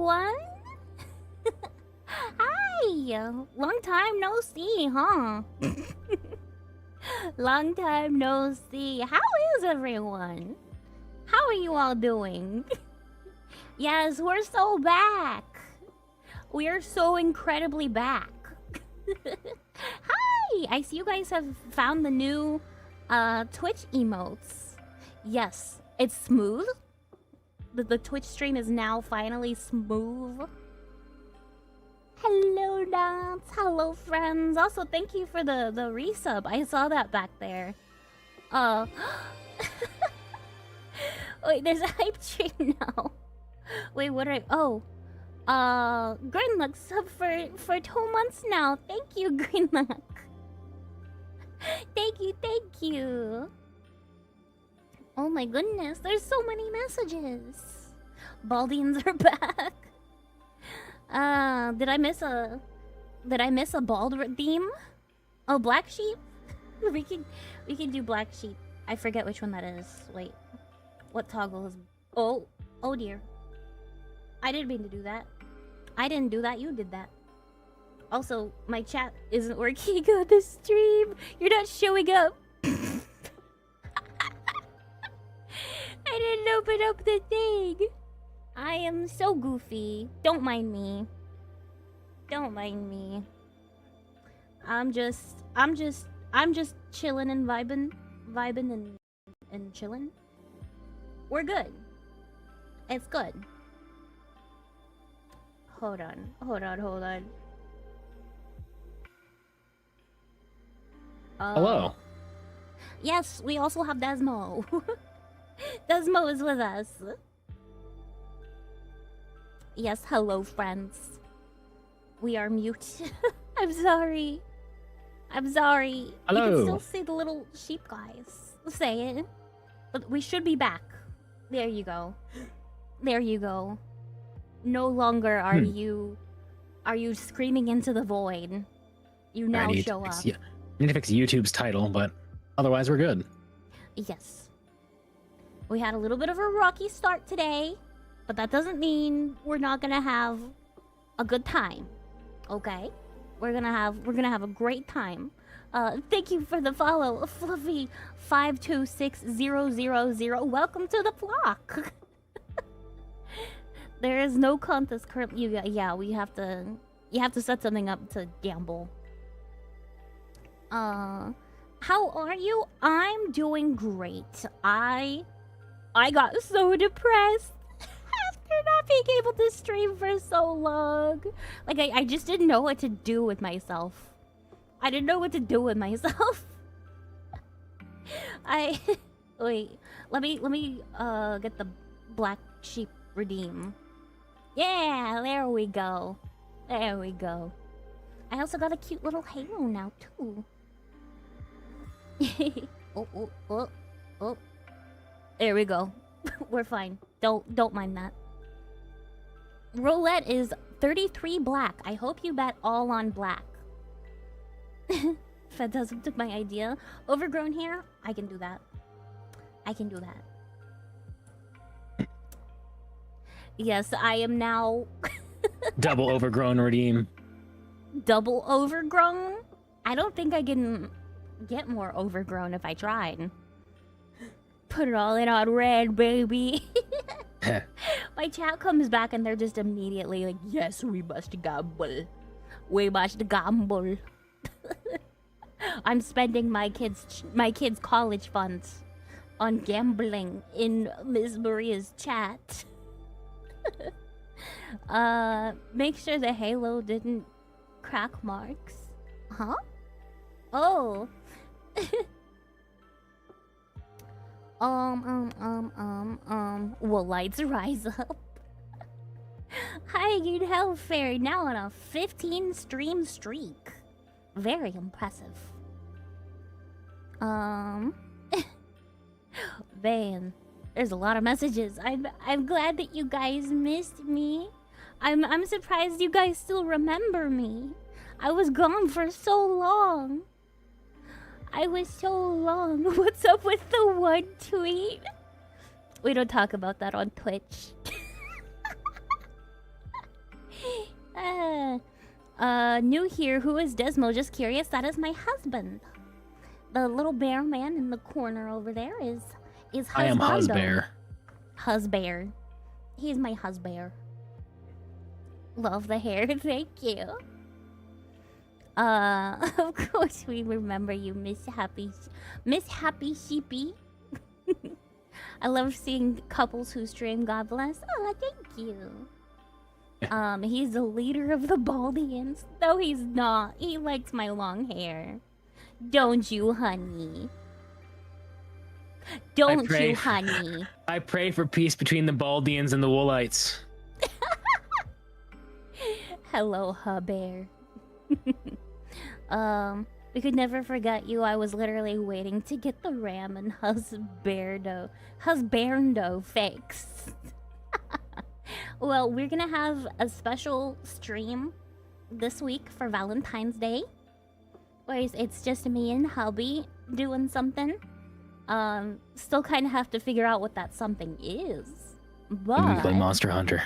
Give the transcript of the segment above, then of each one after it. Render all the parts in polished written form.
everyone. Hi. Long time no see, huh? Long time no see. How is everyone? How are you all doing? Yes, we're so back. We are so incredibly back. Hi. I see you guys have found the new Twitch emotes. Yes, it's smooth. The Twitch stream is now finally smooth. Hello, Nats. Hello, friends. Also, thank you for the resub. I saw that back there. Wait, there's a hype train now. Wait, what are I... Oh. Greenluck sub for 2 months now. Thank you, Greenluck. Thank you. Oh my goodness, there's so many messages. Baldians are back. Did I miss a bald redeem? Oh, black sheep? we can do black sheep. I forget which one that is. Wait. What toggle is... Oh dear. I didn't mean to do that. I didn't do that, you did that. Also, my chat isn't working on the stream. You're not showing up. I didn't open up the thing. I am so goofy. Don't mind me. Don't mind me. I'm just chilling and vibing and chilling. We're good. It's good. Hold on. Hello. Yes, we also have Desmo. Desmo is with us. Yes, hello, friends. We are mute. I'm sorry. Hello. You can still see the little sheep guys. Say it. But we should be back. There you go. No longer are you screaming into the void. You now show up. I need to fix YouTube's title, but otherwise we're good. Yes. We had a little bit of a rocky start today, but that doesn't mean we're not gonna have a good time. Okay? We're gonna have a great time. Thank you for the follow, Fluffy526000. Welcome to the flock. There is no contest currently. Yeah, you have to set something up to gamble. How are you? I'm doing great. I got so depressed after not being able to stream for so long. Like, I just didn't know what to do with myself. Wait, let me get the black sheep redeem. Yeah, there we go. I also got a cute little halo now too. Oh. There we go. We're fine. Don't mind that. Roulette is 33 black. I hope you bet all on black. Phantasm took my idea. Overgrown hair? I can do that. Yes, I am now... Double overgrown redeem. Double overgrown? I don't think I can get more overgrown if I tried. Put it all in on red, baby. My chat comes back and they're just immediately like, yes, we must gamble. I'm spending my kids' college funds on gambling in Miss Maria's chat. Make sure the halo didn't crack marks. Huh? Oh. Will lights rise up? Hi, good Hellfairy, now on a 15 stream streak. Very impressive. Man, there's a lot of messages. I'm glad that you guys missed me. I'm surprised you guys still remember me. I was gone for so long. What's up with the one tweet? We don't talk about that on Twitch. New here. Who is Desmo? Just curious. That is my husband. The little bear man in the corner over there is I am husbando. Husbear. Husbear. He's my husbear. Love the hair. Thank you. Of course we remember you, Miss Happy Sheepy. I love seeing couples who stream. God bless. Oh, thank you. He's the leader of the Baldians. No, he's not. He likes my long hair. Don't you, honey? Don't you, honey? I pray for peace between the Baldians and the Woolites. Hello, Hubbear. We could never forget you. I was literally waiting to get the ram and husbardo fixed. Well, we're gonna have a special stream this week for Valentine's Day, where it's just me and hubby doing something. Still kind of have to figure out what that something is, but Play Monster Hunter.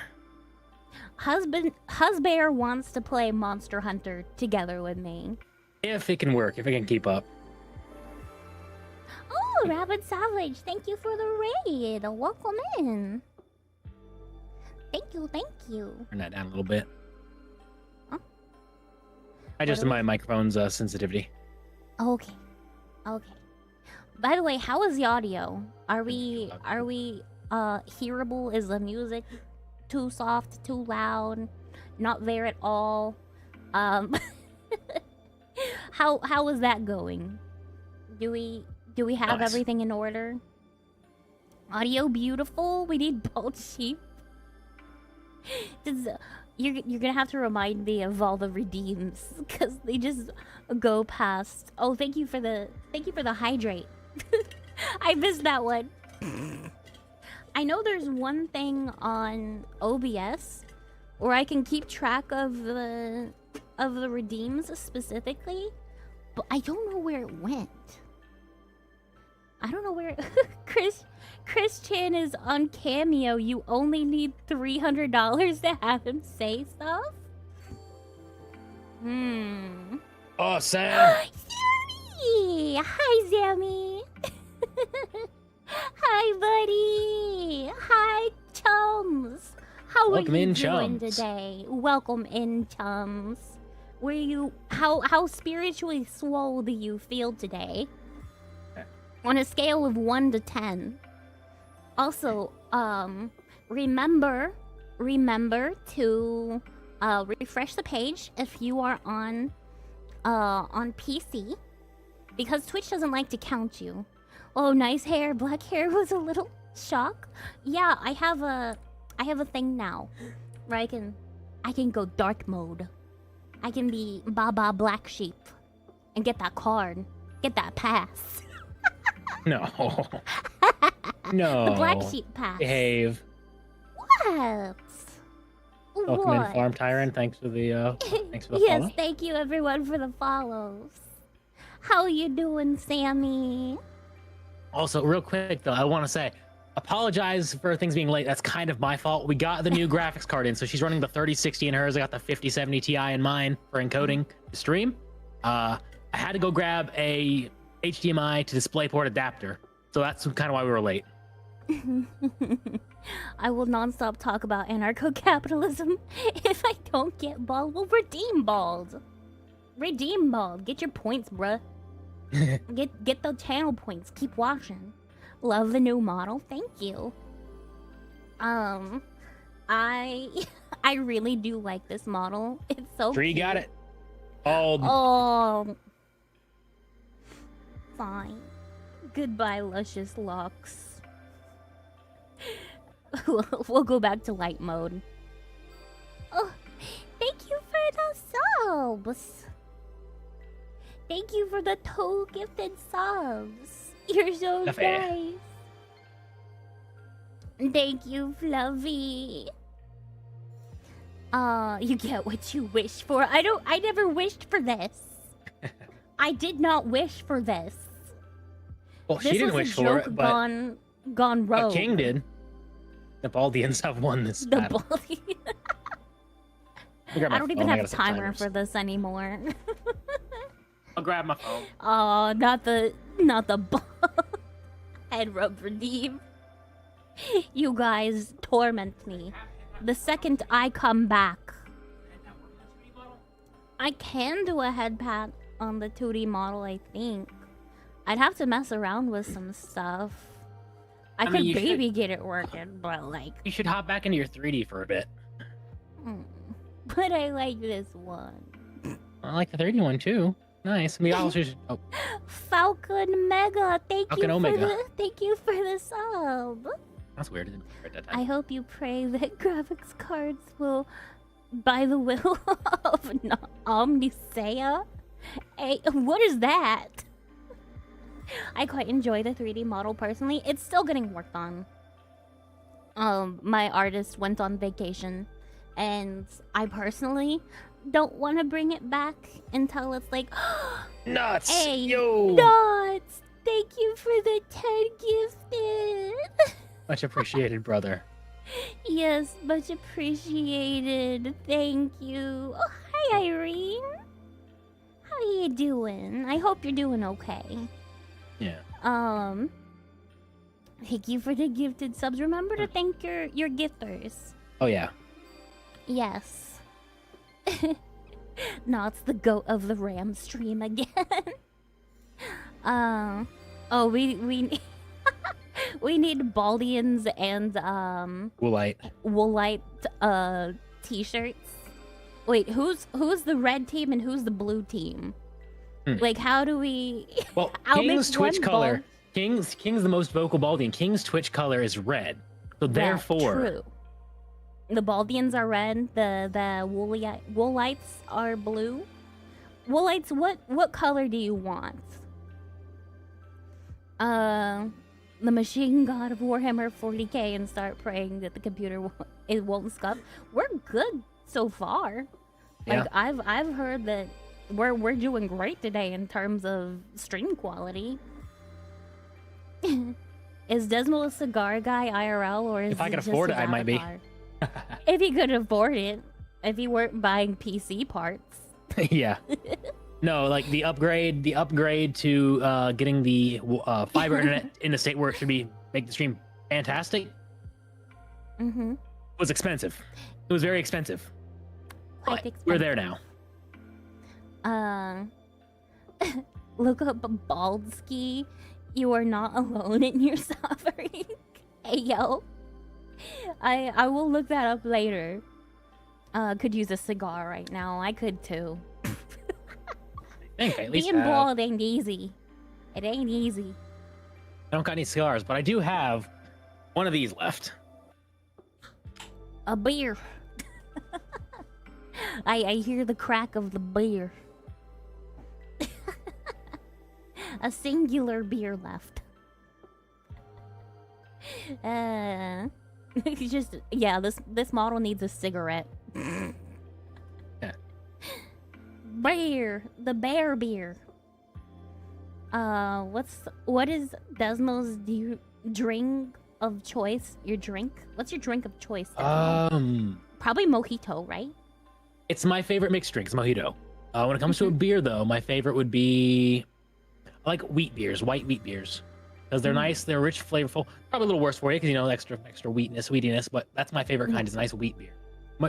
Husbear wants to play Monster Hunter together with me. If it can work, if it can keep up. Oh, Rabbit Savage, thank you for the raid. Welcome in. Thank you. Turn that down a little bit. Huh? I adjusted my microphone's sensitivity. Okay. By the way, how is the audio? Are we hearable? Is the music too soft, too loud, not there at all? How is that going? Do we have Nice. everything in order? Audio beautiful. We need bald sheep. You're gonna have to remind me of all the redeems because they just go past. Oh, thank you for the hydrate. I missed that one. I know there's one thing on OBS where I can keep track of the redeems specifically, but I don't know where it went. I don't know where Chris Chan is on Cameo. You only need $300 to have him say stuff. Oh, Sam! Sammy! Hi, Sammy! Hi, buddy! Hi, chums! How Welcome are you in, doing chums. today? Welcome in, chums. How spiritually swole do you feel today? On a scale of 1 to 10. Also, remember to refresh the page if you are on PC, because Twitch doesn't like to count you. Oh, nice hair. Black hair was a little shock. Yeah, I have a thing now where I can go dark mode. I can be Baba Black Sheep and get that card, get that pass. No. No. The Black Sheep pass. Behave. What? Welcome What? in, Farm Tyrant. Thanks for the Yes, follow. thank you everyone for the follows. How you doing, Sammy? Also, real quick though, I want to say, apologize for things being late. That's kind of my fault. We got the new graphics card in, so she's running the 3060 in hers. I got the 5070 Ti in mine for encoding the stream. I had to go grab a HDMI to DisplayPort adapter, so that's kind of why we were late. I will non-stop talk about anarcho-capitalism. If I don't get bald, we'll redeem bald. Redeem bald. Get your points, bruh. Get the channel points. Keep watching. Love the new model. Thank you. I really do like this model. It's so Tree cute. got it. Bald. Oh. Fine. Goodbye, luscious locks. We'll go back to light mode. Oh, thank you for the subs. Thank you for the 2 gifted subs. You're so Fluffy. nice. Thank you, Fluffy. You get what you wish for. I never wished for this. I did not wish for this. Well, This she didn't was wish a for joke it, but gone rogue. King did. The Baldians have won this The battle. bully. grab my I don't even phone, I have a gotta set timer timers. for this anymore. I'll grab my phone. Oh, not the head rub redeem. You guys torment me. The second I come back, I can do a head pat on the 2D model, I think. I'd have to mess around with some stuff. I mean, could you maybe get it working, but like... You should hop back into your 3D for a bit. But I like this one. I like the 3D one too. Nice. We also should... Oh, Falcon Mega, thank Falcon you Omega. thank you for the sub. that's weird. I didn't write that I down. hope you pray that graphics cards will, by the will of Omnisea. Hey, what is that? I quite enjoy the 3D model personally. It's still getting worked on. My artist went on vacation, and I personally don't want to bring it back until it's like, Nuts! hey, Yo! nuts! Thank you for the 10 gifted. Much appreciated, brother. Yes, much appreciated. Thank you. Oh, hi, Irene. How you doing? I hope you're doing okay. Yeah. Thank you for the gifted subs. Remember to thank your gifters. Oh, yeah. Yes. No, it's the goat of the Ram stream again. Oh, we we need Baldians and Woolite. t-shirts. Wait, who's the red team and who's the blue team? Like, how do we? Well, I'll King's make one Twitch color. King's the most vocal Baldian. King's Twitch color is red. So therefore, true. The Baldians are red. The Woolites are blue. Woolites, what color do you want? The machine god of Warhammer 40k and start praying that the computer won't scuff. We're good so far. Like, Yeah. I've heard that we're doing great today in terms of stream quality. Is Desmo a cigar guy IRL, or is If I it could just afford his it, I might be. avatar? If he could afford it, if he weren't buying PC parts. yeah. No, like the upgrade to getting the fiber internet in the state where it should be, make the stream fantastic. Was expensive. It was very expensive. Quite But we're there now. Look up Baldski. You are not alone in your suffering. Hey, yo. I will look that up later. Could use a cigar right now. I could too. I think I at least Being have... bald ain't easy. It ain't easy. I don't got any cigars, but I do have one of these left. A beer. I hear the crack of the beer. A singular beer left. Just, yeah, this model needs a cigarette. Yeah. Beer, the bear beer. What is Desmo's drink of choice? Your drink? What's your drink of choice? Desmo? Probably mojito, right? It's my favorite mixed drink. It's mojito. When it comes to a beer, though, my favorite would be, I like wheat beers, white wheat beers, because they're nice, they're rich, flavorful. Probably a little worse for you because, you know, extra wheatiness, but that's my favorite kind. Is a nice wheat beer,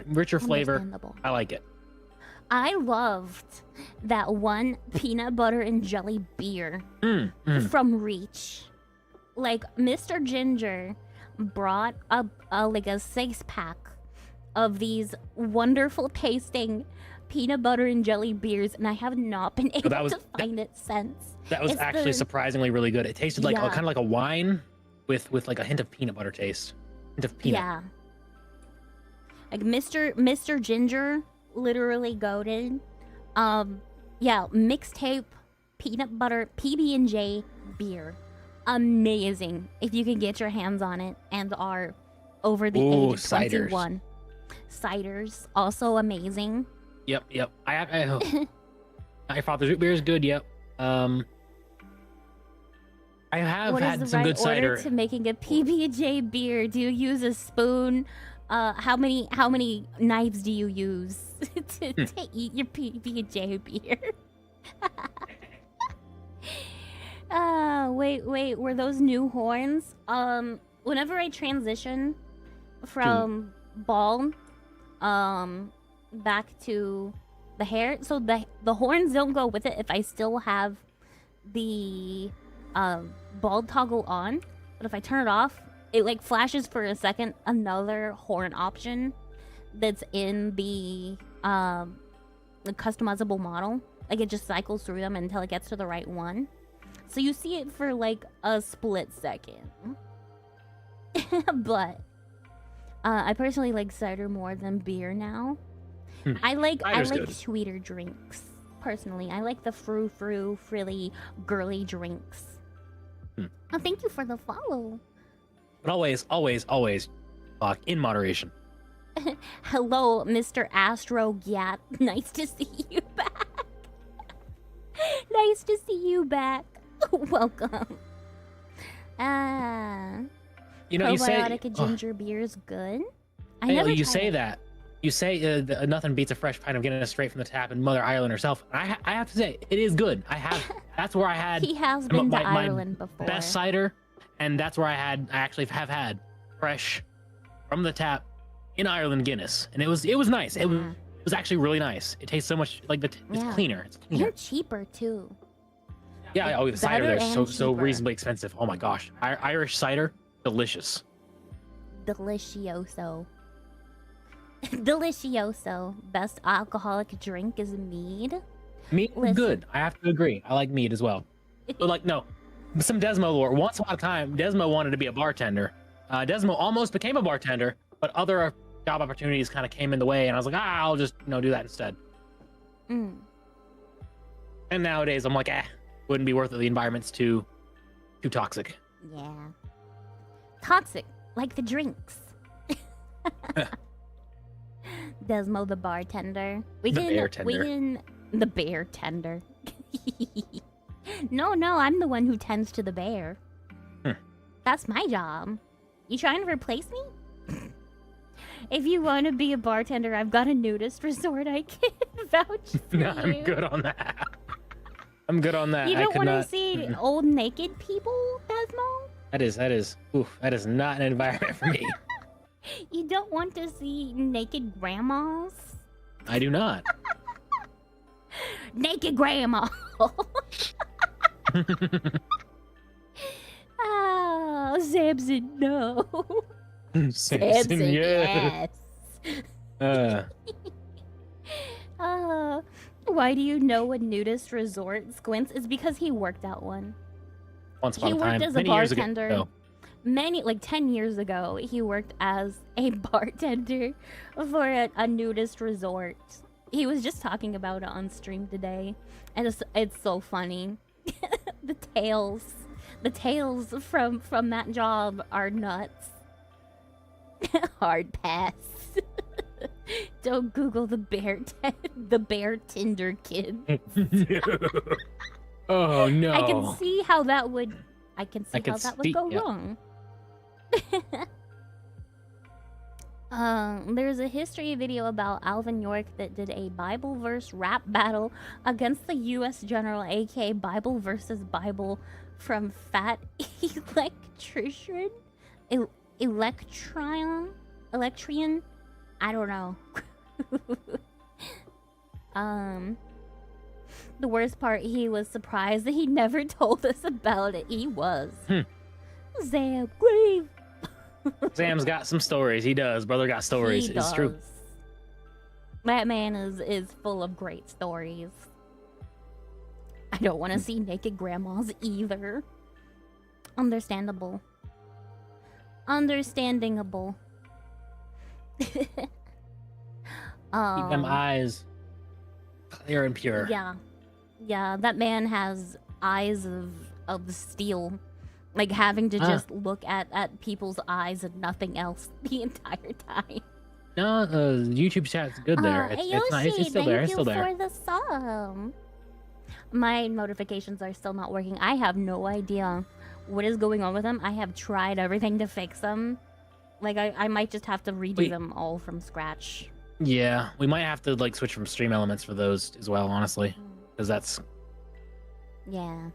richer flavor. Understandable. I like it. I loved that one peanut butter and jelly beer from Reach. Like, Mr. Ginger brought up like a 6-pack of these wonderful tasting peanut butter and jelly beers, and I have not been able to find it since. That was actually surprisingly really good. It tasted like kind of like a wine with like a hint of peanut butter taste, hint of peanut. Yeah. Like Mr. Ginger, literally goated. Yeah, mixtape peanut butter PB&J beer. Amazing if you can get your hands on it and are over the age of 21. Ciders, also amazing. Yep. My father's root beer is good. Yep. I have What had is the some right good cider. order to making a PB&J beer? Do you use a spoon, how many knives do you use to eat your PB&J beer? Wait, were those new horns? Whenever I transition from bald, back to the hair, so the horns don't go with it if I still have the bald toggle on, but if I turn it off, it like flashes for a second another horn option that's in the customizable model. Like it just cycles through them until it gets to the right one. So you see it for like a split second. But I personally like cider more than beer now. I like good. sweeter drinks. Personally, I like the frilly, girly drinks. Oh, thank you for the follow. But always, fuck, in moderation. Hello, Mr. Astro Gat. Nice to see you back. Nice to see you back. Welcome. You know, you say probiotic ginger beer is good. you say that. You say nothing beats a fresh pint of Guinness straight from the tap in Mother Ireland herself. I have to say, it is good. That's where I had. He has been to Ireland before. Best cider, and that's where I actually have had fresh from the tap in Ireland Guinness, and it was nice. It was actually really nice. It tastes so much like it's cleaner. It's cleaner. And cheaper too. Yeah, the cider there is so cheaper. reasonably expensive. Oh my gosh, Irish cider, delicious. Delicioso. Delicioso. Best alcoholic drink is mead. Mead is good. I have to agree. I like mead as well. But like, no, some Desmo lore. Once upon a time, Desmo wanted to be a bartender. Desmo almost became a bartender, but other job opportunities kind of came in the way, and I was like, I'll just do that instead. And nowadays, I'm like, wouldn't be worth it. The environment's too toxic. Yeah. Toxic, like the drinks. Desmo the bartender. The bear tender. No, I'm the one who tends to the bear. That's my job. You trying to replace me? If you want to be a bartender, I've got a nudist resort I can vouch for you. I'm good on that. I'm good on that. You don't want to see old naked people, Desmo? That is not an environment for me. You don't want to see naked grandmas? I do not. Naked grandma. Oh, Samson, no. Samson, yes. Why do you know a nudist resort, Squints? It's because he worked at one. Once upon a time, he worked as a many years bartender. ago. Like 10 years ago, he worked as a bartender for a nudist resort. He was just talking about it on stream today, and it's so funny. the tales from that job are nuts. Hard pass. Don't Google the bear Tinder kid. Oh no! I can see how that would. I can see how that would go wrong. There's a history video about Alvin York that did a Bible verse rap battle against the U.S. General, aka Bible versus Bible, from Fat Electrician, Electrian. I don't know. The worst part, he was surprised that he never told us about it. He was. Zam Grave. Sam's got some stories. He does. Brother got stories. It's true. That man is full of great stories. I don't want to see naked grandmas either. Understandable. Understandingable. Keep them eyes clear and pure. Yeah, that man has eyes of steel. Like having to just look at people's eyes and nothing else the entire time. No, YouTube chat's good there. It's still there. It's still there. Thank you for the sub. My notifications are still not working. I have no idea what is going on with them. I have tried everything to fix them, Like, I might just have to redo them all from scratch. Yeah, we might have to like switch from stream elements for those as well, honestly, because that's. Yeah.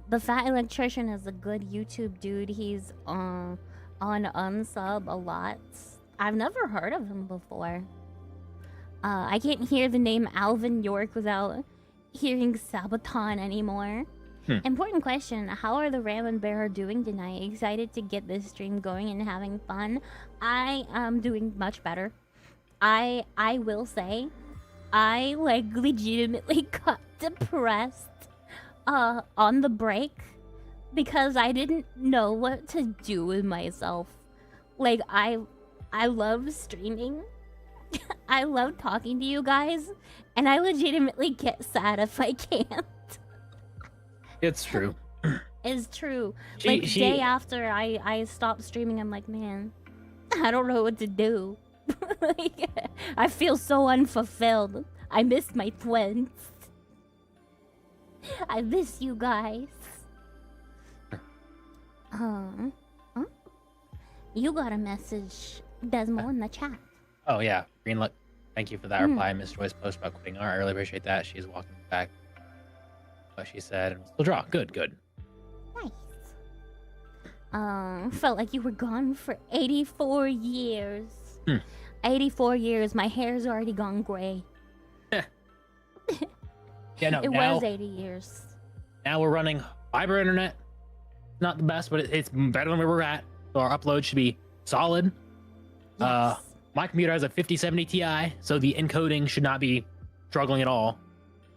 The Fat Electrician is a good YouTube dude. He's on Unsub a lot. I've never heard of him before. I can't hear the name Alvin York without hearing Sabaton anymore. Important question. How are the Ram and Bear doing tonight? Excited to get this stream going and having fun. I am doing much better. I will say, I like legitimately got depressed on the break because I didn't know what to do with myself. Like, I love streaming. I love talking to you guys, and I legitimately get sad if I can't. It's true. It's true. Day after I stopped streaming, I'm like, man, I don't know what to do. Like, I feel so unfulfilled. I miss my twins. I miss you guys. You got a message, Desmo, in the chat. Oh yeah, Greenlit. Thank you for that reply. Miss Joy's post about quitting art. I really appreciate that. She's walking back what she said and we'll draw. Good. Nice. Felt like you were gone for 84 years. 84 years. My hair's already gone gray. Yeah, no. It was 80 years. Now we're running fiber internet. Not the best, but it's better than where we're at. So our upload should be solid. Yes. My computer has a 5070 Ti, so the encoding should not be struggling at all.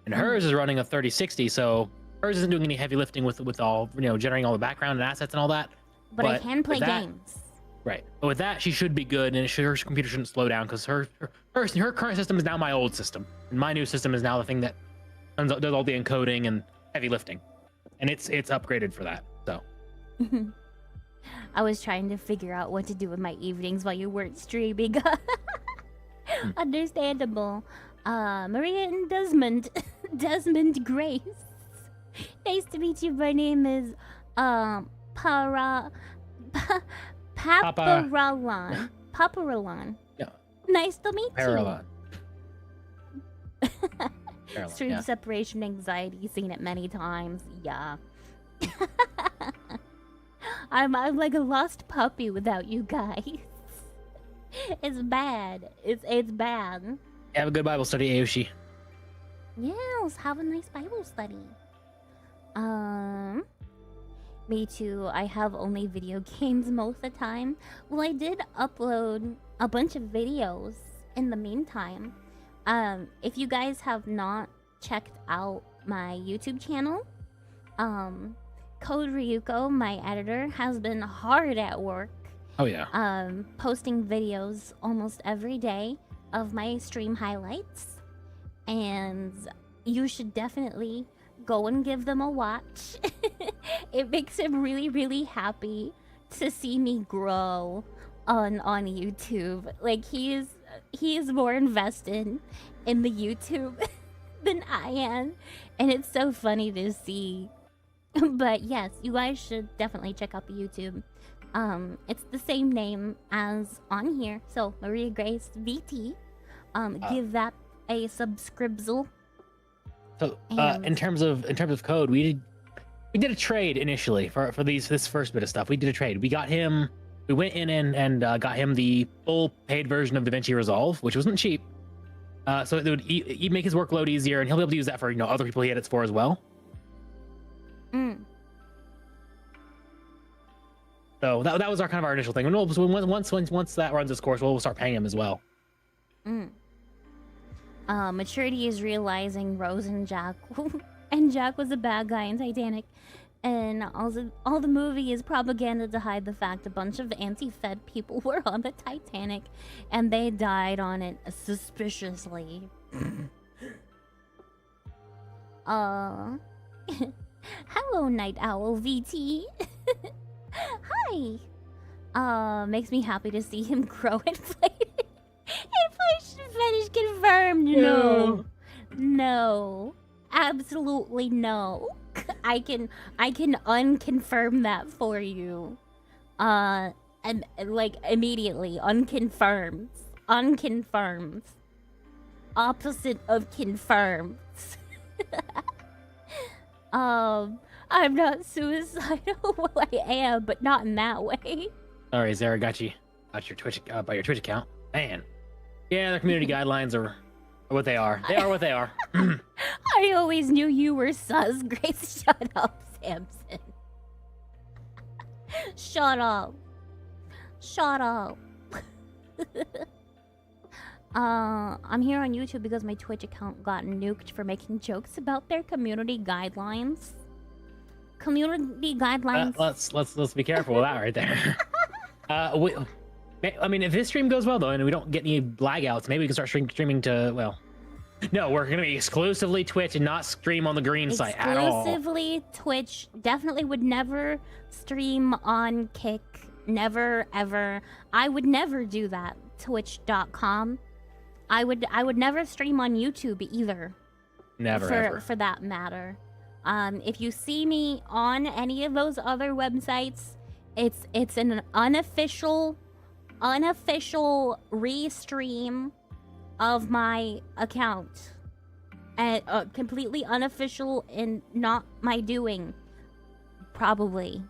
And hers is running a 3060, so hers isn't doing any heavy lifting with all, generating all the background and assets and all that. But I can play games. Right. But with that, she should be good, and her computer shouldn't slow down because her current system is now my old system, and my new system is now the thing that does all the encoding and heavy lifting, and it's upgraded for that. So. I was trying to figure out what to do with my evenings while you weren't streaming. Understandable. Maria and Desmond. Desmond Grace. Nice to meet you. My name is Paparalan. Paparalan. Yeah. Nice to meet Paralan. you. Stream separation anxiety. Seen it many times. Yeah. I'm like a lost puppy without you guys. It's bad. It's bad. Have a good Bible study, Aoshi. Yes, have a nice Bible study. Me too. I have only video games most of the time. Well, I did upload a bunch of videos in the meantime. If you guys have not checked out my YouTube channel, Code Ryuko, my editor, has been hard at work. Oh yeah. Posting videos almost every day of my stream highlights, and you should definitely go and give them a watch. It makes him really, really happy to see me grow on YouTube. Like, he is more invested in the YouTube than I am, and it's so funny to see. But yes, you guys should definitely check out the YouTube. It's the same name as on here, so Maria Grace VT. Give that a subscribble. So in terms of code, we did a trade initially for this first bit of stuff. We did a trade. We went in and got him the full paid version of DaVinci Resolve, which wasn't cheap. So it would make his workload easier, and he'll be able to use that for other people he edits for as well. So that was our initial thing. And once that runs its course, we'll start paying him as well. Maturity is realizing Rose and Jack and Jack was a bad guy in Titanic, and all the movie is propaganda to hide the fact a bunch of anti-Fed people were on the Titanic, and they died on it suspiciously. Hello, Night Owl VT. Hi. Makes me happy to see him grow and play. Inflation fetish confirmed. No. Absolutely no. I can unconfirm that for you. And like immediately unconfirmed. Unconfirmed. Opposite of confirmed. I'm not suicidal. Well, I am, but not in that way. Sorry, Zara, got you. Got your Twitch by your Twitch account. Man. Yeah, the community guidelines are what they are. They are what they are. I always knew you were sus. Grace, shut up, Samson. Shut up. Shut up. I'm here on YouTube because my Twitch account got nuked for making jokes about their community guidelines. Community guidelines. Let's be careful with that right there. I mean, if this stream goes well though, and we don't get any blagouts, maybe we can start streaming to, well, no, we're gonna be exclusively Twitch and not stream on the green site at all. Exclusively Twitch. Definitely would never stream on Kick. Never ever. I would never do that. Twitch.com. I would never stream on YouTube either. Never ever. For that matter. If you see me on any of those other websites, it's an unofficial restream of my account, and completely unofficial and not my doing, probably.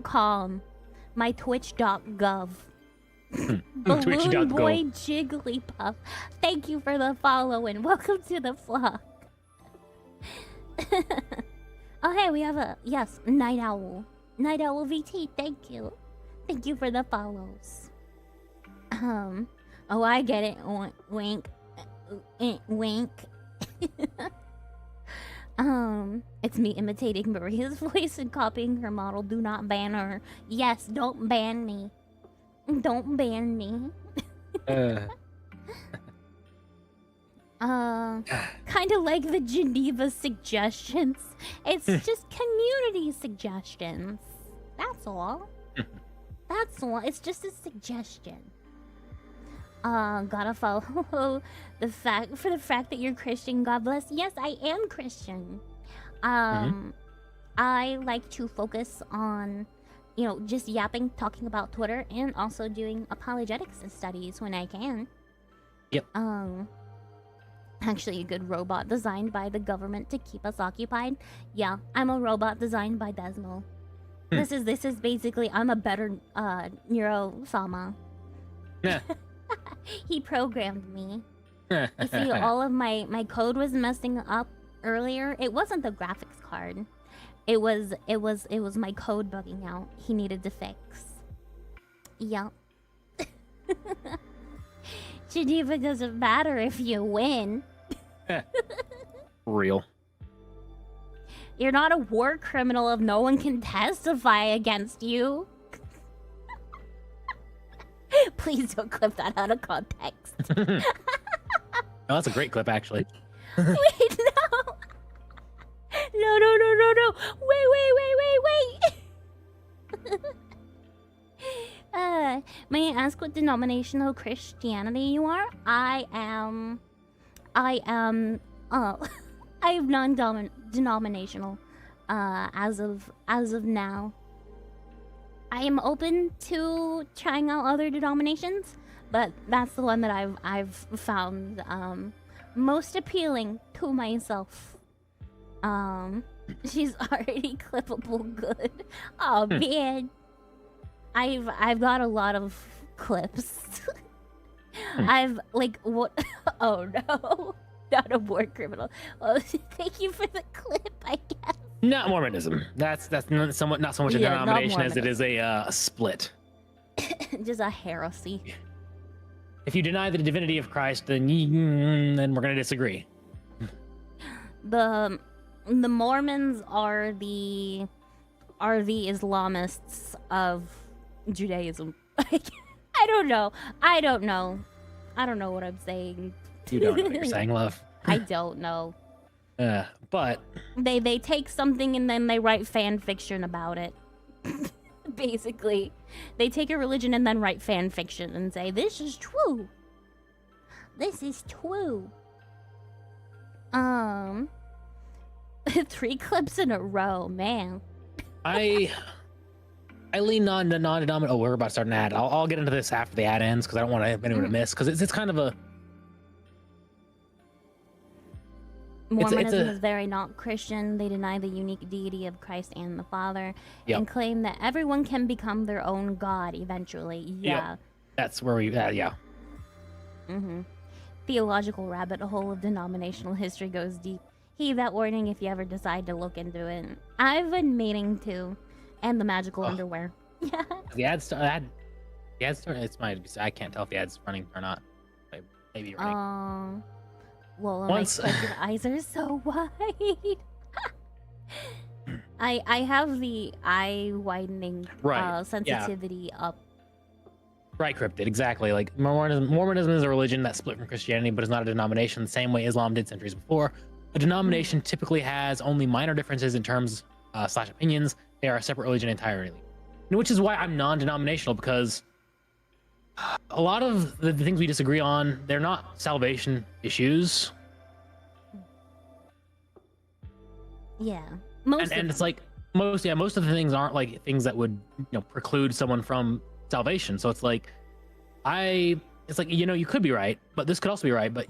.com, my twitch.gov. Balloon Boy Jigglypuff, thank you for the follow and welcome to the flock. Oh hey, we have a, yes, Night Owl VT, thank you for the follows. Oh, I get it. Wink. Wink. It's me imitating Maria's voice and copying her model. Do not ban her. Yes, don't ban me. Don't ban me. Kind of like the Geneva suggestions. It's just community suggestions. That's all. That's all. It's just a suggestion. Gotta follow the fact that you're Christian. God bless. Yes, I am Christian. I like to focus on, you know, just yapping, talking about Twitter, and also doing apologetics studies when I can. Yep. Actually, a good robot designed by the government to keep us occupied. Yeah, I'm a robot designed by Desmo. This is basically, I'm a better Neuro-sama. Yeah. He programmed me. You see, all of my code was messing up earlier. It wasn't the graphics card. It was my code bugging out. He needed to fix. Yup. Geneva doesn't matter if you win. Real. You're not a war criminal if no one can testify against you. Please don't clip that out of context. Oh, that's a great clip, actually. Wait, no. No. Wait. May I ask what denominational Christianity you are? I am non-denominational, as of now. I am open to trying out other denominations, but that's the one that I've found most appealing to myself. She's already clippable good. Oh man. I've got a lot of clips. I've like what oh no. Not a war criminal. Oh, thank you for the clip, I guess. Not Mormonism. That's not so much a denomination as it is a split. Just a heresy. If you deny the divinity of Christ, then we're gonna disagree. The Mormons are the Islamists of Judaism. I don't know what I'm saying. You don't know what you're saying, love. I don't know. But they take something and then they write fan fiction about it. Basically, they take a religion and then write fan fiction and say this is true. This is true. 3 clips in a row, man. I lean on the non-denominational. Oh, we're about to start an ad. I'll get into this after the ad ends because I don't want anyone to miss, because it's kind of a Mormonism is very not Christian. They deny the unique deity of Christ and the Father, and claim that everyone can become their own God eventually. Yeah. Yep. That's where we. Yeah. Theological rabbit hole of denominational history goes deep. Heed that warning if you ever decide to look into it. I've been meaning to. And the magical underwear. Yeah. The ad start. It's I can't tell if the ad's running or not. Maybe you're running. Well, my eyes are so wide. I have the eye widening sensitivity up. Right, cryptid, exactly. Like Mormonism is a religion that split from Christianity, but is not a denomination the same way Islam did centuries before. A denomination typically has only minor differences in terms / opinions. They are a separate religion entirely, which is why I'm non-denominational, because a lot of the things we disagree on, they're not salvation issues. Yeah, and it's like most of the things aren't like things that would preclude someone from salvation. So it's like you could be right, but this could also be right, but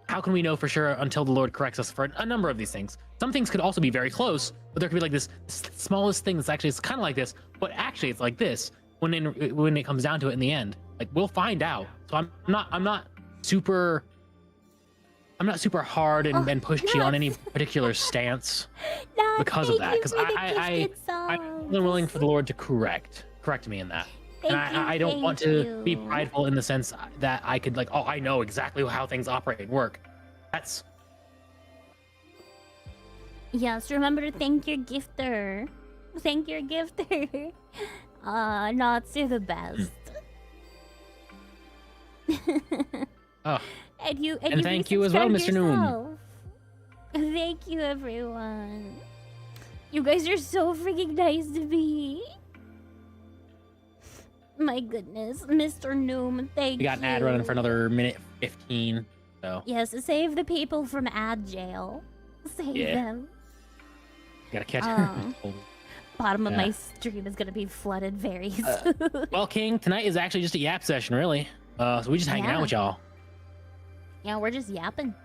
how can we know for sure until the Lord corrects us for a number of these things? Some things could also be very close, but there could be like this smallest thing that's actually it's kind of like this, but actually it's like this when it comes down to it in the end. Like we'll find out. So I'm not super hard and pushy on any particular stance because of that. Because I'm willing for the Lord to correct me in that. And I don't want to be prideful in the sense that I could I know exactly how things operate and work. That's... Yes, remember to thank your gifter. Thank your gifter. Knots are the best. Oh. And thank you as well, Mr. Noom. Thank you, everyone. You guys are so freaking nice to me. My goodness, Mr. Noom, thank you. We got an ad running for another minute 15, so... Yes, save the people from ad jail. Save them. Gotta catch Bottom of my stream is gonna be flooded very soon. Well, King, tonight is actually just a yap session, really. So we just hanging out with y'all. Yeah, we're just yapping.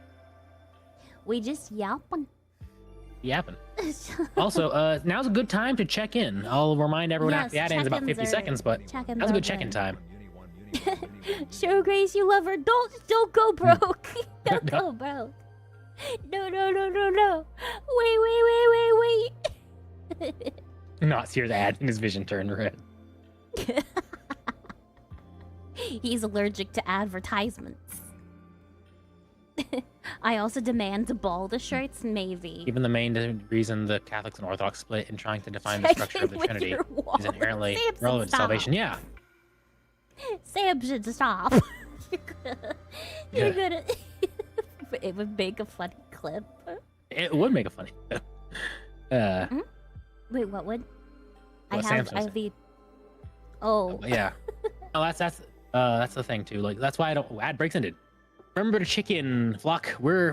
We just yapping. Yapping. Also, now's a good time to check in. I'll remind everyone after the ad ends about 50 seconds, but that's a good check-in time. Show Grace you love her. Don't go broke. Don't go broke. No. Wait. Not hear the ad and his vision turned red. He's allergic to advertisements. I also demand Balda shirts, maybe. Even the main reason the Catholics and Orthodox split in trying to define the structure of the Trinity is inherently relevant to salvation. Yeah. Sam should stop. You're gonna... It would make a funny clip. It would make a funny clip. Wait, what would? I have the... Oh. Yeah. Oh, that's the thing too. Like that's why I don't ad breaks ended. Remember to check in, flock. We're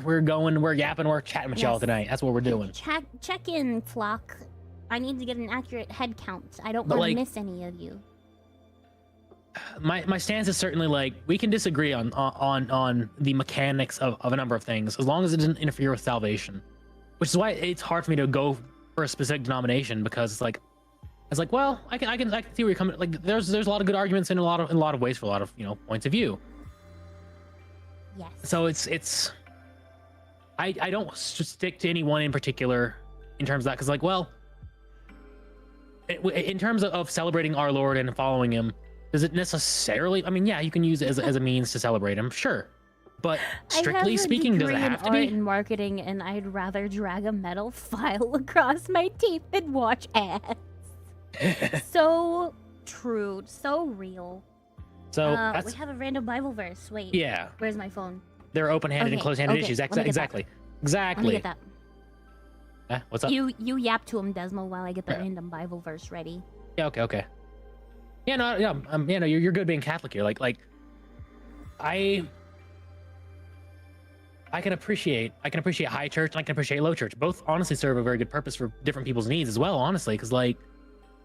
yapping, we're chatting with y'all tonight. That's what we're doing. Check in, flock. I need to get an accurate head count. I don't want to miss any of you. My stance is certainly we can disagree on the mechanics of a number of things as long as it doesn't interfere with salvation, which is why it's hard for me to go for a specific denomination, because it's well, I can see where you're coming. There's a lot of good arguments in a lot of ways for a lot of points of view. Yes. So it's I don't stick to any one in particular in terms of that, because in terms of celebrating our Lord and following him, does it necessarily? I mean, yeah, you can use it as a means to celebrate him, sure. But strictly speaking, does it have to be? I have a degree in art and marketing, and I'd rather drag a metal file across my teeth than watch ads. So true, so real. So we have a random Bible verse. Wait. Yeah. Where's my phone? They're open-handed and closed-handed issues. Exactly. Let me get that. What's up? You yap to him, Desmo, while I get the random Bible verse ready. Yeah. Okay. Yeah. No. Yeah. You're good being Catholic here. I can appreciate high church and I can appreciate low church. Both honestly serve a very good purpose for different people's needs as well, honestly, because like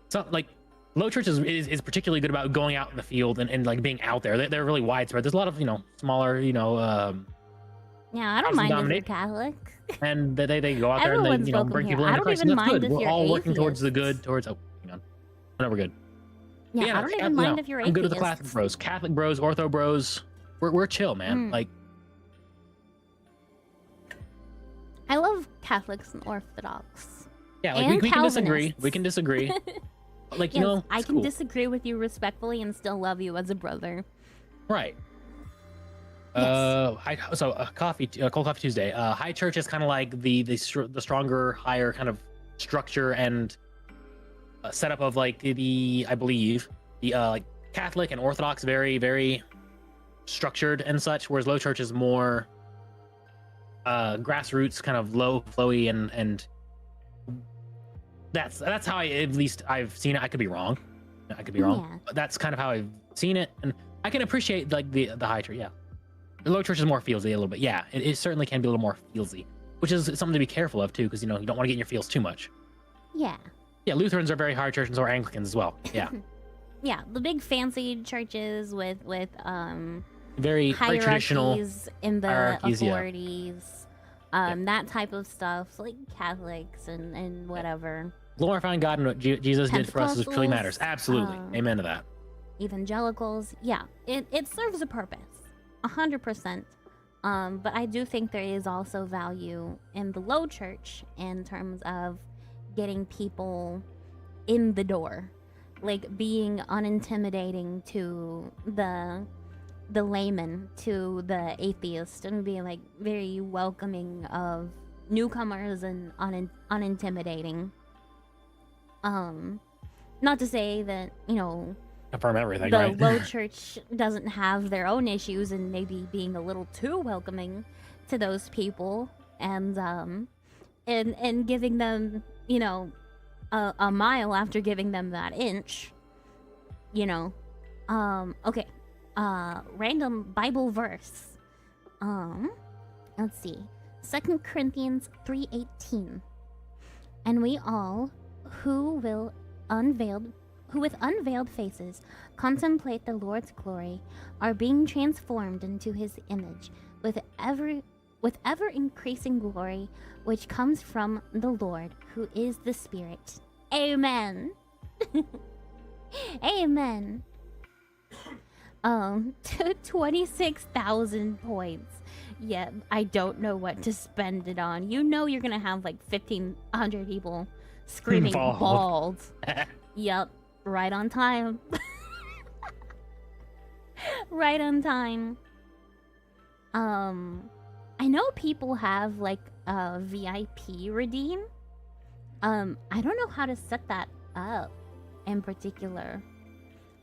it's not like low church is particularly good about going out in the field and like being out there. They're really widespread. There's a lot of smaller Yeah, I don't mind if you're Catholic. and they go out there and Everyone's they welcome bring here. people I into don't Christ. even And that's mind good. if We're you're all working towards the atheist. good. Towards hang on, we're good. Yeah, I don't even mind if you're I'm atheist. good with the Catholic bros, Ortho bros. We're chill, man. Like I love Catholics and Orthodox. yeah, like and we can disagree. Calvinists. We can disagree. Like Yes, I can cool. disagree with you respectfully and still love you as a brother. Right. Yes. Cold Coffee Tuesday. High church is kind of like the stronger, higher kind of structure and setup of like I believe the like Catholic and Orthodox, very very structured and such, whereas low church is more grassroots, kind of low flowy and that's how at least I've seen it. I could be wrong. Yeah. But that's kind of how I've seen it, and I can appreciate like the high church. Yeah, the low church is more feelsy a little bit. Yeah, it certainly can be a little more feelsy, which is something to be careful of too, because you don't want to get in your feels too much. Yeah. Yeah, Lutherans are very high church, and so are Anglicans as well. Yeah. Yeah, the big fancy churches with very traditional hierarchies in the hierarchies, yeah. authorities, that type of stuff, like Catholics and whatever. Glorifying God and what Jesus did for us is what truly matters. Pentecostals, Absolutely. Amen to that. Evangelicals, yeah, it serves a purpose, 100%. But I do think there is also value in the low church in terms of getting people in the door, like being unintimidating to the layman, to the atheist, and being like very welcoming of newcomers and unintimidating. Not to say that Affirm everything, the right? low church doesn't have their own issues and maybe being a little too welcoming to those people and giving them a mile after giving them that inch. Okay. Random Bible verse. Let's see. 2 Corinthians 3:18. And we all who with unveiled faces contemplate the Lord's glory are being transformed into his image with ever increasing glory which comes from the Lord who is the Spirit. Amen. Amen. 26,000 points. Yeah, I don't know what to spend it on. You're gonna have like 1,500 people screaming bald. Yep, right on time. Right on time. I know people have like a VIP redeem. I don't know how to set that up in particular.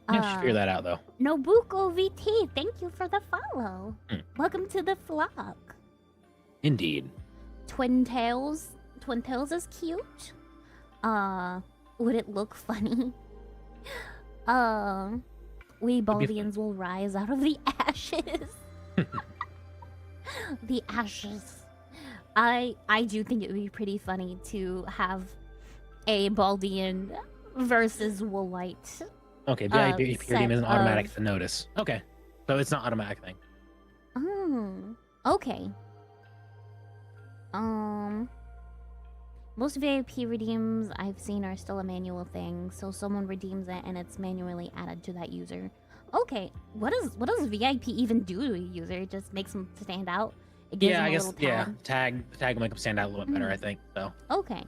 You have to figure that out though. Nobuko VT, thank you for the follow. Welcome to the flock. Indeed. Twin Tails is cute. Would it look funny? We Baldians will rise out of the ashes. The ashes. I do think it would be pretty funny to have a Baldian versus Woolite. Okay, VIP redeem isn't automatic to notice. Okay, so it's not automatic thing. Okay. Most VIP redeems I've seen are still a manual thing, so someone redeems it and it's manually added to that user. Okay, what does VIP even do to a user? It just makes them stand out. It gives them a little tag. Tag will make them stand out a little bit better, I think. So. Okay.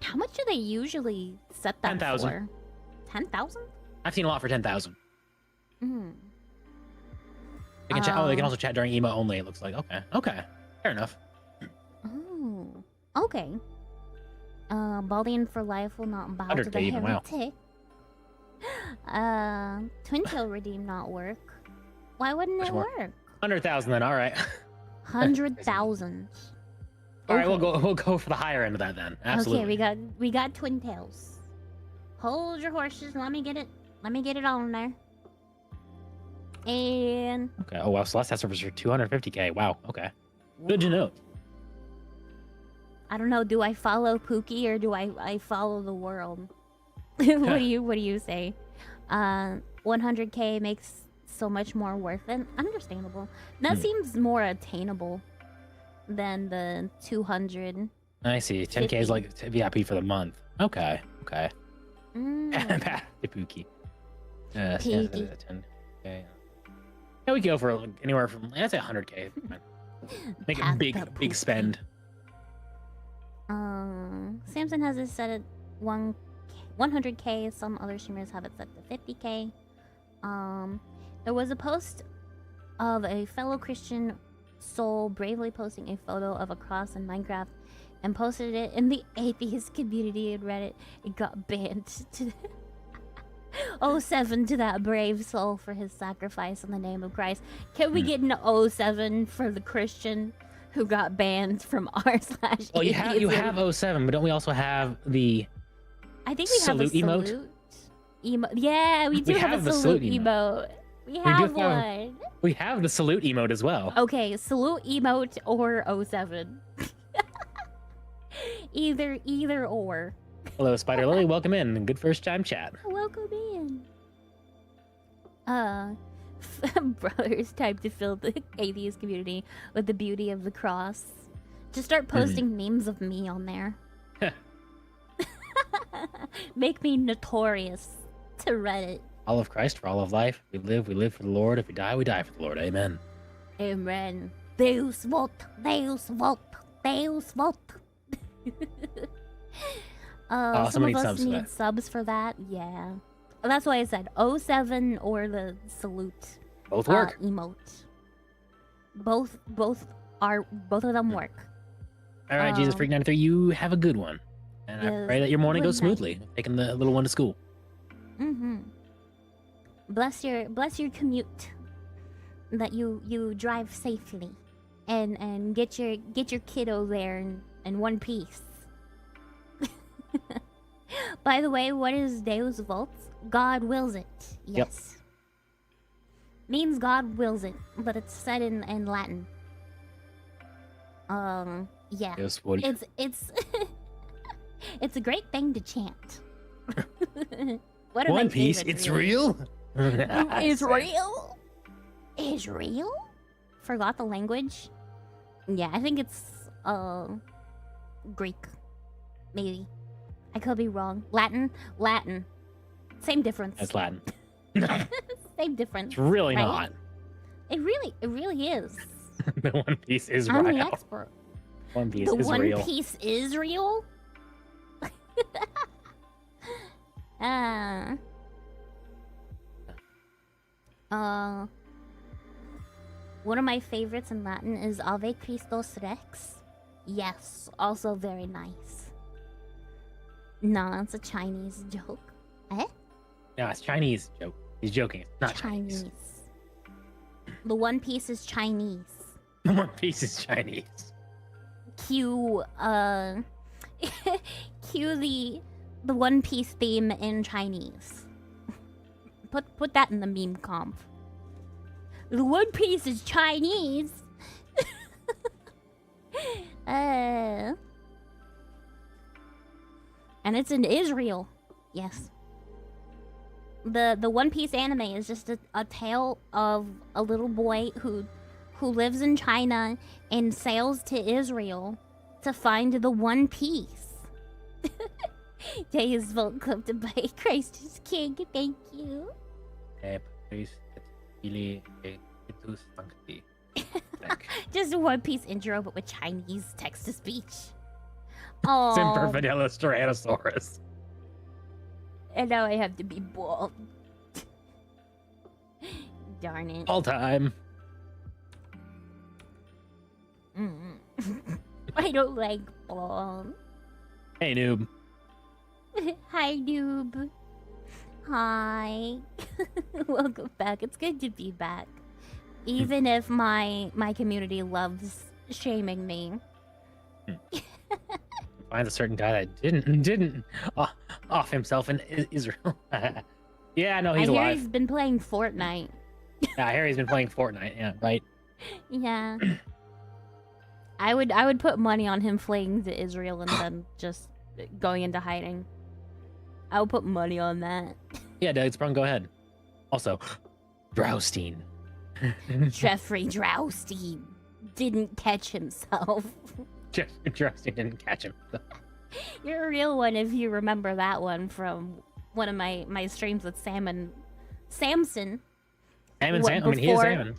How much do they usually set that 10,000. for? 10,000? I've seen a lot for 10,000. They can chat. They can also chat during emo only. It looks like okay, fair enough. Oh, okay. Baldian for life will not bow to the even, wow. heretic. Twin Tail redeem not work. Why wouldn't it work? 100,000 then. All right. 100,000. All right, we'll go for the higher end of that then. Absolutely. Okay, we got Twin Tails. Hold your horses. Let me get it on there. And okay. Oh wow, Celeste has servers for 250k. Wow. Okay. Good to know. I don't know. Do I follow Pookie or do I follow the world? What do you say? 100K makes so much more worth it. Understandable. That seems more attainable than the 200. I see. 10K is like VIP for the month. Okay. Okay. Pookie. Pookie. 10K. Yeah, we can go for anywhere from, I'd say 100K. Make a big spend. Samson has it set at 100K. Some other streamers have it set to 50K. There was a post of a fellow Christian soul bravely posting a photo of a cross in Minecraft and posted it in the atheist community and Reddit. It got banned to 07 to that brave soul for his sacrifice in the name of Christ. Can we get an 07 for the Christian who got banned from r/atheism? Well, you have 07, but don't we also have the I think we have a salute emote? Emo. Yeah, we do have a salute emote. We have one. We have the salute emote as well. Okay, salute emote or 07. either or. Hello, Spider Lily. Welcome in. Good first time chat. Welcome in. Brothers, time to fill the atheist community with the beauty of the cross. Just start posting memes of me on there. Make me notorious to Reddit. All of Christ for all of life. We live for the Lord. If we die for the Lord. Amen. Amen. Deus vult, Deus vult, Deus vult. Some of us need subs for that. Yeah. That's why I said 07 or the salute. Both work. Emote. Both of them work. All right, Jesus Freak 93, you have a good one. And I pray that your morning goes smoothly, taking the little one to school. Bless your commute. That you drive safely, and get your kiddo there in one piece. By the way, what is Deus Vult? God wills it. Yes. Yep. Means God wills it, but it's said in Latin. Yeah. Yes, it's it's a great thing to chant. One Piece, it's real? It's real? Is real? Forgot the language? Yeah, I think it's Greek. Maybe. I could be wrong. Latin. Same difference. That's Latin. Same difference. It's really right? not. It really is. The One Piece is I'm real. the expert. One Piece the is One real. Piece is real? One of my favorites in Latin is Ave Christos Rex. Yes, also very nice. No, it's a Chinese joke. Eh? No, it's Chinese joke. He's joking. It's not Chinese. The One Piece is Chinese. The One Piece is Chinese. Cue the One Piece theme in Chinese. Put that in the meme comp. The One Piece is Chinese. And it's in Israel. Yes. The One Piece anime is just a tale of a little boy who lives in China and sails to Israel to find the One Piece. Deus Vult Club to buy Christ is King. Thank you. Just a One Piece intro, but with Chinese text to speech. Oh. Semper Fidelis Tyrannosaurus. And now I have to be bald. Darn it. All time. I don't like bald. Hey, noob. Hi, noob. Hi. Welcome back. It's good to be back. Even if my community loves shaming me. Finds a certain guy that didn't off himself in Israel. Yeah, no, he's alive. I hear he's been playing Fortnite. Yeah, I hear he's been playing Fortnite. Yeah, right. Yeah. I would put money on him fleeing to Israel and then just going into hiding. I would put money on that. Yeah, Doug Sprung, go ahead. Also, Draustein. Jeffrey Draustein didn't catch himself. Jeffrey Draustein didn't catch him. You're a real one if you remember that one from one of my streams with Samson. Salmon, I mean, he is salmon.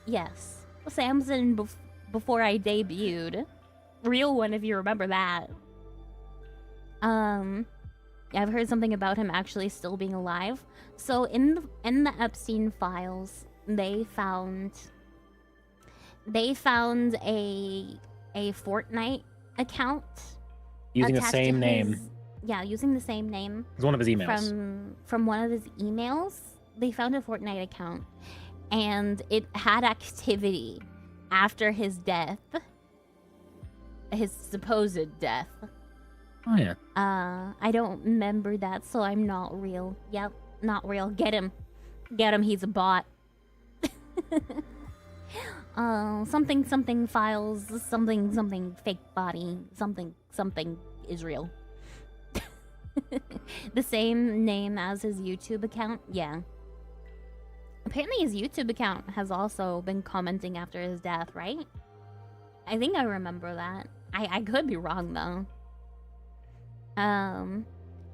Yes. Samson before I debuted. Real one if you remember that. I've heard something about him actually still being alive. So in the Epstein files, they found a Fortnite account using the attached same to name. Yeah, using the same name. It's one of his emails. From one of his emails, they found a Fortnite account, and it had activity after his death, his supposed death. Oh yeah. I don't remember that, so I'm not real. Yep, not real. Get him, he's a bot. Something files, something fake body, something Israel. The same name as his YouTube account. Yeah. Apparently his YouTube account has also been commenting after his death, right? I think I remember that. I could be wrong though.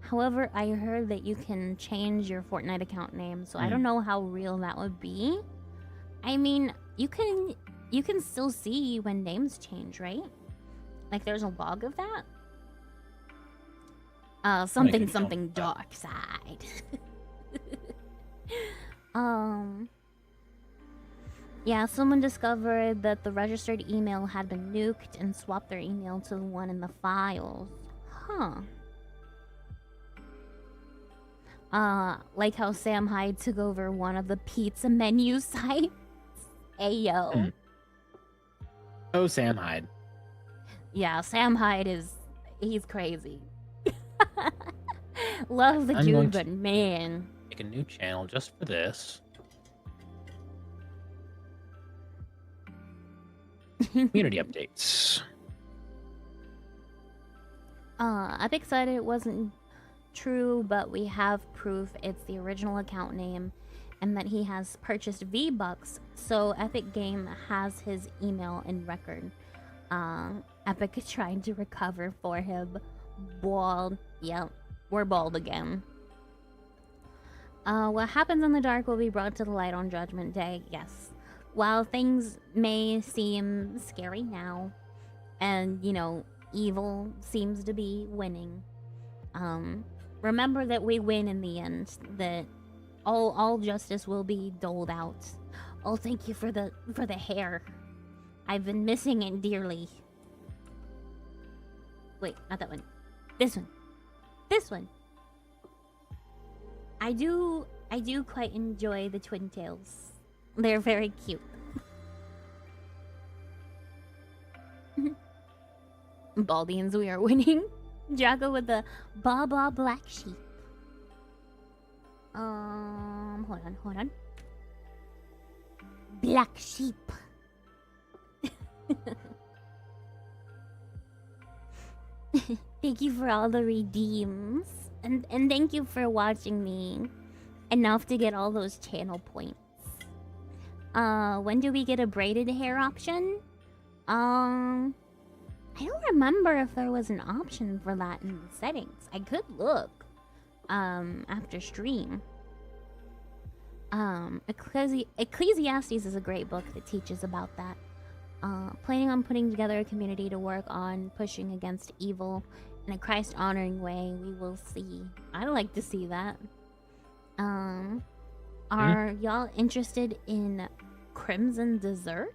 However, I heard that you can change your Fortnite account name, so I don't know how real that would be. I mean, you can still see when names change, right? Like there's a log of that. Something dark side. Yeah, someone discovered that the registered email had been nuked and swapped their email to the one in the files. Huh. Like how Sam Hyde took over one of the pizza menu sites. Ayo. Oh, Sam Hyde. Yeah, Sam Hyde he's crazy. Love the dude, but man. Make a new channel just for this. Community updates. Epic said it wasn't true, but we have proof it's the original account name and that he has purchased V-Bucks, so Epic Game has his email in record. Epic is trying to recover for him. Bald. Yep, we're bald again. What happens in the dark will be brought to the light on Judgment Day, yes. While things may seem scary now, and, you know, evil seems to be winning, remember that we win in the end, that all justice will be doled out. Oh, thank you for the hair. I've been missing it dearly. Wait, not that one. This one. This one. I do quite enjoy the twin tails. They're very cute. Baldians, we are winning. Jago with the Baba Black Sheep. Hold on. Black Sheep. Thank you for all the redeems. And thank you for watching me enough to get all those channel points. When do we get a braided hair option? I don't remember if there was an option for that in the settings. I could look after stream. Ecclesiastes is a great book that teaches about that. Planning on putting together a community to work on pushing against evil in a Christ-honoring way. We will see. I'd like to see that. Are y'all interested in crimson dessert?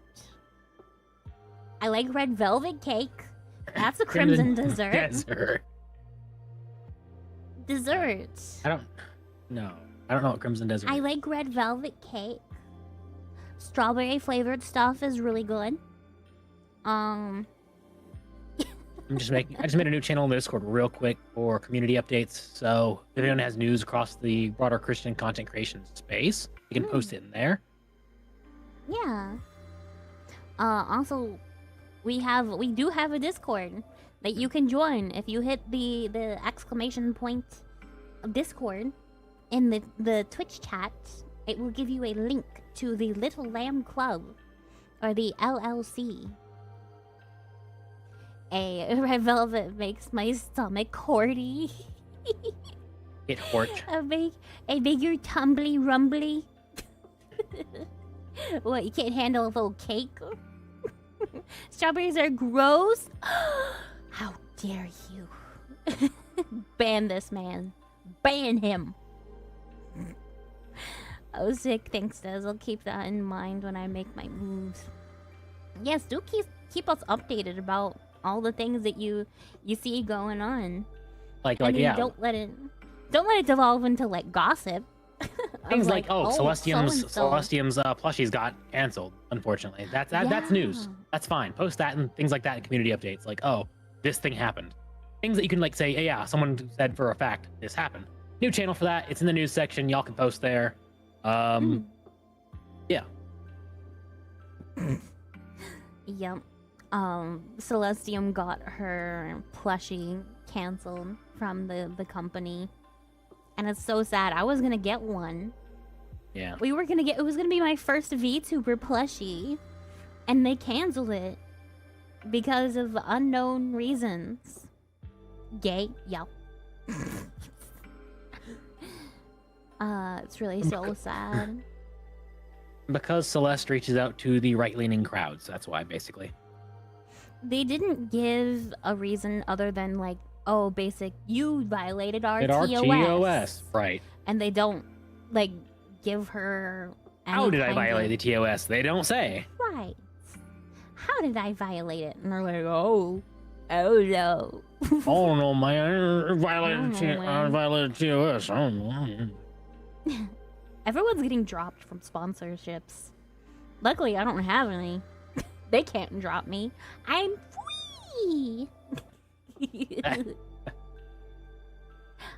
I like red velvet cake. That's a crimson dessert. Dessert. I don't know what crimson desert is. I like red velvet cake. Strawberry flavored stuff is really good. I just made a new channel in the Discord real quick for community updates. So if anyone has news across the broader Christian content creation space, you can post it in there. Yeah. Also, we do have a Discord that you can join. If you hit the exclamation point of Discord in the Twitch chat, it will give you a link to the Little Lamb Club or the LLC. A red velvet makes my stomach horty. It hort. A bigger tumbly rumbly. What, you can't handle a little cake? Strawberries are gross. How dare you? Ban this man. Ban him. Oh, sick. Thanks, Des. I'll keep that in mind when I make my moves. Yes, do keep us updated about all the things that you see going on. Like yeah. Don't let it devolve into like gossip. Things like Celestium's plushies got canceled. Unfortunately, that's news. That's fine. Post that and things like that in community updates. Like, oh, this thing happened. Things that you can like say, hey, yeah, someone said for a fact this happened. New channel for that. It's in the news section. Y'all can post there. Yeah. Yep. Celestium got her plushie canceled from the company. And it's so sad. I was gonna get one. Yeah. It was gonna be my first VTuber plushie. And they canceled it. Because of unknown reasons. Gay? Yep. It's really so sad. Because Celeste reaches out to the right-leaning crowds. That's why, basically. They didn't give a reason other than like, oh, basic, you violated our TOS. Right. And they don't, like, give her any How did I violate the TOS? They don't say. Right. How did I violate it? And they're like, oh no. Oh no, man. I violated TOS. Oh no. Everyone's getting dropped from sponsorships. Luckily, I don't have any. They can't drop me. I'm free.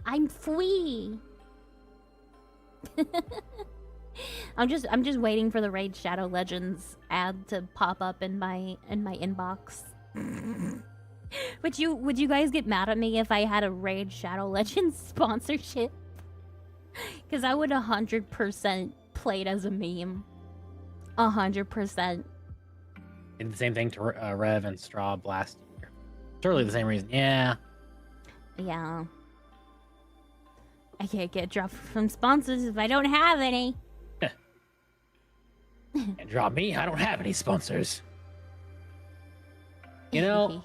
I'm free. I'm just waiting for the Raid Shadow Legends ad to pop up in my inbox. Would you guys get mad at me if I had a Raid Shadow Legends sponsorship? Because I would 100% play it as a meme. 100%. Did the same thing to Rev and Straw last year. Surely the same reason. Yeah. Yeah. I can't get dropped from sponsors if I don't have any. Can't drop me. I don't have any sponsors. You know,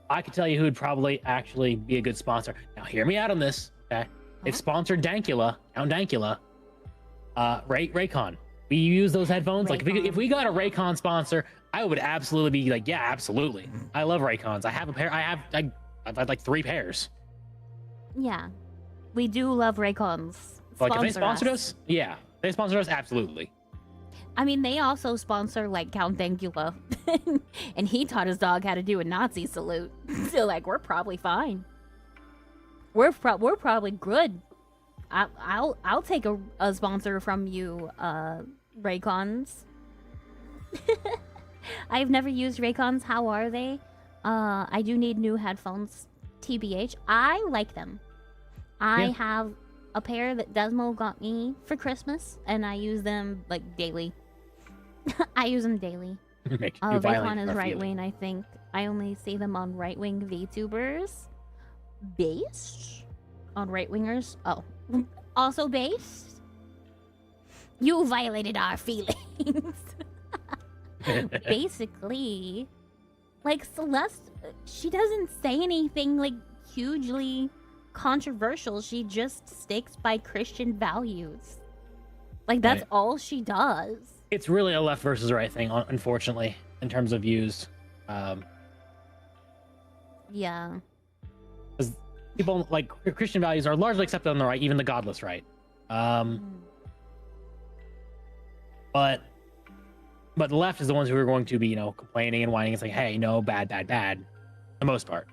I could tell you who would probably actually be a good sponsor. Now, hear me out on this. Okay. They've sponsored Dankula, Count Dankula, Raycon. We use those headphones. Raycon. Like if we got a Raycon sponsor, I would absolutely be like, yeah, absolutely. I love Raycons. I have a pair. I've had like 3 pairs. Yeah, we do love Raycons. Like if they sponsored us, yeah, they sponsored us absolutely. I mean, they also sponsor like Count Dankula, and he taught his dog how to do a Nazi salute. So like, we're probably fine. We're probably good. I'll take a sponsor from you, Raycons. I've never used Raycons. How are they? I do need new headphones. TBH. I like them. I have a pair that Desmo got me for Christmas, and I use them like daily. I use them daily. Raycon is right wing, I think. I only see them on right wing VTubers. Based on right wingers. Oh, also based. You violated our feelings. Basically, like Celeste, she doesn't say anything like hugely controversial. She just sticks by Christian values. Like that's all she does. It's really a left versus right thing, unfortunately, in terms of views. Yeah. Because people like Christian values are largely accepted on the right, even the godless right. But the left is the ones who are going to be, complaining and whining and saying, hey, no, bad, bad, bad. For the most part.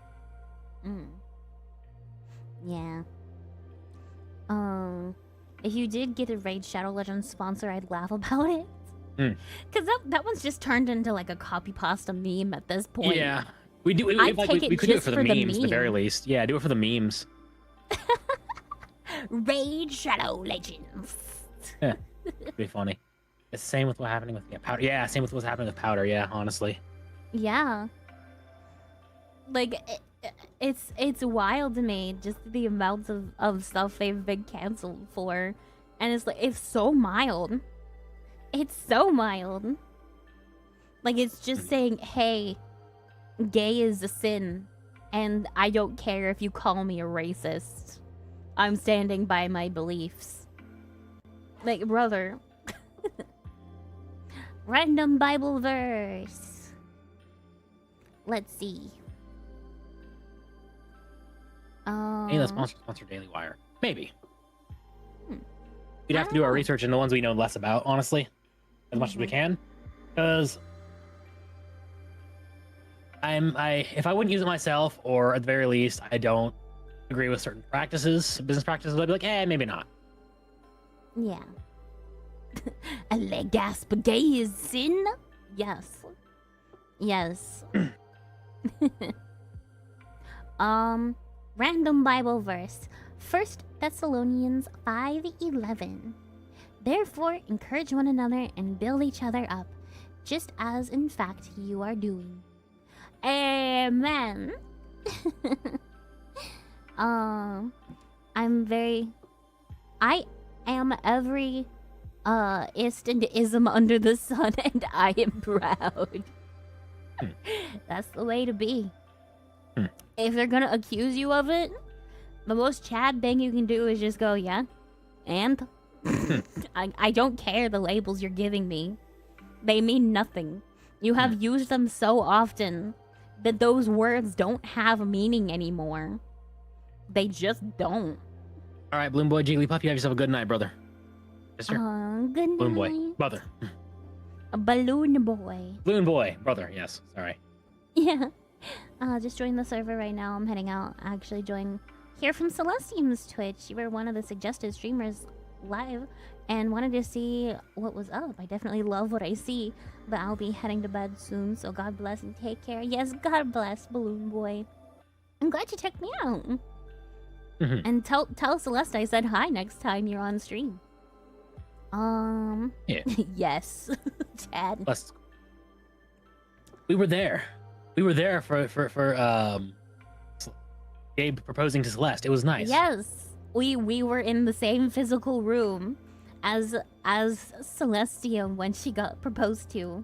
Yeah. If you did get a Raid Shadow Legends sponsor, I'd laugh about it. Because that one's just turned into like a copy pasta meme at this point. Yeah. We do. I'd Like, take we it could do it just for the for the memes, at the very meme. least. Yeah, do it for the memes. Raid Shadow Legends. Yeah, it'd be funny. It's the same with what's happening with powder. Yeah, same with what's happening with powder. Yeah, honestly. Yeah. Like, it's wild to me, just the amounts of stuff they've been canceled for. And it's like, it's so mild. It's so mild. Like, it's just saying, hey, gay is a sin. And I don't care if you call me a racist. I'm standing by my beliefs. Like, brother. Random Bible verse. Let's see. Hey, let's sponsor Daily Wire. Maybe. Hmm. We'd have to do our research in the ones we know less about, honestly, as much as we can. Because if I wouldn't use it myself, or at the very least, I don't agree with certain practices, business practices, I'd be like, maybe not. Yeah. A leg gasp gay is sin? Yes. Yes. Random Bible verse. 1 Thessalonians 5:11. Therefore, encourage one another and build each other up, just as in fact you are doing. Amen. I am every ist and ism under the sun, and I am proud. That's the way to be. If they're gonna accuse you of it, the most Chad thing you can do is just go, yeah, and I don't care the labels you're giving me. They mean nothing. You have used them so often that those words don't have meaning anymore. They just don't. All right, Balloon Boy, Jigglypuff, you have yourself a good night, brother. Sister? Good night. Balloon Boy, brother. A balloon boy. Balloon Boy, brother, yes, sorry. Yeah. Just joined the server right now. I'm heading out. I actually joined here from Celestium's Twitch. You were one of the suggested streamers live and wanted to see what was up. I definitely love what I see, but I'll be heading to bed soon, so God bless and take care. Yes, God bless, Balloon Boy. I'm glad you checked me out. And tell Celeste I said hi next time you're on stream. Yeah. Yes. Chad. We were there. We were there for Gabe proposing to Celeste. It was nice. Yes. We were in the same physical room as Celestium when she got proposed to.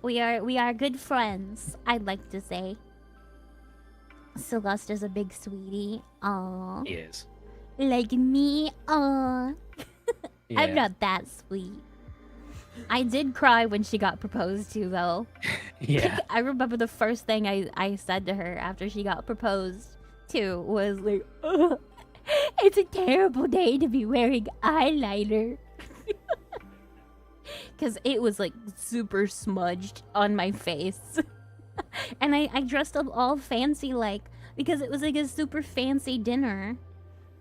we are good friends, I'd like to say. Celeste is a big sweetie. Aww. He is. Like me. Aww. Yeah. I'm not that sweet. I did cry when she got proposed to, though. Yeah. I remember the first thing I said to her after she got proposed to was like, "Ugh, it's a terrible day to be wearing eyeliner." Because it was like super smudged on my face. And I dressed up all fancy because it was like a super fancy dinner.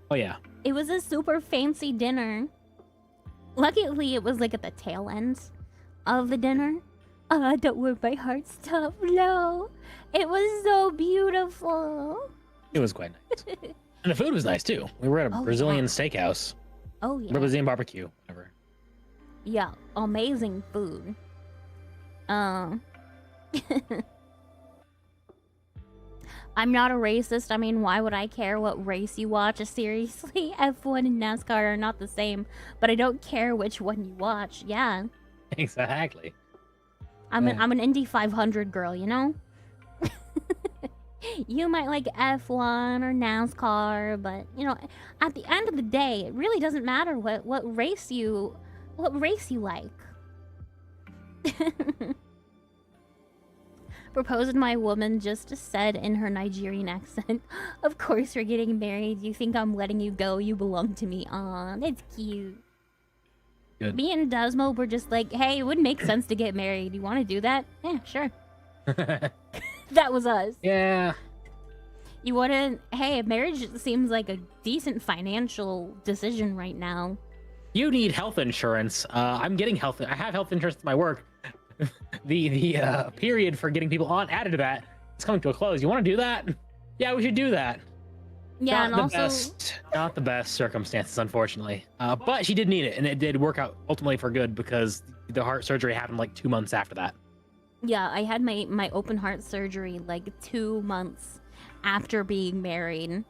Oh, yeah. It was a super fancy dinner. Luckily, it was like at the tail end of the dinner. Don't worry, my heart stopped. No. It was so beautiful. It was quite nice. And the food was nice, too. We were at a Brazilian steakhouse. Oh, yeah. Brazilian barbecue. Whatever. Yeah, amazing food. I'm not a racist. I mean, why would I care what race you watch? Seriously, F1 and NASCAR are not the same, but I don't care which one you watch. Yeah. Exactly. I'm an Indy 500 girl, you know? You might like F1 or NASCAR, but you know, at the end of the day, it really doesn't matter what race you like. Proposed my woman just said in her Nigerian accent, "Of course we're getting married. You think I'm letting you go? You belong to me." Aw, that's cute. Good. Me and Desmo were just like, hey, it would make sense to get married. You want to do that? Yeah, sure. That was us. Yeah. You want to... Hey, marriage seems like a decent financial decision right now. You need health insurance. I'm getting health. I have health insurance at my work. The period for getting people on added to that is coming to a close. You want to do that? Yeah, we should do that. Yeah, and also Not the best circumstances, unfortunately. But she did need it, and it did work out ultimately for good because the heart surgery happened like 2 months after that. yeah, I had my open heart surgery like 2 months after being married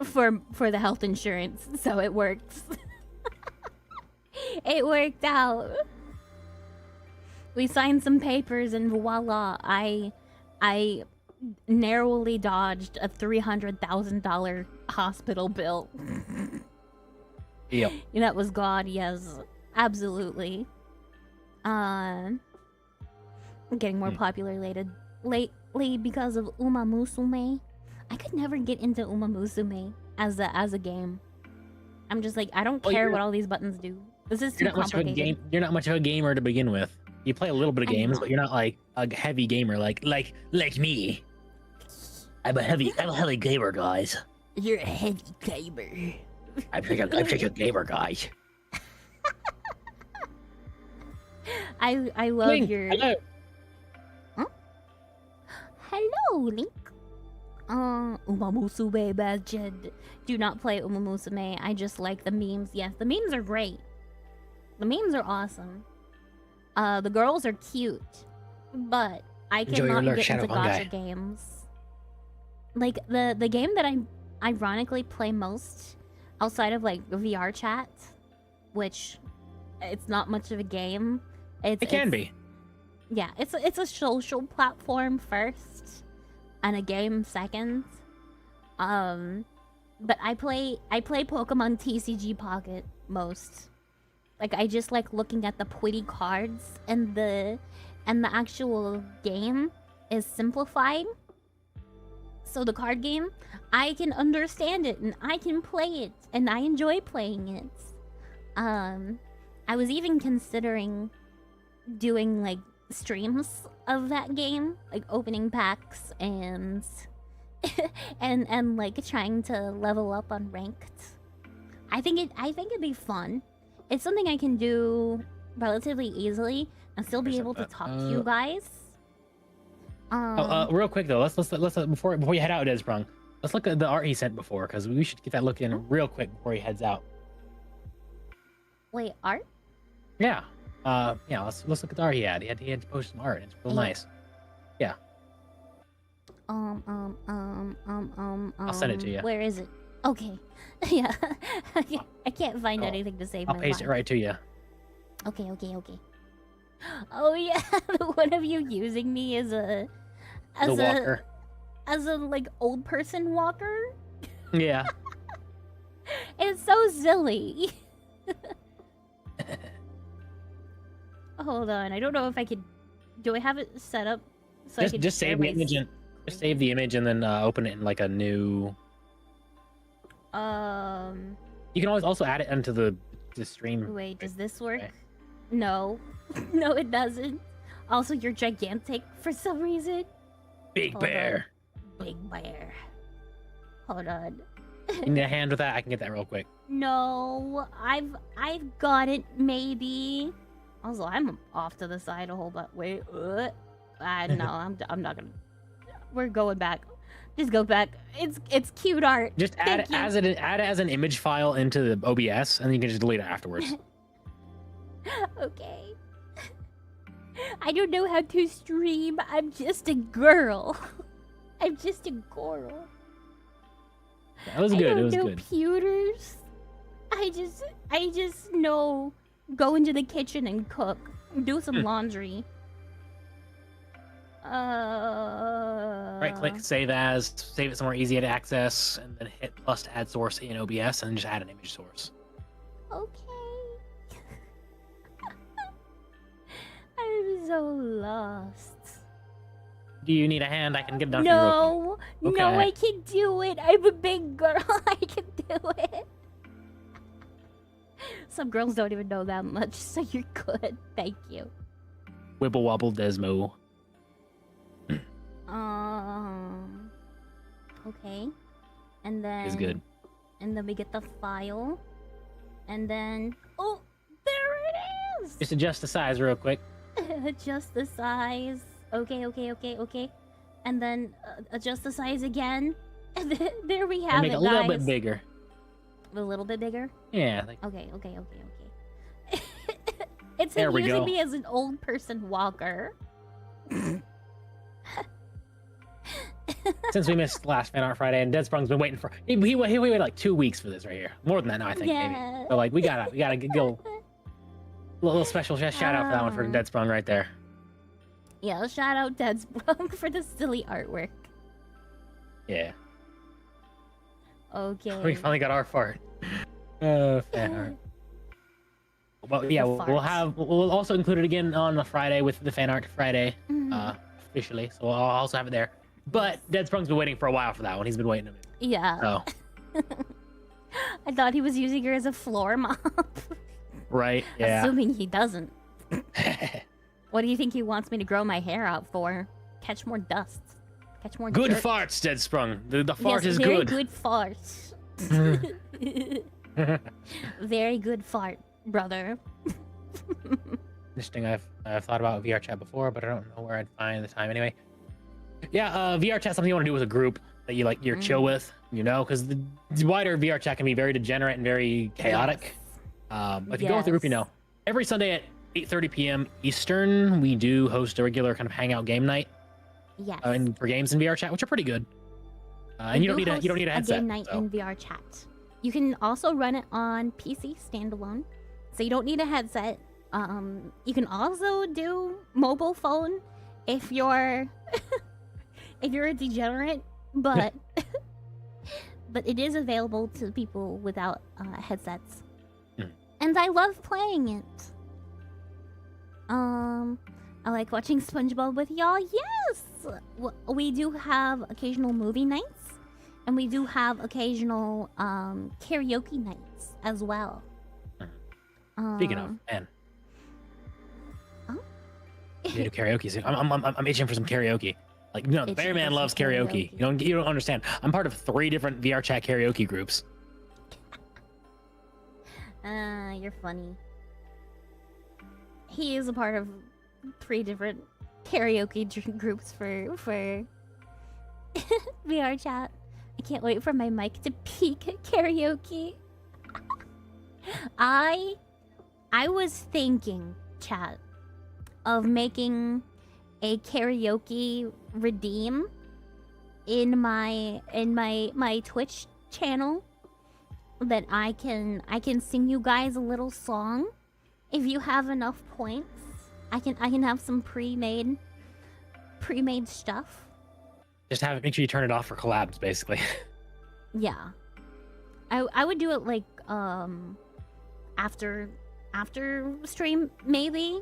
for the health insurance, so it worked. It worked out. We signed some papers and voila, I narrowly dodged a $300,000 hospital bill. Yep. That was God, yes, absolutely. Getting more popular lately because of Uma Musume. I could never get into Uma Musume as a game. I'm just like, I don't care what all these buttons do. This is too complicated. You're not much of a gamer to begin with. You play a little bit of games, but you're not like a heavy gamer like me. I'm a heavy gamer, guys. You're a heavy gamer. I'm such a gamer, guys. I love Link, your. hello. Huh? Hello, Link. Umamusume Legend. Do not play Umamusume. I just like the memes. Yes, the memes are great. The memes are awesome. The girls are cute, but I cannot get into gacha games. Like the game that I ironically play most outside of like VR chat, which it's not much of a game. It can be. Yeah, it's a social platform first, and a game second. But I play Pokemon TCG Pocket most. Like I just like looking at the pretty cards, and the actual game is simplified. So the card game, I can understand it and I can play it and I enjoy playing it. I was even considering doing like streams of that game, like opening packs and and like trying to level up on ranked. I think it'd be fun. It's something I can do relatively easily and still be able to talk to you guys. Real quick though, let's before you head out, Desprung, let's look at the art he sent before, because we should get that look in real quick before he heads out. Wait, art? Yeah. Yeah. Let's look at the art he had. He had to post some art. It's real nice. Yeah. I'll send it to you. Where is it? Okay. Yeah. I can't find anything to save my life. I'll paste it right to you. Okay. Oh yeah, the one of you using me as a walker. As a like old person walker. Yeah. It's so silly. Hold on, I don't know if I could. Do I have it set up so I can just save the image and just save the image and then open it in like a new. You can always also add it into the stream. Wait, does this work? Okay. No. No, it doesn't. Also, you're gigantic for some reason. Big bear. Big bear. Hold on. You need a hand with that? I can get that real quick. No, I've got it. Maybe. Also, I'm off to the side a whole bunch. Wait. No, I'm not gonna. We're going back. Just go back. It's cute art. Just add it as an image file into the OBS, and then you can just delete it afterwards. Okay. I don't know how to stream. I'm just a girl. I'm just a girl. That was good. It was good. I don't know computers. I just know go into the kitchen and cook. Do some laundry. Right click, save as, save it somewhere easy to access, and then hit plus to add source in OBS, and just add an image source. Okay. I'm so lost. Do you need a hand? I can get it done for you real quick. No, I can do it. I'm a big girl. I can do it. Some girls don't even know that much, so you're good. Thank you. Wibble wobble Desmo. Okay. And then... It's good. And then we get the file. And then... Oh! size. Just adjust the size real quick. Adjust the size. Okay. And then adjust the size again. And then, there we have And make it, it a little guys. bit bigger. A little bit bigger? Yeah. Like, Okay. It's There him we using go. me as an old person walker. since we missed last Fan Art Friday, and Dead Sprung's been waiting for he waited like 2 weeks for this right here. More than that now, I think. Yeah. Maybe. So like we gotta go. Little special shout out for that one for Dead Sprung right there. Yeah, shout out Dead Sprung for the silly artwork. Yeah. Okay. We finally got our fart. Fan art. Well, yeah, The we'll also include it again on a Friday with the Fan Art Friday, Mhm. officially. So I'll also have it there. But Dead Sprung's been waiting for a while for that one. He's been waiting a bit. Yeah. So I thought he was using her as a floor mop. right, yeah. Assuming he doesn't. What do you think he wants me to grow my hair out for? Catch more dust. Catch more Good dirt. farts, Dead Sprung. The fart Yes, is very good. good fart. Very good fart, brother. This thing I've thought about VR chat before, but I don't know where I'd find the time anyway. Yeah, VR chat's something you want to do with a group that you're chill with, because the wider VR chat can be very degenerate and very chaotic. But if you go with the group, every Sunday at 8:30 p.m. Eastern, we do host a regular kind of hangout game night. Yes. And for games in VR chat, which are pretty good. And you don't need a headset. Game night so. in VR chat. You can also run it on PC standalone, so you don't need a headset. You can also do mobile phone if you're if you're a degenerate, but but it is available to people without headsets. And I love playing it. I like watching SpongeBob with y'all. Yes, we do have occasional movie nights, and we do have occasional karaoke nights as well. Speaking of, man. Oh? You do karaoke soon. I'm itching for some karaoke. Like, the Itching Bear Man for loves some karaoke. karaoke. You don't understand. I'm part of 3 different VR chat karaoke groups. You're funny. He is a part of 3 different karaoke groups for VR chat. I can't wait for my mic to peak at karaoke. I was thinking, chat, of making a karaoke redeem in my Twitch channel that I can sing you guys a little song if you have enough points. I can have some pre-made stuff. Just make sure you turn it off for collabs, basically. Yeah. I would do it like after stream maybe.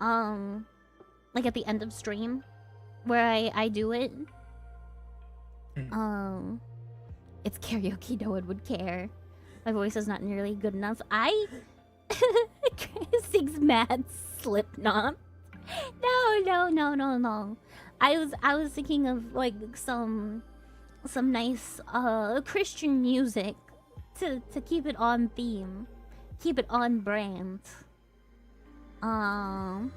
Like at the end of stream where I do it. It's karaoke, no one would care. My voice is not nearly good enough. I sings mad Slipknot. No. I was thinking of like some nice Christian music to keep it on theme, keep it on brand. Oh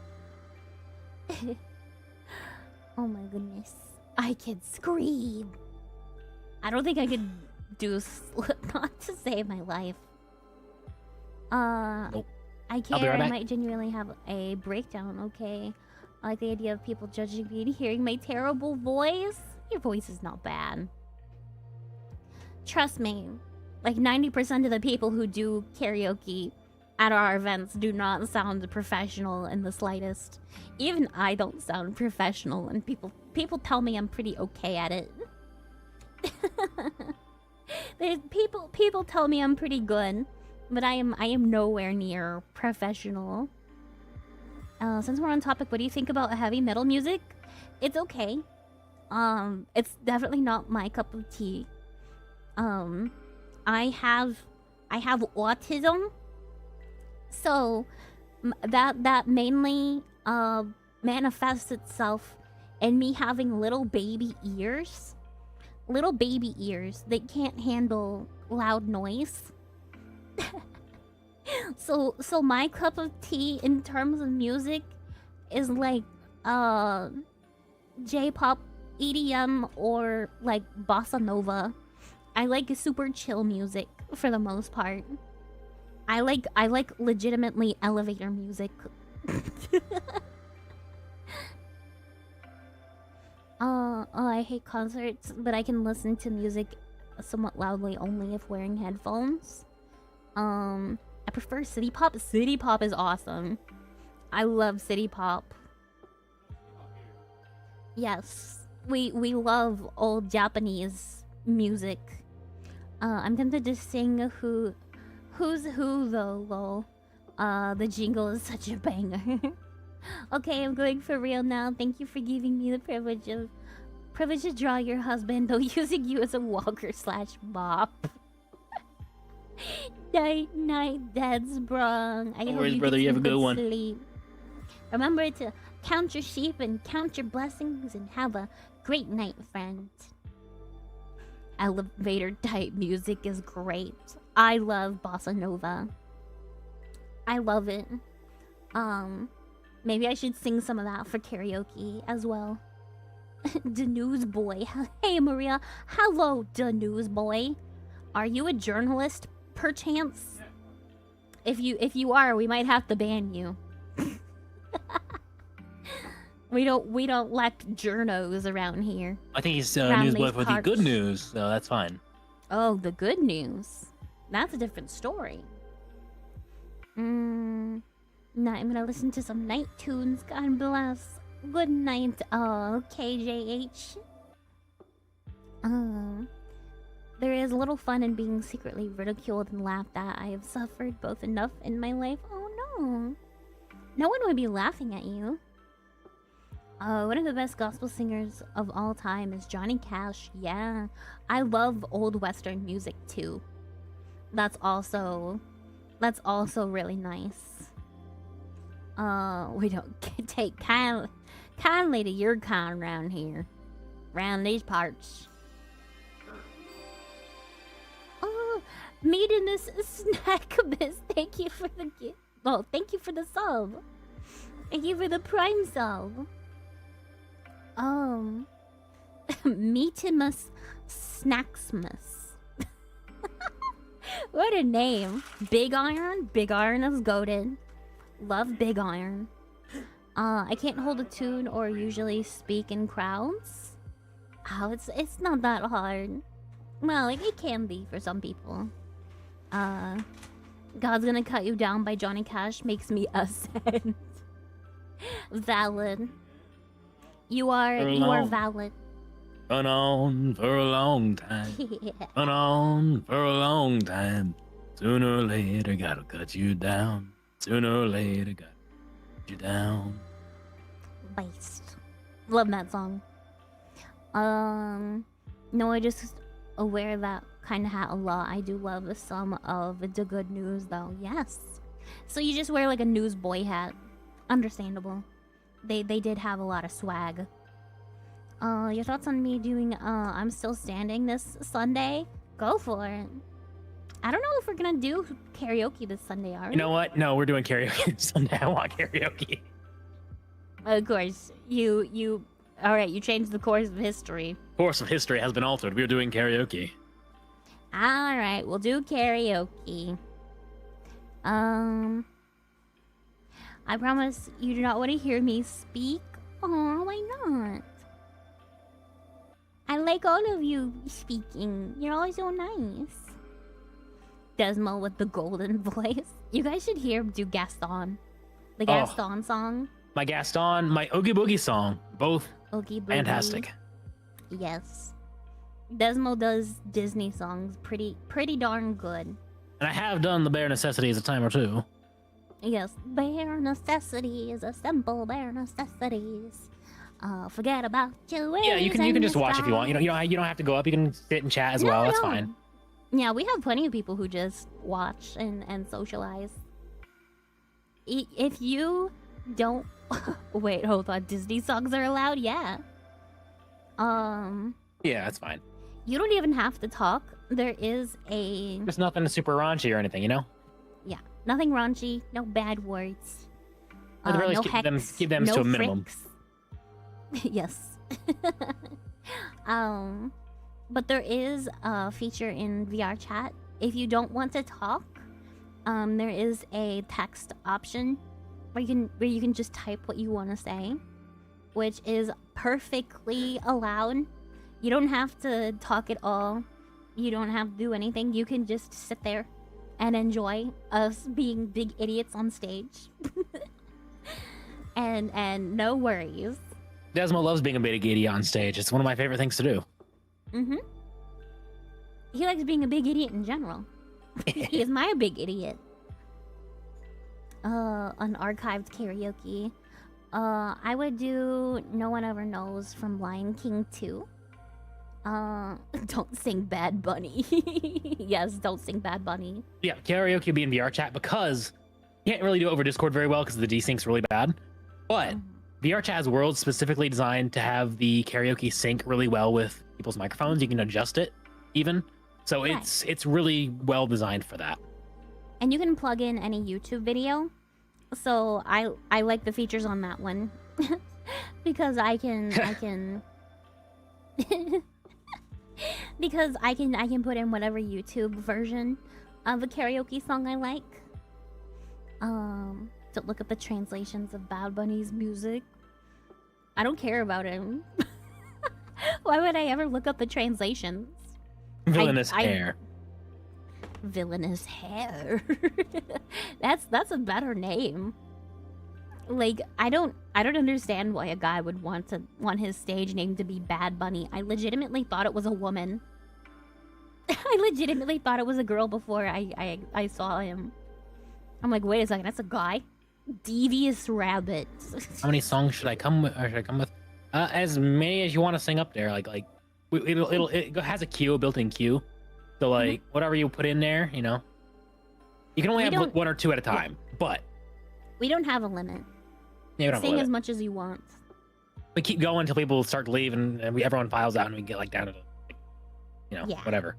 my goodness, I could scream. I don't think I could do Slipknot to save my life. Nope. I I'll be care. right I back. might genuinely have a breakdown. Okay, I like the idea of people judging me and hearing my terrible voice. Your voice is not bad. Trust me, like 90% of the people who do karaoke at our events do not sound professional in the slightest. Even I don't sound professional, and people tell me I'm pretty okay at it. People tell me I'm pretty good, but I am nowhere near professional. Since we're on topic, what do you think about heavy metal music? It's okay. It's definitely not my cup of tea. I have autism, so that mainly manifests itself in me having little baby ears that can't handle loud noise. So my cup of tea in terms of music is like J-pop, EDM, or like bossa nova. I like super chill music for the most part. I like legitimately elevator music. I hate concerts, but I can listen to music somewhat loudly only if wearing headphones. I prefer city pop. City pop is awesome. I love city pop. Yes, we love old Japanese music. I'm tempted to sing who's who though, lol. The jingle is such a banger. Okay, I'm going for real now. Thank you for giving me the privilege to draw your husband, though using you as a walker / mop. Night, night, dad's brung. I hope you brother, get you have some a good one. sleep. Remember to count your sheep and count your blessings and have a great night, friend. Elevator type music is great. I love bossa nova. I love it. Maybe I should sing some of that for karaoke as well. The newsboy. Hey Maria. Hello, the newsboy. Are you a journalist, perchance? If you are, we might have to ban you. We don't like journos around here. I think he's Around newsboy these for the good parts. news, so that's fine. Oh, the good news. That's a different story. Now I'm gonna listen to some night tunes. God bless. Good night, KJH. There is little fun in being secretly ridiculed and laughed at. I have suffered both enough in my life. Oh no. No one would be laughing at you. One of the best gospel singers of all time is Johnny Cash. Yeah. I love old Western music too. That's also really nice. We don't take kindly to your kind around here. Around these parts. Oh, meeting this snack abyss. Thank you for the gift. Oh, thank you for the sub. Thank you for the prime sub. Meetimus Snacksmus. What a name. Big Iron? Big Iron is goated. Love Big Iron. I can't hold a tune or usually speak in crowds. Oh, it's not that hard. Well, it can be for some people. God's Gonna Cut You Down by Johnny Cash makes me ascend. Valid. You are valid. Run on for a long time. Yeah. Run on for a long time. Sooner or later, gotta cut you down. Sooner or later, gotta cut you down. Based. Love that song. No, I just aware that kind of had a lot. I do love some of the good news though. Yes. So you just wear like a newsboy hat. Understandable. They did have a lot of swag. Your thoughts on me doing I'm Still Standing this Sunday? Go for it. I don't know if we're gonna do karaoke this Sunday, are we? You know what? No, we're doing karaoke Sunday. I want karaoke. Of course. You alright, you changed the course of history. Course of history has been altered. We're doing karaoke. Alright, we'll do karaoke. I promise you do not want to hear me speak. Oh, why not? I like all of you speaking. You're all so nice. Desmo with the golden voice. You guys should hear him do Gaston. The Gaston song. My Gaston, my Oogie Boogie song. Both Oogie Boogie. fantastic. Yes. Desmo does Disney songs pretty darn good. And I have done the bare necessities a time or two. Yes, bare necessities, a simple bare necessities. Forget about your worries. Yeah, you can just watch if you want. You don't have to go up. You can sit and chat as well. That's fine. Yeah, we have plenty of people who just watch and socialize. If you don't wait, hold on. Disney songs are allowed? Yeah. Yeah, that's fine. You don't even have to talk. There is a There's nothing super raunchy or anything, you know? yeah. Nothing raunchy. No bad words. At the very No least, hex. keep them no to a minimum. fricks. Yes. But there is a feature in VR chat. If you don't want to talk, there is a text option where you can just type what you want to say, which is perfectly allowed. You don't have to talk at all. You don't have to do anything. You can just sit there and enjoy us being big idiots on stage. and no worries. Desmo loves being a big idiot on stage. It's one of my favorite things to do. Mm-hmm. He likes being a big idiot in general. He is my big idiot. Unarchived karaoke. I would do No One Ever Knows from Lion King 2. Don't sing Bad Bunny. Yes, don't sing Bad Bunny. Yeah, karaoke will be in VR chat because you can't really do it over Discord very well because the desync's really bad. But VR chat has worlds specifically designed to have the karaoke sync really well with people's microphones. You can adjust it even. So Right. it's really well designed for that. And you can plug in any YouTube video. So I like the features on that one. Because I can because I can put in whatever YouTube version of a karaoke song I like. To look at the translations of Bad Bunny's music. I don't care about him. Why would I ever look up the translations? Villainous hair. Villainous hair. That's a better name. Like, I don't understand why a guy would want his stage name to be Bad Bunny. I legitimately thought it was a woman. I legitimately thought it was a girl before I saw him. I'm like, wait a second, that's a guy? Devious Rabbit. How many songs should I come with? Or should I come with? As many as you want to sing up there. It has a queue, a built-in queue. So like whatever you put in there, you know, you can only have like 1 or 2 at a time. But we don't have a limit. yeah, we don't Sing have a as limit. much as you want. We keep going until people start to leave, and everyone files out, and we get like down to the, Yeah. whatever.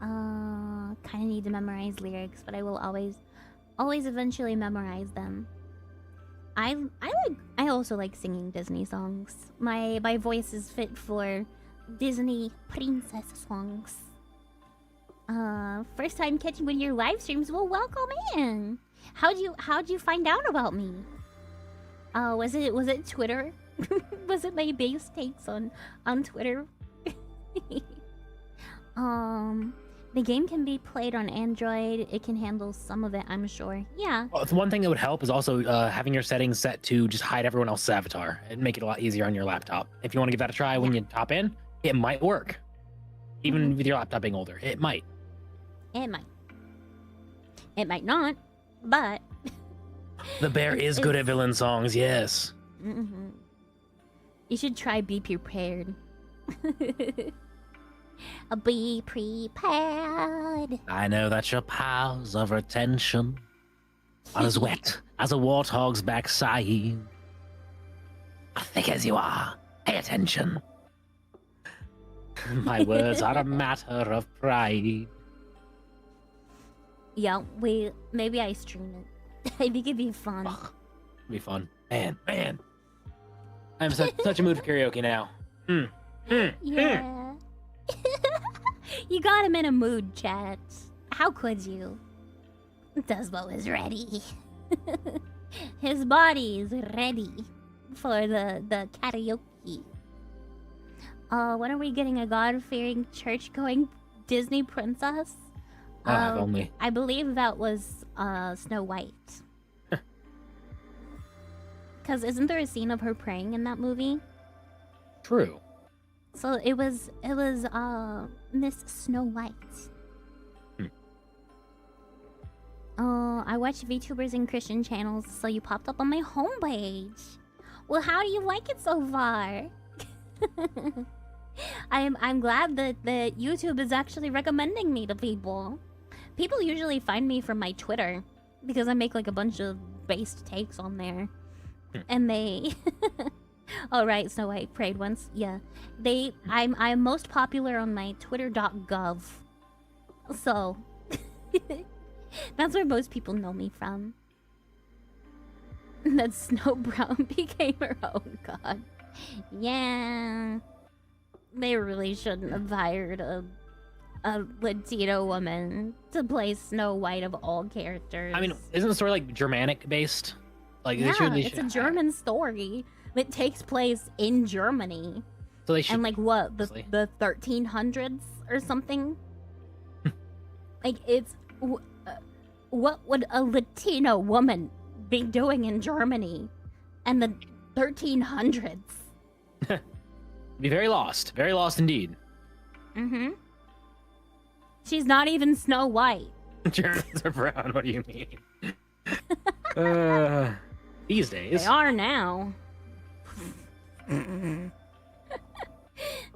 Kind of need to memorize lyrics, but I will always eventually memorize them. I also like singing Disney songs. My voice is fit for Disney princess songs. First time catching one of your live streams. Well, welcome in. How'd you find out about me? Was it Twitter? Was it my base takes on Twitter? The game can be played on Android. It can handle some of it, I'm sure. Yeah. Well, one thing that would help is also having your settings set to just hide everyone else's avatar and make it a lot easier on your laptop. If you want to give that a try when you top in, it might work. Even with your laptop being older, it might. It might. It might not, but... The bear is good at villain songs, yes. You should try Be Prepared. Be prepared. I know that your powers of retention are as wet as a warthog's backside. Thick as you are, pay attention. My words are a matter of pride. Yeah, maybe I stream it. I think it'd be fun. Ugh, it'd be fun. Man. I'm such a mood for karaoke now. Yeah. You got him in a mood, chat. How could you? Desmo is ready. His body is ready for the karaoke. When are we getting a God-fearing, church-going Disney princess? If only. I believe that was Snow White. Because isn't there a scene of her praying in that movie? True. So it was Miss Snow White. I watch VTubers and Christian channels, so you popped up on my homepage. Well, how do you like it so far? I'm glad that YouTube is actually recommending me to people. People usually find me from my Twitter because I make like a bunch of based takes on there, and they. Oh right, Snow White prayed once. Yeah, I'm most popular on my Twitter.gov. So, That's where most people know me from. That Snow Brown became her own god. Yeah. They really shouldn't have hired a Latino woman to play Snow White of all characters. I mean, isn't the story like Germanic based? Like, yeah, it's a German story that takes place in Germany. So they should. And like what, the 1300s or something? Like it's what would a Latino woman be doing in Germany and the 1300s? Be very lost indeed. Mm-hmm. She's not even Snow White. Germans are brown. What do you mean? These days they are now.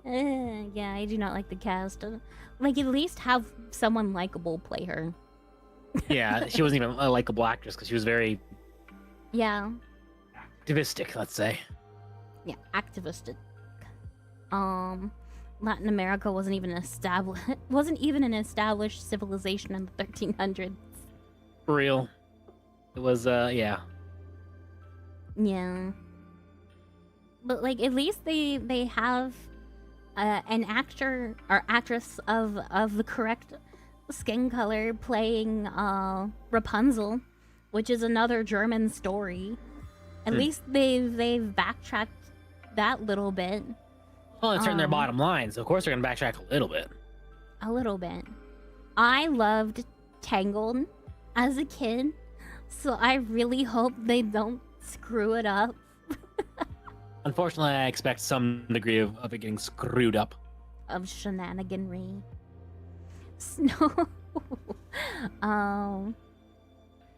Yeah, I do not like the cast. Like, at least have someone likable play her. Yeah, she wasn't even a likable actress because she was very activistic, let's say. Yeah, activistic. Latin America wasn't even an established civilization in the 1300s. For real. It was yeah. Yeah. But like at least they have an actor or actress of the correct skin color playing Rapunzel, which is another German story. At least they've backtracked that little bit. Well, it's hurting their bottom line, so of course they're gonna backtrack a little bit. A little bit. I loved Tangled as a kid, so I really hope they don't screw it up. Unfortunately, I expect some degree of it getting screwed up. Of shenaniganry. Snow.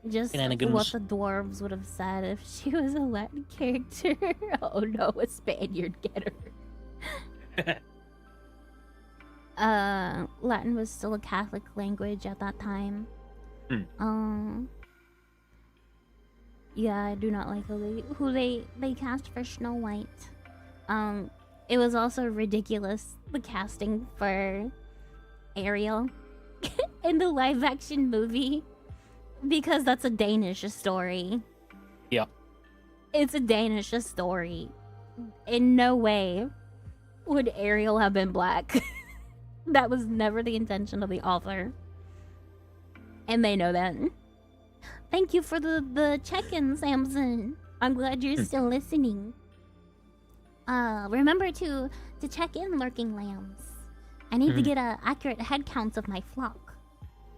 Just what the dwarves would have said if she was a Latin character. Oh no, a Spaniard get her. Latin was still a Catholic language at that time. Yeah, I do not like who they cast for Snow White. It was also ridiculous, the casting for Ariel in the live action movie, because that's a Danish story. Yep. It's a Danish story. In no way would Ariel have been black. That was never the intention of the author. And they know that. Thank you for the check-in, Samson. I'm glad you're still listening. Remember to check in, lurking lambs. I need to get a accurate head count of my flock.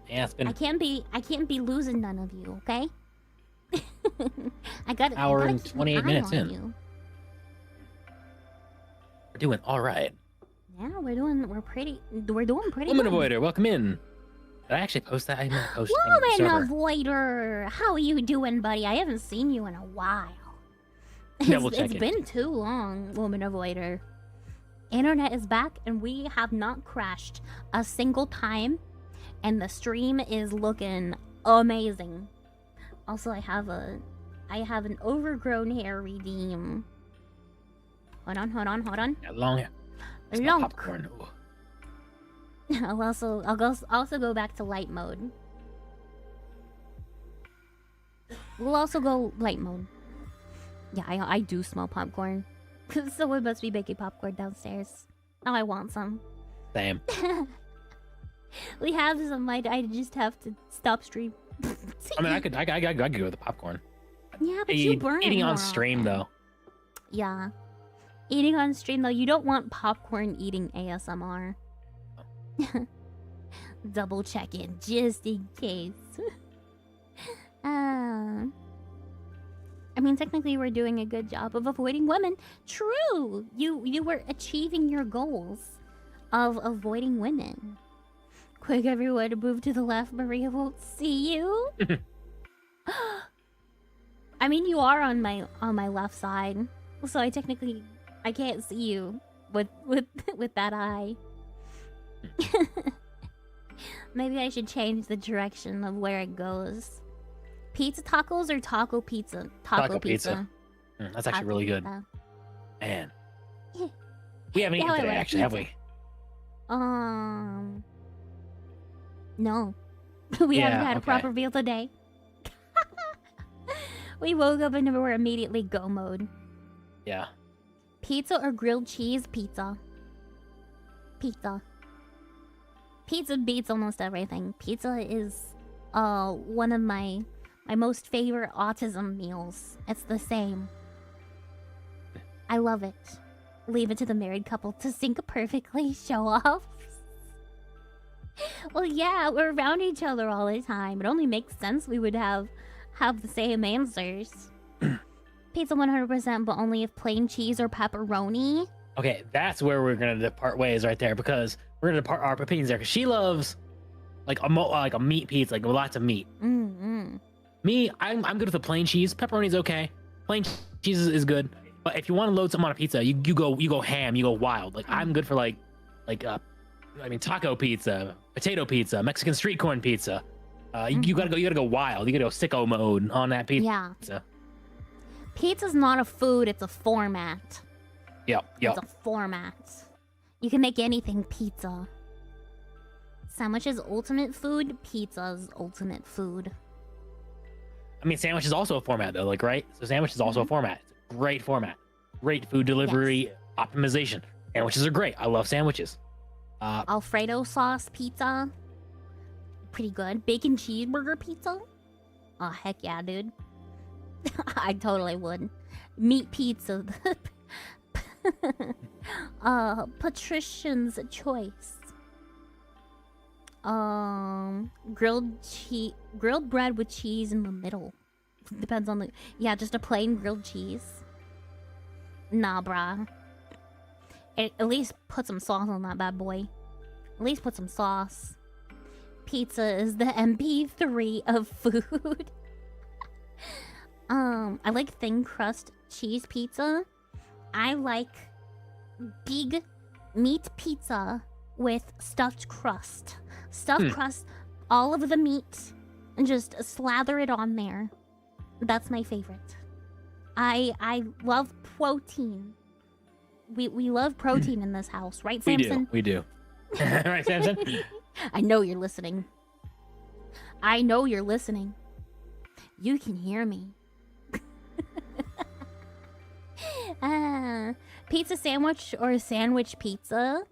Yeah, it's been I can't be losing none of you, okay? I got hour and 28 minutes in. You. We're doing all right. Yeah, we're doing pretty Woman good. Avoider, welcome in. Did I actually post that? I didn't post it. Woman Avoider, how are you doing, buddy? I haven't seen you in a while. It's been too long, Woman Avoider. Internet is back, and we have not crashed a single time, and the stream is looking amazing. Also, I have an overgrown hair redeem. Hold on. Yeah, long hair. Long popcorn. I'll also go back to light mode. We'll also go light mode. Yeah, I do smell popcorn. Someone must be making popcorn downstairs. Now I want some. Same. We have some. I just have to stop stream. I mean, I could go with the popcorn. Yeah, but you burn eating it on more stream often. though. Yeah, eating on stream though. You don't want popcorn eating ASMR. Double check in just in case. I mean, technically, we're doing a good job of avoiding women. True, you were achieving your goals of avoiding women. Quick, everyone, move to the left. Maria won't see you. I mean, you are on my left side, so I can't see you with that eye. Maybe I should change the direction of where it goes. Pizza tacos or taco pizza? Taco pizza. That's actually really good. Man. Yeah. We haven't eaten today, actually, have we? No. We haven't had a okay. proper meal today. We woke up and we were immediately go mode. Yeah. Pizza or grilled cheese? Pizza. Pizza. Pizza beats almost everything. Pizza is one of my most favorite autism meals. It's the same. I love it. Leave it to the married couple to sync perfectly, show off. Well, yeah, we're around each other all the time. It only makes sense we would have the same answers. Pizza 100%, but only if plain cheese or pepperoni. Okay, that's where we're gonna depart ways right there, because we're gonna depart our opinions there. Because she loves like a meat pizza, like lots of meat. Mm-hmm. Me, I'm good with the plain cheese. Pepperoni's okay. Plain cheese is good. But if you want to load something on a pizza, you go ham, you go wild. Like I'm good for taco pizza, potato pizza, Mexican street corn pizza. You gotta go wild. You gotta go sicko mode on that pizza. Yeah. Pizza's not a food, it's a format. Yep. It's a format. You can make anything pizza. Sandwiches ultimate food, pizza's ultimate food. I mean, sandwich is also a format though, like, right? So sandwich is also a format. It's a great format. Great food delivery optimization. Sandwiches are great. I love sandwiches. Alfredo sauce pizza. Pretty good. Bacon cheeseburger pizza. Oh, heck yeah, dude. I totally would. Meat pizza. Patrician's choice. Grilled bread with cheese in the middle. Depends on just a plain grilled cheese. Nah, brah. At least put some sauce on that bad boy. At least put some sauce. Pizza is the MP3 of food. I like thin crust cheese pizza. I like big meat pizza with stuffed crust. Stuffed crust, all of the meat, and just slather it on there. That's my favorite. I love protein. We love protein in this house, right, Samson? We do. Right, Samson? I know you're listening. I know you're listening. You can hear me. Pizza sandwich or sandwich pizza?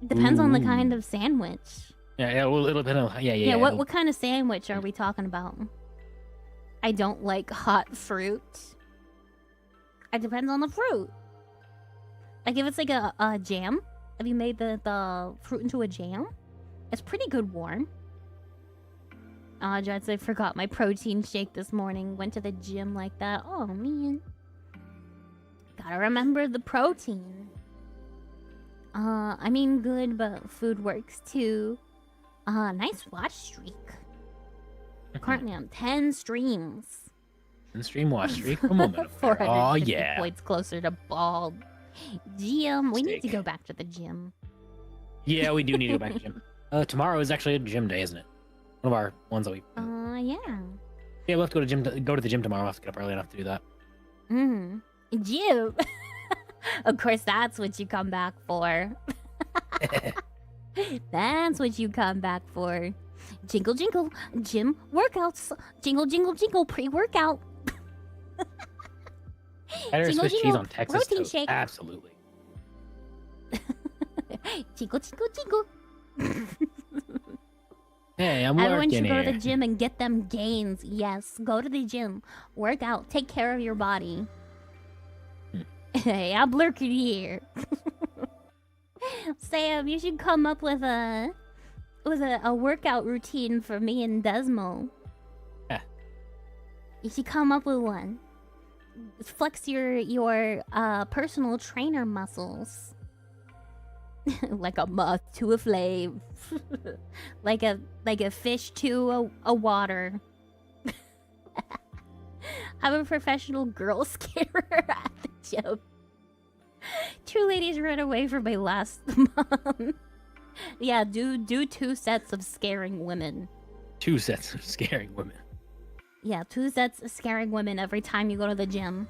Depends on the kind of sandwich. Yeah, well, it'll depend on, Yeah, what kind of sandwich are we talking about? I don't like hot fruit. It depends on the fruit. Like if it's like a jam, have you made the fruit into a jam? It's pretty good warm. Jets, I forgot my protein shake this morning. Went to the gym like that. Oh, man. Gotta remember the protein. I mean, good, but food works too. Nice watch streak. Currently on 10 streams. 10 stream watch streak. Come on, oh, yeah. Points closer to bald. Gym. We need to go back to the gym. Yeah, we do need to go back to the gym. Tomorrow is actually a gym day, isn't it? One of our ones that we... yeah. Yeah, we'll have to go to the gym tomorrow. We'll have to get up early enough to do that. Gym. Of course, that's what you come back for. That's what you come back for. Jingle, jingle, gym workouts. Jingle, jingle, jingle, pre-workout. Better Jingle, Swiss cheese jingle, on Texas protein toast. shake. Absolutely. Jingle, jingle, jingle. Hey, I'm working Everyone should go to here. the gym and get them gains. Yes, go to the gym. Work out. Take care of your body. Hey, I'm lurking here. Sam, you should come up with a workout routine for me and Desmo. You should come up with one. Flex your personal trainer muscles. Like a moth to a flame. like a fish to a water. I'm a professional girl scarer at the gym. 2 ladies ran away from my last mom. Yeah, do 2 sets of scaring women. 2 sets of scaring women. Yeah, 2 sets of scaring women every time you go to the gym.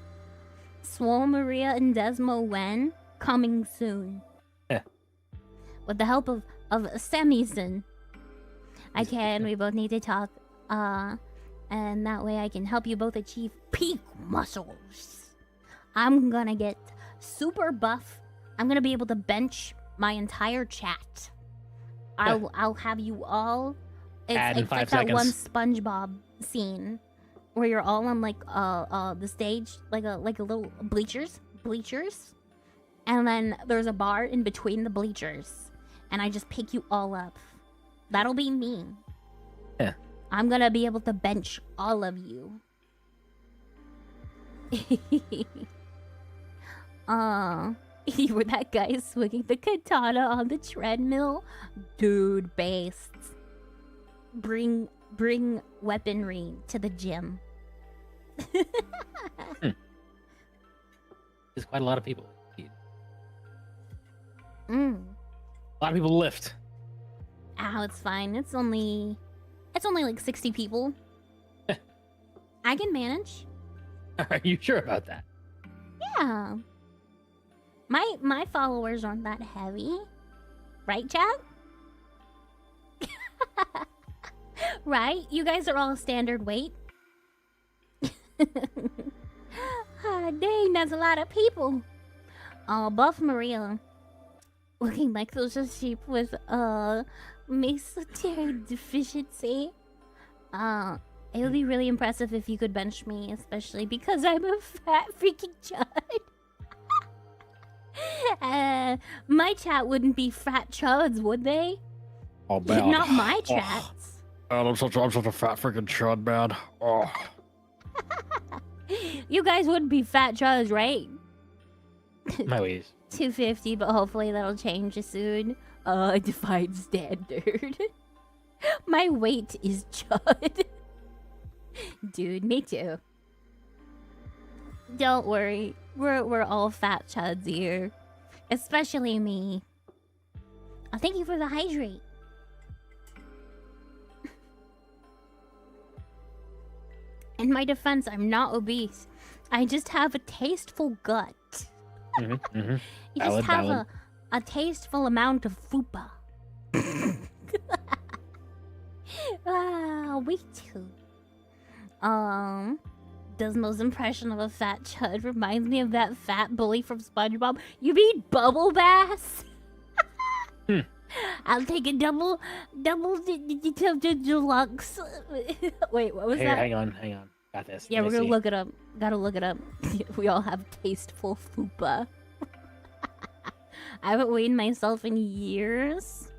Swole Maria and Desmo Wen coming soon. With the help of Samison. I can. We both need to talk. And that way I can help you both achieve peak muscles. I'm gonna get super buff. I'm gonna be able to bench my entire chat. I'll have you all. It's like that one SpongeBob scene where you're all on like the stage, like a little bleachers, and then there's a bar in between the bleachers, and I just pick you all up. That'll be me. Yeah. I'm gonna be able to bench all of you. You were that guy swinging the katana on the treadmill? Dude, based. Bring weaponry to the gym. There's quite a lot of people. A lot of people lift. Ow, it's fine. It's only like 60 people. I can manage. Are you sure about that? Yeah. My followers aren't that heavy. Right, Chad? Right? You guys are all standard weight. Dang, that's a lot of people. Buff Maria. Looking like those are sheep with mesenteric deficiency. It would be really impressive if you could bench me, especially because I'm a fat freaking chud. My chat wouldn't be fat chuds, would they? Oh, man. Not my chats. Man, I'm such a fat freaking chud, man. Oh. You guys wouldn't be fat chuds, right? My ways. 250, but hopefully that'll change soon. Defined standard. My weight is chud. Dude, me too. Don't worry. We're all fat chuds here. Especially me. Thank you for the hydrate. In my defense, I'm not obese. I just have a tasteful gut. You just have a tasteful amount of fupa. We too. Desmo's impression of a fat chud reminds me of that fat bully from SpongeBob. You mean Bubble Bass? I'll take a double deluxe. Wait, what was that? Hang on. Got this. Yeah, we're gonna look it up. Gotta look it up. We all have tasteful fupa. I haven't weighed myself in years.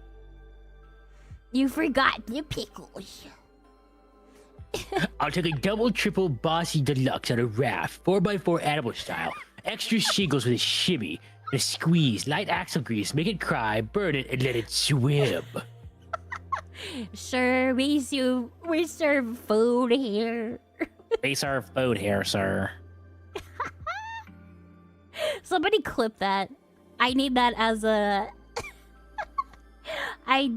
You forgot the pickles. I'll take a double, triple, bossy deluxe on a raft, 4x4 animal style. Extra shingles with a shimmy, and a squeeze, light axle grease, make it cry, burn it, and let it swim. Sure, we serve food here. They serve food here, sir. Somebody clip that. I need that as a. I'm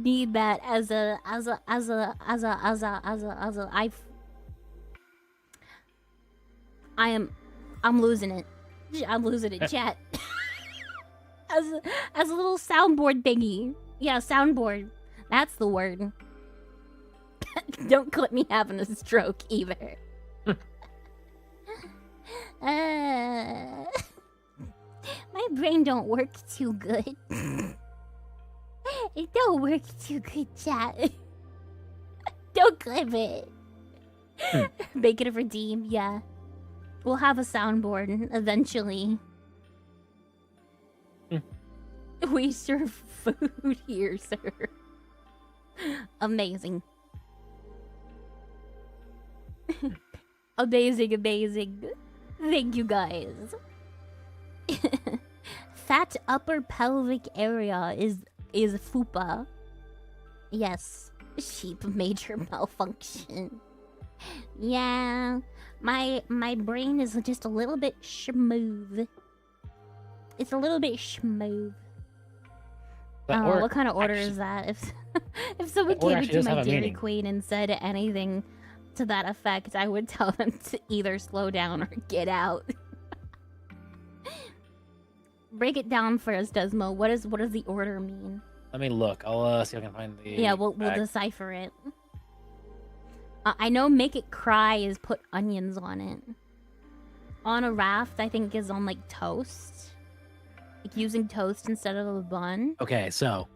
losing it. I'm losing it, chat. as a little soundboard thingy. Yeah, soundboard. That's the word. Don't clip me having a stroke either. My brain don't work too good. It don't work too good, chat. Don't clip it. Make it a redeem, yeah. We'll have a soundboard eventually. We serve food here, sir. Amazing. Amazing. Thank you, guys. Fat upper pelvic area is fupa. Yes. Sheep major malfunction. Yeah. My brain is just a little bit smooth. It's a little bit smooth. What kind of order is that? If someone came into my Dairy Queen and said anything to that effect, I would tell them to either slow down or get out. Break it down for us, Desmo. What does the order mean? Let me look. I'll see if I can find the. Yeah, we'll decipher it. I know make it cry is put onions on it. On a raft, I think is on like toast. Like using toast instead of a bun. Okay, so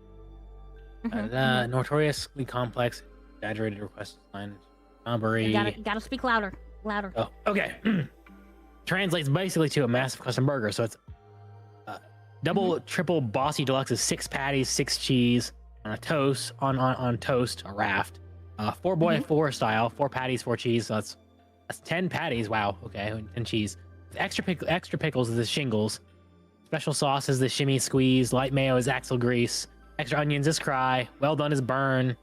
notoriously complex, exaggerated request design. You gotta speak louder. Louder. Oh, okay. Translates basically to a massive custom burger. So it's double, triple, bossy deluxe is 6 patties, 6 cheese on a toast on toast, a raft. 4 boy 4 style, 4 patties, 4 cheese. So that's 10 patties. Wow. Okay, 10 cheese. Extra pickles is the shingles. Special sauce is the shimmy squeeze. Light mayo is axle grease. Extra onions is cry. Well done is burn.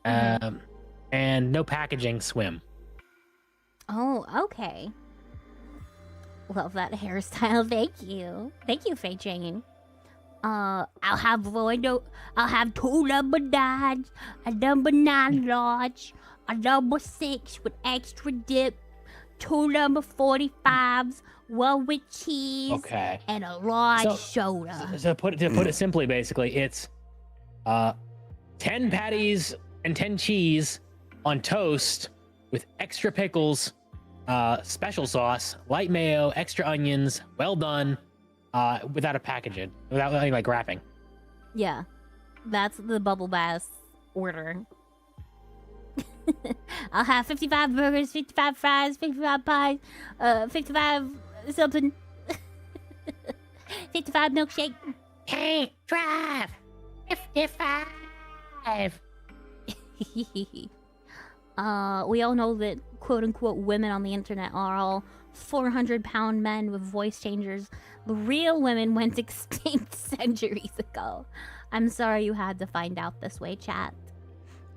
And no packaging swim. Oh, okay. Love that hairstyle. Thank you, Faye Jane. I'll have 2 number 9s, a number 9 large, a number 6 with extra dip, 2 number 45s, 1 with cheese, Okay. and a large soda. So to put it simply, basically, it's 10 patties and 10 cheese on toast with extra pickles, special sauce, light mayo, extra onions, well done, without a packaging, without any like wrapping. Yeah, that's the bubble bass order. I'll have 55 burgers, 55 fries, 55 pies, 55 something, 55 milkshake. Hey, drive! 55! We all know that quote-unquote women on the internet are all 400-pound men with voice changers. The real women went extinct centuries ago. I'm sorry you had to find out this way, chat.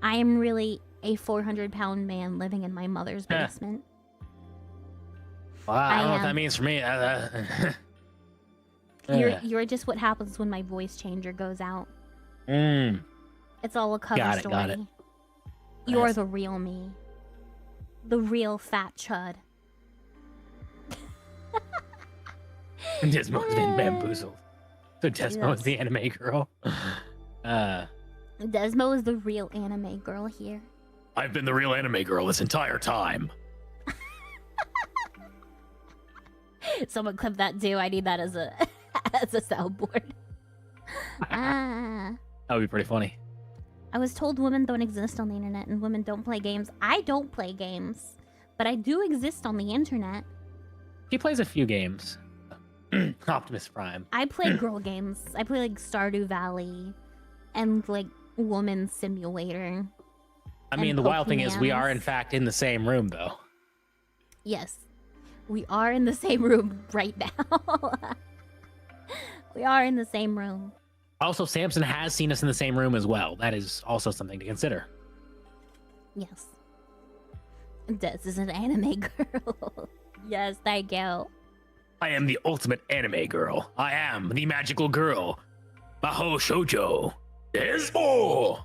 I am really a 400-pound man living in my mother's basement. Well, I don't know what that means for me. You're just what happens when my voice changer goes out. It's all a cover story. Got it. You're Nice. the real me. The real fat chud. Desmo's been bamboozled. So Desmo is the anime girl. Desmo is the real anime girl here. I've been the real anime girl this entire time. Someone clip that too. I need that as a as a soundboard. That would be pretty funny. I was told women don't exist on the internet and women don't play games. I don't play games, but I do exist on the internet. She plays a few games. Optimus Prime. I play girl games. I play like Stardew Valley and like Woman Simulator. I mean, and the wild thing is we are Pokemans. in fact in the same room though. Yes, we are in the same room right now. We are in the same room. Also, Samson has seen us in the same room as well. That is also something to consider. Yes. Des is an anime girl. Yes, thank you. I am the ultimate anime girl. I am the magical girl. Maho Shoujo. Desmo!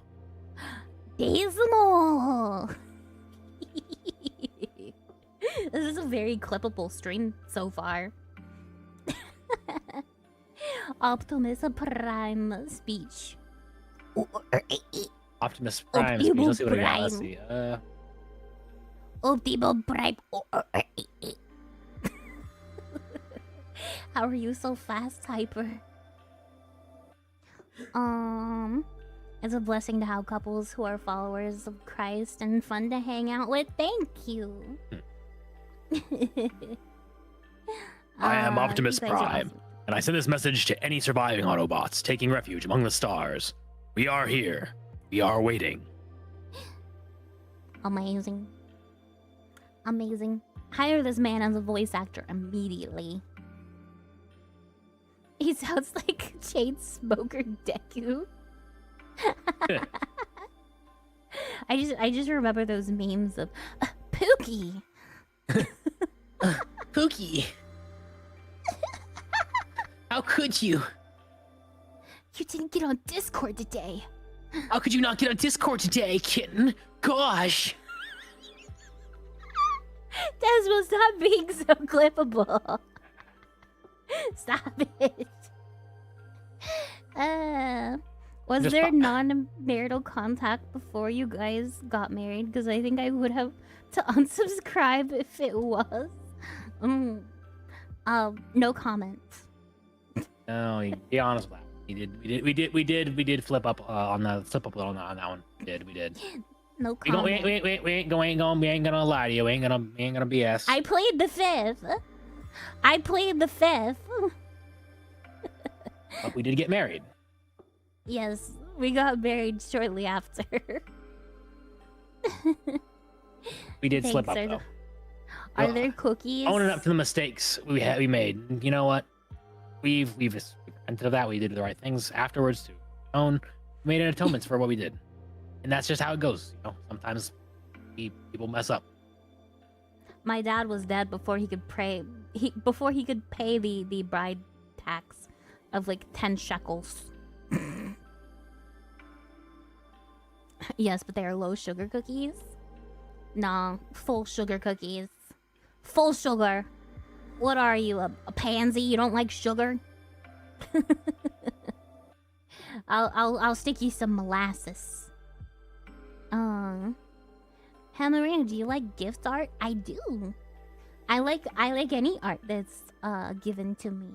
Dismal. This is a very clippable stream so far. Optimus Prime speech. Optimus Prime. Speech. Let's see what I got. Let's see. Optimus Prime. How are you so fast, Hyper? It's a blessing to have couples who are followers of Christ and fun to hang out with. Thank you. I am Optimus you guys are Prime, awesome. and I send this message to any surviving Autobots taking refuge among the stars. We are here. We are waiting. Amazing. Amazing. Hire this man as a voice actor immediately. He sounds like Chainsmoker Deku. I just remember those memes of Pookie. Pookie. How could you? You didn't get on Discord today. How could you not get on Discord today, kitten? Gosh. Desmond, stop being so clippable. Stop it. Was Just there fu- non-marital contact before you guys got married? Because I think I would have to unsubscribe if it was. Mm. No comments. No, be honest with that. We did flip up on the on that one. We did. No We comment. ain't gonna lie to you. We ain't gonna BS. I played the fifth. But we did get married. Yes, we got married shortly after. We did slip up Thanks, though. Are there cookies? Owning up to the mistakes we made. You know what? We've repented of that. We did the right things afterwards to own. We made an atonement for what we did, and that's just how it goes. You know, sometimes people mess up. My dad was dead before he could pray. Before he could pay the bride tax of like 10 shekels. Yes, but they are low sugar cookies. Nah, full sugar cookies. Full sugar. What are you, a pansy? You don't like sugar? I'll stick you some molasses. Hannah, do you like gift art? I do. I like any art that's given to me.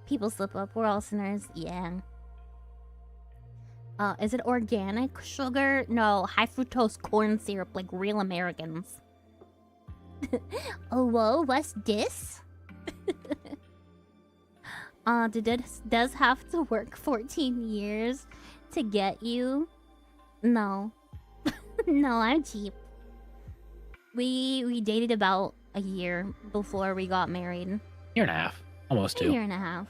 People slip up. We're all sinners. Yeah. Is it organic sugar? No, high fructose corn syrup like real Americans. Oh, whoa, what's this? Did Des have to work 14 years to get you? No. No, I'm cheap. We dated about a year before we got married. Year and a half, almost A 2. year and a half.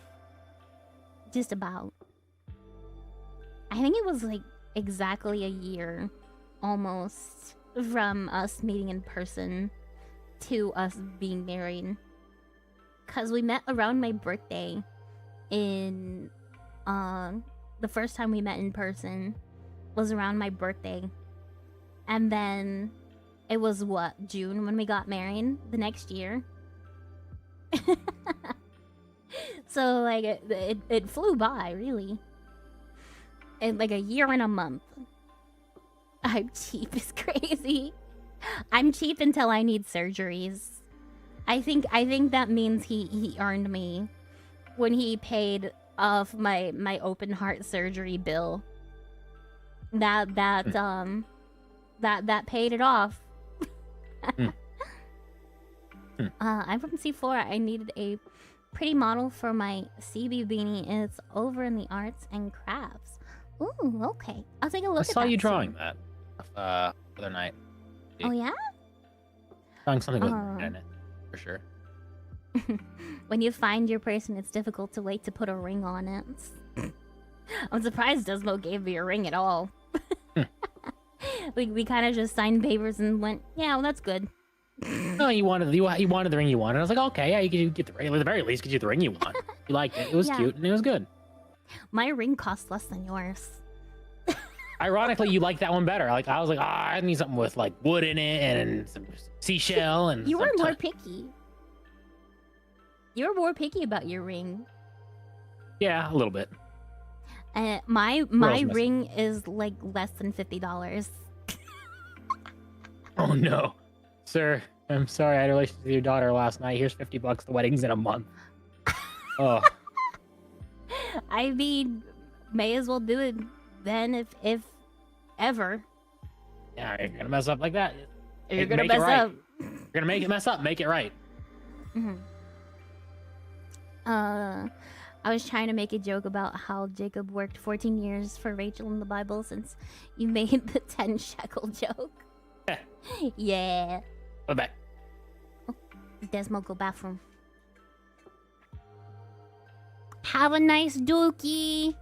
Just about. I think it was like exactly a year almost from us meeting in person to us being married. Cause we met around my birthday in the first time we met in person was around my birthday. And then it was what, June when we got married the next year. So like it flew by, really. In like a year and a month. I'm cheap as crazy. I'm cheap until I need surgeries. I think that means he earned me when he paid off my open heart surgery bill. That paid it off. I'm from C4. I needed a pretty model for my CB beanie. It's over in the arts and crafts. Ooh, okay. I'll take a look I at that. saw you soon. drawing that the other night. Oh, yeah? Drawing something with in it, for sure. When you find your person, it's difficult to wait to put a ring on it. I'm surprised Desmo gave me a ring at all. we kind of just signed papers and went, yeah, well, that's good. No, you wanted the ring you wanted. I was like, okay, yeah, you can get the ring. At the very least, get you the ring you want. You liked it. It was Yeah. cute and it was good. My ring costs less than yours. Ironically, you liked that one better. Like I was like, I need something with like wood in it and some seashell and. You were some more picky. You were more picky about your ring. Yeah, a little bit. My messing. ring is like less than $50. Oh no, sir. I'm sorry. I had a relationship with your daughter last night. Here's $50. The wedding's in a month. Oh. I mean, may as well do it then if ever. Yeah, you're gonna mess up like that. You're gonna Make it mess right. up. You're gonna make it mess up. Make it right. Mm-hmm. I was trying to make a joke about how Jacob worked 14 years for Rachel in the Bible since you made the 10 shekel joke. Yeah. Go back. Desmo, go bathroom. Have a nice dookie.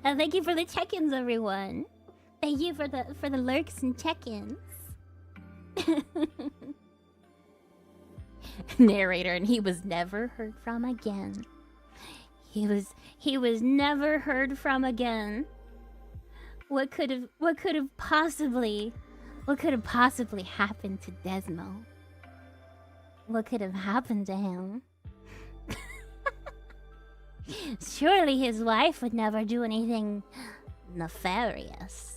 And thank you for the check-ins, everyone. Thank you for the lurks and check-ins. Narrator, and he was never heard from again. He was never heard from again. What could have possibly happened to Desmo? What could have happened to him? Surely his wife would never do anything nefarious.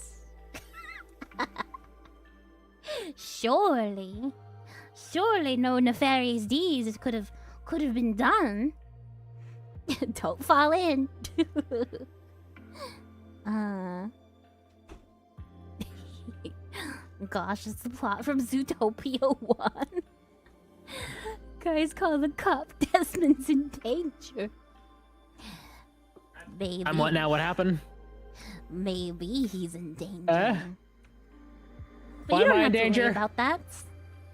Surely no nefarious deeds could have been done. Don't fall in. Gosh, it's the plot from Zootopia 1. Guys call the cop. Desmond's in danger. Maybe. I'm what now? What happened? Maybe he's in danger. But Why you am don't I have in to danger? worry about that.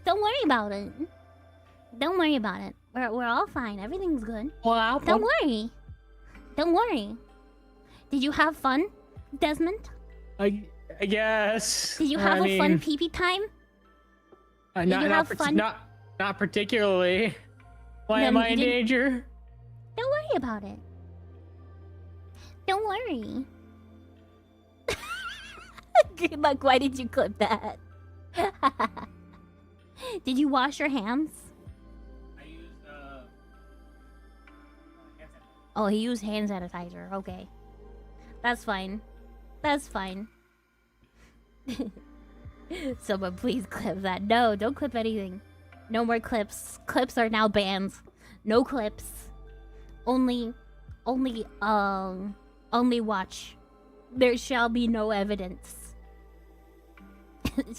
Don't worry about it. Don't worry about it. We're all fine. Everything's good. Well, Don't worry. Don't worry. Did you have fun, Desmond? I guess. Did you have a fun pee-pee time? Not, you have fun? Not particularly. Why Then am I you in didn't- danger? Don't worry about it. Don't worry. Good luck. Why did you clip that? Did you wash your hands? I used Oh, he used hand sanitizer. Okay. That's fine. That's fine. Someone please clip that. No, don't clip anything. No more clips. Clips are now banned. No clips. Only watch. There shall be no evidence.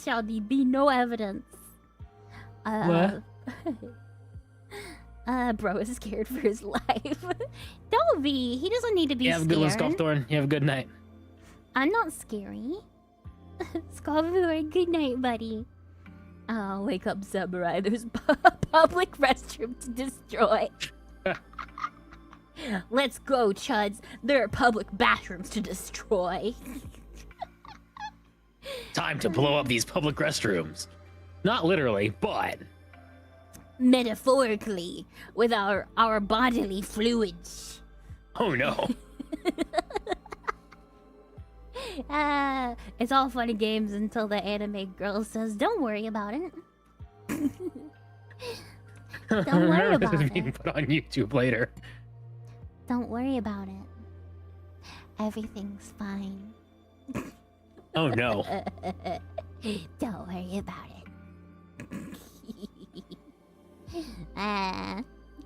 Shall be no evidence. What? Bro is scared for his life. Don't be. He doesn't need to be You have a scared. good one, Sculpthorn. You have a good night. I'm not scary. Sculpthorn, good night, buddy. Oh, wake up, Samurai. There's public restroom to destroy. Let's go, chuds. There are public bathrooms to destroy. Time to blow up these public restrooms. Not literally, but Metaphorically, with our bodily fluids. Oh no. It's all fun and games until the anime girl says, "Don't worry about it." Don't worry remember about this it. being put on YouTube later. Don't worry about it. Everything's fine. Oh no. Don't worry about it.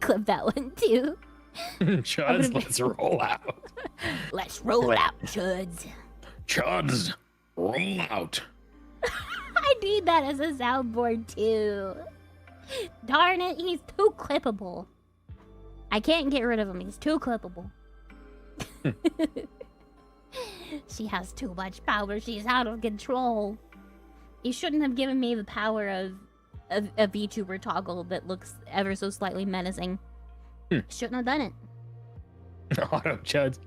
Clip that one too. Chuds, let's roll out. Let's roll out, chuds. Chuds, roll out. I need that as a soundboard too. Darn it, he's too clippable. I can't get rid of him, he's too clippable. She has too much power, she's out of control. You shouldn't have given me the power of a VTuber toggle that looks ever so slightly menacing. Shouldn't have done it. Auto Chuds.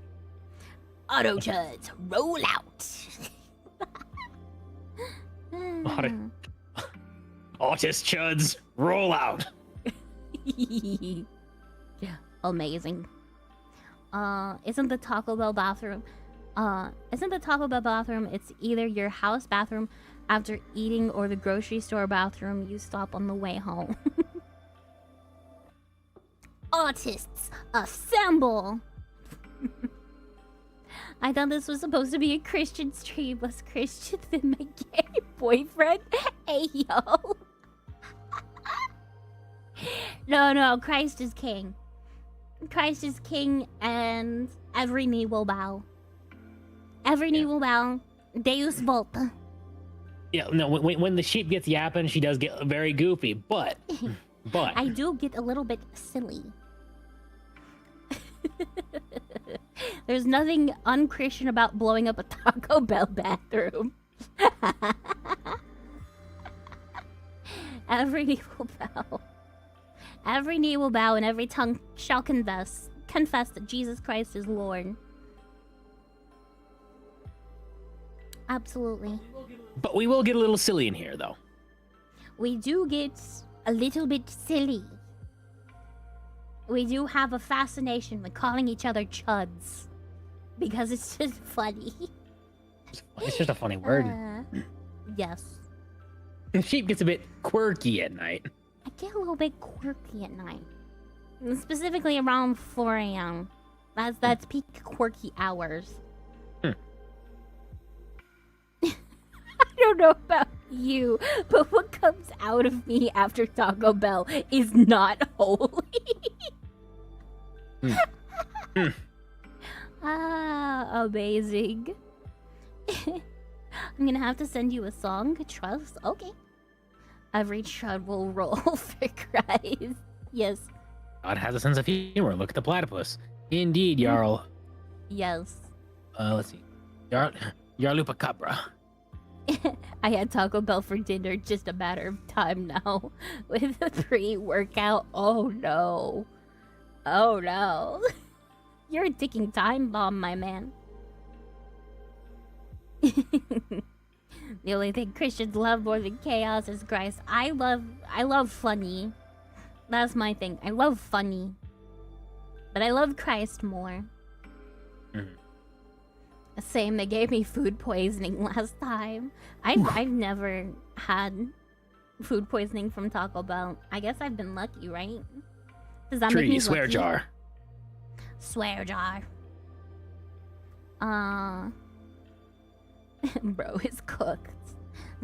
Auto chuds, roll out. Autist Chuds, roll out. Amazing. Isn't the Taco Bell bathroom? It's either your house bathroom after eating or the grocery store bathroom you stop on the way home. Autists, assemble! I thought this was supposed to be a Christian stream. Less Christian than my gay boyfriend. Hey, yo. No, Christ is king. Christ is king, and every knee will bow. Every knee will bow. Deus Vult. Yeah, no. When the sheep gets yapping, she does get very goofy, but I do get a little bit silly. There's nothing unchristian about blowing up a Taco Bell bathroom. Every knee will bow. Every knee will bow and every tongue shall confess that Jesus Christ is Lord. Absolutely. But we will get a little silly in here, though. We do get a little bit silly. We do have a fascination with calling each other chuds. Because it's just funny. it's just a funny word. Yes. The sheep gets a bit quirky at night. I get a little bit quirky at night. Specifically around 4 a.m. That's peak quirky hours. I don't know about you, but what comes out of me after Taco Bell is not holy. Ah, amazing. I'm gonna have to send you a song. Trust? Okay. Every tread will roll for Christ. Yes. God has a sense of humor. Look at the platypus. Indeed, Jarl. Yes. Let's see. Yarlupacabra. I had Taco Bell for dinner, just a matter of time now. With a pre-workout. Oh no. Oh no. You're a ticking time bomb, my man. The only thing Christians love more than chaos is Christ. I love funny. That's my thing. I love funny. But I love Christ more. Same, they gave me food poisoning last time. I've never had food poisoning from Taco Bell. I guess I've been lucky, right? Does that make me swear lucky? jar. Swear jar. Bro is cooked.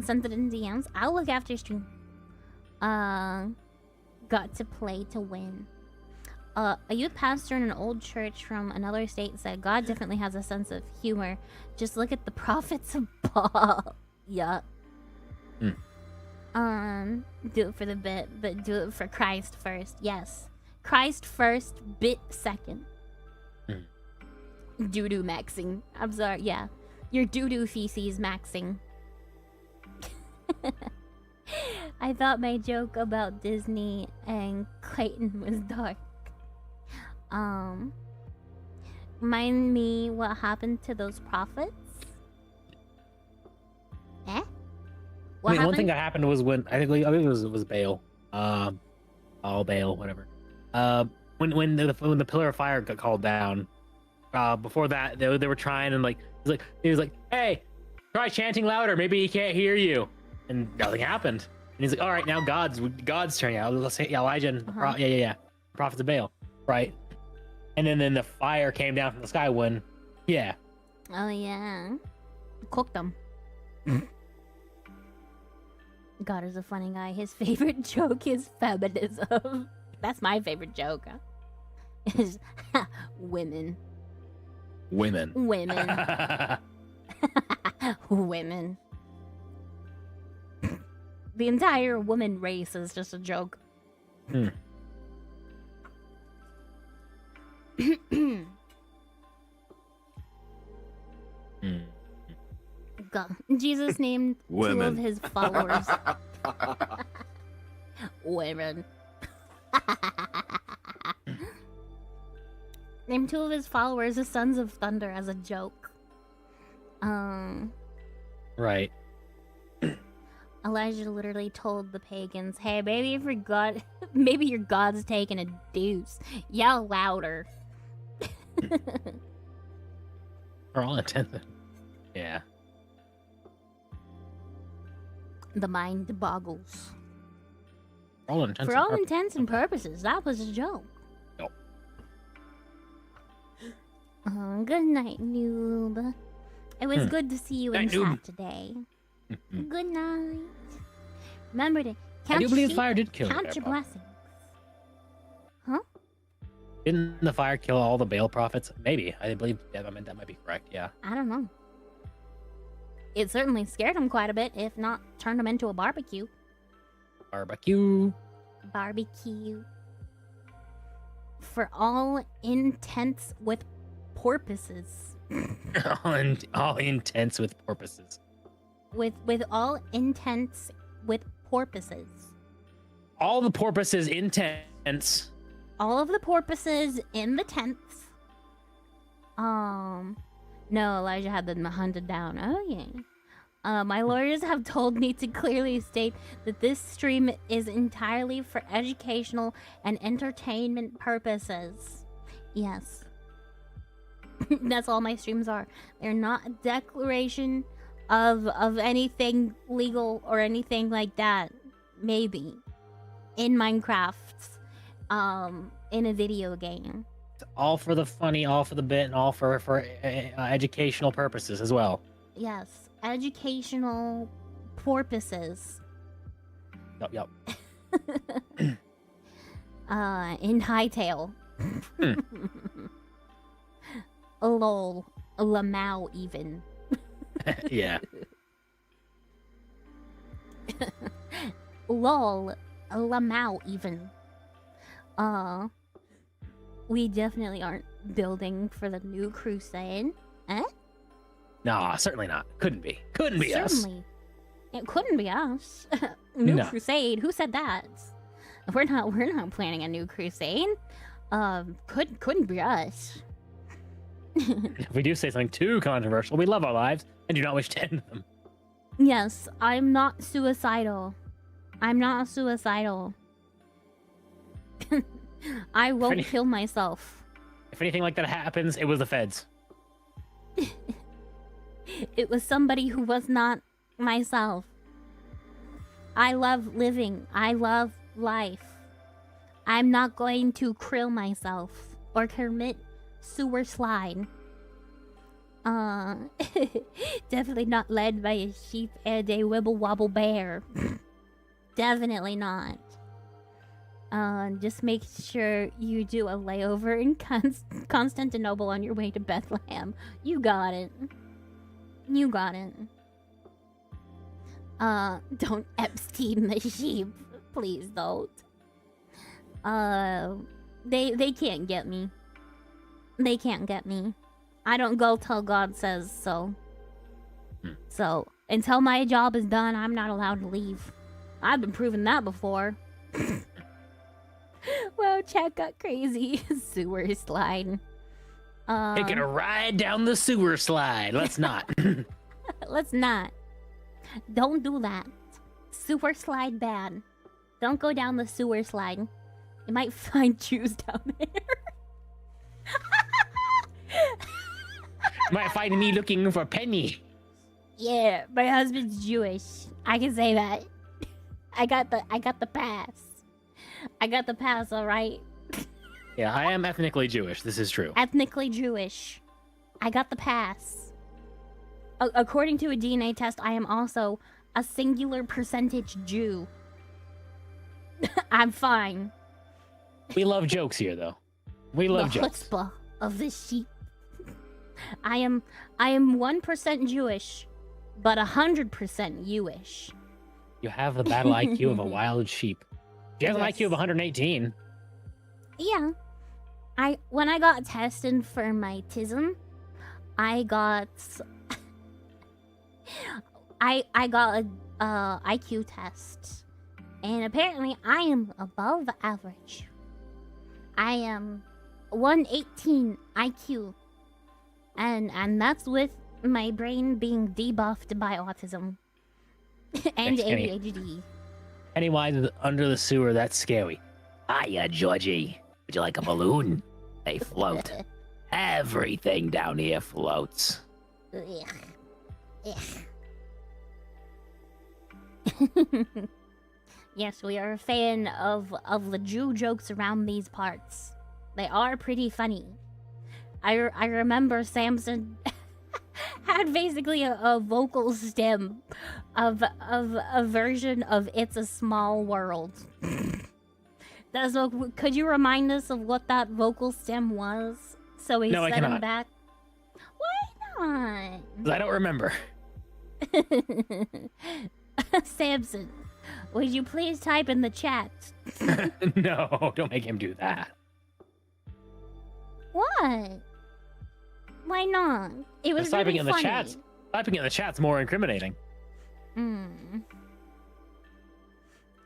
Sent it in DMs. I'll look after stream. Got to play to win. A youth pastor in an old church from another state said God definitely has a sense of humor. Just look at the prophets of Baal. Yup. Do it for the bit, but do it for Christ first. Yes. Christ first, bit second. Doo-doo maxing. I'm sorry, yeah. Your doo-doo feces maxing. I thought my joke about Disney and Clayton was dark. Remind me what happened to those prophets? What happened? One thing that happened was when I think it was Baal. Baal, whatever. When the pillar of fire got called down. Before that, they were trying and he was like, hey, try chanting louder. Maybe he can't hear you, and nothing happened. And he's like, all right, now God's turning out. Let's say Elijah and prophets of Baal, right? And then the fire came down from the sky when, Oh yeah, cooked them. God is a funny guy. His favorite joke is feminism. That's my favorite joke. Is women. Women. Women. The entire woman race is just a joke. God. Jesus named two of his followers women. Named two of his followers the Sons of Thunder as a joke. Right. Elijah literally told the pagans, hey, maybe your God's taking a deuce. Yell louder. For all intents. Yeah. The mind boggles. For all intents, For all intents and purposes, that was a joke. Nope. Good night, noob. It was good to see you in Night, noob. chat today. Good night. Remember to count I do believe sheep, fire did kill count the your Baal. blessings. Huh? Didn't the fire kill all the Baal prophets? Maybe. I believe that might be correct. Yeah. I don't know. It certainly scared him quite a bit, if not turned him into a barbecue. Barbecue. Barbecue. For all intents with purposes. all intents with purposes. With all intents with porpoises. All the porpoises intents. All of the porpoises in the tents. No, Elijah had them hunted down. Oh yeah. My lawyers have told me to clearly state that this stream is entirely for educational and entertainment purposes. Yes. That's all my streams are. They're not a declaration of anything legal or anything like that. Maybe. In Minecraft. In a video game. all for the funny, all for the bit, and all for educational purposes as well. Yes, educational purposes. Yup. In hightail. Hmm. Lol. Lamau even. Yeah. Lol. Lamau even. We definitely aren't building for the new crusade. Eh? Nah, certainly not. Couldn't be. Couldn't be us. Certainly. It couldn't be us. New No. crusade? Who said that? We're not planning a new crusade. Couldn't be us. If we do say something too controversial, we love our lives and do not wish to end them. Yes, I'm not suicidal. I'm not suicidal. I won't kill myself. If anything like that happens, it was the feds. It was somebody who was not myself. I love living. I love life. I'm not going to krill myself or commit sewer slide. Definitely not led by a sheep and a wibble wobble bear. Definitely not. Just make sure you do a layover in Constantinople on your way to Bethlehem. You got it. You got it. Don't Epstein the sheep. Please don't. They can't get me. They can't get me. I don't go till God says so. So, until my job is done, I'm not allowed to leave. I've been proving that before. Well, chat got crazy. Sewer slide. Taking a ride down the sewer slide. Let's not. Let's not. Don't do that. Sewer slide bad. Don't go down the sewer slide. You might find Jews down there. Might find me looking for Penny. Yeah, my husband's Jewish. I can say that. I got the pass. I got the pass, all right. Yeah, I am ethnically Jewish. This is true. Ethnically Jewish. I got the pass. According to a DNA test, I am also a singular percentage Jew. I'm fine. We love jokes here, though. We love the jokes. chutzpah of the sheep. I am 1% Jewish, but 100% Jewish. You have the battle IQ of a wild sheep. You have an IQ of 118. Yeah. When I got tested for my tism, I got I got a IQ test, and apparently I am above average. I am 118 IQ, and that's with my brain being debuffed by autism and Thanks, Kenny. ADHD. Pennywise under the sewer, that's scary. Hiya, Georgie. Would you like a balloon? They float. Everything down here floats. Ugh. Yes, we are a fan of the Jew jokes around these parts. They are pretty funny. I remember Samson had basically a vocal stem of a version of "It's a Small World." Could you remind us of what that vocal stem was? So we No, I set him cannot. back. Why 'Cause I don't remember. not? Samson, would you please type in the chat? No, don't make him do that. What? Why not? It was Just typing really in the funny. chat. Typing in the chat's more incriminating.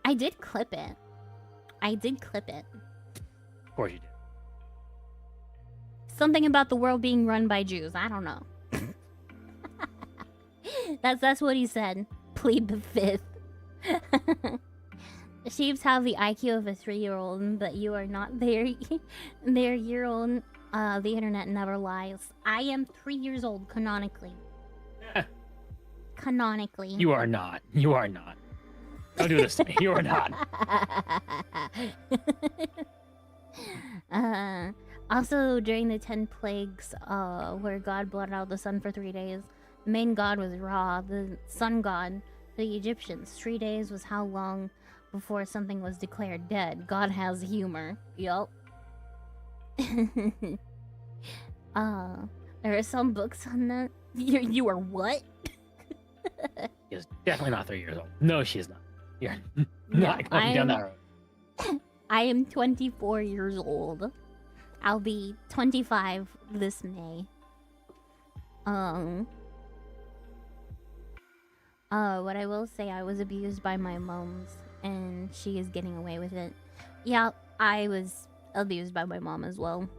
I did clip it. Of course you did. Something about the world being run by Jews. I don't know. That's what he said. Plead the fifth. Sheeps have the IQ of a 3-year-old, but you are not their year-old. The internet never lies. I am 3 years old canonically. Canonically. You are not. You are not. Don't do this to me. You are not. Also, during the 10 plagues, where God blotted out the sun for 3 days, the main god was Ra, the sun god, the Egyptians. 3 days was how long before something was declared dead. God has humor. Yup. There are some books on that. You are what? She's definitely not 3 years old. No, she is not. You're No, not going down that road. I am 24 years old. I'll be 25 this May. What I will say, I was abused by my mom's, and she is getting away with it. Yeah, I was abused by my mom as well.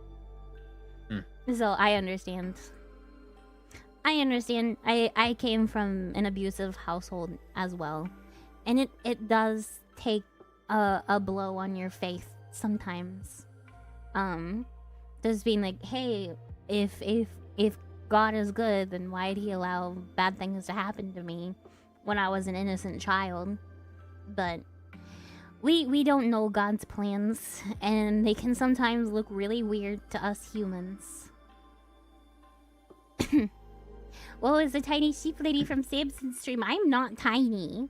So I understand. I came from an abusive household as well. And it does take a blow on your faith sometimes. Just being like, hey, if God is good, then why'd he allow bad things to happen to me when I was an innocent child? But we don't know God's plans, and they can sometimes look really weird to us humans. What was the tiny sheep lady from Samson's stream? I'm not tiny.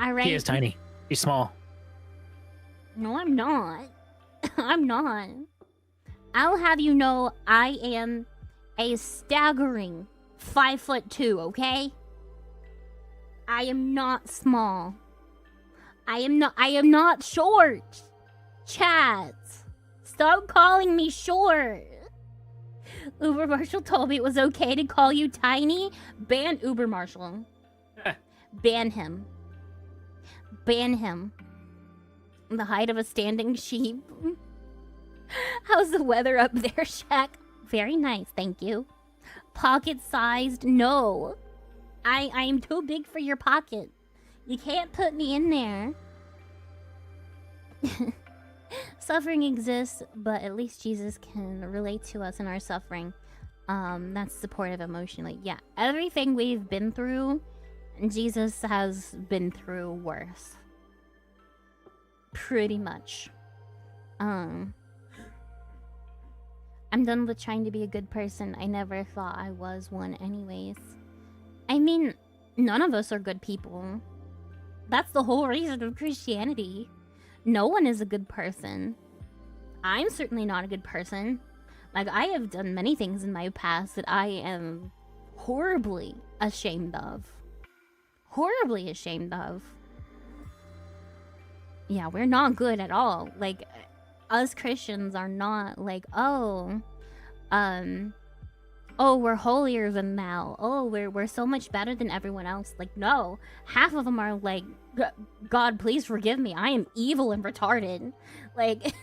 Alright. She is tiny. She's small. No, I'm not. I'm not. I'll have you know I am a staggering 5'2", okay? I am not small. I am not short. Chat. Stop calling me short. Uber Marshall told me it was okay to call you tiny. Ban Uber Marshall. Ban him. Ban him. The height of a standing sheep. How's the weather up there, Shaq? Very nice, thank you. Pocket-sized? No. I am too big for your pocket. You can't put me in there. Suffering exists, but at least Jesus can relate to us in our suffering. That's supportive emotionally. Yeah, everything we've been through, Jesus has been through worse. Pretty much. I'm done with trying to be a good person. I never thought I was one anyways. I mean, none of us are good people. That's the whole reason of Christianity. No one is a good person. I'm certainly not a good person. Like, I have done many things in my past that I am horribly ashamed of. Horribly ashamed of. Yeah, we're not good at all. Like, us Christians are not like, oh, we're holier than thou. Oh, we're so much better than everyone else. Like, no. Half of them are like, God, please forgive me. I am evil and retarded. Like,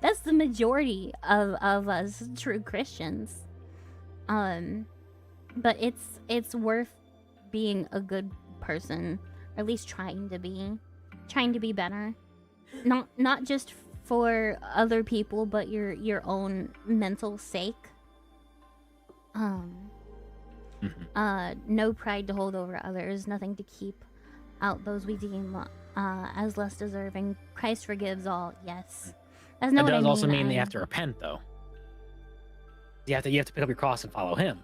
that's the majority of us true Christians. But it's worth being a good person, or at least trying to be better. Not just for other people, but your own mental sake. No pride to hold over others, nothing to keep out those we deem as less deserving. Christ forgives all. Yes, that's not That what I does mean. also mean they have to repent, though. You have to pick up your cross and follow him.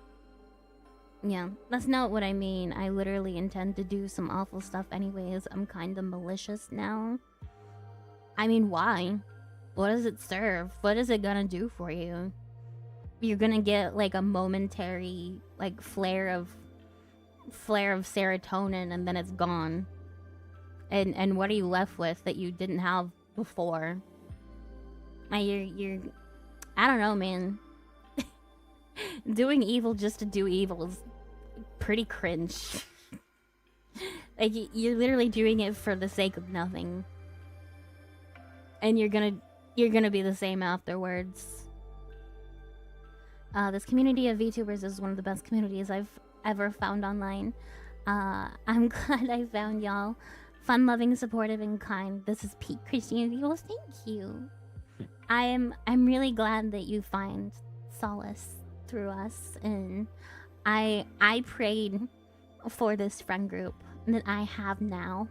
Yeah, that's not what I mean. I literally intend to do some awful stuff anyways. I'm kind of malicious now. I mean, why? What does it serve? What is it gonna do for you? You're gonna get like a momentary like flare of serotonin, and then it's gone. And what are you left with that you didn't have before? You're I don't know, man. Doing evil just to do evil is pretty cringe. Like, you're literally doing it for the sake of nothing. And you're gonna be the same afterwards. This community of VTubers is one of the best communities I've ever found online. I'm glad I found y'all. Fun-loving, supportive, and kind. This is peak Christianity. Well, thank you. I'm really glad that you find solace through us, and I prayed for this friend group that I have now,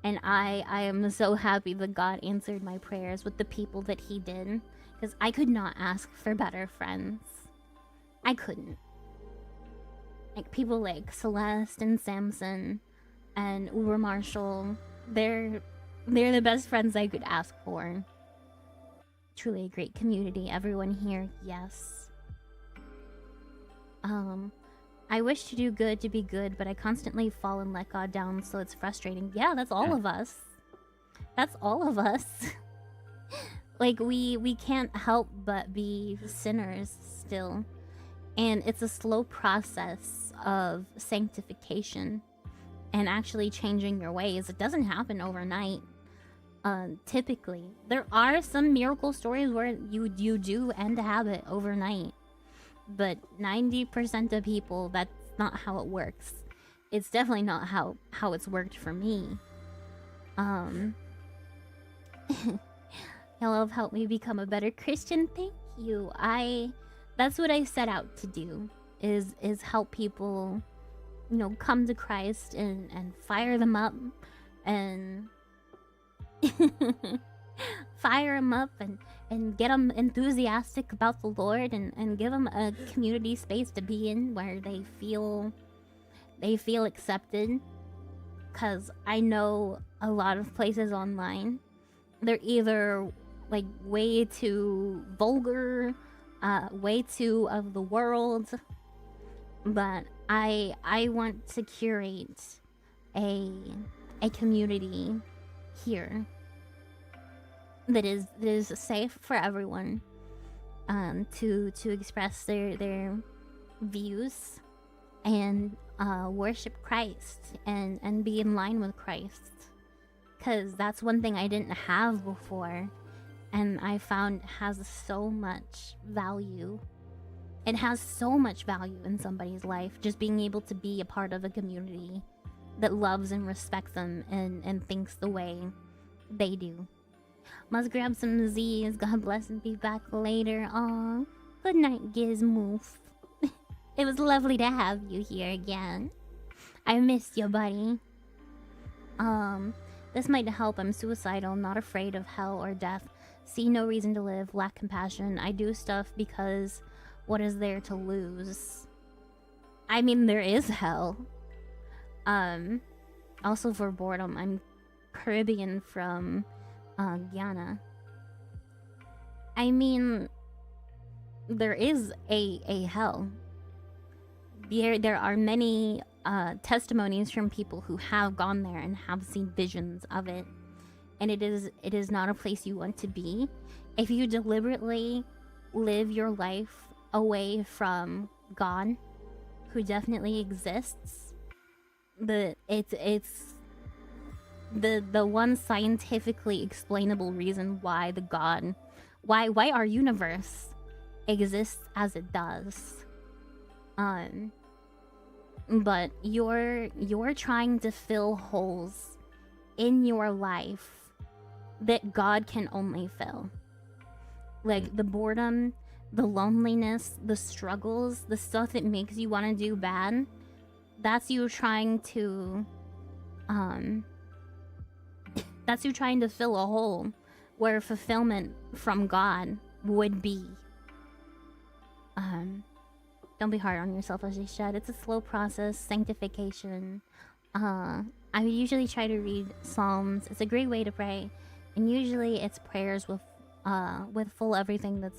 and I am so happy that God answered my prayers with the people that he did. Because I could not ask for better friends. I couldn't. Like, people like Celeste and Samson and Uber Marshall, they're the best friends I could ask for. Truly a great community. Everyone here, yes. I wish to do good to be good, but I constantly fall and let God down, so it's frustrating. Yeah, that's all of us. That's all of us. Like, we can't help but be sinners still. And it's a slow process of sanctification and actually changing your ways. It doesn't happen overnight. Typically, there are some miracle stories where you do end a habit overnight, but 90% of people, that's not how it works. It's definitely not how it's worked for me. Y'all have helped me become a better Christian. Thank you. That's what I set out to do, is help people, you know, come to Christ and fire them up and fire them up and get them enthusiastic about the Lord and give them a community space to be in where they feel accepted. Because I know a lot of places online, they're either like way too vulgar, way too of the world, but I want to curate a community here that is safe for everyone to express their views and worship Christ and be in line with Christ, because that's one thing I didn't have before, and I found has so much value. It has so much value in somebody's life, just being able to be a part of a community that loves and respects them and thinks the way they do. Must grab some Z's. God bless and be back later. Aw, good night, Gizmoof. It was lovely to have you here again. I missed you, buddy. This might help. I'm suicidal, not afraid of hell or death. See no reason to live, lack compassion. I do stuff because what is there to lose? I mean, there is hell. Also for boredom, I'm Caribbean from Guyana. I mean, there is a hell. There are many testimonies from people who have gone there and have seen visions of it, and it is not a place you want to be. If you deliberately live your life away from God, who definitely exists, it's the one scientifically explainable reason why why our universe exists as it does. But you're trying to fill holes in your life that God can only fill. Like the boredom, the loneliness, the struggles, the stuff that makes you want to do bad. That's you trying to fill a hole where fulfillment from God would be. Don't be hard on yourself, as you should. It's a slow process, sanctification. I usually try to read Psalms. It's a great way to pray, and usually it's prayers with full everything that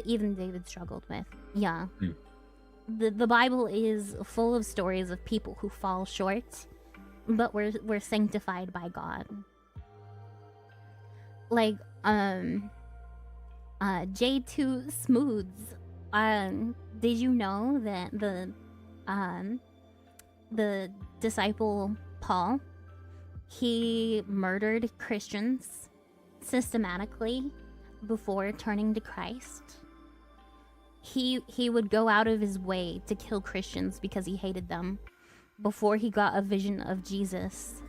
even David struggled with. Yeah. The Bible is full of stories of people who fall short, but we're sanctified by God. Like J2 Smooths. Did you know that the disciple Paul, he murdered Christians systematically before turning to Christ? He would go out of his way to kill Christians because he hated them before he got a vision of Jesus,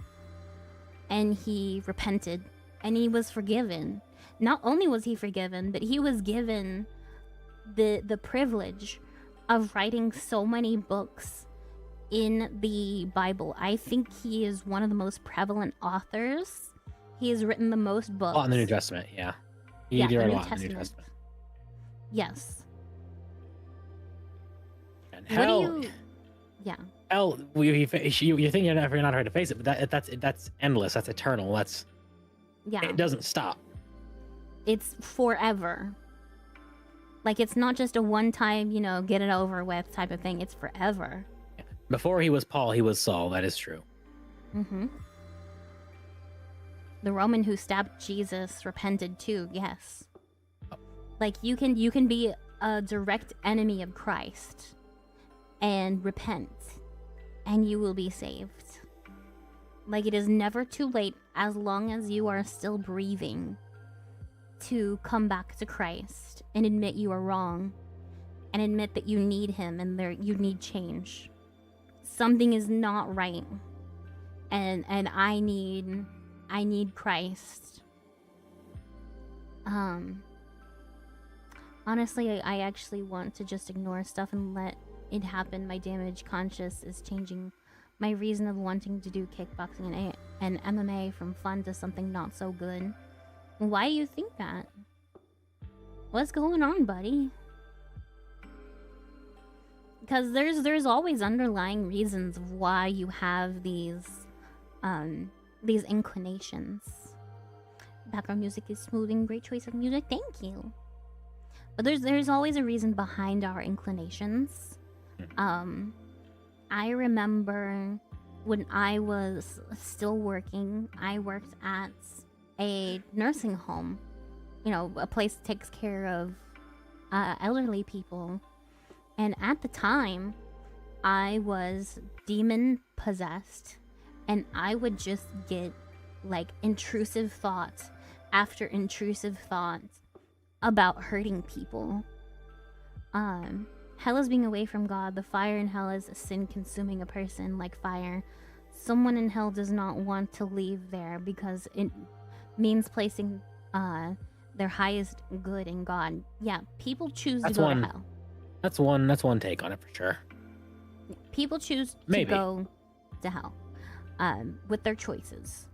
and he repented and he was forgiven. Not only was he forgiven, but he was given the privilege of writing so many books in the Bible. I think he is one of the most prevalent authors. He has written the most books. Oh, in the New Testament, yeah. You Yeah, do the a New lot in the New Testament. Testament. Yes. And What hell, do you? Yeah. hell, you think you're not afraid to face it, but that's endless. That's eternal. Yeah. It doesn't stop. It's forever. Like, it's not just a one-time, get it over with type of thing. It's forever. Before he was Paul, he was Saul. That is true. Mm-hmm. The Roman who stabbed Jesus repented too. Yes. Like, you can be a direct enemy of Christ and repent, and you will be saved. Like, it is never too late, as long as you are still breathing, to come back to Christ and admit you are wrong and admit that you need him and you need change. Something is not right. And I need Christ. Honestly, I actually want to just ignore stuff and let it happen. My damage conscious is changing my reason of wanting to do kickboxing and MMA from fun to something not so good. Why do you think that? What's going on, buddy? Because there's always underlying reasons of why you have these inclinations. Background music is smoothing. Great choice of music. Thank you. But there's always a reason behind our inclinations. I remember when I was still working, I worked at a nursing home, a place that takes care of elderly people. And at the time, I was demon possessed, and I would just get like intrusive thoughts after intrusive thoughts about hurting people. Hell is being away from God. The fire in hell is a sin consuming a person like fire. Someone in hell does not want to leave there because it means placing their highest good in God. Yeah, people choose to go to hell. That's one take on it for sure. People choose to go to hell with their choices.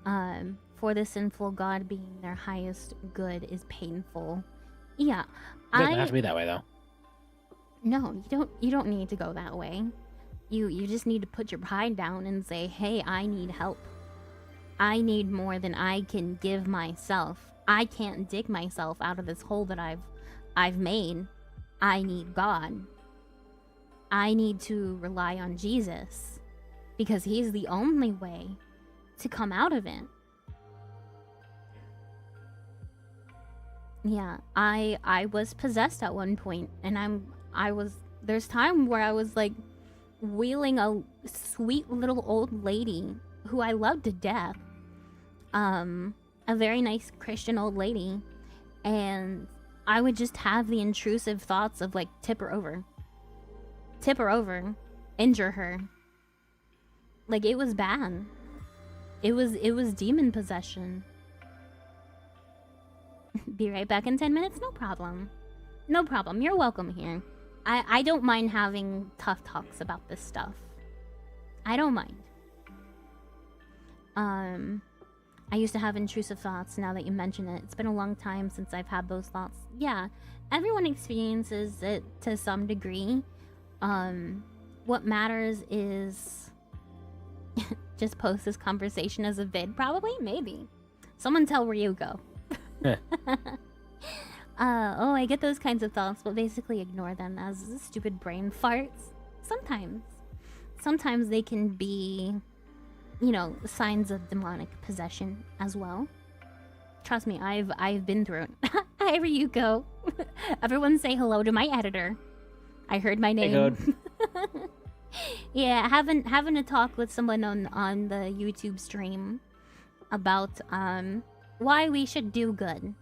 For the sinful, God being their highest good is painful. Yeah, It doesn't have to be that way though. No, you don't need to go that way. You just need to put your pride down and say, hey, I need help. I need more than I can give myself. I can't dig myself out of this hole that I've made. I need God. I need to rely on Jesus because he's the only way to come out of it. Yeah, I was possessed at one point, and there's time where I was like wheeling a sweet little old lady who I loved to death. A very nice Christian old lady, and I would just have the intrusive thoughts of like tip her over, injure her. Like, it was bad. It was demon possession. Be right back in 10 minutes? No problem. No problem. You're welcome here. I don't mind having tough talks about this stuff. I don't mind. I used to have intrusive thoughts. Now that you mention it, it's been a long time since I've had those thoughts. Yeah, everyone experiences it to some degree. What matters is just post this conversation as a vid, probably, maybe. Someone tell Ryugo. Oh, I get those kinds of thoughts, but basically ignore them as stupid brain farts. Sometimes they can be, signs of demonic possession as well. Trust me, I've been through it. Hi, Ryuko. Everyone say hello to my editor. I heard my name. Hey, good. Yeah, having a talk with someone on the YouTube stream about why we should do good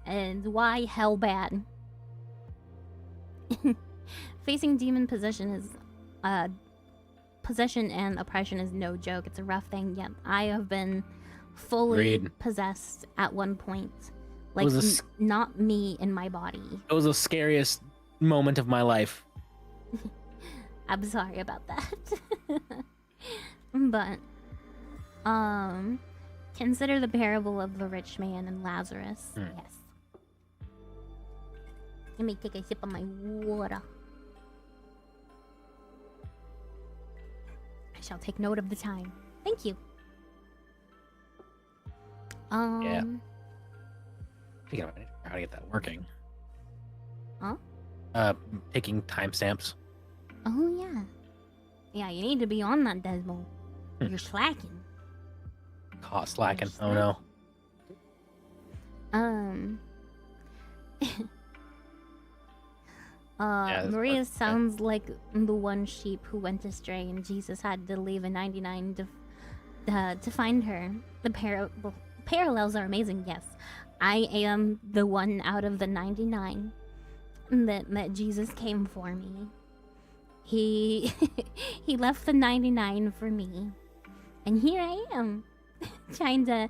and why hell bad. Facing demon possession and oppression is no joke. It's a rough thing. Yet I have been fully possessed at one point. Like, not me in my body. It was the scariest moment of my life. I'm sorry about that. But consider the parable of the rich man and Lazarus. Yes. Let me take a sip of my water. I shall take note of the time. Thank you. Speaking of, I need to figure out how to get that working. Huh? Taking timestamps. Oh, yeah. Yeah, you need to be on that, Desmo. You're slacking. Caught slacking. You're Oh no. Yeah, Maria part- sounds like the one sheep who went astray and Jesus had to leave a 99 to find her. The parallels are amazing, yes. I am the one out of the 99 that Jesus came for me. He he left the 99 for me. And here I am, trying to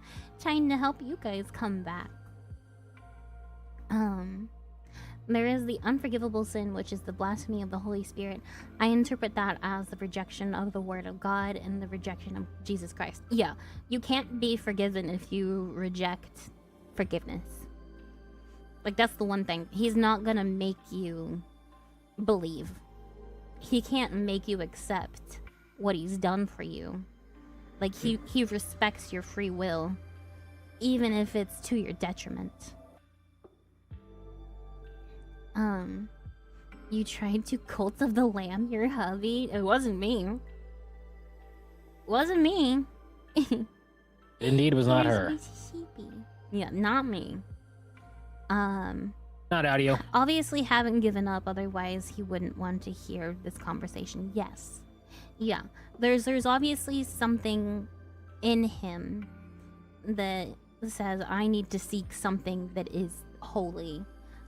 help you guys come back. There is the unforgivable sin, which is the blasphemy of the Holy Spirit. I interpret that as the rejection of the Word of God and the rejection of Jesus Christ. Yeah, you can't be forgiven if you reject forgiveness. Like, that's the one thing. He's not gonna make you believe. He can't make you accept what he's done for you. Like, he respects your free will, even if it's to your detriment. You tried to cult of the lamb, your hubby? It wasn't me. Wasn't me. Indeed, it was not her. Sheepy. Yeah, not me. Not audio. Obviously haven't given up, otherwise he wouldn't want to hear this conversation. Yes. Yeah. There's obviously something in him that says, I need to seek something that is holy.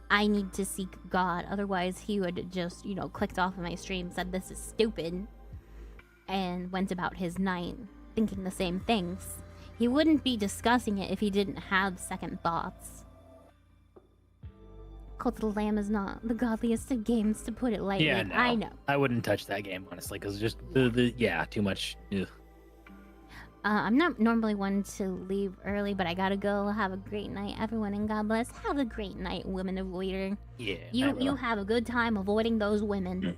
I need to seek God. Otherwise he would just, clicked off of my stream, said this is stupid, and went about his night thinking the same things. He wouldn't be discussing it if he didn't have second thoughts. Cult of the Lamb is not the godliest of games, to put it lightly. Yeah, no. I know. I wouldn't touch that game, honestly, because just too much. Ugh. I'm not normally one to leave early, but I gotta go. Have a great night, everyone, and God bless. Have a great night, women avoider. Yeah. You have a good time avoiding those women.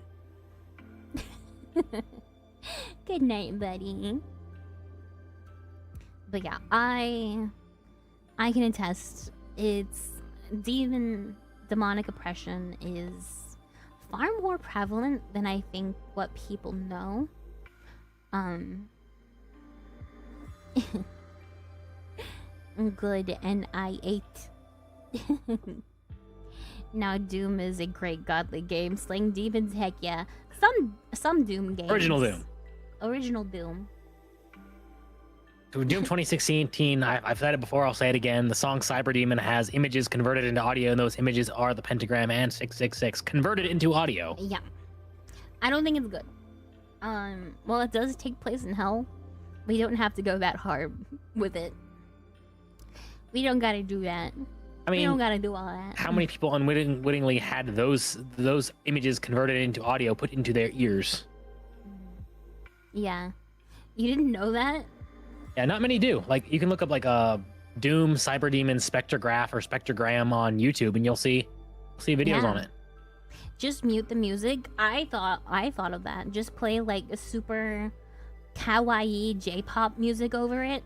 Good night, buddy. But yeah, I can attest. It's demonic oppression is far more prevalent than I think what people know. Good, and I ate. Now Doom is a great godly game. Slaying demons, heck yeah. Some Doom games. Original Doom. So Doom 2016, I've said it before, I'll say it again. The song Cyber Demon has images converted into audio, and those images are the pentagram and 666 converted into audio. Yeah. I don't think it's good. Well, it does take place in hell. We don't have to go that hard with it. We don't gotta do that. I mean, we don't gotta do all that. How many people unwittingly had those images converted into audio put into their ears? Yeah. You didn't know that? Yeah, not many do. Like, you can look up like a Doom, Cyber Demon, Spectrograph, or Spectrogram on YouTube, and you'll see videos on it. Just mute the music. I thought of that. Just play like a super kawaii J-pop music over it,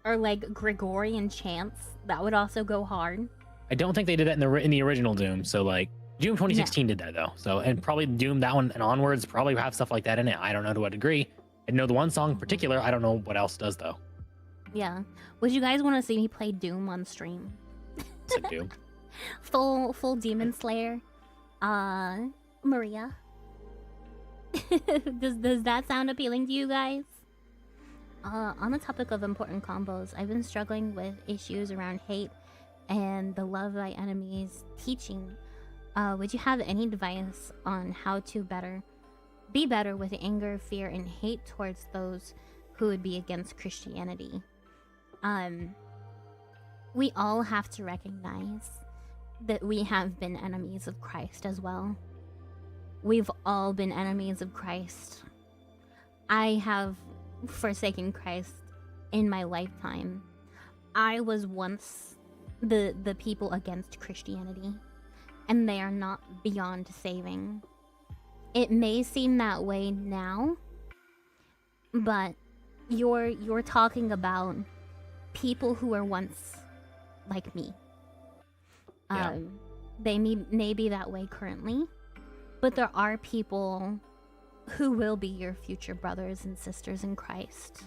or like Gregorian chants. That would also go hard. I don't think they did that in the original Doom. So like Doom 2016 did that though. So, and probably Doom that one and onwards probably have stuff like that in it. I don't know to what degree. I know the one song in particular. I don't know what else does though. Yeah. Would you guys want to see me play Doom on stream? So Doom. full Demon Slayer. Maria. Does that sound appealing to you guys? On the topic of important combos, I've been struggling with issues around hate and the love thy enemies teaching. Would you have any advice on how to be better with anger, fear, and hate towards those who would be against Christianity? We all have to recognize that we have been enemies of Christ as well. We've all been enemies of Christ. I have forsaken Christ in my lifetime. I was once the people against Christianity, and they are not beyond saving. It may seem that way now, but you're talking about people who were once like me. Yeah. They may be that way currently, but there are people who will be your future brothers and sisters in Christ.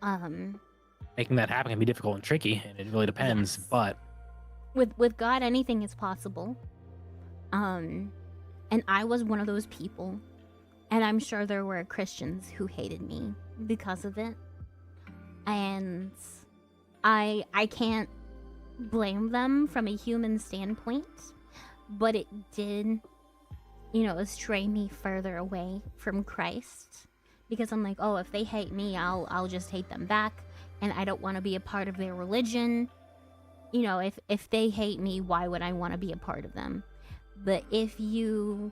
Making that happen can be difficult and tricky, and it really depends. Yes. But with God, anything is possible. And I was one of those people, and I'm sure there were Christians who hated me because of it. And I can't blame them from a human standpoint, but it did, stray me further away from Christ, because I'm like, oh, if they hate me, I'll just hate them back, and I don't want to be a part of their religion. If they hate me, why would I want to be a part of them? But if you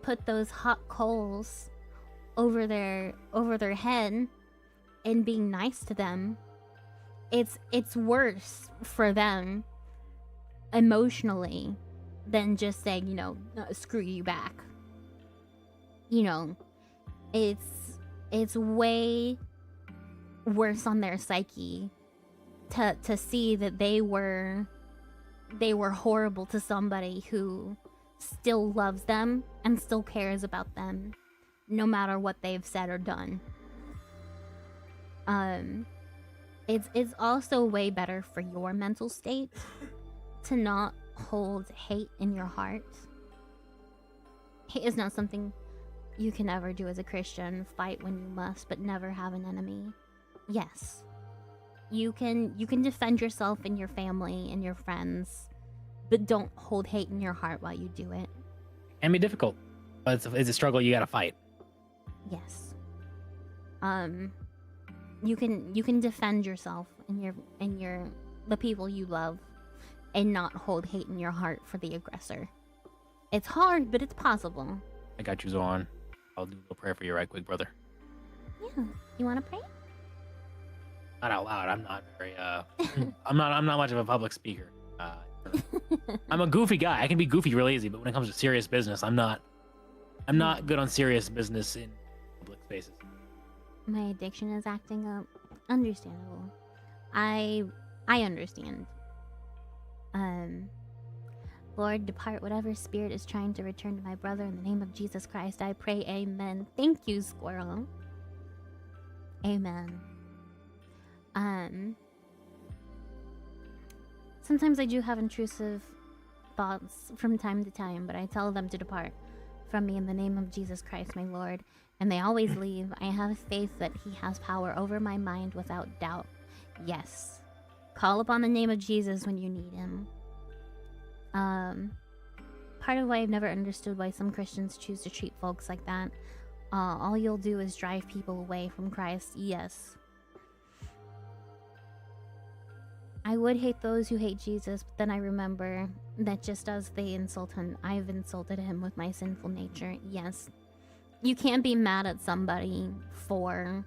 put those hot coals over their head and being nice to them, it's worse for them emotionally than just saying, no, screw you back. It's way worse on their psyche to see that they were horrible to somebody who still loves them and still cares about them, no matter what they've said or done. It's also way better for your mental state to not hold hate in your heart. Hate is not something you can ever do as a Christian. Fight when you must, but never have an enemy. Yes, you can defend yourself and your family and your friends, but don't hold hate in your heart while you do it. it can be difficult, but it's a struggle you gotta fight. Yes. You can defend yourself and the people you love, and not hold hate in your heart for the aggressor. It's hard, but it's possible. I got you, Zoran. I'll do a little prayer for you right quick, brother. Yeah. You want to pray? Not out loud. I'm not very I'm not much of a public speaker. I'm a goofy guy. I can be goofy real easy, but when it comes to serious business, I'm not good on serious business in public spaces. My addiction is acting up. Understandable. I understand. Lord, depart whatever spirit is trying to return to my brother in the name of Jesus Christ. I pray, amen. Thank you, squirrel. Amen. Sometimes I do have intrusive thoughts from time to time, but I tell them to depart from me in the name of Jesus Christ, my Lord, and they always leave. I have faith that he has power over my mind without doubt. Yes. Call upon the name of Jesus when you need him. Part of why I've never understood why some Christians choose to treat folks like that. All you'll do is drive people away from Christ. Yes. I would hate those who hate Jesus, but then I remember that just as they insult him, I've insulted him with my sinful nature. Yes. You can't be mad at somebody for,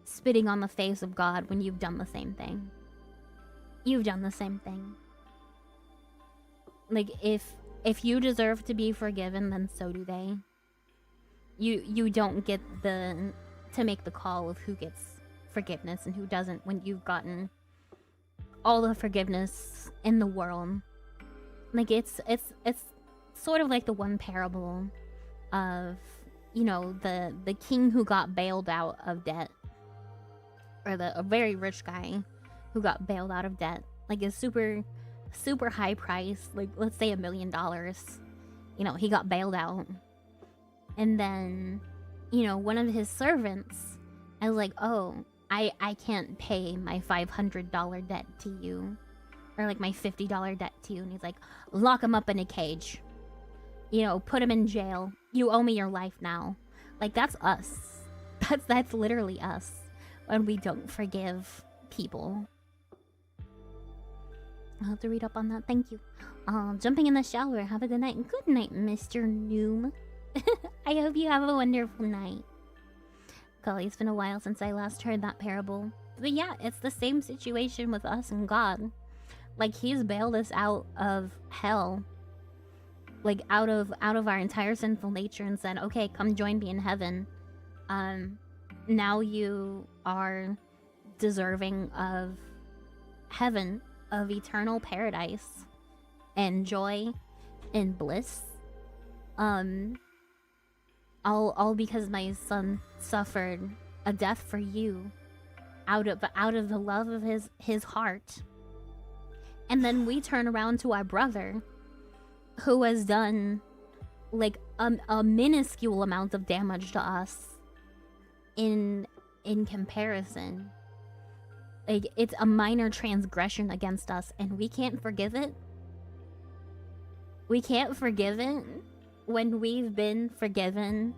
spitting on the face of God when you've done the same thing. You've done the same thing. Like, if you deserve to be forgiven, then so do they. You don't get to make the call of who gets forgiveness and who doesn't when you've gotten all the forgiveness in the world. Like, it's sort of like the one parable of, the king who got bailed out of debt, or a very rich guy who got bailed out of debt, like a super high price, like let's say $1 million. He got bailed out, and then one of his servants, I was like, oh, I can't pay my $500 debt to you, or like my $50 debt to you. And he's like, lock him up in a cage, put him in jail. You owe me your life now. Like, that's us. That's literally us when we don't forgive people. I'll have to read up on that. Thank you. Jumping in the shower. Have a good night. Good night, Mr. Noom. I hope you have a wonderful night. Golly, it's been a while since I last heard that parable. But yeah, it's the same situation with us and God. Like, he's bailed us out of hell. Like, out of our entire sinful nature and said, okay, come join me in heaven. Now you are deserving of heaven, of eternal paradise and joy and bliss. All because my son suffered a death for you out of the love of his heart. And then we turn around to our brother who has done like a minuscule amount of damage to us in comparison. Like, it's a minor transgression against us and we can't forgive it. We can't forgive it when we've been forgiven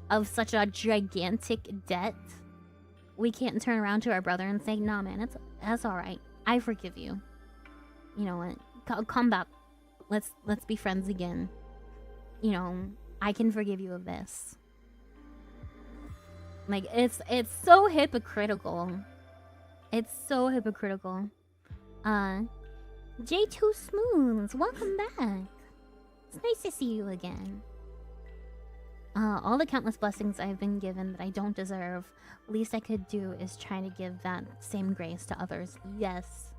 of such a gigantic debt. We can't turn around to our brother and say, nah, man, that's all right. I forgive you. You know what? Come back. Let's be friends again. You know, I can forgive you of this. Like, it's so hypocritical. It's so hypocritical. J2 Smooths, welcome back. It's nice to see you again. All the countless blessings I've been given that I don't deserve, least I could do is try to give that same grace to others. Yes.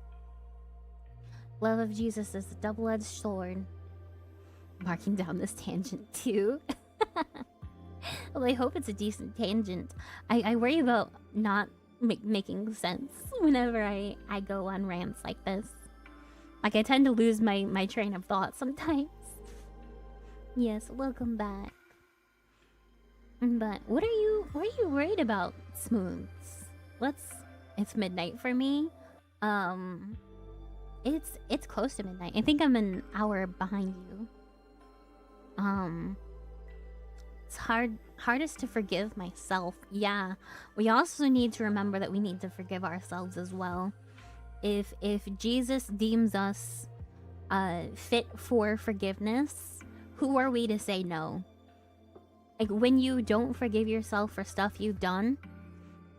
Love of Jesus is a double-edged sword. Marking down this tangent too. Well, I hope it's a decent tangent. I worry about not making sense whenever I go on rants like this. Like, I tend to lose my train of thought sometimes. Yes, welcome back. But what are you worried about, Smooths? It's midnight for me. It's close to midnight. I think I'm an hour behind you. It's hardest to forgive myself. Yeah. We also need to remember that we need to forgive ourselves as well. If Jesus deems us fit for forgiveness, who are we to say no? Like, when you don't forgive yourself for stuff you've done,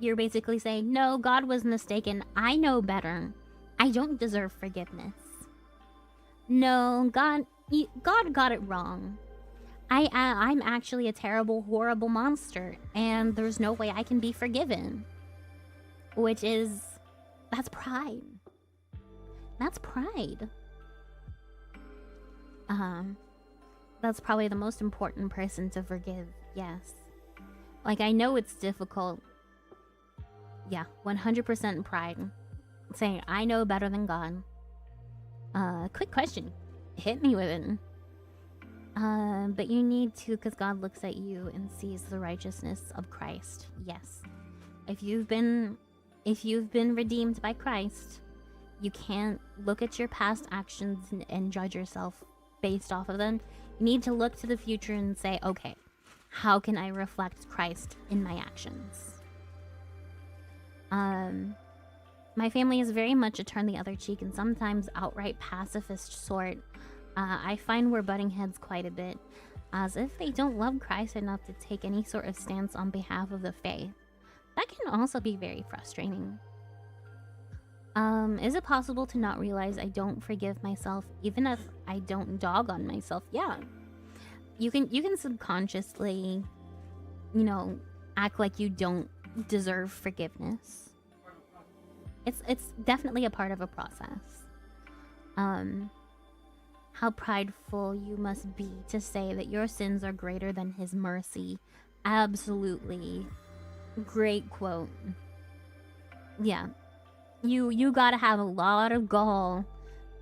you're basically saying, no, God was mistaken. I know better. I don't deserve forgiveness. No, God got it wrong. I'm actually a terrible, horrible monster, and there's no way I can be forgiven. That's pride. That's pride. That's probably the most important person to forgive, yes. Like, I know it's difficult. Yeah, 100% pride. Saying, I know better than God. Quick question. Hit me with it. But you need to, because God looks at you and sees the righteousness of Christ. Yes. If you've been redeemed by Christ, you can't look at your past actions and judge yourself based off of them. You need to look to the future and say, okay, how can I reflect Christ in my actions? My family is very much a turn the other cheek and sometimes outright pacifist sort. I find we're butting heads quite a bit, as if they don't love Christ enough to take any sort of stance on behalf of the faith. That can also be very frustrating. Is it possible to not realize I don't forgive myself, even if I don't dog on myself? Yeah. You can subconsciously, you know, act like you don't deserve forgiveness. It's definitely a part of a process. How prideful you must be to say that your sins are greater than his mercy. Absolutely. Great quote. Yeah. You gotta have a lot of gall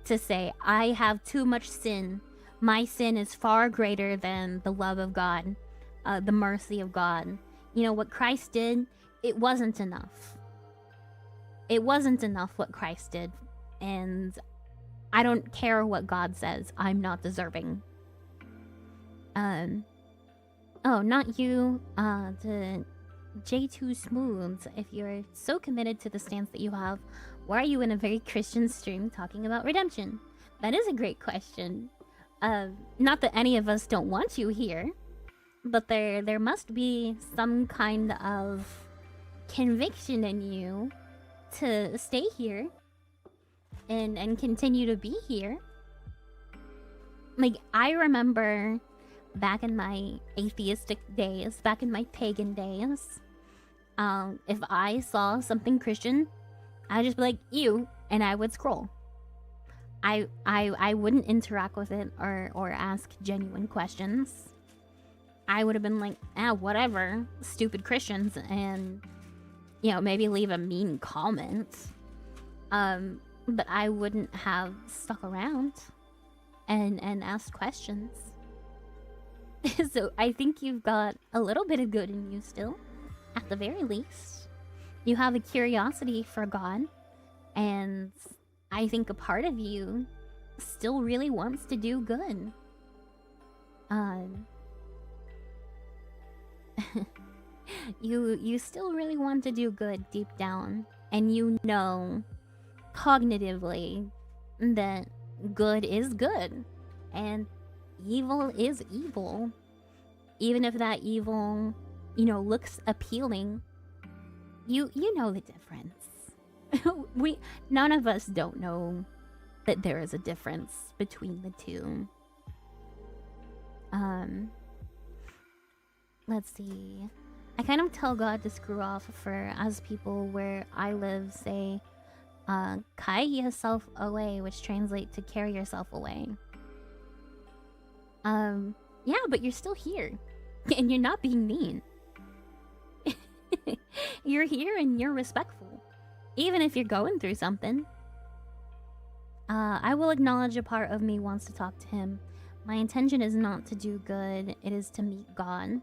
to say, I have too much sin. My sin is far greater than the love of God, the mercy of God. You know, what Christ did, it wasn't enough. It wasn't enough what Christ did. And I don't care what God says. I'm not deserving. Oh, not you. The J2 Smooths. If you're so committed to the stance that you have, why are you in a very Christian stream talking about redemption? That is a great question. Not that any of us don't want you here, but there must be some kind of conviction in you to stay here and continue to be here. Like, I remember back in my atheistic days, back in my pagan days, if I saw something Christian, I'd just be like, ew, and I would scroll. I wouldn't interact with it or ask genuine questions. I would have been like, whatever, stupid Christians, and, you know, maybe leave a mean comment. But I wouldn't have stuck around and asked questions. So I think you've got a little bit of good in you still, at the very least. You have a curiosity for God, and I think a part of you still really wants to do good. You still really want to do good deep down, and you know cognitively that good is good and evil is evil, even if that evil, you know, looks appealing. You know the difference. None of us don't know that there is a difference between the two. Let's see. I kind of tell God to screw off for, as people where I live say, carry yourself away, which translates to carry yourself away. Yeah, but you're still here. And you're not being mean. You're here and you're respectful. Even if you're going through something. I will acknowledge a part of me wants to talk to him. My intention is not to do good, it is to meet God.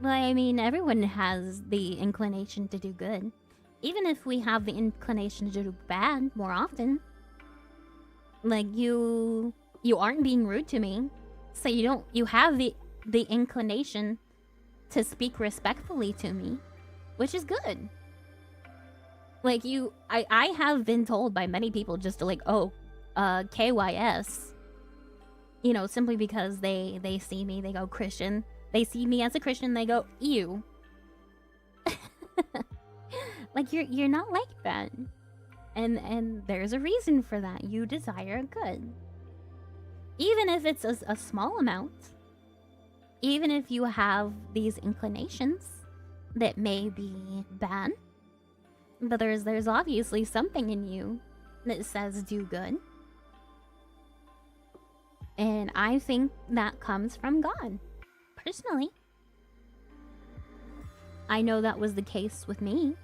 But I mean, everyone has the inclination to do good. Even if we have the inclination to do bad more often. Like, you aren't being rude to me. So you have the inclination to speak respectfully to me, which is good. Like, I have been told by many people just to like, KYS. You know, simply because they see me, they go Christian. They see me as a Christian, they go, ew. Like, you're not like that. And there's a reason for that. You desire good. Even if it's a small amount. Even if you have these inclinations that may be bad. But there's obviously something in you that says do good. And I think that comes from God. Personally. I know that was the case with me.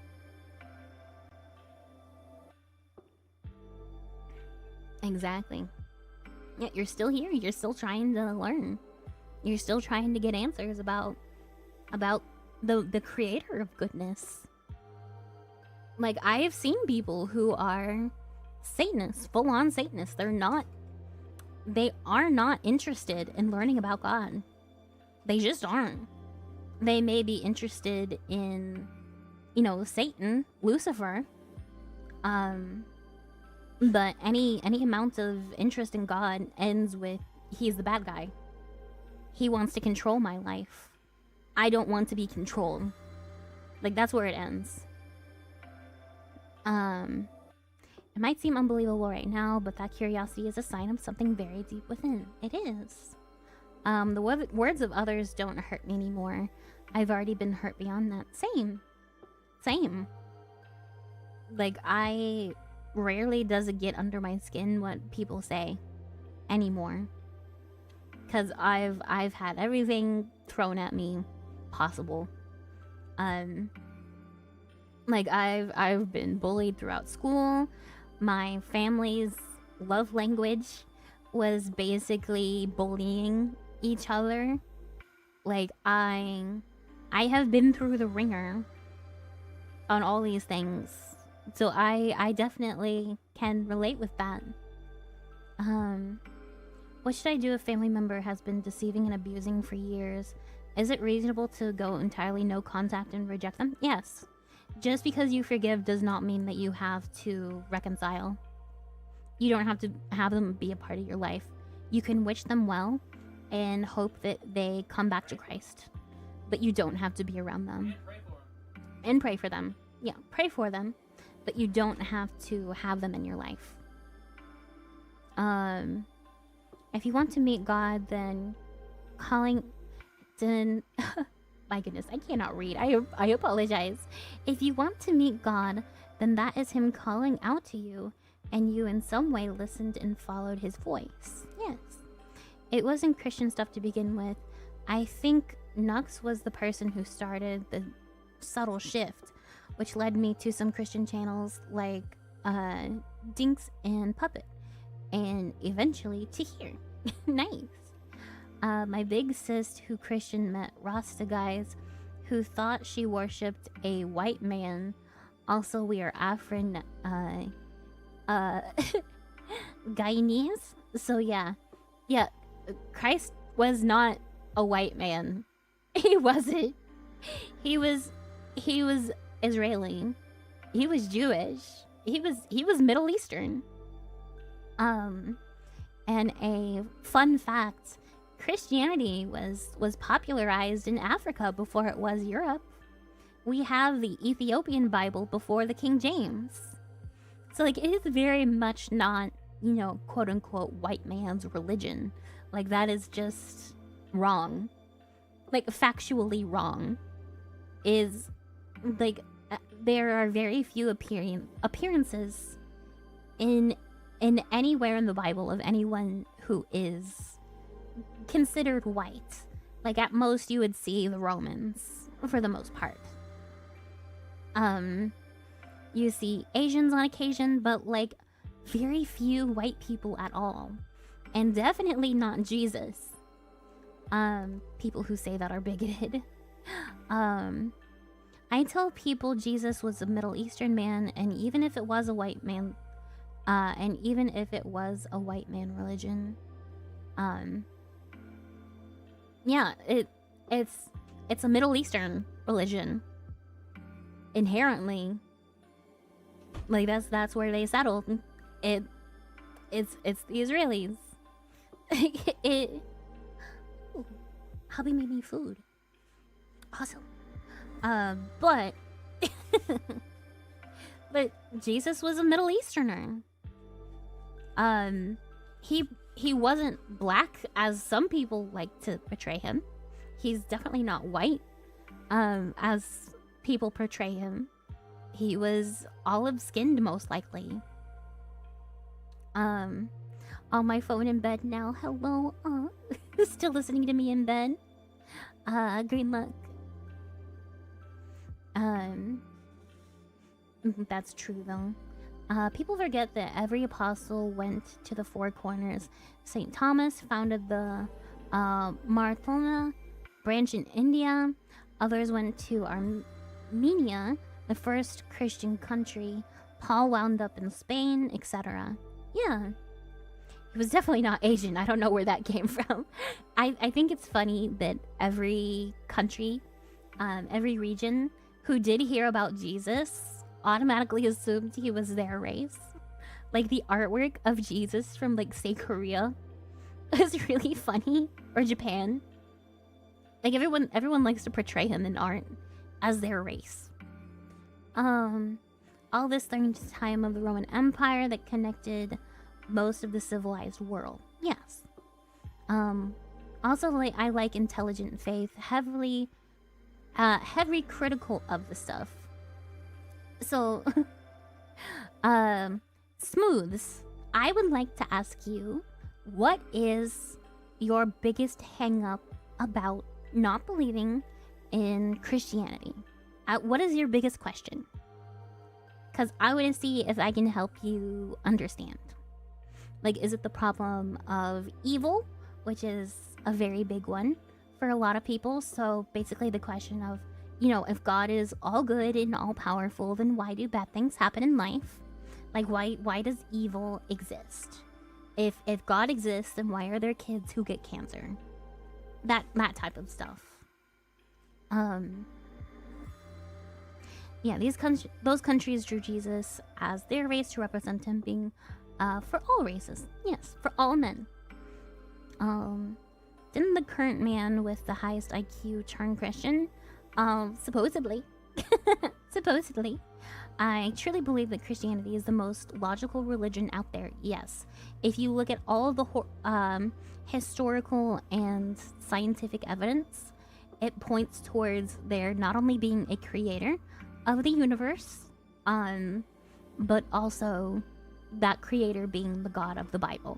Exactly. Yet you're still here. You're still trying to learn. You're still trying to get answers about the creator of goodness. Like, I have seen people who are Satanists, full-on Satanists. They are not interested in learning about God. They just aren't. They may be interested in, you know, Satan, Lucifer. But any amount of interest in God ends with, he's the bad guy. He wants to control my life. I don't want to be controlled. Like, that's where it ends. It might seem unbelievable right now, but that curiosity is a sign of something very deep within. It is. The words of others don't hurt me anymore. I've already been hurt beyond that. Same. Like, I rarely does it get under my skin what people say anymore. Because I've had everything thrown at me possible. Like, I've been bullied throughout school. My family's love language was basically bullying each other. Like, I have been through the ringer on all these things. So I definitely can relate with that. What should I do if a family member has been deceiving and abusing for years? Is it reasonable to go entirely no contact and reject them? Yes. Just because you forgive does not mean that you have to reconcile. You don't have to have them be a part of your life. You can wish them well and hope that they come back to Christ. But you don't have to be around them. And pray for them. Yeah, pray for them. but you don't have to have them in your life. If you want to meet God, then my goodness, I cannot read. I apologize. If you want to meet God, then that is him calling out to you, and you in some way listened and followed his voice. Yes. It wasn't Christian stuff to begin with. I think Nux was the person who started the subtle shift, which led me to some Christian channels like Dinks and Puppet, and eventually to here. Nice. My big sis who Christian met Rasta guys who thought she worshipped a white man. Also, we are Afrin Guyanese. So yeah, Christ was not a white man. He wasn't. He was Israeli. He was Jewish. He was Middle Eastern. And a fun fact, Christianity was popularized in Africa before it was Europe. We have the Ethiopian Bible before the King James. So like, it is very much not, you know, quote unquote white man's religion. Like, that is just wrong. Like, factually wrong. Is like, there are very few appearances in anywhere in the Bible of anyone who is considered white. Like, at most you would see the Romans for the most part. You see Asians on occasion, but like very few white people at all. And definitely not Jesus. People who say that are bigoted. I tell people Jesus was a Middle Eastern man, and even if it was a white man, religion, yeah, it's a Middle Eastern religion. Inherently, like that's where they settled. It's the Israelis. Hubby made me food. Awesome. But but Jesus was a Middle Easterner. He wasn't black as some people like to portray him. He's definitely not white, as people portray him. He was olive-skinned, most likely. On my phone in bed now. Hello. Still listening to me in bed. Green luck. That's true though. People forget that every apostle went to the four corners. St. Thomas founded the Marathona branch in India. Others went to Armenia, the first Christian country. Paul wound up in Spain, etc. Yeah. He was definitely not Asian. I don't know where that came from. I think it's funny that every country, every region who did hear about Jesus automatically assumed he was their race. Like, the artwork of Jesus from, like, say, Korea is really funny. Or Japan. Like, everyone likes to portray him in art as their race. All this during the time of the Roman Empire that connected most of the civilized world. Yes. Also, like, I like intelligent faith, heavily critical of the stuff. So, Smooths, I would like to ask you, what is your biggest hang-up about not believing in Christianity? What is your biggest question? Because I want to see if I can help you understand. Like, is it the problem of evil, which is a very big one for a lot of people? So basically the question of, you know, if God is all good and all powerful, then why do bad things happen in life? Like, why does evil exist? If God exists, then why are there kids who get cancer? That type of stuff. Yeah, those countries drew Jesus as their race to represent him being for all races. Yes, for all men. Didn't the current man with the highest IQ turn Christian? Supposedly. Supposedly. I truly believe that Christianity is the most logical religion out there. Yes. If you look at all of the historical and scientific evidence, it points towards there not only being a creator of the universe, but also that creator being the God of the Bible.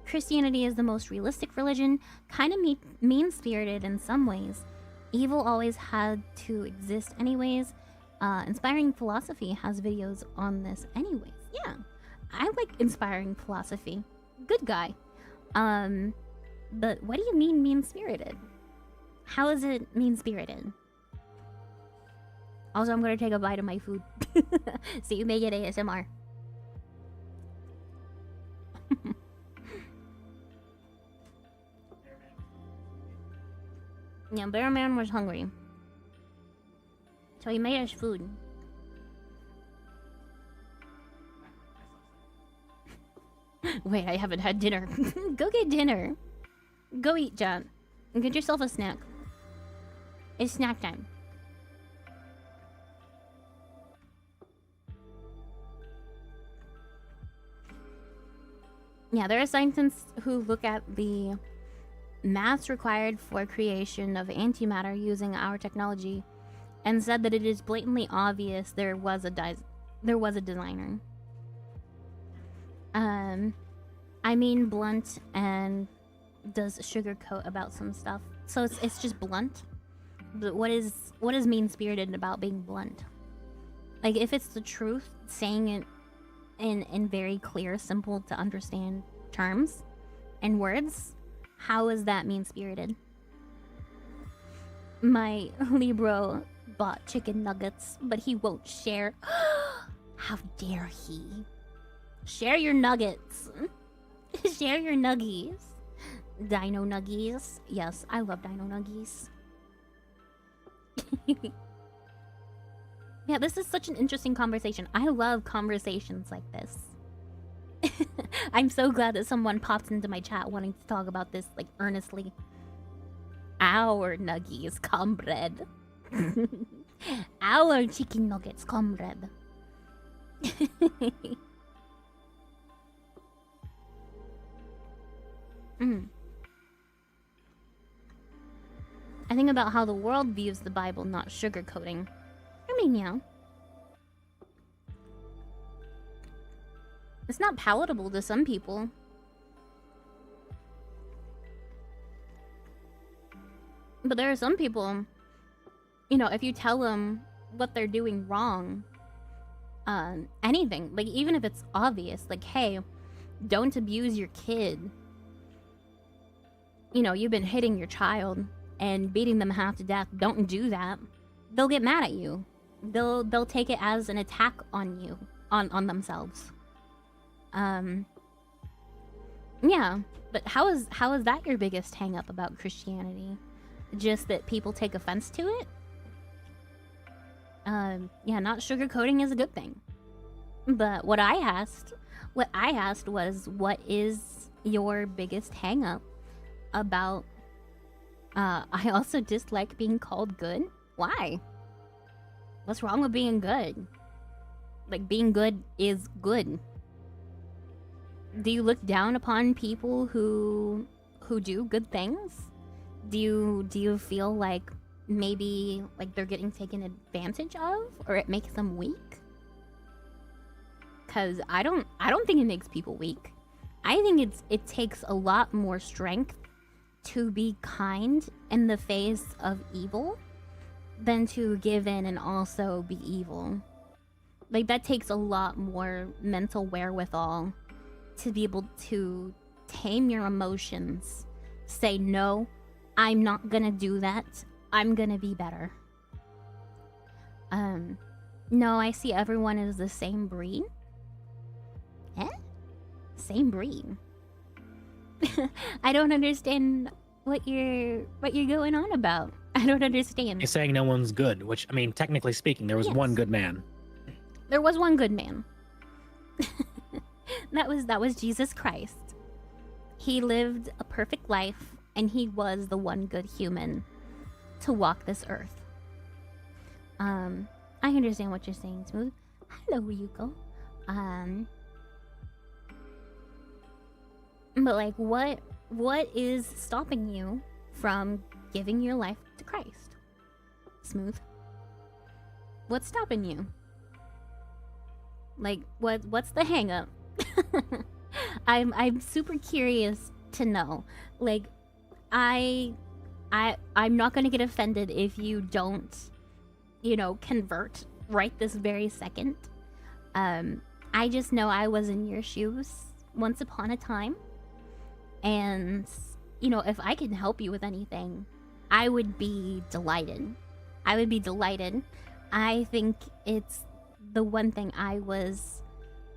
Christianity is the most realistic religion, kind of mean-spirited in some ways. Evil always had to exist anyways. Inspiring Philosophy has videos on this anyways. Yeah, I like Inspiring Philosophy. Good guy. But what do you mean mean-spirited? How is it mean-spirited? Also, I'm gonna take a bite of my food. So you may get ASMR. Yeah, Bear Man was hungry. So he made us food. Wait, I haven't had dinner. Go get dinner. Go eat, John. And get yourself a snack. It's snack time. Yeah, there are scientists who look at the maths required for creation of antimatter using our technology and said that it is blatantly obvious there was a designer. I mean blunt and does sugarcoat about some stuff. So it's just blunt. But what is mean-spirited about being blunt? Like, if it's the truth, saying it in very clear, simple to understand terms and words, how is that mean-spirited? My Libro bought chicken nuggets, but he won't share. How dare he? Share your nuggets. Share your nuggies. Dino nuggies. Yes, I love dino nuggies. Yeah, this is such an interesting conversation. I love conversations like this. I'm so glad that someone popped into my chat wanting to talk about this, like, earnestly. Our nuggies, comrade. Our chicken nuggets, comrade. I think about how the world views the Bible, not sugarcoating. I mean, yeah. It's not palatable to some people. But there are some people, you know, if you tell them what they're doing wrong, anything, like, even if it's obvious, like, hey, don't abuse your kid. You know, you've been hitting your child and beating them half to death. Don't do that. They'll get mad at you. They'll take it as an attack on you, on themselves. Yeah, but how is that your biggest hang up about Christianity? Just that people take offense to it? Yeah, not sugarcoating is a good thing. But what I asked was, what is your biggest hang up about I also dislike being called good? Why? What's wrong with being good? Like, being good is good. Do you look down upon people who do good things? Do you feel like maybe like they're getting taken advantage of, or it makes them weak? Cause I don't think it makes people weak. I think it takes a lot more strength to be kind in the face of evil than to give in and also be evil. Like, that takes a lot more mental wherewithal to be able to tame your emotions. Say, no, I'm not gonna do that. I'm gonna be better. No, I see everyone as the same breed. Eh? Same breed. I don't understand what you're going on about. I don't understand. You're saying no one's good, which, I mean, technically speaking, there was one good man. There was one good man. That was Jesus Christ. He lived a perfect life, and he was the one good human to walk this earth. I understand what you're saying, Smooth. Hello, Yuko. But like, what is stopping you from giving your life to Christ? Smooth. What's stopping you? Like, what's the hang up? I'm super curious to know. Like, I'm not gonna get offended if you don't, convert right this very second. I just know I was in your shoes once upon a time. And, if I can help you with anything, I would be delighted. I think it's the one thing I was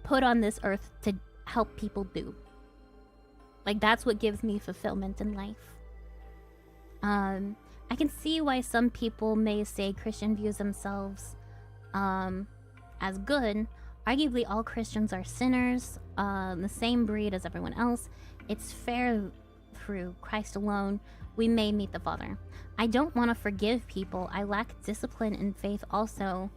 put on this earth to help people do. Like, that's what gives me fulfillment in life. I can see why some people may say Christian views themselves as good. Arguably, all Christians are sinners, the same breed as everyone else. It's fair through Christ alone we may meet the Father. I don't want to forgive people. I lack discipline and faith also.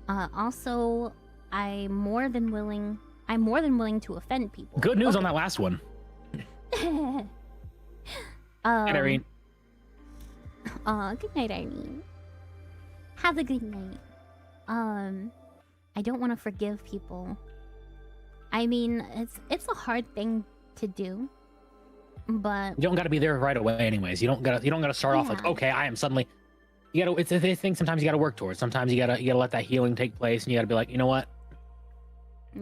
I'm more than willing to offend people. Good news on that last one. Good Irene. night, Irene. Have a good night. I don't want to forgive people. I mean, it's a hard thing to do, but You don't got to be there right away, anyways. You don't gotta start off like, Yeah. okay, I am suddenly. You gotta. It's a thing. Sometimes you gotta work towards. Sometimes you gotta let that healing take place, and you gotta be like, you know what?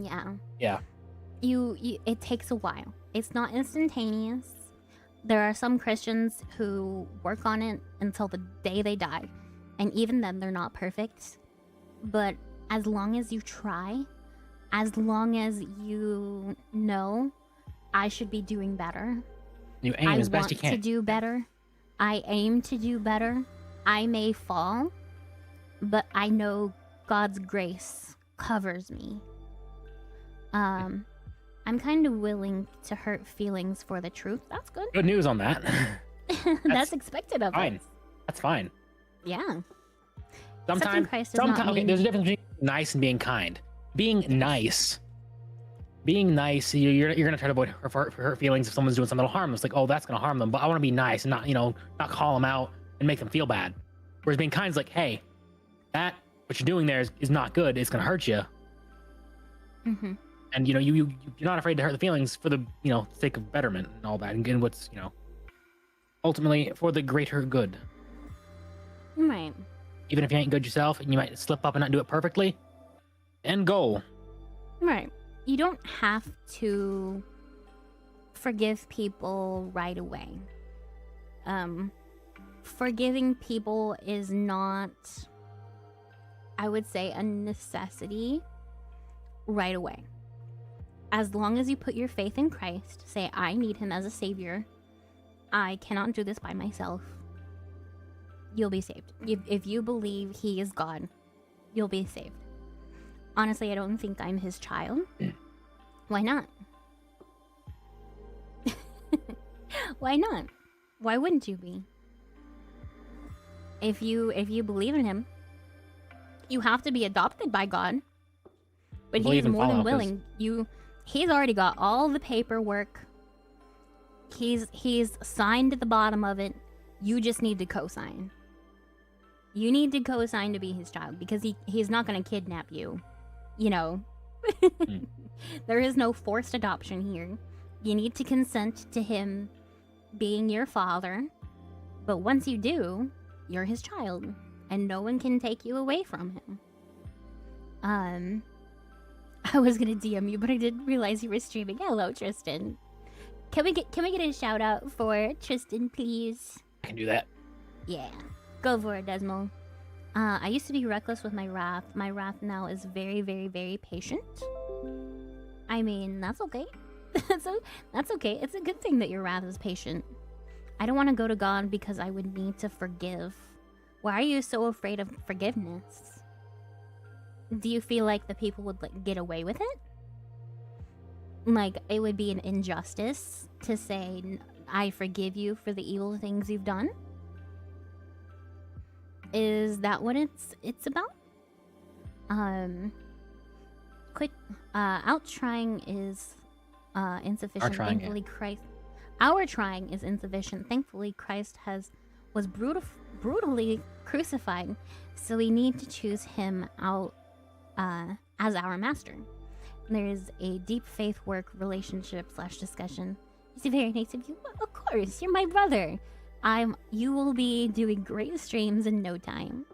yeah. Yeah. You it takes a while. It's not instantaneous. There are some Christians who work on it until the day they die, and even then they're not perfect. But as long as you try, as long as you know I should be doing better, You aim I as best want you can. to do better, I aim to do better, I may fall, but I know God's grace covers me. I'm kind of willing to hurt feelings for the truth. That's good. Good news on that. That's expected of fine. us. That's fine. Yeah. Sometimes, Christ does not okay, mean- there's a difference between nice and being kind. Being nice, you're gonna try to avoid hurt feelings if someone's doing something that'll harm them. It's like, oh, that's gonna harm them, but I want to be nice and not call them out and make them feel bad. Whereas being kind is like, hey, what you're doing there is not good. It's gonna hurt you. Mm-hmm. And you're not afraid to hurt the feelings for the sake of betterment and all that, and what's ultimately for the greater good. Right. Even if you ain't good yourself and you might slip up and not do it perfectly. End goal. Right. You don't have to forgive people right away. Forgiving people is not, I would say, a necessity right away. As long as you put your faith in Christ, say, I need him as a savior. I cannot do this by myself. You'll be saved. If you believe he is God, you'll be saved. Honestly, I don't think I'm his child. Why not? Why not? Why wouldn't you be? If you believe in him, you have to be adopted by God. But he Believe is and more than follow, 'cause- willing. He's already got all the paperwork. He's signed at the bottom of it. You just need to co-sign. You need to co-sign to be his child because he's not going to kidnap you. There is no forced adoption here. You need to consent to him being your father. But once you do, you're his child. And no one can take you away from him. I was gonna DM you, but I didn't realize you were streaming. Hello, Tristan. Can we get a shout out for Tristan, please? I can do that. Yeah. Go for it, Desmo. I used to be reckless with my wrath. My wrath now is very, very, very patient. I mean, that's okay. That's okay. It's a good thing that your wrath is patient. I don't want to go to God because I would need to forgive. Why are you so afraid of forgiveness? Do you feel like the people would get away with it? Like, it would be an injustice to say, I forgive you for the evil things you've done? Is that what it's about? Quit. Out trying is insufficient. Our trying, Thankfully, Christ. Our trying is insufficient. Thankfully, Christ was brutally crucified, so we need to choose him out as our master. There is a deep faith work relationship / discussion. It's very nice of you. Well, of course, you're my brother. You will be doing great streams in no time.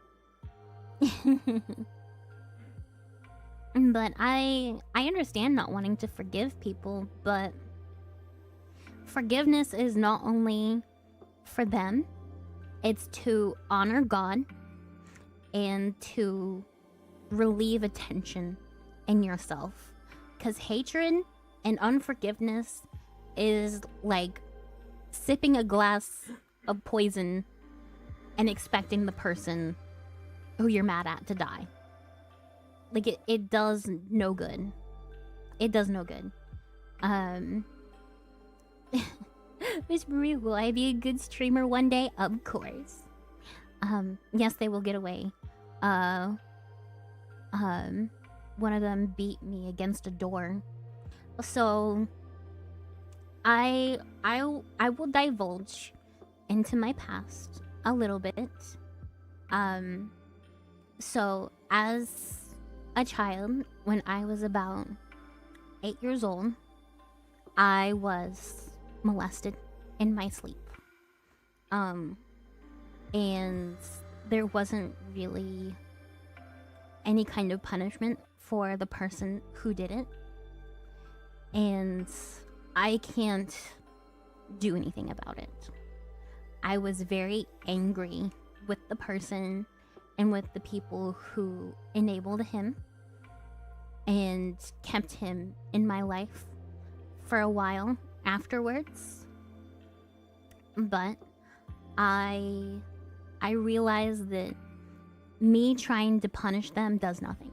But I understand not wanting to forgive people, but forgiveness is not only for them, it's to honor God and to relieve attention in yourself. Because hatred and unforgiveness is like sipping a glass of poison and expecting the person who you're mad at to die. Like, it does no good. It does no good. Miss Marie, will I be a good streamer one day? Of course. Yes, they will get away. One of them beat me against a door. So I will divulge into my past a little bit. So as a child, when I was about 8 years old, I was molested in my sleep. And there wasn't really any kind of punishment for the person who did it. And I can't do anything about it. I was very angry with the person and with the people who enabled him and kept him in my life for a while afterwards. But I realized that me trying to punish them does nothing.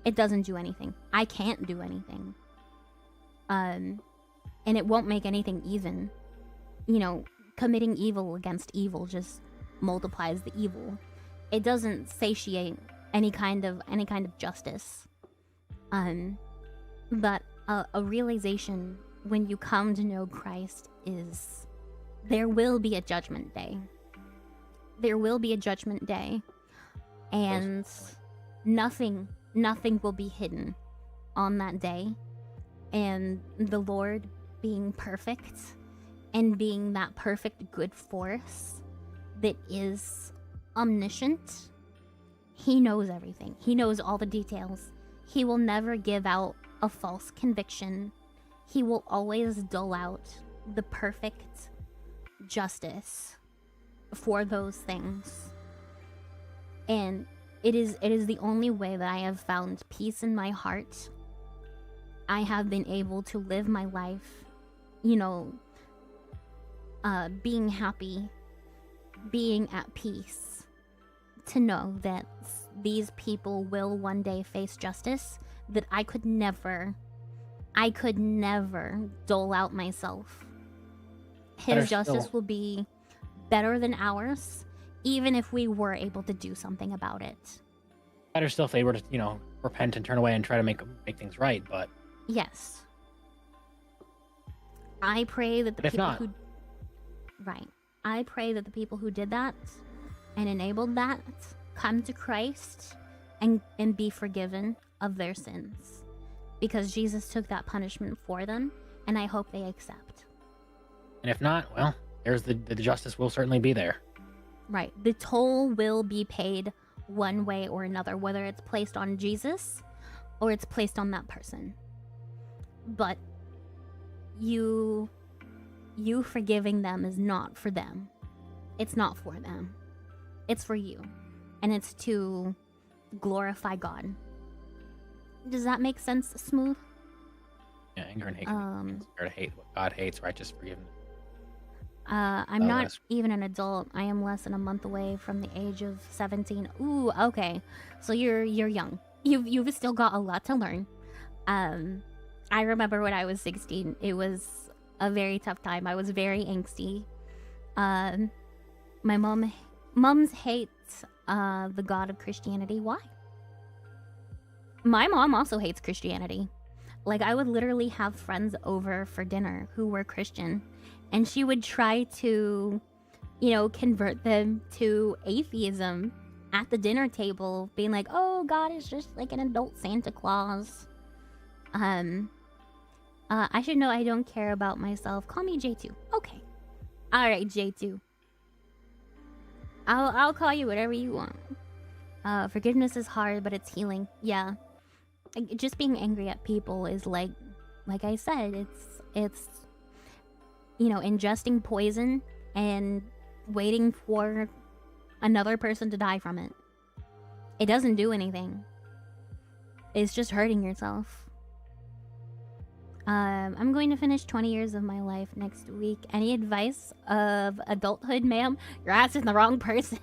It doesn't do anything. I can't do anything. And it won't make anything even. You know, committing evil against evil just multiplies the evil. It doesn't satiate any kind of justice. But a realization when you come to know Christ is there will be a judgment day. There will be a judgment day, and nothing will be hidden on that day. And the Lord being perfect and being that perfect good force that is omniscient, he knows everything. He knows all the details. He will never give out a false conviction. He will always dole out the perfect justice for those things. And it is the only way that I have found peace in my heart. I have been able to live my life, you know, being happy, being at peace, to know that these people will one day face justice that I could never dole out myself. His justice will be better than ours, even if we were able to do something about it. Better still if they were to, you know, repent and turn away and try to make things right, but... Yes. I pray that the people who... Right. I pray that the people who did that and enabled that come to Christ and be forgiven of their sins. Because Jesus took that punishment for them, and I hope they accept. And if not, well, there's the justice will certainly be there. Right. The toll will be paid one way or another, whether it's placed on Jesus or it's placed on that person. But you forgiving them is not for them. It's not for them. It's for you. And it's to glorify God. Does that make sense, Smooth? Yeah, anger and hate can be compared to hate what God hates, righteous forgiveness. I'm not even an adult. I am less than a month away from the age of 17. Ooh, okay. So you're young. You've still got a lot to learn. I remember when I was 16, it was a very tough time. I was very angsty. My mom's hate the God of Christianity. Why? My mom also hates Christianity. Like, I would literally have friends over for dinner who were Christian, and she would try to, you know, convert them to atheism at the dinner table, being like, oh, God is just like an adult Santa Claus. I should know I don't care about myself. Call me J2. Okay. Alright, J2. I'll call you whatever you want. Forgiveness is hard, but it's healing. Yeah. Like, just being angry at people is like I said, it's you know, ingesting poison and waiting for another person to die from it. It doesn't do anything. It's just hurting yourself. I'm going to finish 20 years of my life next week. Any advice of adulthood, ma'am? You're asking the wrong person.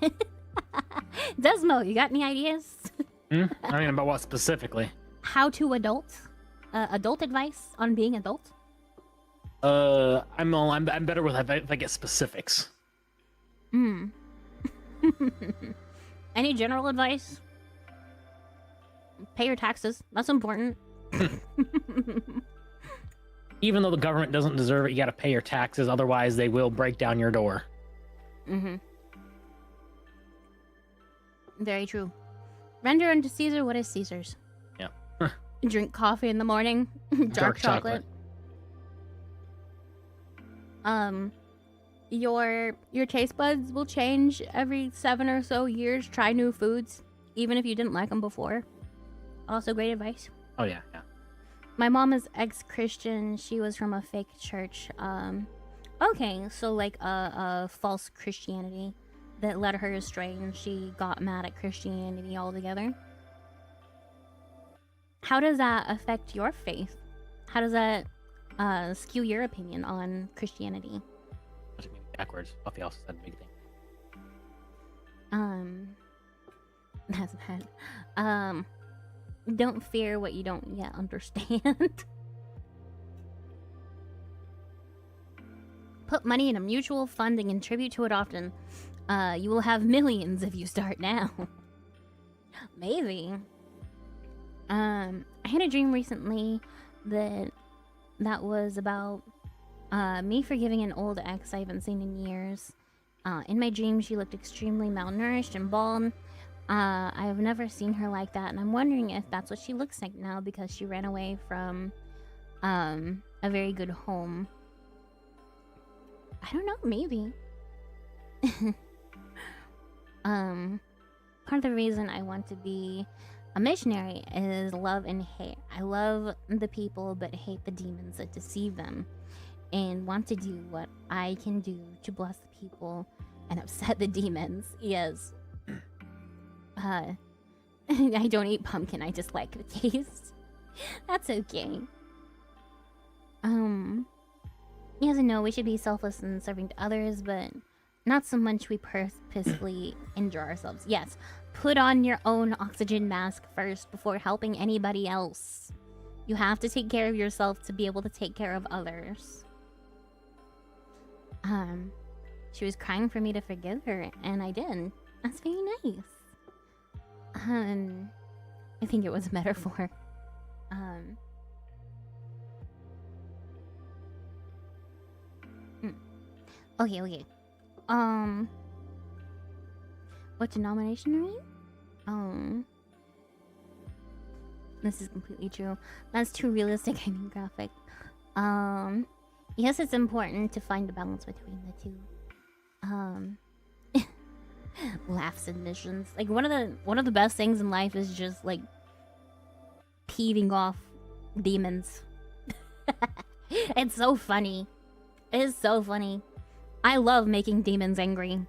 Desmo, you got any ideas? I mean, about what specifically? How to adult? Adult advice on being adult? I'm better with if I get specifics. Any general advice? Pay your taxes. That's important. Even though the government doesn't deserve it, you gotta pay your taxes, otherwise they will break down your door. Very true. Render unto Caesar what is Caesar's. Yeah. Drink coffee in the morning. Dark chocolate. Your taste buds will change every 7 or so years. Try new foods, even if you didn't like them before. Also great advice. Oh yeah. My mom is ex-Christian. She was from a fake church. Okay, so like a false Christianity that led her astray, and she got mad at Christianity altogether. How does that affect your faith? How does that skew your opinion on Christianity? Backwards. Kofi also said a big thing. That's bad. Don't fear what you don't yet understand. Put money in a mutual fund and contribute to it often. You will have millions if you start now. Maybe. I had a dream recently that was about me forgiving an old ex I haven't seen in years. In my dream, she looked extremely malnourished and bald. I have never seen her like that, and I'm wondering if that's what she looks like now because she ran away from a very good home. I don't know, maybe. Part of the reason I want to be a missionary is love and hate. I love the people but hate the demons that deceive them, and want to do what I can do to bless the people and upset the demons. Yes. I don't eat pumpkin, I just like the taste. That's okay. Yes and no, we should be selfless and serving to others, but not so much we purposefully injure ourselves. Yes, put on your own oxygen mask first before helping anybody else. You have to take care of yourself to be able to take care of others. She was crying for me to forgive her, and I did. That's very nice. I think it was a metaphor. Okay. What denomination are you? This is completely true. That's too realistic, I mean graphic. Yes, it's important to find a balance between the two. Laughs and missions. Like one of the best things in life is just like peeving off demons. It's so funny. It is so funny. I love making demons angry.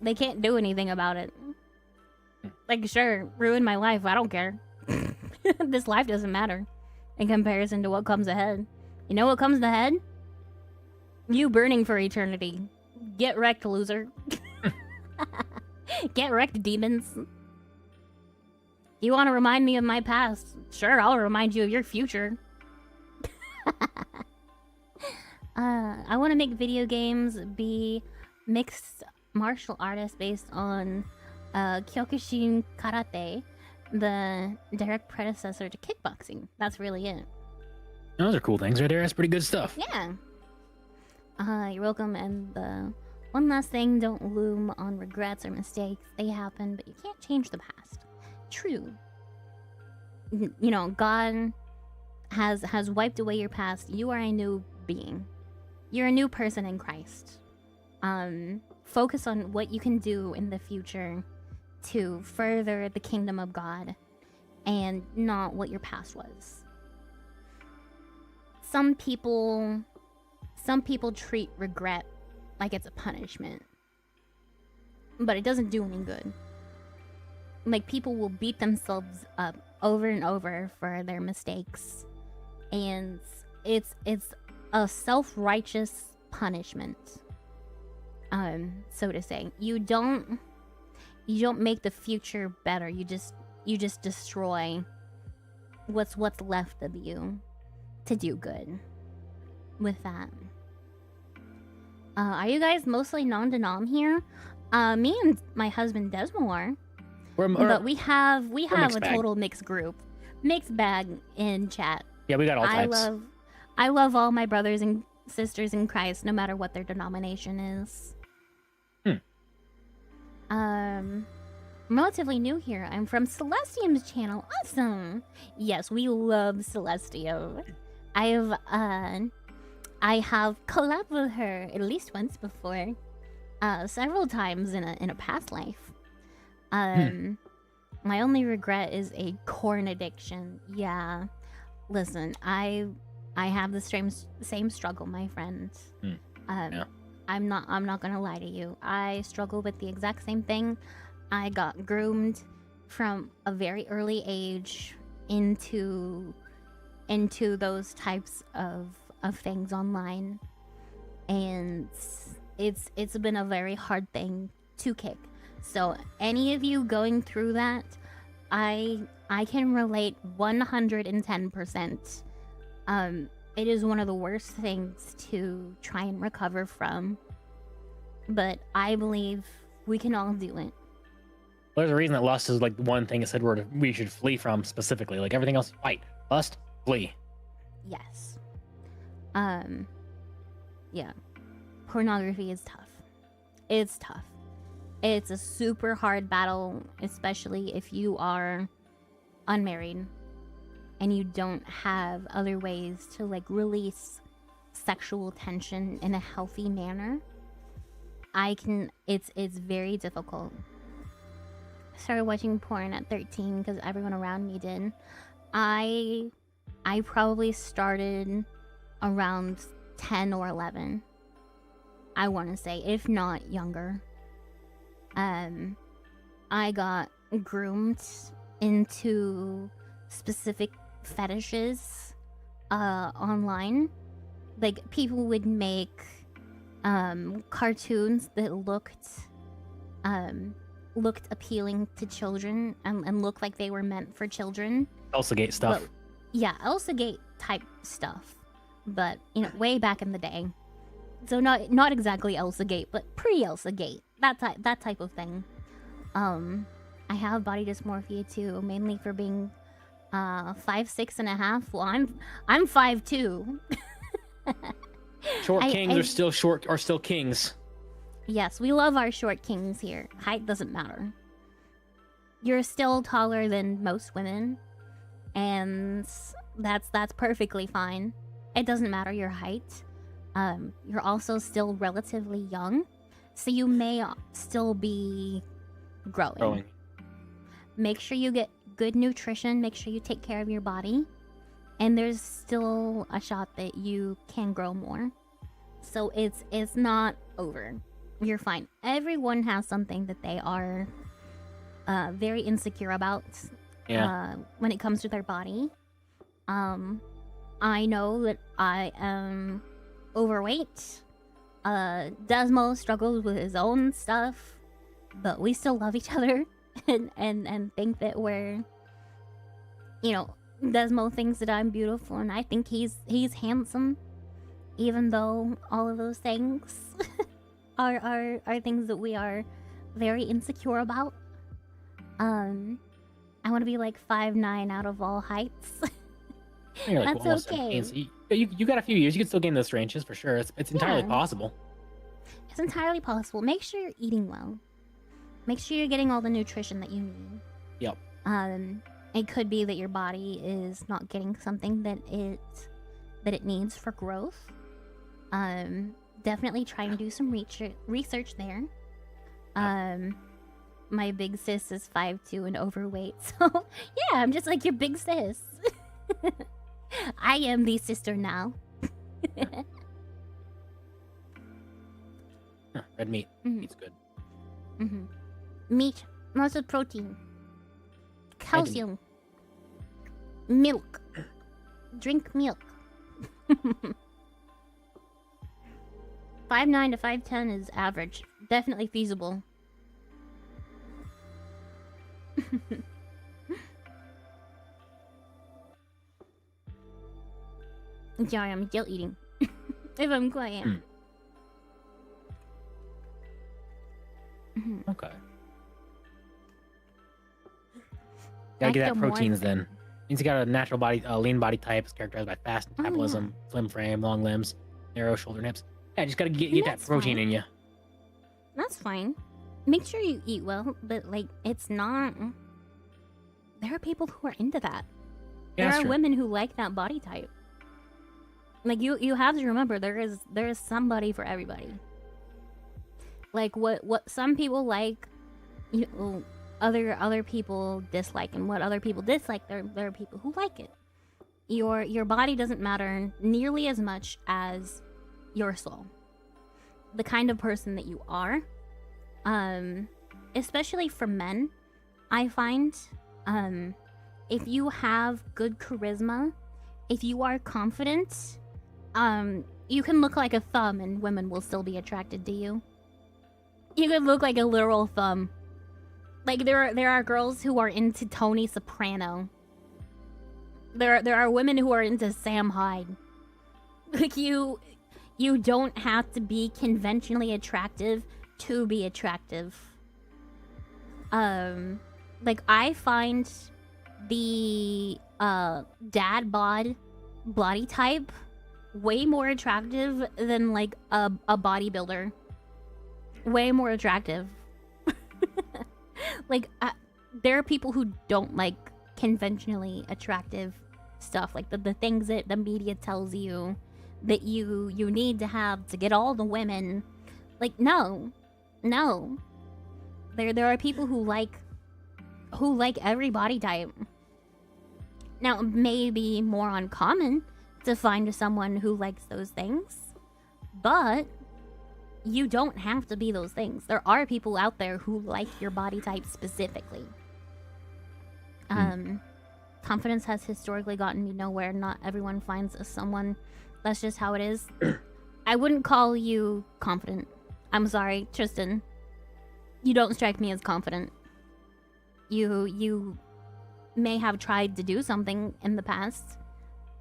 They can't do anything about it. Like, sure, ruin my life. I don't care. This life doesn't matter in comparison to what comes ahead. You know what comes ahead? You burning for eternity. Get wrecked, loser. Get wrecked, demons. You want to remind me of my past? Sure, I'll remind you of your future. I want to make video games be mixed martial artists based on Kyokushin Karate, the direct predecessor to kickboxing. That's really it. Those are cool things right there. That's pretty good stuff. Yeah. You're welcome. And one last thing, don't loom on regrets or mistakes. They happen, but you can't change the past. True. You know, God has wiped away your past. You are a new being. You're a new person in Christ. Focus on what you can do in the future to further the kingdom of God and not what your past was. Some people treat regret like it's a punishment, but it doesn't do any good. Like, people will beat themselves up over and over for their mistakes, and it's a self-righteous punishment, so to say. You don't make the future better. You just destroy what's left of you to do good with that. Are you guys mostly non-denom here? Me and my husband Desmo are. But we have a total mixed group. Mixed bag in chat. Yeah, we got all types. I love all my brothers and sisters in Christ, no matter what their denomination is. I'm relatively new here. I'm from Celestium's channel. Awesome. Yes, we love Celestio. I have collabed with her at least once before, several times in a past life. My only regret is a corn addiction. Yeah, listen, I have the same struggle, my friend. Yeah. I'm not gonna lie to you. I struggle with the exact same thing. I got groomed from a very early age into those types of things online, and it's been a very hard thing to kick. So any of you going through that, I can relate 110%. It is one of the worst things to try and recover from, but I believe we can all do it. There's a reason that lust is like one thing it said we should flee from specifically. Like everything else, fight. Lust, flee. Yes. Yeah. Pornography is tough. It's tough. It's a super hard battle, especially if you are unmarried and you don't have other ways to like release sexual tension in a healthy manner. It's very difficult. I started watching porn at 13 because everyone around me did. I probably started around 10 or 11. I want to say, if not younger. I got groomed into specific fetishes online. Like, people would make cartoons that looked appealing to children and looked like they were meant for children. Elsagate stuff. But, yeah, Elsagate type stuff. But, you know, way back in the day. So not exactly Elsagate, but pre-Elsagate. That type of thing. I have body dysmorphia too, mainly for being 5'6.5". Well, I'm 5'2". Short kings are still kings. Yes, we love our short kings here. Height doesn't matter. You're still taller than most women, and that's perfectly fine. It doesn't matter your height. You're also still relatively young, so you may still be growing. Make sure you get good nutrition. Make sure you take care of your body, and there's still a shot that you can grow more. So it's not over. You're fine. Everyone has something that they are very insecure about. Yeah. When it comes to their body. I know that I am overweight. Desmo struggles with his own stuff, but we still love each other and think that we're, you know, Desmo thinks that I'm beautiful and I think he's handsome, even though all of those things are things that we are very insecure about. I want to be like 5'9" out of all heights. You're like That's almost okay. 17, so you got a few years. You can still gain those strengths for sure. It's entirely Yeah. possible. It's entirely possible. Make sure you're eating well. Make sure you're getting all the nutrition that you need. Yep. It could be that your body is not getting something that it needs for growth. Definitely try and do some research there. My big sis is 5'2" and overweight, so yeah, I'm just like your big sis. I am the sister now. Red meat. Mhm. Meat's good. Meat, lots of protein, calcium, milk. Drink milk. 5'9" to 5'10" is average. Definitely feasible. Sorry, I'm still eating. If I'm quiet. Okay. Gotta get that proteins then. Means you got a natural body, lean body type. It's characterized by fast metabolism, slim frame, long limbs, narrow shoulder and hips. Yeah, just gotta get that protein in you. That's fine. Make sure you eat well, but like it's not. There are people who are into that. Yeah, There are women who like that body type. Like you have to remember there is somebody for everybody. Like what some people like, other people dislike, and what other people dislike, there are people who like it. Your body doesn't matter nearly as much as your soul. The kind of person that you are, especially for men, I find, if you have good charisma, if you are confident, you can look like a thumb and women will still be attracted to you. You could look like a literal thumb. Like there are girls who are into Tony Soprano. There are women who are into Sam Hyde. Like you don't have to be conventionally attractive to be attractive. Like I find the dad bod body type way more attractive than like a bodybuilder. Way more attractive. Like there are people who don't like conventionally attractive stuff, like the things that the media tells you that you need to have to get all the women. Like no. There are people who like every body type. Now it may be more uncommon to find someone who likes those things, but you don't have to be those things. There are people out there who like your body type specifically. Confidence has historically gotten me nowhere. Not everyone finds someone. That's just how it is. I wouldn't call you confident. I'm sorry, Tristan. You don't strike me as confident. You may have tried to do something in the past,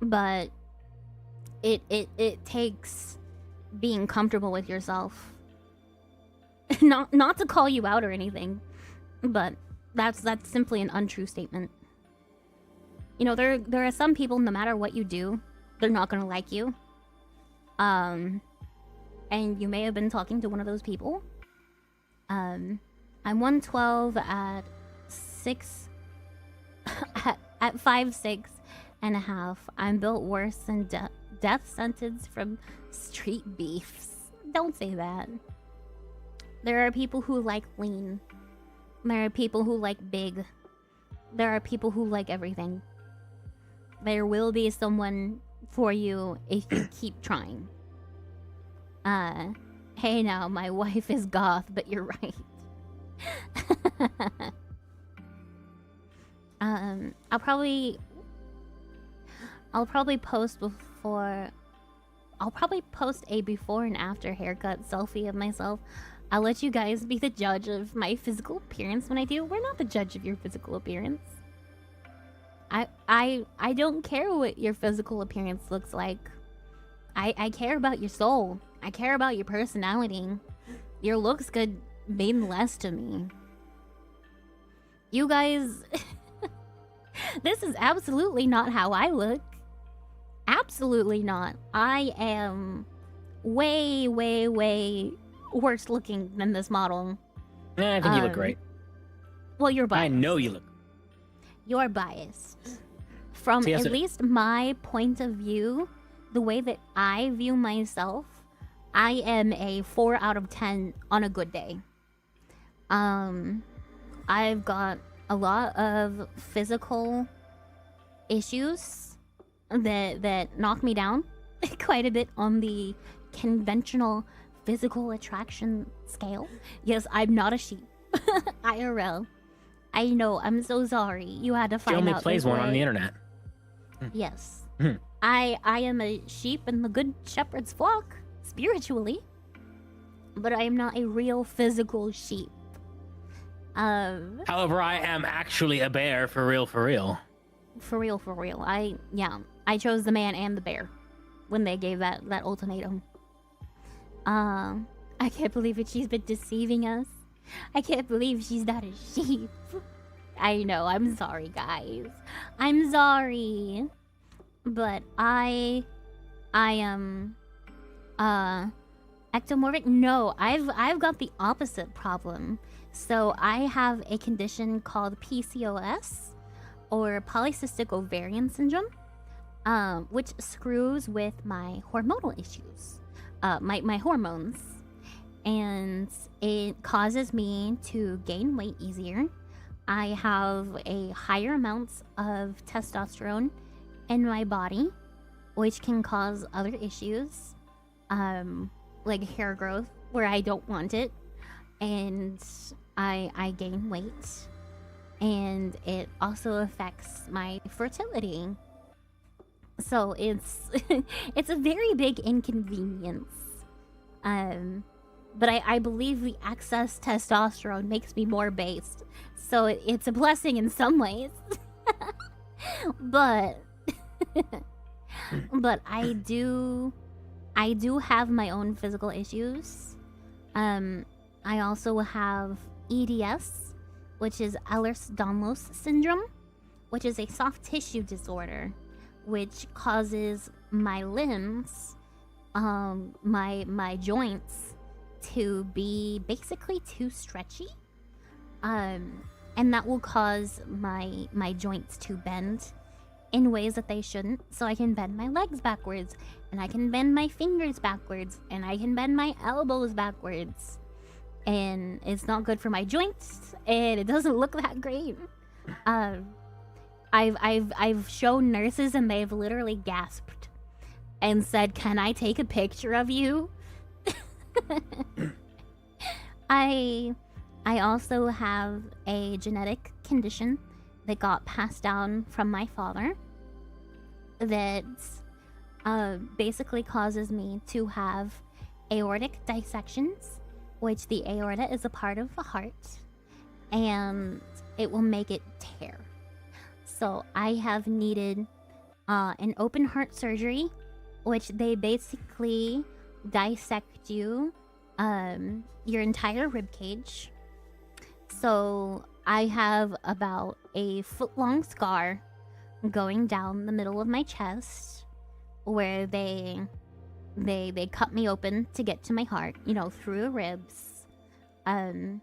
but it takes being comfortable with yourself. Not to call you out or anything, but that's simply an untrue statement. You know, there are some people, no matter what you do, they're not gonna like you. And you may have been talking to one of those people. I'm 112 at 6 at 5'6" and a half. I'm built worse than death sentence from street beefs. Don't say that. There are people who like lean. There are people who like big. There are people who like everything. There will be someone for you if you keep trying. Hey now, my wife is goth, but you're right. I'll probably post a before and after haircut selfie of myself. I'll let you guys be the judge of my physical appearance when I do. We're not the judge of your physical appearance. I don't care what your physical appearance looks like. I care about your soul. I care about your personality. Your looks could mean less to me. You guys, this is absolutely not how I look. Absolutely not. I am way, way, way worse looking than this model. I think you look great. Well, you're biased. I know you look. You're biased. From See, at least my point of view, the way that I view myself, I am a 4 out of 10 on a good day. I've got a lot of physical issues that knock me down quite a bit on the conventional physical attraction scale. Yes, I'm not a sheep. IRL. I know, I'm so sorry. You had to She find out. only this plays one on way. the internet. Yes. Mhm. I am a sheep in the good shepherd's flock, spiritually. But I am not a real physical sheep. However, I am actually a bear for real, for real. For real, for real. I chose the man and the bear when they gave that ultimatum. I can't believe it. She's been deceiving us. I can't believe she's not a sheep. I know, I'm sorry, guys. I'm sorry. But I am ectomorphic? No, I've got the opposite problem. So I have a condition called PCOS, or polycystic ovarian syndrome, which screws with my hormonal issues, my hormones, and it causes me to gain weight easier. I have a higher amounts of testosterone in my body, which can cause other issues, like hair growth where I don't want it, and I gain weight, and it also affects my fertility. So it's it's a very big inconvenience. But I believe the excess testosterone makes me more based, so it's a blessing in some ways. but but I do have my own physical issues. I also have EDS, which is Ehlers-Danlos syndrome, which is a soft tissue disorder, which causes my limbs, my joints, to be basically too stretchy, and that will cause my joints to bend in ways that they shouldn't. So I can bend my legs backwards, and I can bend my fingers backwards, and I can bend my elbows backwards, and it's not good for my joints, and it doesn't look that great. I've shown nurses, and they've literally gasped and said, "Can I take a picture of you?" I also have a genetic condition that got passed down from my father that basically causes me to have aortic dissections, which the aorta is a part of the heart, and it will make it tear. So I have needed an open heart surgery, which they basically dissect you, your entire rib cage. So I have about a foot-long scar going down the middle of my chest, where they cut me open to get to my heart, through the ribs, and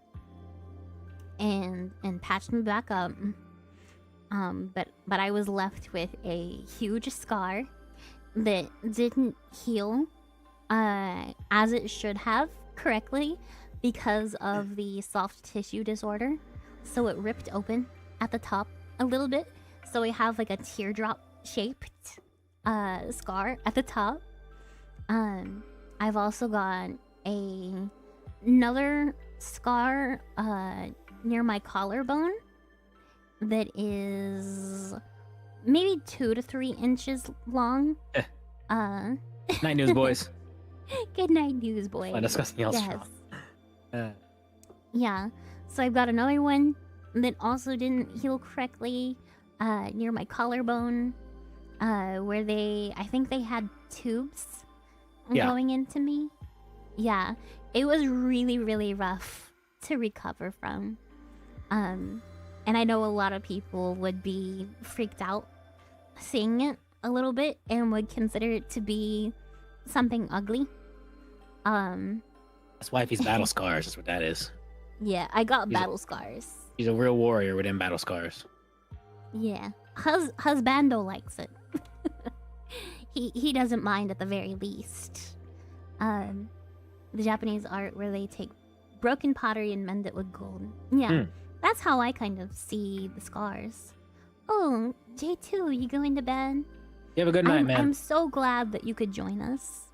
patched me back up. But I was left with a huge scar that didn't heal as it should have correctly because of the soft tissue disorder. So it ripped open at the top a little bit. So we have like a teardrop shaped scar at the top. I've also got another scar near my collarbone that is maybe 2 to 3 inches long. Night news, boys. Good night, newsboy. I'm discussing else. Yes. Yeah. So I've got another one that also didn't heal correctly near my collarbone, where I think they had tubes going into me. Yeah. It was really, really rough to recover from. And And I know a lot of people would be freaked out seeing it a little bit and would consider it to be something ugly. That's wifey's battle scars. That's what that is. Yeah, I got battle scars. He's a real warrior with them battle scars. Yeah, husbando likes it. he doesn't mind at the very least. The Japanese art where they take broken pottery and mend it with gold. Yeah, that's how I kind of see the scars. Oh, J2, you going to bed? You have a good night, man. I'm so glad that you could join us.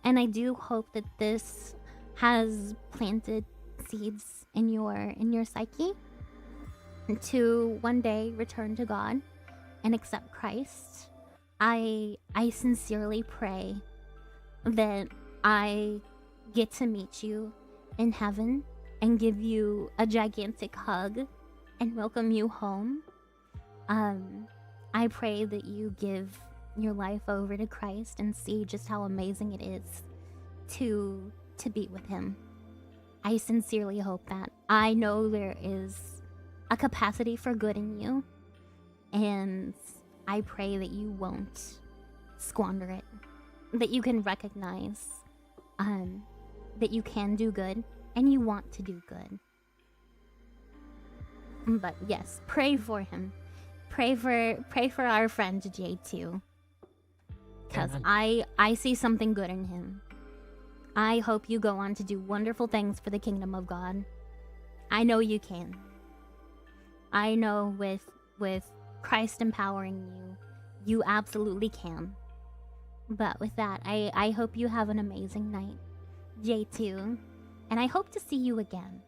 And I do hope that this has planted seeds in your psyche to one day return to God and accept Christ. I sincerely pray that I get to meet you in heaven and give you a gigantic hug and welcome you home. I pray that you give your life over to Christ and see just how amazing it is to be with him. I sincerely hope that. I know there is a capacity for good in you, and I pray that you won't squander it. That you can recognize that you can do good and you want to do good. But yes, pray for him. Pray for our friend J2. Because I see something good in him. I hope you go on to do wonderful things for the kingdom of God. I know you can. I know with Christ empowering you, you absolutely can. But with that, I hope you have an amazing night, J2. And I hope to see you again.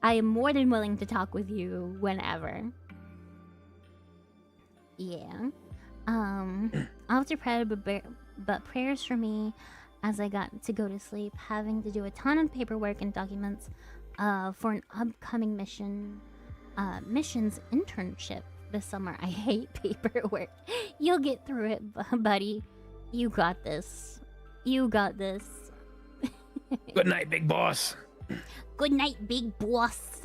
I am more than willing to talk with you whenever. Yeah. I'll have to pray, but prayers for me as I got to go to sleep, having to do a ton of paperwork and documents for an upcoming missions internship this summer. I hate paperwork. You'll get through it, buddy. You got this. You got this. Good night, big boss. Good night, big boss.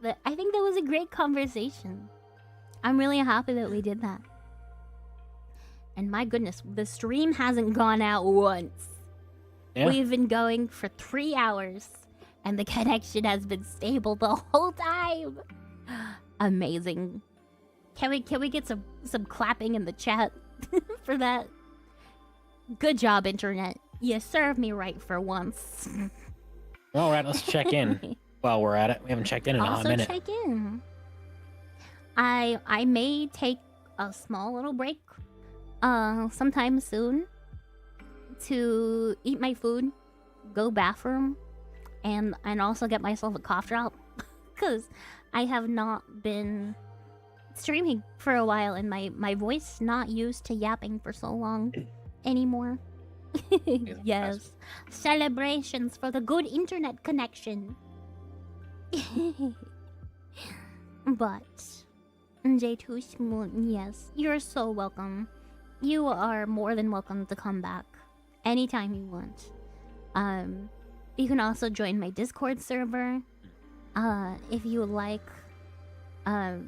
But I think that was a great conversation. I'm really happy that we did that. And my goodness, the stream hasn't gone out once. Yeah. We've been going for 3 hours, and the connection has been stable the whole time. Amazing. Can we get some clapping in the chat for that? Good job, internet. You served me right for once. All right, let's check in while we're at it. We haven't checked in a hot minute. Also check in. I may take a small little break sometime soon to eat my food, go bathroom, and also get myself a cough drop because I have not been streaming for a while and my voice not used to yapping for so long anymore. Yes, celebrations for the good internet connection. But J2 Smooth, yes, you're so welcome. You are more than welcome to come back anytime you want. You can also join my Discord server if you would like,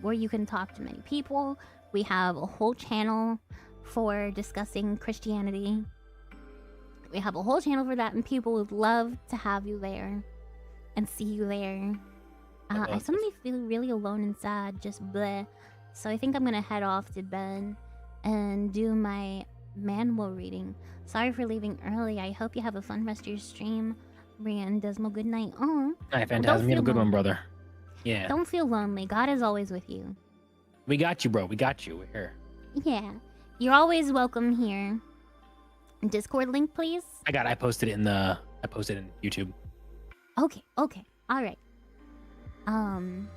where you can talk to many people. We have a whole channel for discussing Christianity. We have a whole channel for that, and people would love to have you there and see you there. I suddenly feel really alone and sad, just bleh. So I think I'm gonna head off to bed and do my manual reading. Sorry for leaving early. I hope you have a fun rest of your stream. Brian, Desmo, good night. Oh, Hi, Phantasm. You have a good one, brother. Yeah. Don't feel lonely. God is always with you. We got you, bro. We got you. We're here. Yeah. You're always welcome here. Discord link, please. I posted it in YouTube. Okay. Alright. I'm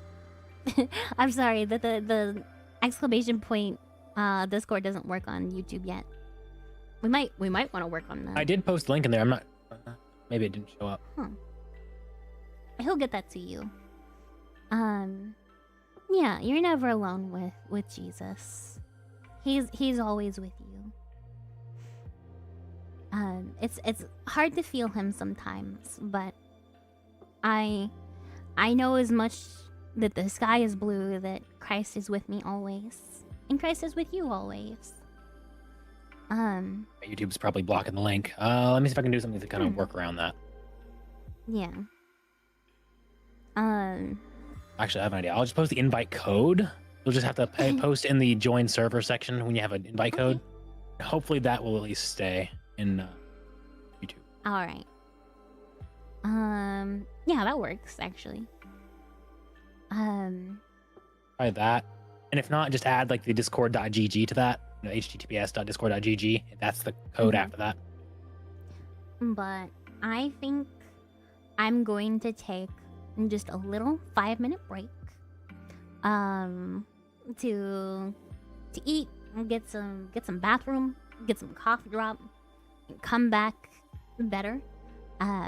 sorry that the exclamation point Discord doesn't work on YouTube yet. We might want to work on that. I did post a link in there. I'm not. Maybe it didn't show up. He'll get that to you. Yeah, you're never alone with Jesus. He's always with you. It's hard to feel him sometimes, but I know as much that the sky is blue, that Christ is with me always, and Christ is with you always. YouTube's probably blocking the link. Let me see if I can do something to kind of work around that. Yeah. Actually, I have an idea. I'll just post the invite code. You'll just have to post in the join server section when you have an invite code. Hopefully that will at least stay in YouTube. All right. Yeah, that works actually. Try that. And if not, just add like the discord.gg to that. You know, https.discord.gg. That's the code after that. But I think I'm going to take just a little 5-minute break. To eat, get some bathroom, get some cough drop, and come back better.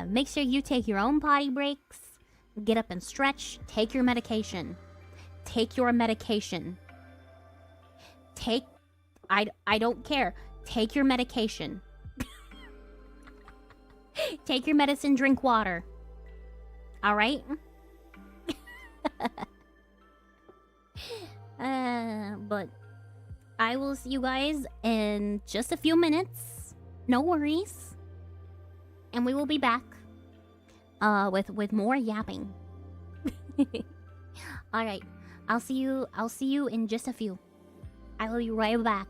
Make sure you take your own potty breaks. Get up and stretch. Take your medication. Take your medication. I don't care. Take your medication. Take your medicine, drink water. All right? But I will see you guys in just a few minutes. No worries. And we will be back with more yapping. All right. I'll see you in just a few. I will be right back.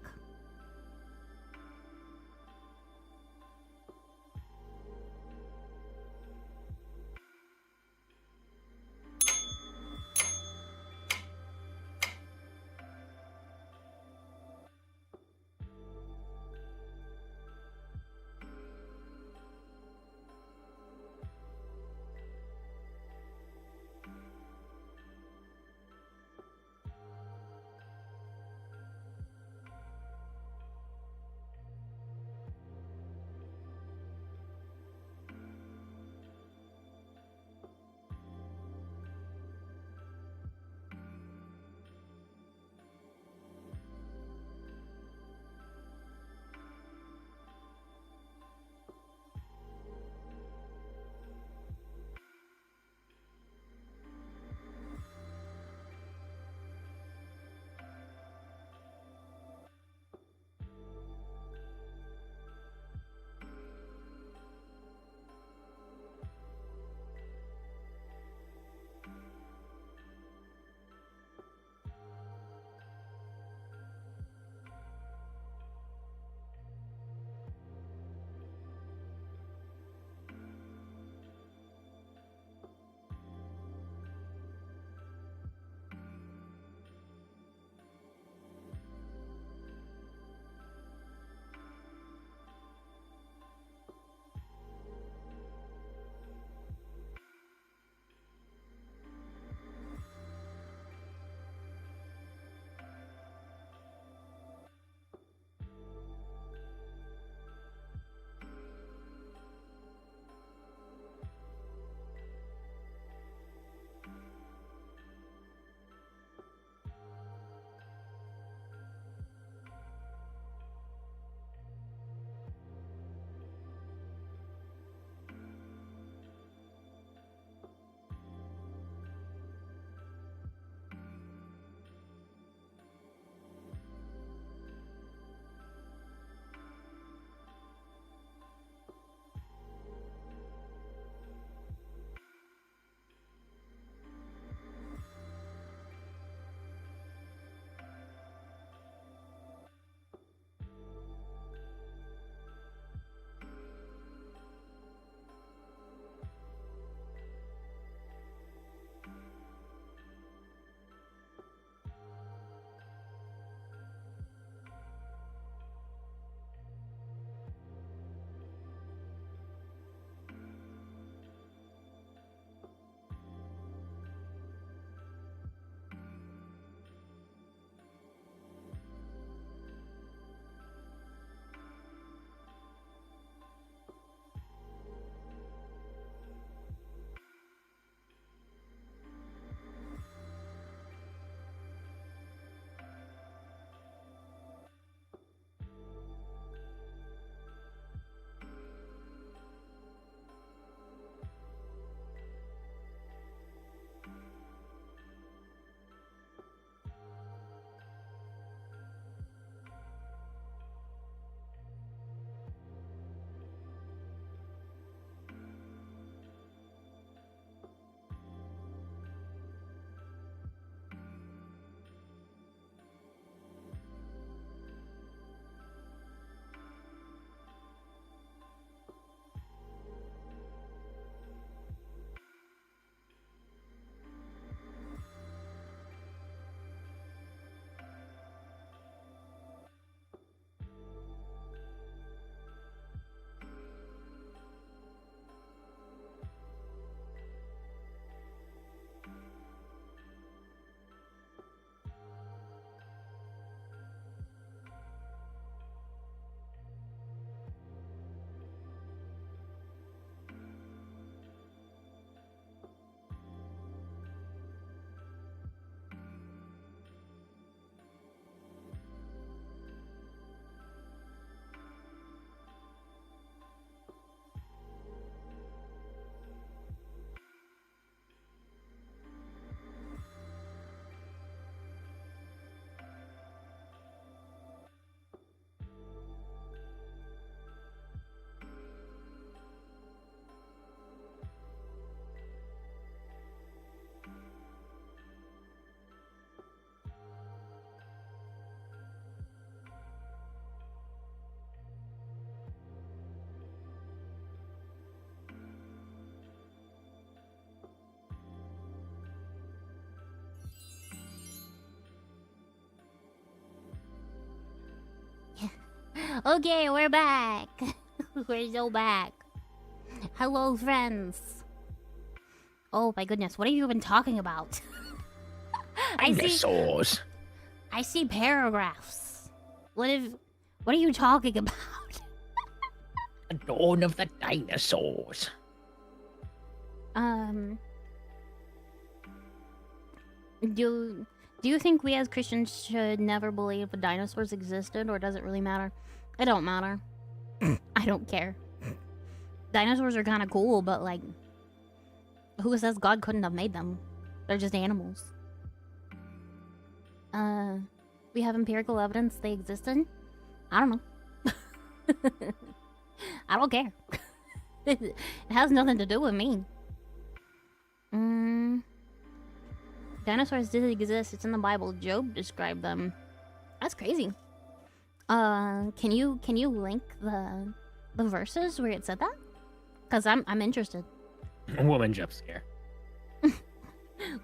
Okay, we're back. We're so back. Hello, friends. Oh my goodness, what have you been talking about? Dinosaurs. I see paragraphs. What are you talking about? The dawn of the dinosaurs. Do you think we as Christians should never believe the dinosaurs existed, or does it really matter? It don't matter. I don't care. Dinosaurs are kind of cool, but like, who says God couldn't have made them? They're just animals. We have empirical evidence they existed. I don't know. I don't care. It has nothing to do with me. Dinosaurs did exist. It's in the Bible. Job described them. That's crazy. Can you link the verses where it said that? Cause I'm interested. Woman jump scare.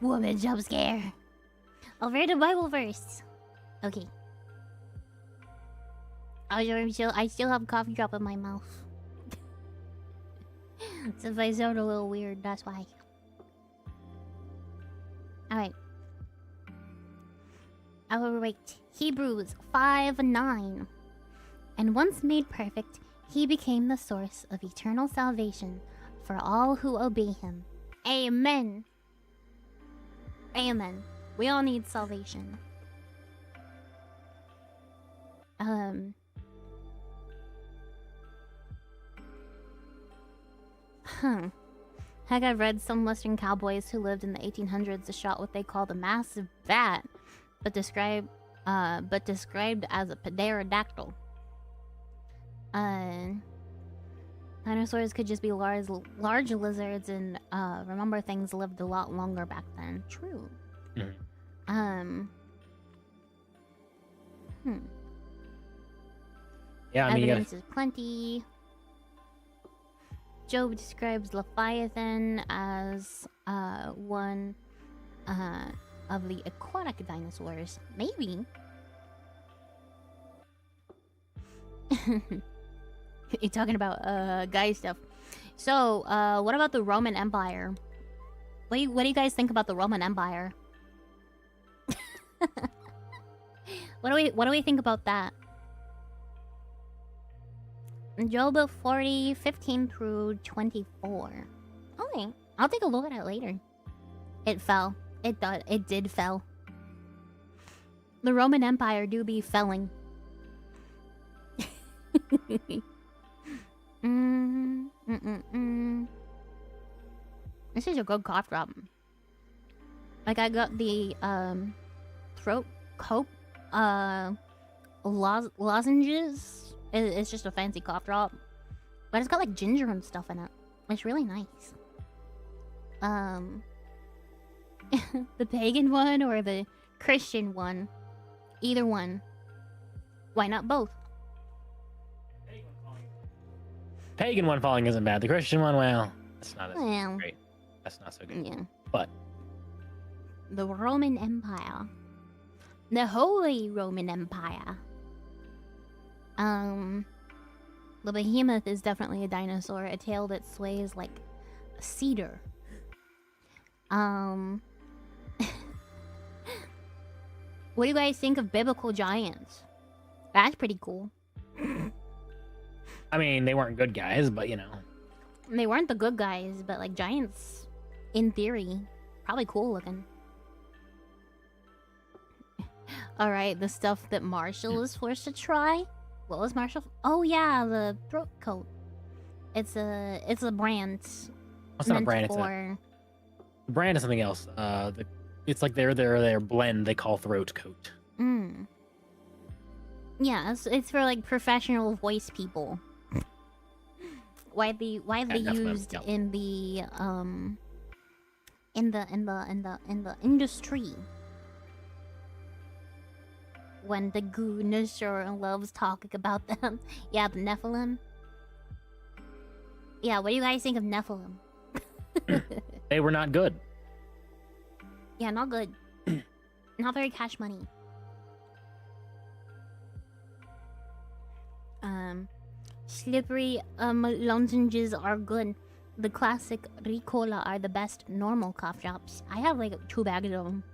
Woman jump scare. I'll read a Bible verse. Okay. I still have a coffee drop in my mouth. So if I sound a little weird, that's why. Alright. I will rate Hebrews 5:9. And once made perfect, he became the source of eternal salvation for all who obey him. Amen. Amen. We all need salvation. Heck, I've read some Western cowboys who lived in the 1800s shot what they called a massive bat, but described as a pterodactyl. Dinosaurs could just be large lizards, and remember, things lived a lot longer back then. True. Yeah, I mean, evidence is plenty. Job describes Leviathan as one of the aquatic dinosaurs. Maybe. You're talking about guy stuff. So, what about the Roman Empire? What do you guys think about the Roman Empire? What do we think about that? Job 40:15 through 24. Okay, I'll take a look at it later. It fell. It did fell. The Roman Empire do be felling. This is a good cough drop. Like, I got the throat cope lozenges. It's just a fancy cough drop, but it's got like ginger and stuff in it. It's really nice. The pagan one or the Christian one? Either one. Why not both? pagan one falling isn't bad. The Christian one, well, that's not as Well, great. That's not so good. yeah. But The Roman Empire. The Holy Roman Empire. The behemoth is definitely a dinosaur, a tail that sways like a cedar. What do you guys think of biblical giants? That's pretty cool. I mean, they weren't good guys, but you know. They weren't the good guys, but like giants, in theory, probably cool looking. Alright, the stuff that Marshall is forced to try. What was Marshall? Oh yeah, the throat coat. It's a brand. It's not a brand. For... The brand is something else. It's like their blend they call throat coat. Yeah, it's for like professional voice people. widely used in the industry. When the goon sure loves talking about them. Yeah, the Nephilim. Yeah, what do you guys think of Nephilim? They were not good. Yeah, not good. Not very cash money. Slippery lozenges are good. The classic Ricola are the best normal cough drops. I have like 2 bags of them.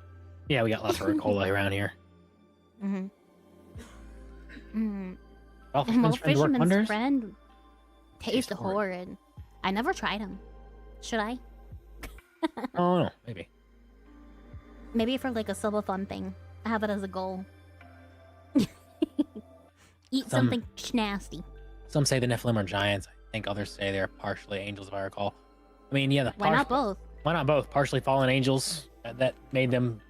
Yeah, we got lots of Ricola around here. Mm-hmm. Mm. Well, Well, Fisherman's Friend work Fisherman's wonders. Friend taste Taste horrid. I never tried them. Should I? Oh no, maybe. Maybe for like a subathon thing. I have it as a goal. Eat something nasty. Some say the Nephilim are giants. I think others say they're partially angels, if I recall. I mean, yeah, Why not both? Why not both? Partially fallen angels that made them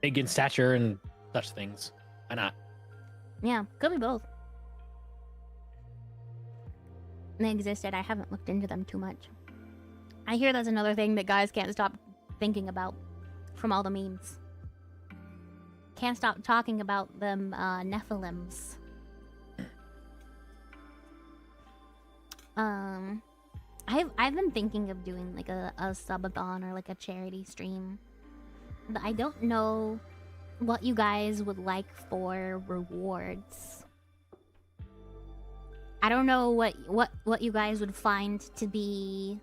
big in stature and such things. Why not? Yeah, could be both. They existed. I haven't looked into them too much. I hear that's another thing that guys can't stop thinking about from all the memes. Can't stop talking about them Nephilims. I've been thinking of doing like a subathon or like a charity stream. But I don't know what you guys would like for rewards. I don't know what you guys would find to be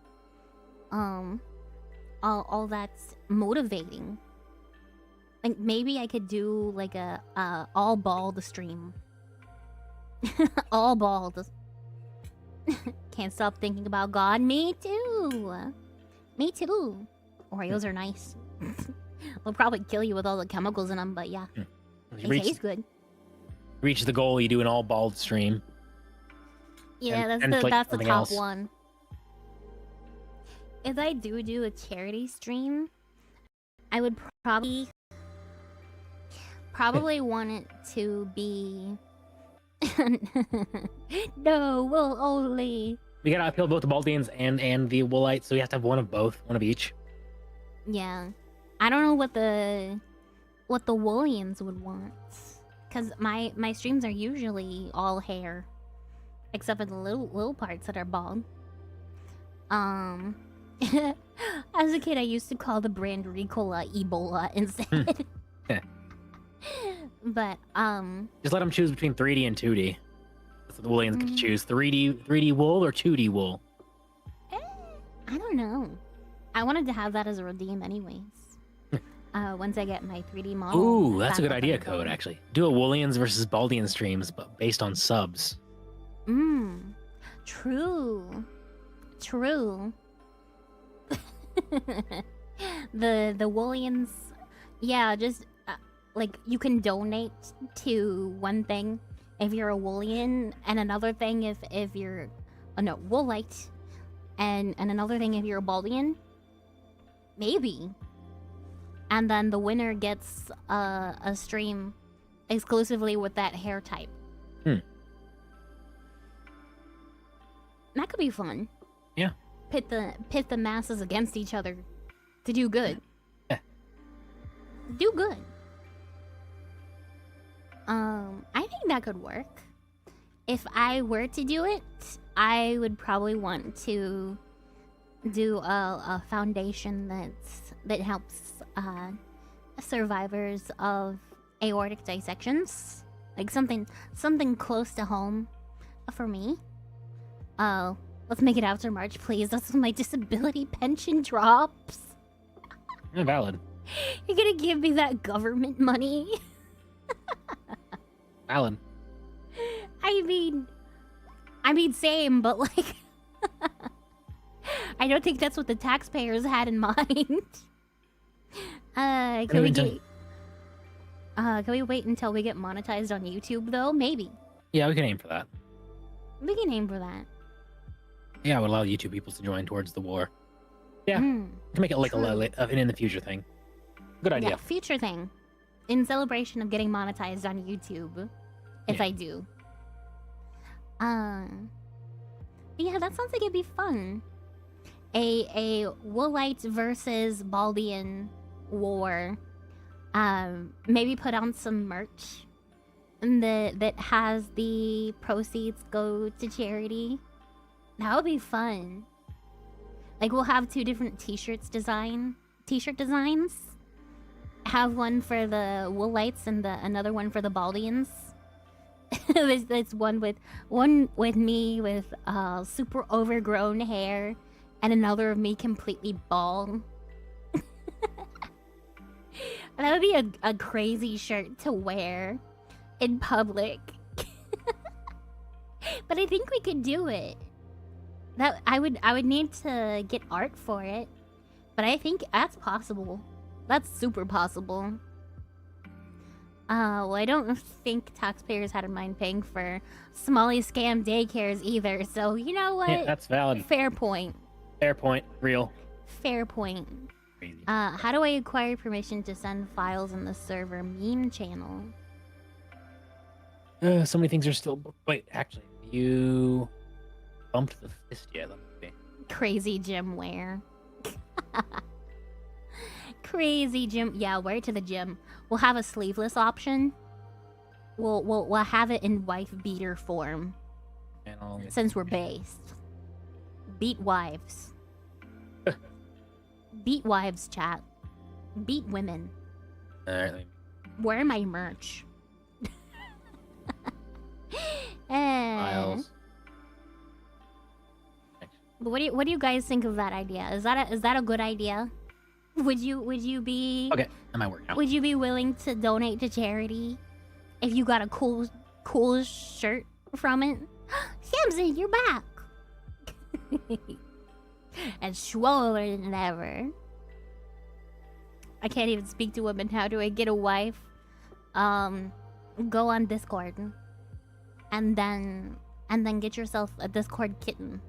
all that's motivating. Like maybe I could do like a all bald stream. All bald. Can't stop thinking about God. Me too. Me too. Oreos are nice. They'll probably kill you with all the chemicals in them, but yeah. They taste good. Reach the goal, you do an all bald stream. Yeah, and that's like the something top else. one. If I do a charity stream, I would probably want it to be no, wool only. We gotta appeal both the Baldians and the Woolites, so we have to have one of both, one of each. Yeah, I don't know what the Woolians would want, because my streams are usually all hair, except for the little parts that are bald. As a kid, I used to call the brand Ricola Ebola instead. But Just let them choose between 3D and 2D. That's what the Woolians get to choose: 3D wool or 2D wool. I don't know. I wanted to have that as a redeem anyways. Once I get my 3D model. Ooh, that's a back good up idea, and Code. going. Actually, do a Woolians versus Baldian streams, but based on subs. True. The Woolians, yeah, just like you can donate to one thing if you're a Woolian, and another thing if you're Woolite, and another thing if you're a Baldian. Maybe. And then the winner gets a stream exclusively with that hair type. That could be fun. Yeah. Pit the masses against each other to do good. Yeah. Do good. I think that could work. If I were to do it, I would probably want to do a foundation that helps survivors of aortic dissections, like something close to home for me. Let's make it after March, please. That's when my disability pension drops. Valid. You're gonna give me that government money? Valid. I mean, same, but like, I don't think that's what the taxpayers had in mind. Can we wait until we get monetized on YouTube, though? Maybe. Yeah, we can aim for that. We can aim for that. Yeah, I would allow YouTube people to join towards the war. Yeah, to make it like an in the future thing. Good idea. Yeah, future thing. In celebration of getting monetized on YouTube. If I do. But yeah, that sounds like it'd be fun. A Woolite versus Baldian war. Maybe put on some merch that has the proceeds go to charity. That would be fun. Like, we'll have 2 different t-shirt designs. Have one for the Woolites and another one for the Baldians. It's one with me with super overgrown hair, and another of me completely bald. That would be a crazy shirt to wear in public. But I think we could do it. That I would need to get art for it, but I think that's possible. That's super possible. Well, I don't think taxpayers had in mind paying for Smalley scam daycares either, so you know what? Yeah, that's valid. Fair point. Fair point. Real. Fair point. Crazy. How do I acquire permission to send files in the server meme channel? So many things are still. Wait, actually, you bumped the fist yet? Let me see. Crazy gym wear. Crazy gym. Yeah, wear it to the gym. We'll have a sleeveless option. We'll have it in wife beater form. Since we're based. Beat wives. Beat wives, chat. Beat women. Alright. Wear my merch. Files. But what do you guys think of that idea? Is that a good idea? Would you be Okay, that might work out. Would you be willing to donate to charity if you got a cool shirt from it? Samson, you're back. And swollen than ever. I can't even speak to women. How do I get a wife? Go on Discord. And then get yourself a Discord kitten.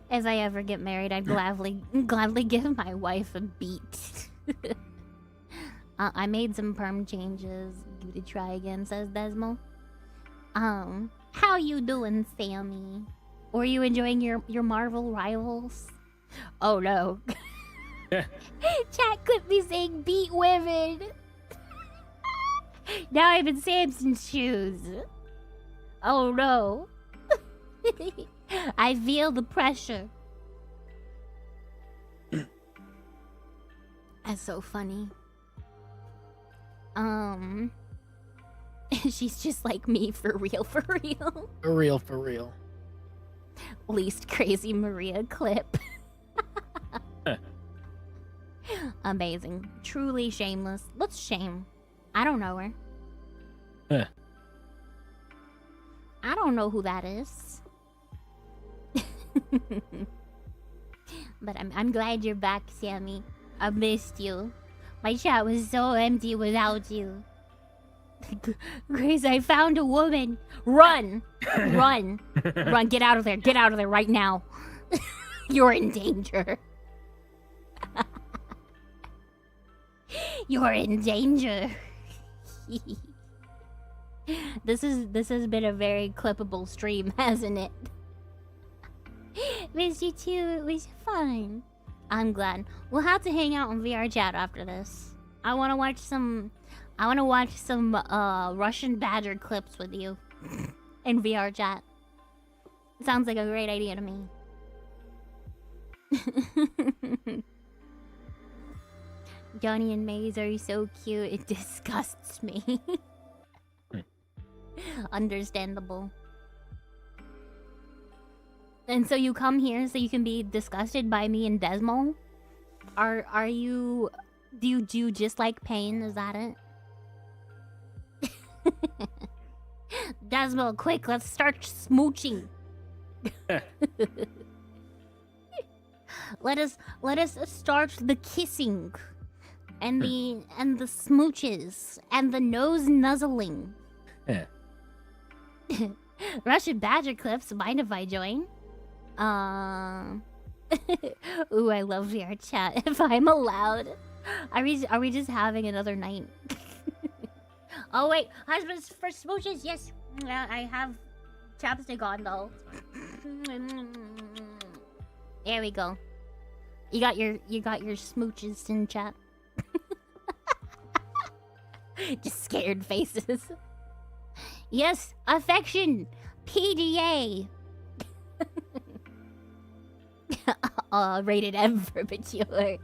If I ever get married, I'd gladly give my wife a beat. I made some perm changes. Give it a try again, says Desmo. How you doing, Sammy? Or are you enjoying your Marvel rivals? Oh no. Chat clip me saying beat women. Now I'm in Samson's shoes. Oh no. I feel the pressure. That's so funny. She's just like me, for real, for real. For real, for real. Least crazy Maria clip. Amazing. Truly shameless. What's shame? I don't know her. I don't know who that is. But I'm glad you're back, Sammy. I missed you. My chat was so empty without you. Grace, I found a woman. Run! Run! Run, get out of there. Get out of there right now. You're in danger. You're in danger. This has been a very clippable stream, hasn't it? Missed you too. It was fun. I'm glad. We'll have to hang out on VR chat after this. I want to watch some Russian Badger clips with you in VR chat. Sounds like a great idea to me. Johnny and Maze are so cute. It disgusts me. Understandable. And so you come here so you can be disgusted by me and Desmo? Are you... Do you just like pain? Is that it? Desmo, quick, let's start smooching. Let us start the kissing. And the smooches. And the nose nuzzling. Yeah. Russian Badger clips, mind if I join? Ooh, I love VR chat. If I'm allowed. Are we just having another night? Oh wait, husbands for smooches, yes. I have chapstick on though. There we go. You got your smooches in chat. Just scared faces. Yes, affection. PDA. Rated M for mature.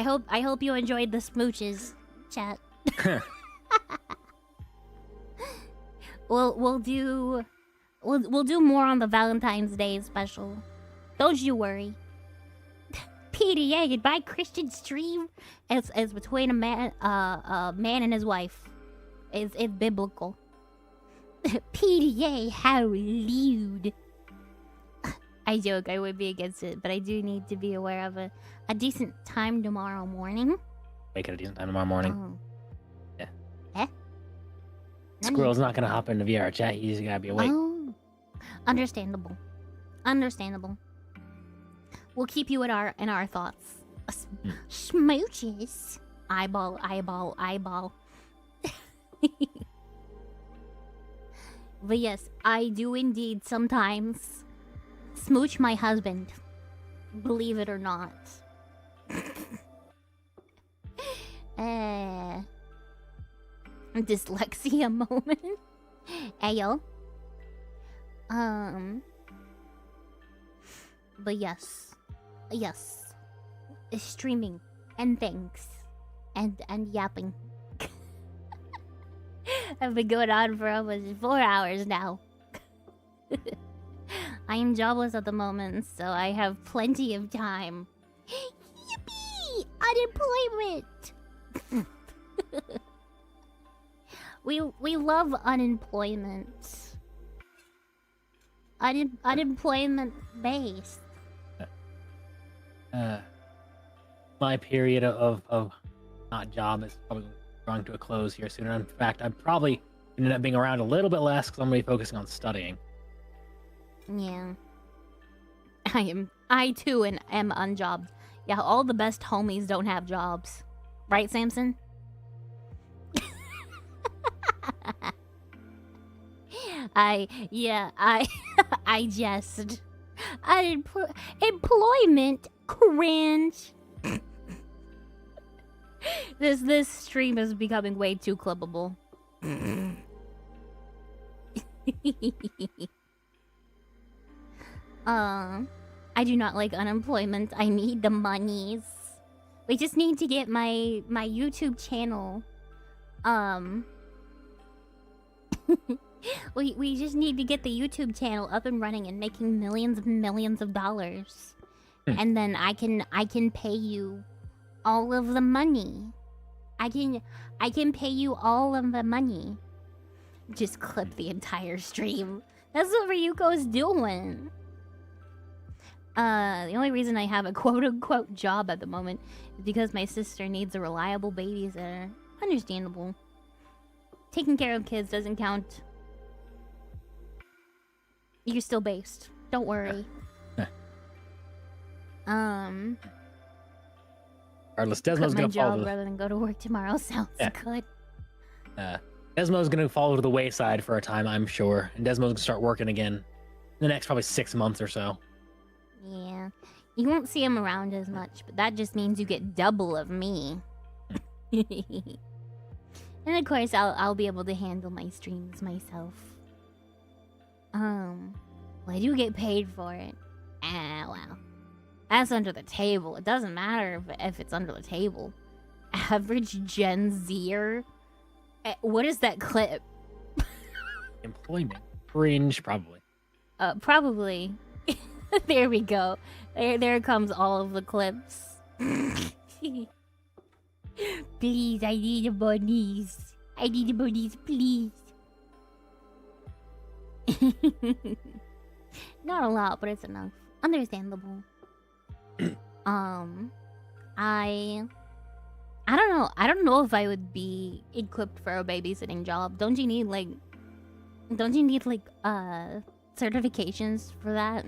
I hope you enjoyed the smooches, chat. we'll do more on the Valentine's Day special. Don't you worry. PDA, goodbye Christian stream. It's between a man and his wife. It's biblical. PDA, how lewd. I joke, I would be against it, but I do need to be aware of a decent time tomorrow morning. Make it a decent time tomorrow morning. Oh. Yeah. Eh? Squirrel's not gonna hop into VR chat. He's gotta be awake. Oh. Understandable. Understandable. We'll keep you in our thoughts. Smooches. Eyeball, eyeball, eyeball. But yes, I do indeed sometimes smooch my husband. Believe it or not. Dyslexia moment. Ayo. But yes. Yes. Streaming and things. And yapping. I've been going on for almost 4 hours now. I am jobless at the moment, so I have plenty of time. Yippee! Unemployment! we love unemployment. Unemployment based. My period of not job is probably drawing to a close here soon. In fact, I'm probably ended up being around a little bit less because I'm going to be focusing on studying. Yeah. I too am unjobbed. Yeah, all the best homies don't have jobs. Right, Samson? I jest. Employment cringe. This stream is becoming way too clippable. I do not like unemployment. I need the monies. We just need to get my YouTube channel. We just need to get the YouTube channel up and running and making millions of dollars. And then I can pay you all of the money. I can pay you all of the money. Just clip the entire stream. That's what Ryuko's doing. The only reason I have a quote-unquote job at the moment is because my sister needs a reliable babysitter. Understandable. Taking care of kids doesn't count. You're still based. Don't worry. Regardless, Desmo's quit my gonna fall job rather than go to work tomorrow. Sounds good. Desmo's gonna fall to the wayside for a time, I'm sure, and Desmo's gonna start working again in the next probably 6 months or so. Yeah, you won't see him around as much, but that just means you get double of me. And of course, I'll be able to handle my streams myself. Well, I do get paid for it. Well, that's under the table. It doesn't matter if it's under the table. Average Gen Zer. What is that clip? Employment cringe, probably. Probably. There we go. There comes all of the clips. Please, I need the bunnies. I need the bunnies, please. Not a lot, but it's enough. Understandable. I don't know. I don't know if I would be equipped for a babysitting job. Don't you need certifications for that?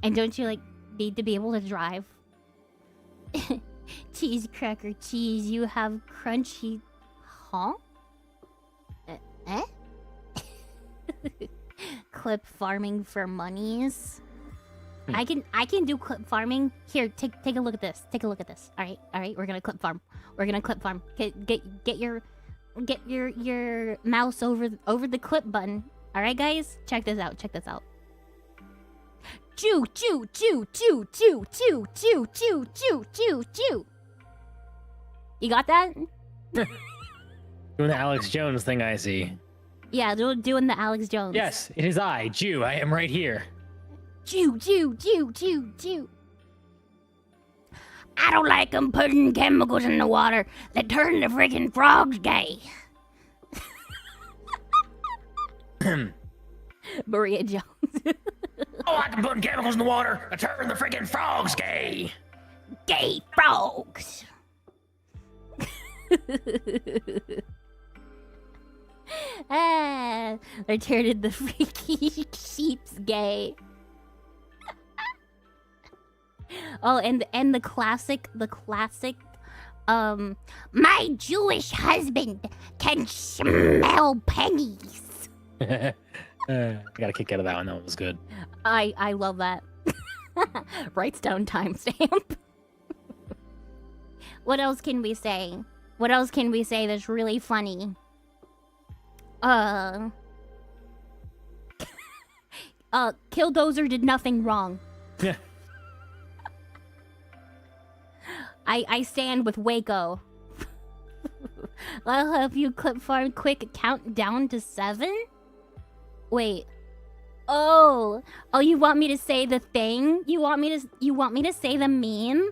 And don't you need to be able to drive? Cheese cracker cheese, you have crunchy, huh? Eh? Clip farming for monies. I can do clip farming. Here, take a look at this. Take a look at this. All right. We're gonna clip farm. Get your mouse over the clip button. All right, guys. Check this out. Chew. You got that? Doing the Alex Jones thing, I see. Yeah, doing the Alex Jones. Yes, it is I, Jew. I am right here. Jew. I don't like them putting chemicals in the water that turn the freaking frogs gay. Maria Jones. Oh, I can put chemicals in the water to turn the freaking frogs gay. Gay frogs. They're turning the freaky sheeps gay. Oh, and the classic, my Jewish husband can smell pennies. I got a kick out of that one. That was good. I love that. Writes down timestamp. What else can we say? What else can we say that's really funny? Killdozer did nothing wrong. Yeah. I stand with Waco. I'll help you clip farm quick count down to 7? Wait. Oh, you want me to say the thing? You want me to say the meme?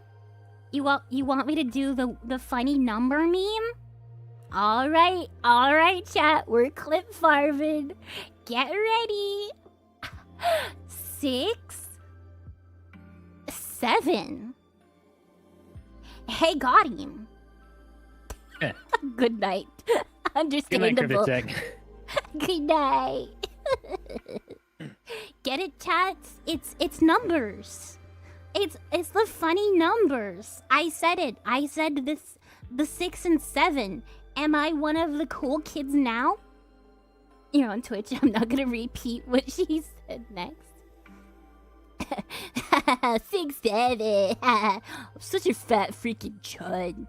You want me to do the funny number meme? All right, chat. We're clip farming. Get ready. 6, 7. Hey, got him. Good night. Understandable. Good night, Good night. Get it, chats? It's numbers. It's the funny numbers. I said it. I said this. The 6 and 7. Am I one of the cool kids now? You're on Twitch. I'm not gonna repeat what she said next. 6, 7. I'm such a fat freaking chud.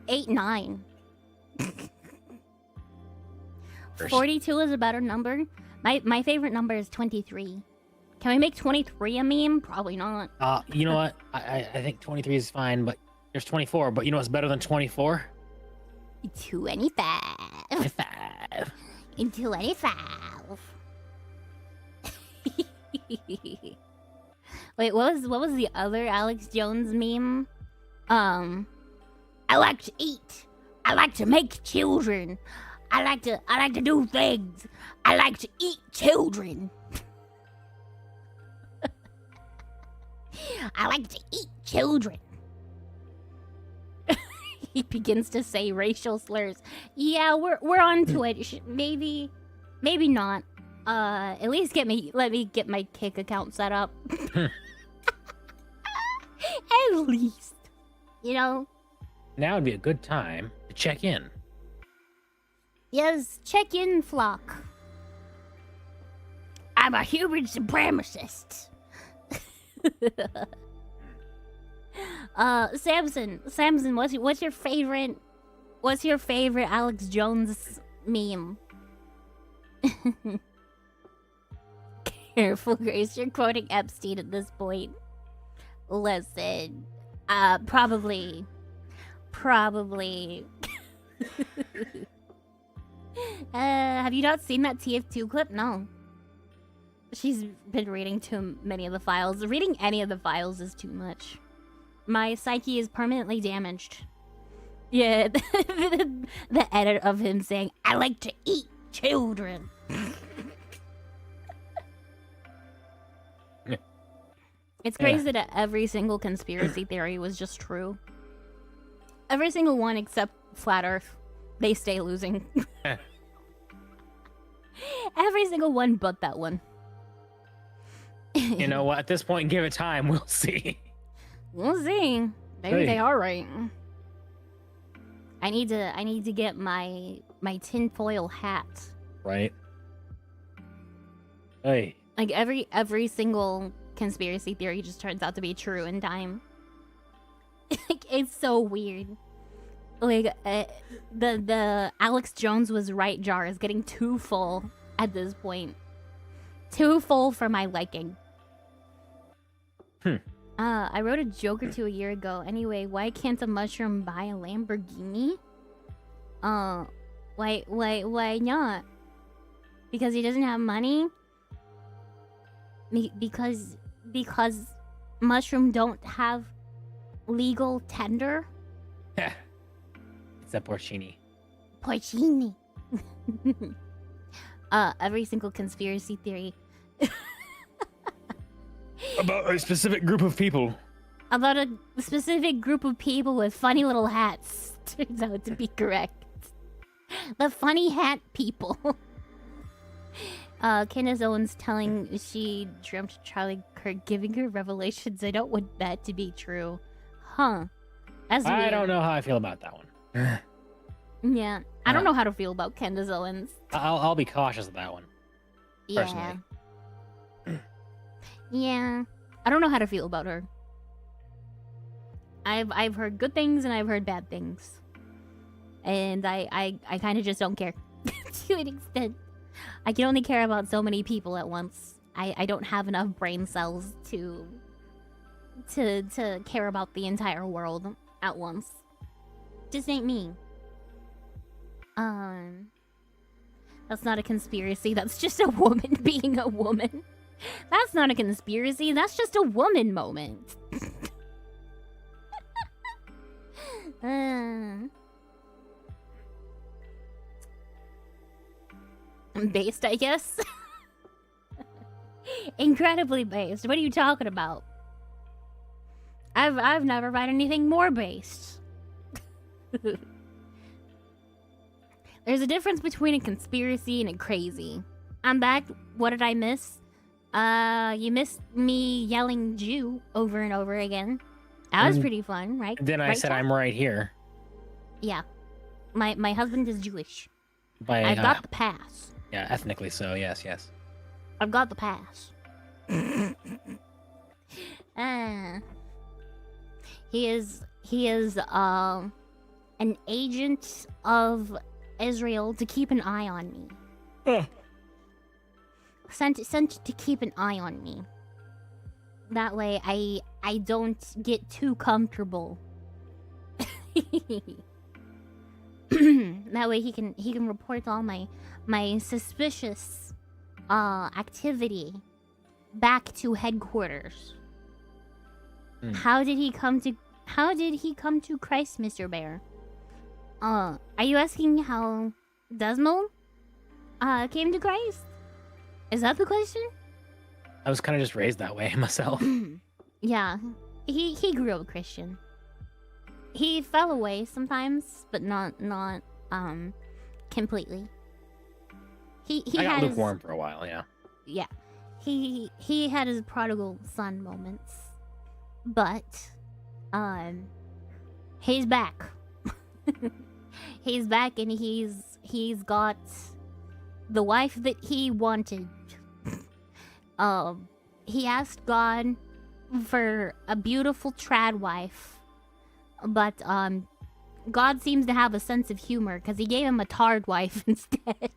8, 9. 42 is a better number. My favorite number is 23. Can we make 23 a meme? Probably not. You know what? I think 23 is fine, but there's 24. But you know what's better than 24? 25. 25. 25. Wait, what was the other Alex Jones meme? I like to eat. I like to make children. I like to do things. I like to eat children. I like to eat children. He begins to say racial slurs. Yeah, we're on Twitch. Maybe not. At least let me get my Kick account set up. At least. You know? Now would be a good time to check in. Yes, check in, flock. I'm a human supremacist. Samson, what's your favorite Alex Jones meme? Careful, Grace, you're quoting Epstein at this point. Listen, probably. Have you not seen that TF2 clip? No. She's been reading too many of the files. Reading any of the files is too much. My psyche is permanently damaged. Yeah, the edit of him saying, I like to eat children. It's crazy that every single conspiracy theory was just true. Every single one except Flat Earth. They stay losing. Every single one but that one. You know what? At this point, give it time. We'll see. We'll see. Maybe they are right. I need to get my tinfoil hat. Right. Hey. Like every single conspiracy theory just turns out to be true in time. Like, it's so weird. Like the Alex Jones was right jar is getting too full at this point. Too full for my liking. I wrote a joke or two a year ago. Anyway, why can't a mushroom buy a Lamborghini? Why not? Because he doesn't have money? Because mushroom don't have legal tender? It's a porcini. Porcini. Every single conspiracy theory. About a specific group of people. About a specific group of people with funny little hats turns out to be correct. The funny hat people. Candace Owens telling she dreamt Charlie Kirk giving her revelations. I don't want that to be true. Huh. That's weird. I don't know how I feel about that one. Yeah. I don't know how to feel about Candace Owens. I'll be cautious of that one. Personally. Yeah. I don't know how to feel about her. I've heard good things and I've heard bad things. And I kind of just don't care. To an extent. I can only care about so many people at once. I don't have enough brain cells to care about the entire world at once. Just ain't me. That's not a conspiracy. That's just a woman being a woman. That's not a conspiracy. That's just a woman moment. Based, I guess. Incredibly based. What are you talking about? I've never read anything more based. There's a difference between a conspiracy and a crazy. I'm back. What did I miss? You missed me yelling Jew over and over again. That was pretty fun, right? Then I said, I'm right here. Yeah. My husband is Jewish. I've got the pass. Yeah, ethnically so, yes. I've got the pass. He is an agent of Israel to keep an eye on me. Sent to keep an eye on me. That way I don't get too comfortable. That way he can report all my suspicious activity back to headquarters. How did he come to Christ, Mr. Bear? Are you asking how Desmond came to Christ? Is that the question? I was kind of just raised that way myself. Yeah, he grew up Christian. He fell away sometimes, but not completely. He I got had lukewarm for a while, yeah. Yeah, he had his prodigal son moments, but he's back. He's back, and he's got the wife that he wanted. He asked God for a beautiful trad wife, but God seems to have a sense of humor because he gave him a tarred wife instead.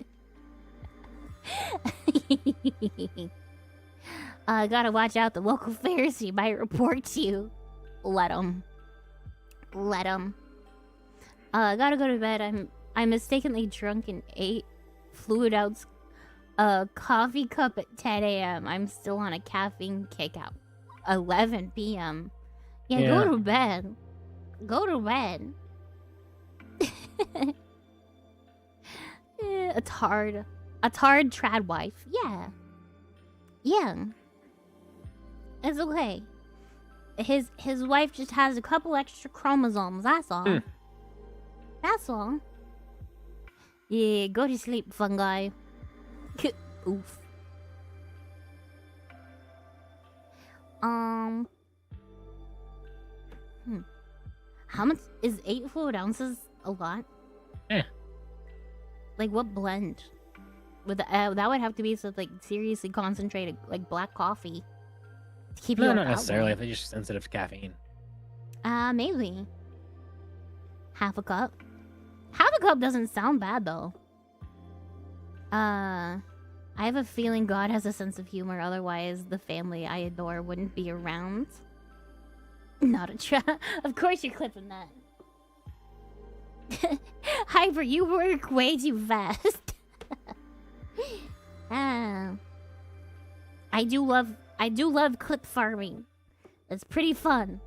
Gotta watch out, the local Pharisee might report you. Let him. Gotta go to bed. I mistakenly drunk and ate fluid out a coffee cup at 10 a.m. I'm still on a caffeine kick out 11 p.m. Yeah, go to bed. A tarred trad wife. Yeah. It's okay. His wife just has a couple extra chromosomes, that's all. That's all. Yeah, go to sleep, fungi. Oof. How much is 8 fluid ounces a lot? Yeah. Like what blend? With that would have to be some like seriously concentrated like black coffee to keep you. No, not necessarily. If they're just sensitive to caffeine. Maybe. Half a cup. Half a cup doesn't sound bad though. I have a feeling God has a sense of humor, otherwise the family I adore wouldn't be around. Not a trap. Of course you're clipping that. Hyper, you work way too fast. Ah. I do love clip farming. It's pretty fun.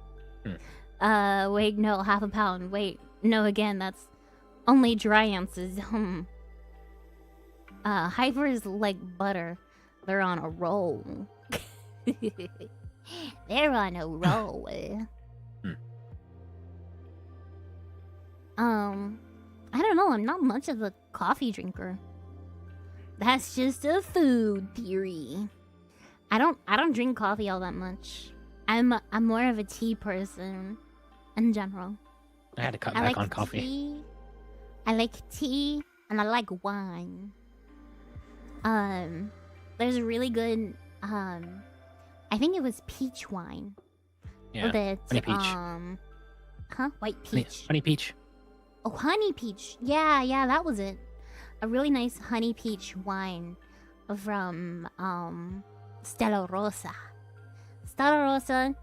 Wait, no, half a pound. Wait, no, again, that's only dry ounces. Hyper is like butter. They're on a roll. They're on a roll. I don't know, I'm not much of a coffee drinker. That's just a food theory. I don't drink coffee all that much. I'm more of a tea person in general. I had to cut back on coffee. Tea. I like tea and I like wine. There's a really good I think it was peach wine. Yeah. That Honey peach. White peach. Honey peach. Oh, honey peach. Yeah, that was it. A really nice honey peach wine from Stella Rosa. Stella Rosa,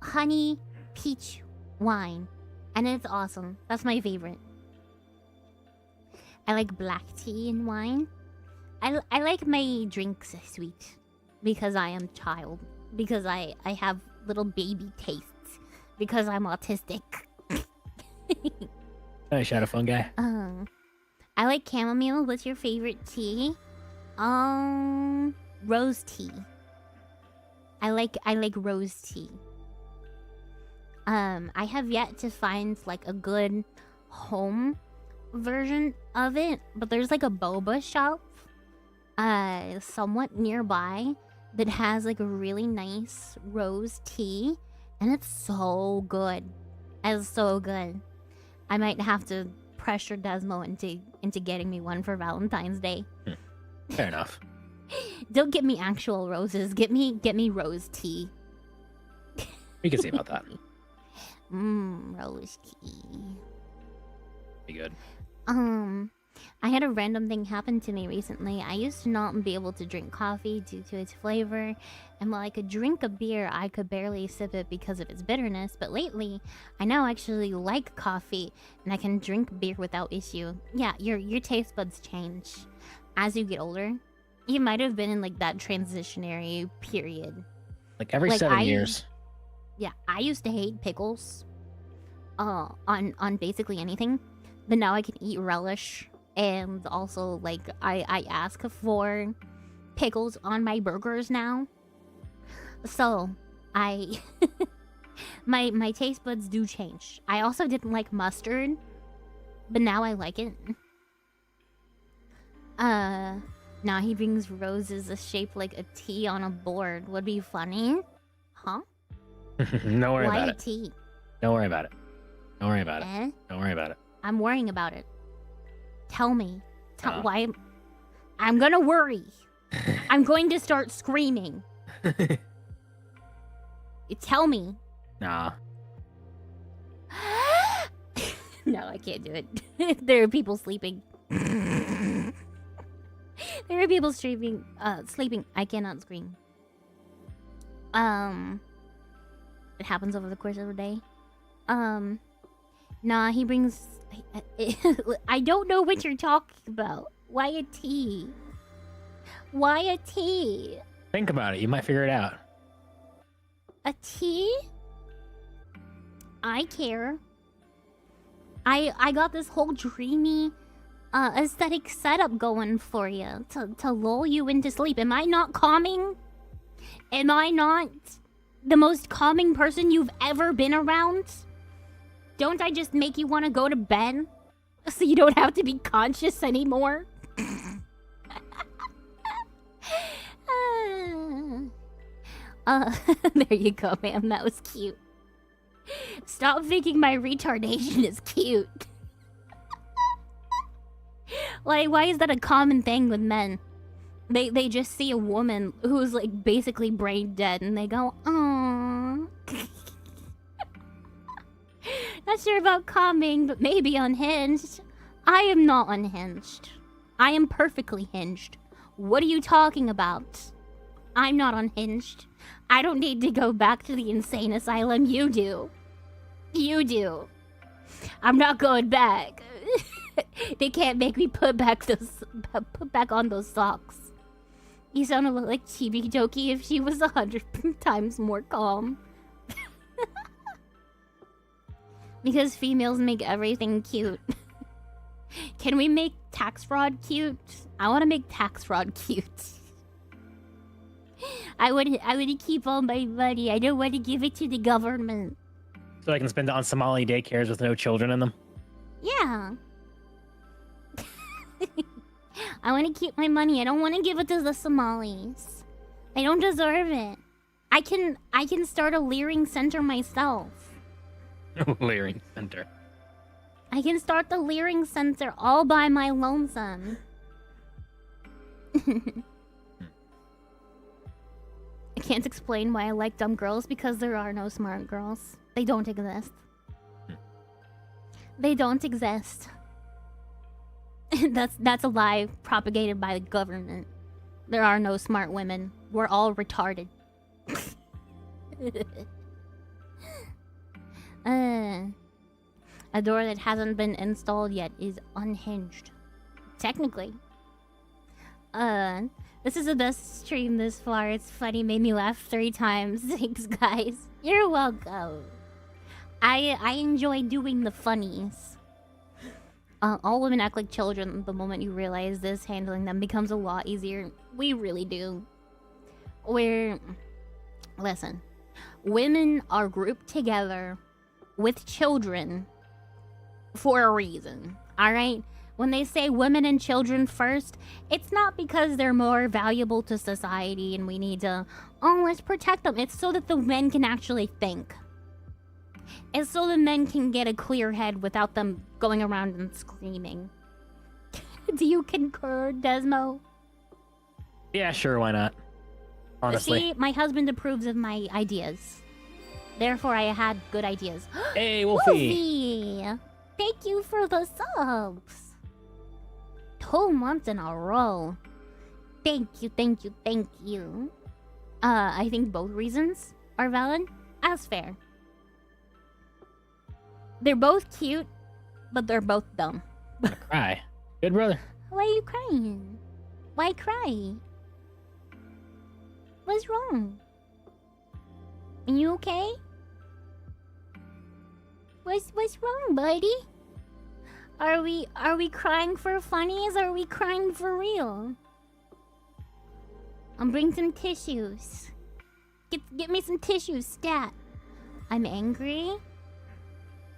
honey peach wine, and it's awesome. That's my favorite. I like black tea and wine. I like my drinks sweet because I am child. Because I have little baby tastes. Because I'm autistic. Hey, Shadow Fun guy. I like chamomile. What's your favorite tea? Rose tea. I like rose tea. I have yet to find like a good home version of it, but there's like a boba shop somewhat nearby that has like a really nice rose tea, and it's so good. It's so good. I might have to pressure Desmo into getting me one for Valentine's Day. Fair enough. Don't get me actual roses. Get me rose tea. We can see about that. Rose tea. Be good. I had a random thing happen to me recently. I used to not be able to drink coffee due to its flavor, and while I could drink a beer, I could barely sip it because of its bitterness. But lately, I now actually like coffee, and I can drink beer without issue. Yeah, your taste buds change as you get older. You might have been in like that transitionary period. Like every 7 years. Yeah, I used to hate pickles on basically anything, but now I can eat relish, and also like I ask for pickles on my burgers now. So I my taste buds do change. I also didn't like mustard, but now I like it. Now he brings roses shaped like a T on a board. Would be funny. Huh? Don't worry Why about a it. T? Don't worry about it. Don't worry about it. Eh? Don't worry about it. I'm worrying about it. Tell me. Why? I'm gonna worry. I'm going to start screaming. Tell me. Nah. No, I can't do it. There are people sleeping. There are people sleeping. I cannot scream. It happens over the course of the day. Nah, he brings... I don't know what you're talking about. Why a tea? Why a tea? Think about it. You might figure it out. A tea? I care. I got this whole dreamy aesthetic setup going for you to lull you into sleep. Am I not calming? Am I not the most calming person you've ever been around? Don't I just make you want to go to bed so you don't have to be conscious anymore? There you go, ma'am. That was cute. Stop thinking my retardation is cute. Like, why is that a common thing with men? They just see a woman who's like basically brain dead and they go, "Aww." Not sure about calming, but maybe unhinged. I am not unhinged. I am perfectly hinged. What are you talking about? I'm not unhinged. I don't need to go back to the insane asylum. You do. You do. I'm not going back. They can't make me put back on those socks. You sound a little like Chibi Doki if she was 100 times more calm. Because females make everything cute. Can we make tax fraud cute? I want to make tax fraud cute. I would keep all my money. I don't want to give it to the government. So I can spend it on Somali daycares with no children in them. Yeah. I want to keep my money. I don't want to give it to the Somalis. They don't deserve it. I can start a Leering Center myself. Leering Center. I can start the Leering Center all by my lonesome. I can't explain why I like dumb girls because there are no smart girls. They don't exist. They don't exist. That's a lie propagated by the government. There are no smart women. We're all retarded. A door that hasn't been installed yet is unhinged. Technically. This is the best stream this far. It's funny, made me laugh 3 times. Thanks, guys. You're welcome. I enjoy doing the funnies. All women act like children the moment you realize this. Handling them becomes a lot easier. We really do. Listen. Women are grouped together with children for a reason. Alright? When they say women and children first, it's not because they're more valuable to society and we need to, let's protect them. It's so that the men can actually think. It's so the men can get a clear head without them going around and screaming. Do you concur, Desmo? Yeah, sure, why not? Honestly. See, my husband approves of my ideas. Therefore, I had good ideas. Hey, Wolfie! Wolfie! Thank you for the subs. 2 months in a row. Thank you, thank you, thank you. I think both reasons are valid. As fair. They're both cute, but they're both dumb. Cry. Good brother. Why are you crying? Why cry? What's wrong? Are you okay? What's wrong, buddy? Are we crying for funnies or are we crying for real? I'll bring some tissues. Get me some tissues, stat. I'm angry?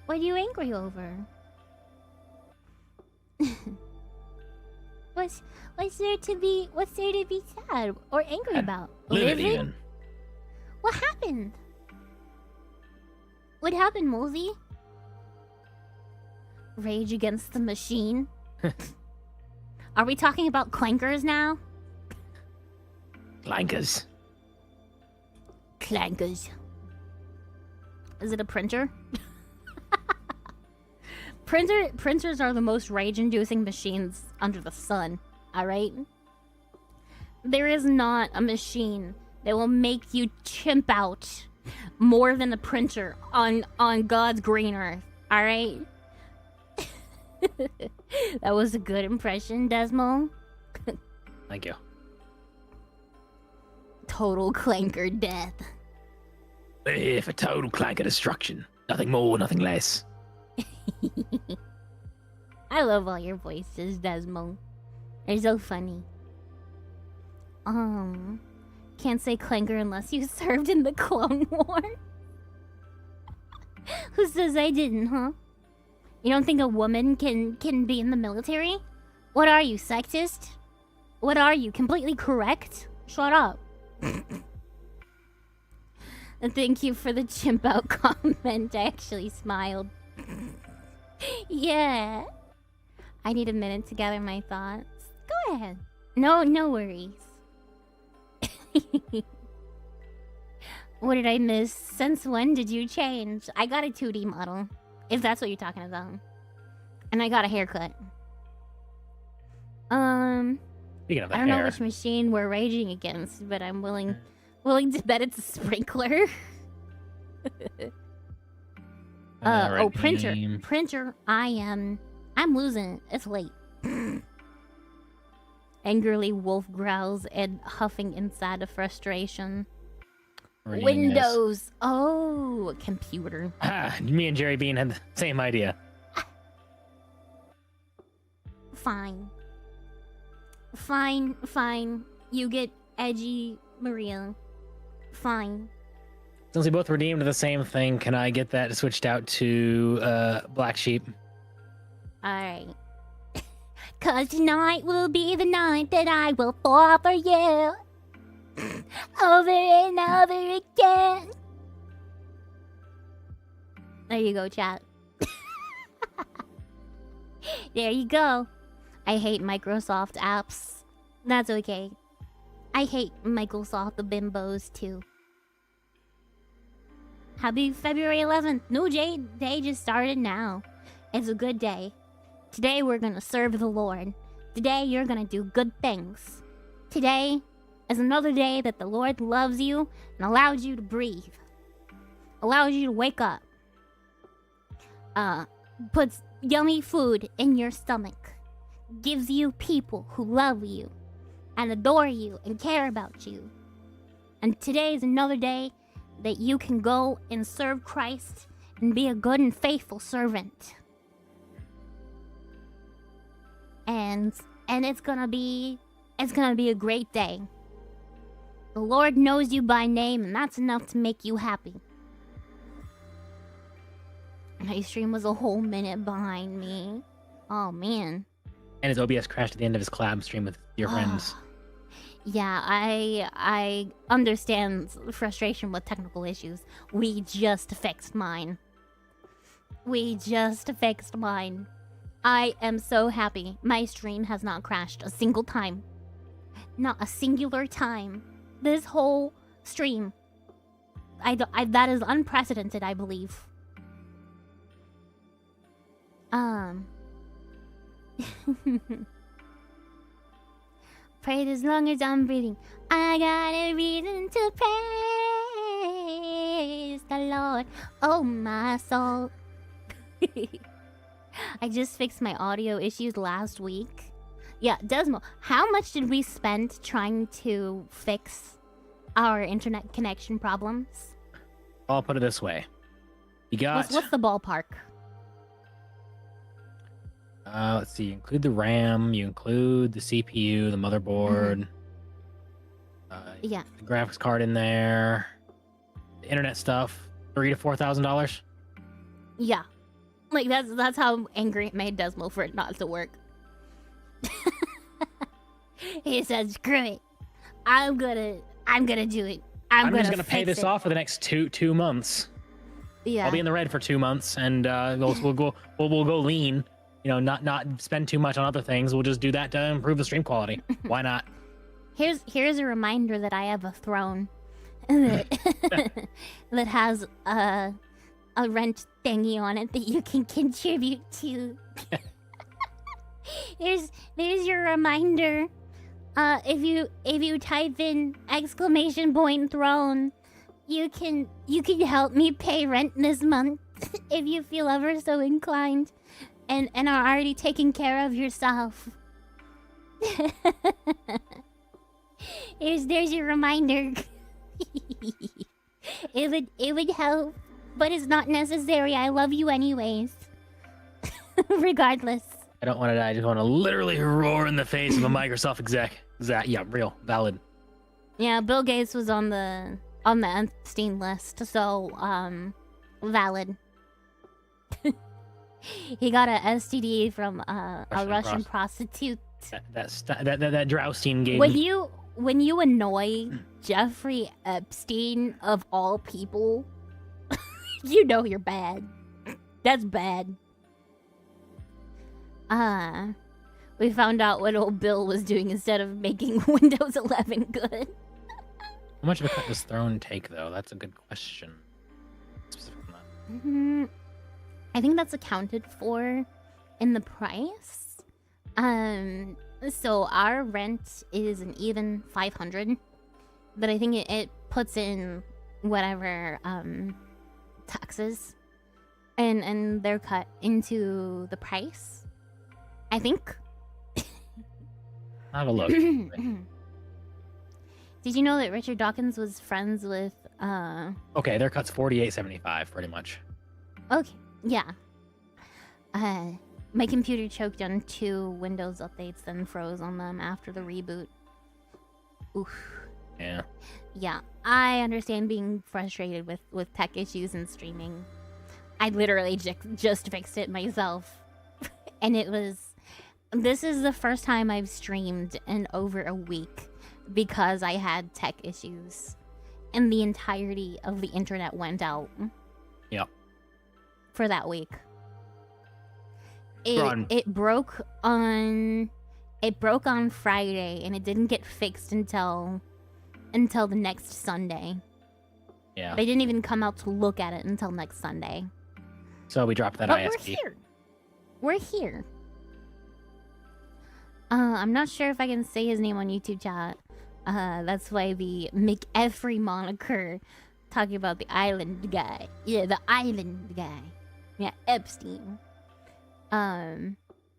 What are you angry over? What's there to be sad or angry about? Living? What happened? What happened, Mosey? Rage against the machine? Are we talking about clankers now? Clankers. Clankers. Is it a printer? Printers are the most rage-inducing machines under the sun, alright? There is not a machine that will make you chimp out more than a printer on God's green earth, alright? That was a good impression, Desmo. Thank you. Total clanker death. For total clanker destruction. Nothing more, nothing less. I love all your voices, Desmo. They're so funny. Can't say clanker unless you served in the Clone War. Who says I didn't, huh? You don't think a woman can be in the military? What are you, sexist? What are you, completely correct? Shut up. And thank you for the chimp out comment. I actually smiled. Yeah. I need a minute to gather my thoughts. Go ahead. No worries. What did I miss? Since when did you change? I got a 2D model, if that's what you're talking about. And I got a haircut. Speaking of the I don't know hair, which machine we're raging against, but I'm willing to bet it's a sprinkler. red Printer. beam. Printer, I'm losing. It's late. Angrily, Wolf growls and huffing inside of frustration. Reading this. Windows. Oh, computer. Me and Jerry Bean had the same idea. Fine. Fine. You get edgy, Maria. Fine. Since we both redeemed the same thing, can I get that switched out to Black Sheep? Alright. 'Cause tonight will be the night that I will fall for you. Over and over again. There you go, chat. There you go. I hate Microsoft apps. That's okay. I hate Microsoft the bimbos too. Happy February 11th. New day just started now. It's a good day. Today we're gonna serve the Lord. Today you're gonna do good things. Today is another day that the Lord loves you and allows you to breathe. Allows you to wake up. Puts yummy food in your stomach. Gives you people who love you and adore you and care about you. And today is another day that you can go and serve Christ and be a good and faithful servant. And it's gonna be a great day. The Lord knows you by name, and that's enough to make you happy. My stream was a whole minute behind me. Oh man. And his OBS crashed at the end of his collab stream with your friends. Yeah, I understand frustration with technical issues. We just fixed mine. I am so happy. My stream has not crashed a single time. Not a singular time. This whole stream. That is unprecedented, I believe. Pray as long as I'm breathing. I got a reason to praise the Lord. Oh, my soul. I just fixed my audio issues last week. Yeah, Desmo, how much did we spend trying to fix our internet connection problems? I'll put it this way. You got... What's the ballpark? let's see. You include the RAM, you include the CPU, the motherboard. Yeah. The graphics card in there. The internet stuff. $3,000 to $4,000. Yeah. Like that's how angry it made Desmo for it not to work. He said, "Screw it, I'm gonna do it. I'm just gonna pay this off for the next two months. Yeah, I'll be in the red for 2 months, and we'll go lean. You know, not spend too much on other things. We'll just do that to improve the stream quality. Why not? Here's a reminder that I have a throne that has a rent thingy on it that you can contribute to. There's your reminder. If you type in !throne, you can help me pay rent this month if you feel ever so inclined, and are already taking care of yourself. There's your reminder. It would help, but it's not necessary. I love you anyways. Regardless. I don't want to die. I just want to literally roar in the face of a Microsoft exec. Yeah, real, valid. Yeah, Bill Gates was on the Epstein list, so valid. He got a STD from a Russian prostitute. That Droustine gave me. When you annoy Jeffrey Epstein of all people, you know you're bad. That's bad. We found out what old Bill was doing instead of making Windows 11 good. How much of a cut does Throne take, though? That's a good question. I think that's accounted for in the price. So our rent is an even 500, but I think it puts in whatever taxes and they're cut into the price. I think. Have a look. Did you know that Richard Dawkins was friends with Okay, their cut's 48.75, pretty much. Okay, yeah. My computer choked on 2 Windows updates, then froze on them after the reboot. Oof. Yeah. Yeah, I understand being frustrated with tech issues and streaming. I literally just fixed it myself. And this is the first time I've streamed in over a week because I had tech issues. And the entirety of the internet went out. Yep. For that week. Run. It broke on Friday and it didn't get fixed until the next Sunday. Yeah. They didn't even come out to look at it until next Sunday. So we dropped that But ISP. We're here. I'm not sure if I can say his name on YouTube chat. That's why the McEfrey moniker talking about the island guy. Yeah, the island guy. Yeah, Epstein.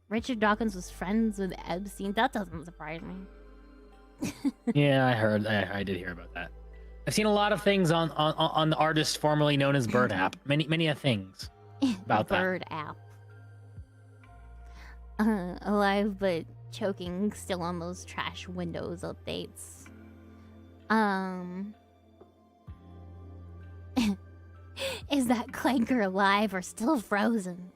Richard Dawkins was friends with Epstein. That doesn't surprise me. Yeah, I heard. I did hear about that. I've seen a lot of things on the artist formerly known as Bird App. Many things about that. Bird app. Alive but choking still on those trash Windows updates. Is that clanker alive or still frozen?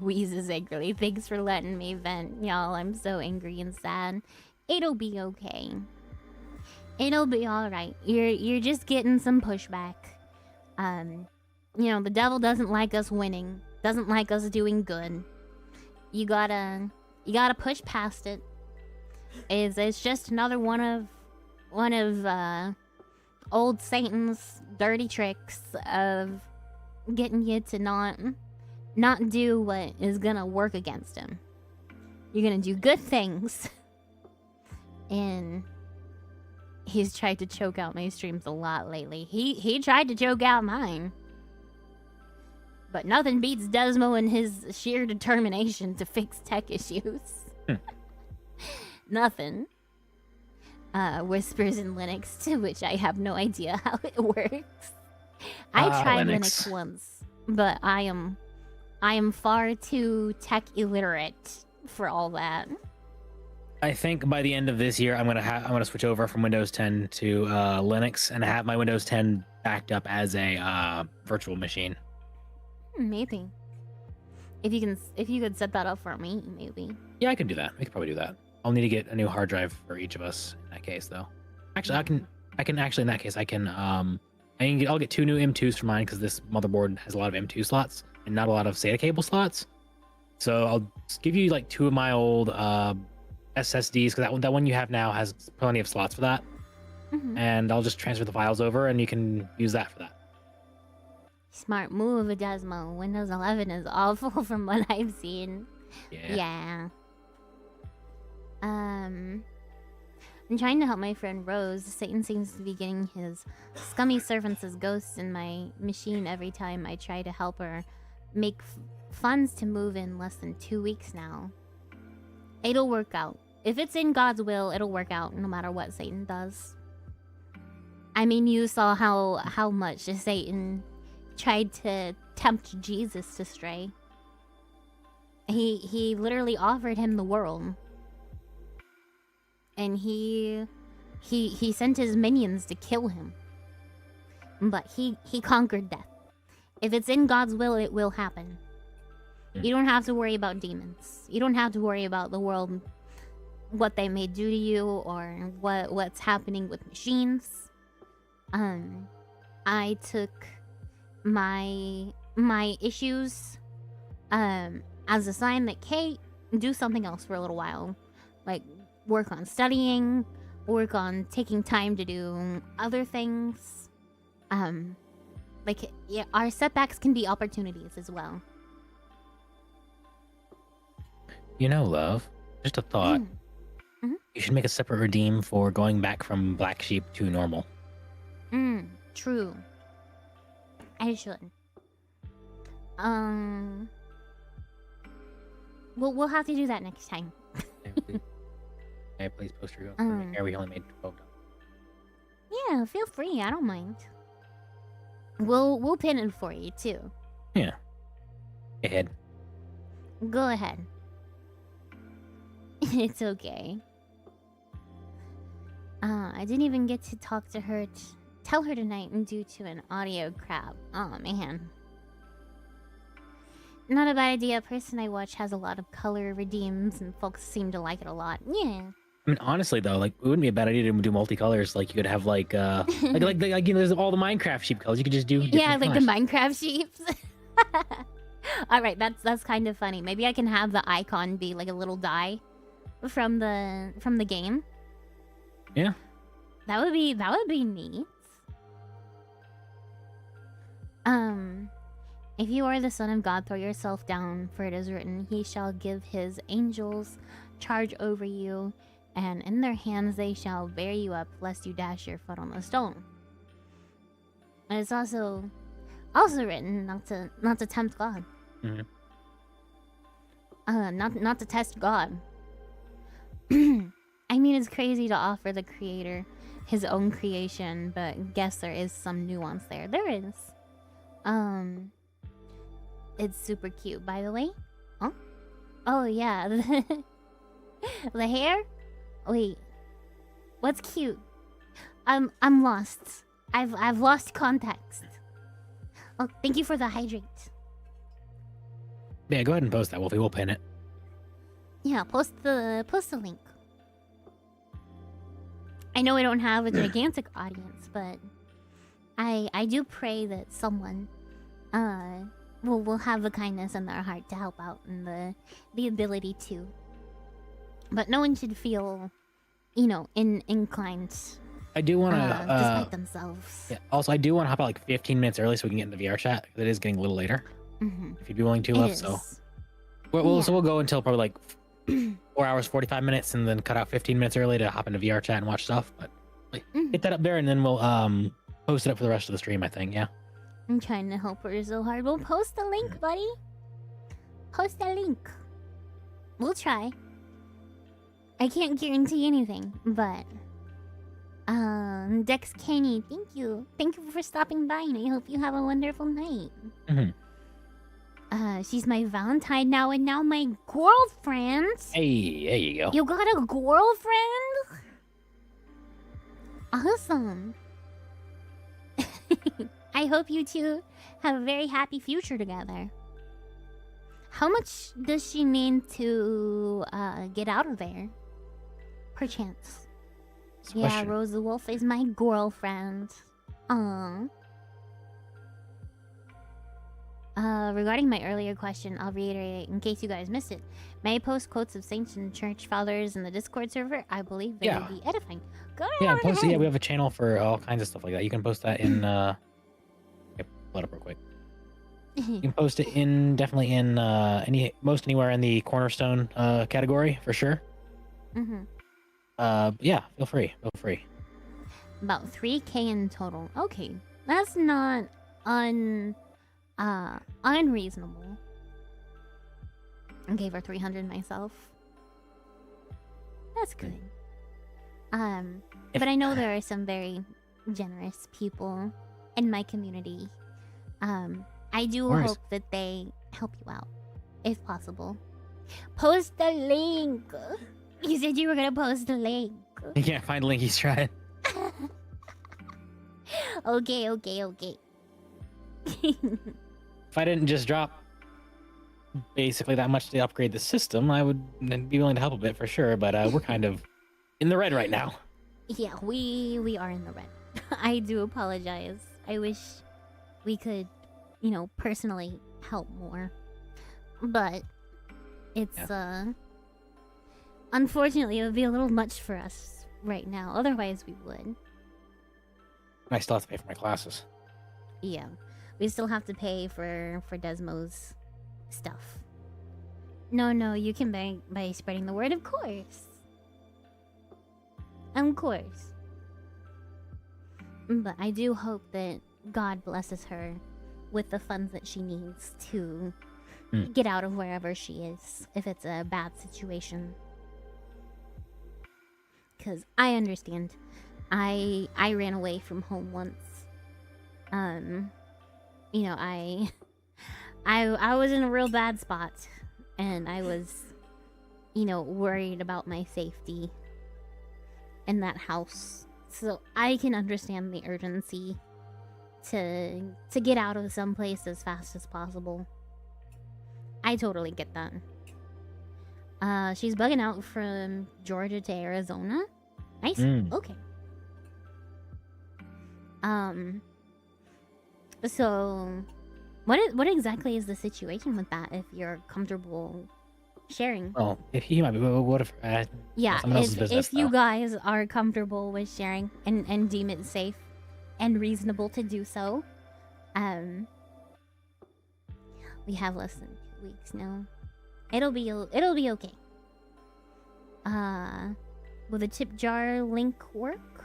Wheezes angrily. Thanks for letting me vent, y'all. I'm so angry and sad. It'll be okay. It'll be alright. You're just getting some pushback. The devil doesn't like us winning. Doesn't like us doing good. You gotta push past it. It's just another one of old Satan's dirty tricks of getting you to not do what is gonna work against him. You're gonna do good things. And he's tried to choke out my streams a lot lately. He tried to choke out mine. But nothing beats Desmo and his sheer determination to fix tech issues. Nothing. Whispers in Linux, to which I have no idea how it works. I tried Linux once, but I am far too tech illiterate for all that. I think by the end of this year, I'm gonna switch over from Windows 10 to Linux and have my Windows 10 backed up as a virtual machine. Maybe. If you could set that up for me, maybe. Yeah, I can do that. I could probably do that. I'll need to get a new hard drive for each of us in that case, though. Actually, I can actually in that case I'll get 2 new M2s for mine because this motherboard has a lot of M2 slots and not a lot of SATA cable slots. So I'll just give you like 2 of my old SSDs because that one you have now has plenty of slots for that. Mm-hmm. And I'll just transfer the files over and you can use that for that. Smart move, Desmo. Windows 11 is awful from what I've seen. Yeah. I'm trying to help my friend Rose. Satan seems to be getting his scummy servants as ghosts in my machine every time I try to help her make funds to move in less than 2 weeks now. It'll work out. If it's in God's will, it'll work out no matter what Satan does. I mean, you saw how much Satan tried to tempt Jesus to stray. He literally offered him the world. And he sent his minions to kill him. But he conquered death. If it's in God's will, it will happen. You don't have to worry about demons. You don't have to worry about the world, what they may do to you, or what's happening with machines. I took my issues as a sign that, Kate, do something else for a little while. Like, work on studying, work on taking time to do other things. Our setbacks can be opportunities as well. You know, love, just a thought. You should make a separate redeem for going back from black sheep to normal. True. I should. We'll have to do that next time. May I please post your going here? We only made $12. Yeah, feel free. I don't mind. We'll pin it for you too. Yeah. Go ahead. Go ahead. It's okay. I didn't even get to talk to her, tell her tonight due to an audio crap. Oh man. Not a bad idea. A person I watch has a lot of color redeems, and folks seem to like it a lot. Yeah. I mean, honestly though, like it wouldn't be a bad idea to do multicolors. Like you could have like like you know, there's all the Minecraft sheep colors. You could just do yeah, like colors. the Minecraft sheeps. All right, that's kind of funny. Maybe I can have the icon be like a little die from the game. Yeah. That would be neat. If you are the son of God, throw yourself down, for it is written, He shall give His angels charge over you, and in their hands they shall bear you up, lest you dash your foot on the stone. And it's also written not to tempt God. Not to test God. I mean, it's crazy to offer the Creator His own creation, but guess there is some nuance there. There is. It's super cute, by the way. Huh? Oh yeah, the hair. Wait, what's cute? I'm lost. I've lost context. Oh, thank you for the hydrate. Yeah, go ahead and post that, Wolfie. We'll pin it. Yeah, post the link. I know I don't have a gigantic audience, but I do pray that someone will have the kindness in their heart to help out and the ability to. But no one should feel, inclined. I do want to despite themselves. Yeah. Also, I do want to hop out like 15 minutes early so we can get in the VR chat. It is getting a little later. If you'd be willing to, love. So we'll go until probably like 4 hours 45 minutes, and then cut out 15 minutes early to hop into VR chat and watch stuff. But get that up there, and then we'll post it up for the rest of the stream. I think. Yeah. I'm trying to help her so hard. We'll post the link, buddy. Post the link. We'll try. I can't guarantee anything, but Dex Kenny, thank you. Thank you for stopping by, and I hope you have a wonderful night. She's my Valentine now, and now my girlfriend. Hey, there you go. You got a girlfriend? Awesome. I hope you two have a very happy future together. How much does she need to get out of there? Perchance. Yeah, Rose the Wolf is my girlfriend. Regarding my earlier question, I'll reiterate in case you guys missed it. May I post quotes of saints and church fathers in the Discord server? I believe they would be edifying. Go ahead. Yeah, we have a channel for all kinds of stuff like that. You can post that in pull it up real quick. You can post it definitely in anywhere in the Cornerstone category for sure. Yeah, feel free. About 3K in total. Okay, that's not unreasonable. I gave her 300 myself. That's good. But I know there are some very generous people in my community. I do hope that they help you out, if possible. Post the link. You said you were gonna post the link. You can't find link. He's trying. Okay. If I didn't just drop basically that much to upgrade the system, I would be willing to help a bit for sure. But we're kind of in the red right now. Yeah, we are in the red. I do apologize. I wish we could, personally help more. But it's unfortunately it would be a little much for us right now. Otherwise we would. I still have to pay for my classes. Yeah. We still have to pay for Desmo's stuff. No, you can by spreading the word, of course. Of course. But I do hope that God blesses her with the funds that she needs to get out of wherever she is, if it's a bad situation. Because I understand. I ran away from home once. You know, I was in a real bad spot, and I was, you know, worried about my safety in that house. So I can understand the urgency to get out of some place as fast as possible. I totally get that. She's bugging out from Georgia to Arizona. Nice. Okay. So what exactly is the situation with that, if you're comfortable sharing? Oh, if he might be, what if? Yeah, someone else's business, if you though. guys are comfortable with sharing and deem it safe and reasonable to do so, we have less than 2 weeks now. It'll be okay. Will the tip jar link work?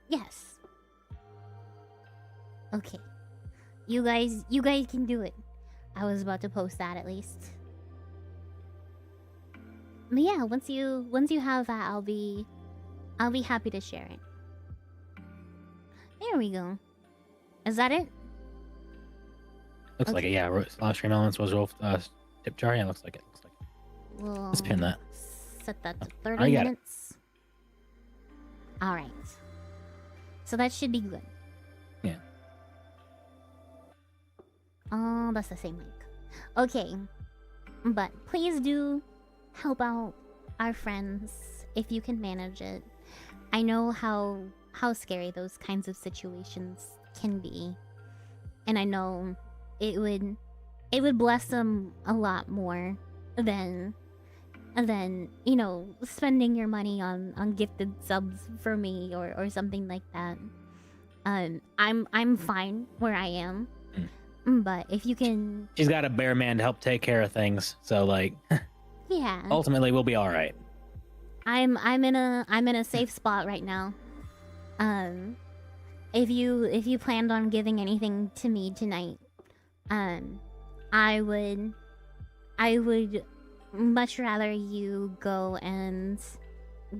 Yes. Okay. You guys can do it. I was about to post that at least. But yeah, once you have that, I'll be happy to share it. There we go. Is that it? Looks like it. Yeah, live stream elements was roll tip jar. Yeah, looks like it. We'll Let's pin that. Set that to I 30 got it. minutes. All right. So that should be good. Yeah. Oh, that's the same link. Okay. But please do help out our friends if you can manage it. I know how scary those kinds of situations can be. And I know it would bless them a lot more than you know, spending your money on gifted subs for me or something like that. I'm fine where I am. But if you can, She's got a bear man to help take care of things, so like, yeah. ultimately we'll be all right. I'm in a safe spot right now. If you planned on giving anything to me tonight, I would much rather you go and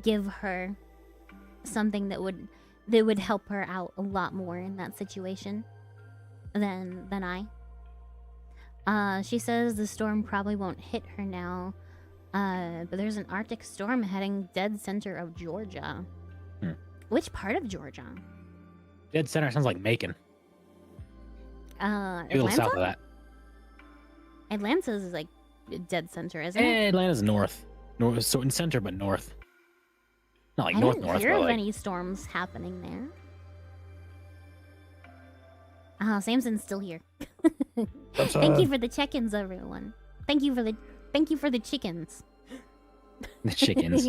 give her something that would help her out a lot more in that situation than I. She says the storm probably won't hit her now. But there's an Arctic storm heading dead center of Georgia. Which part of Georgia? Dead center sounds like Macon. A little south of Atlanta? that. Atlanta's is like dead center, isn't it? Atlanta's north. So in center, but north. Not like I north, didn't north, hear but of like... any storms happening there. Samson's still here. Thank you for the check-ins, everyone. Thank you for the chickens. The chickens.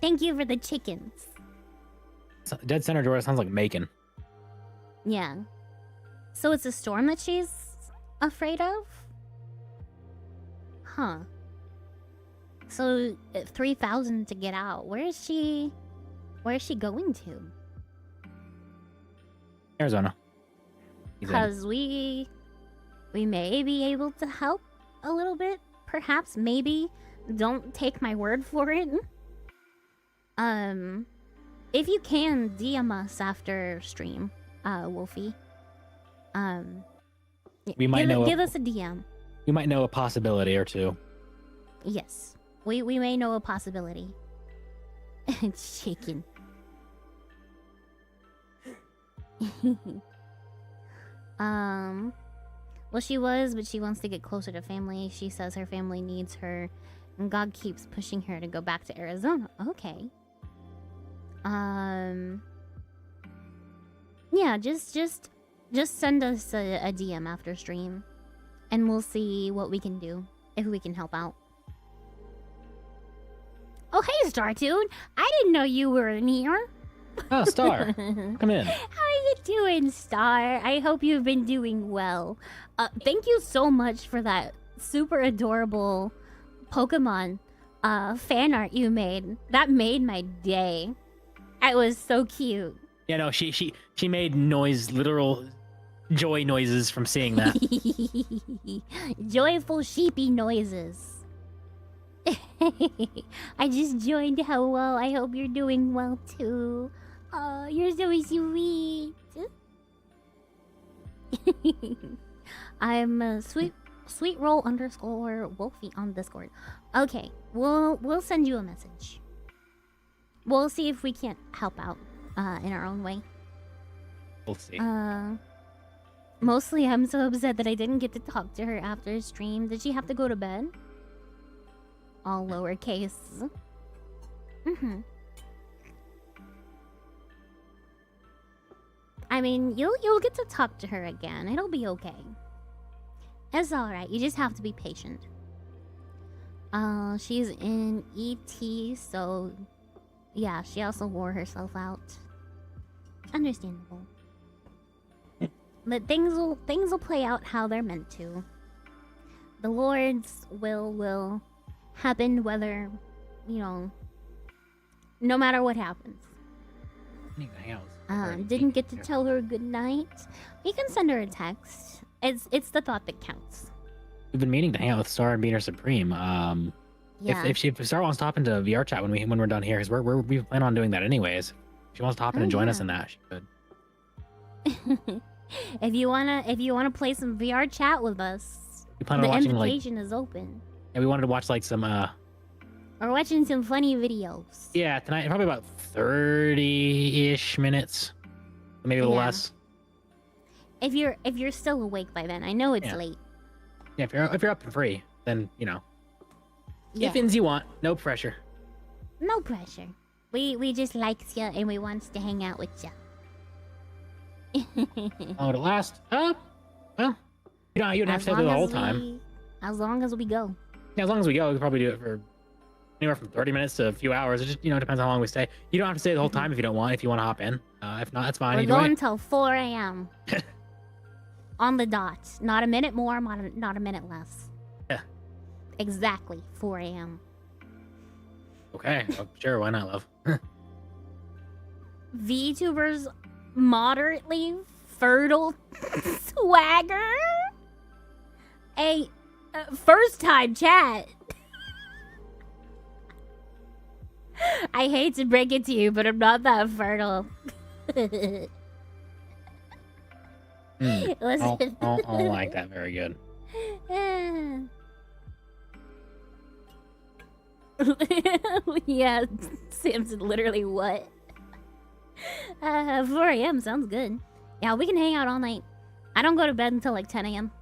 Thank you for the chickens. Dead center Georgia sounds like Macon. Yeah. So it's a storm that she's afraid of? Huh. So 3,000 to get out. Where is she going to? Arizona. Because we may be able to help a little bit. Perhaps, maybe. Don't take my word for it. If you can, DM us after stream, Wolfie. We might give us a DM. We might know a possibility or two. Yes. We may know a possibility. Chicken. Well, she was, but she wants to get closer to family. She says her family needs her, and God keeps pushing her to go back to Arizona. Okay. Yeah, just send us a DM after stream, and we'll see what we can do, if we can help out. Oh, hey, Startoon! I didn't know you were in here. Oh, Star. Come in. How are you doing, Star? I hope you've been doing well. Thank you so much for that super adorable Pokemon fan art you made. That made my day. It was so cute. Yeah, no, she made literal joy noises from seeing that. Joyful sheepy noises. I just joined. Hello, I hope you're doing well too. Oh, you're so sweet. I'm sweet roll underscore Wolfie on Discord. Okay, we'll send you a message. We'll see if we can't help out in our own way. We'll see. Mostly I'm so upset that I didn't get to talk to her after stream. Did she have to go to bed? All lowercase. I mean, you'll get to talk to her again. It'll be okay. It's alright. You just have to be patient. She's in ET, so yeah, she also wore herself out. Understandable. But things will play out how they're meant to. The Lord's will happen whether, no matter what happens. Didn't get to tell her good night. We can send her a text. It's the thought that counts. We've been meaning to hang out with Star and Beaner Supreme. Yeah. If Star wants to hop into VR chat when we're done here, because we plan on doing that anyways. If she wants to hop in and join us in that, she could. If you wanna play some VR chat with us, We plan on the watching invitation is open. Yeah, we wanted to watch some Or watching some funny videos. Yeah, tonight probably about 30-ish minutes, maybe a little less. If you're still awake by then, I know it's late. Yeah, if you're up and free, then Yeah. if ins you want, no pressure. No pressure. We just likes you and we wants to hang out with you. Oh, to last? Well, you don't have to stay there the whole time. As long as we go. Yeah, as long as we go, we could probably do it for anywhere from 30 minutes to a few hours. It just depends how long we stay. You don't have to stay the whole time if you don't want. If you want to hop in, if not, that's fine. We're Either way. going till 4 a.m. On the dot. Not a minute more, not a minute less. Yeah. Exactly 4 a.m. Okay, well, sure, why not, love? VTubers moderately fertile swagger. A first time chat. I hate to break it to you, but I'm not that fertile. Listen. I don't like that very good. Yeah, Samson, literally what? 4 a.m. sounds good. Yeah, we can hang out all night. I don't go to bed until like 10 a.m.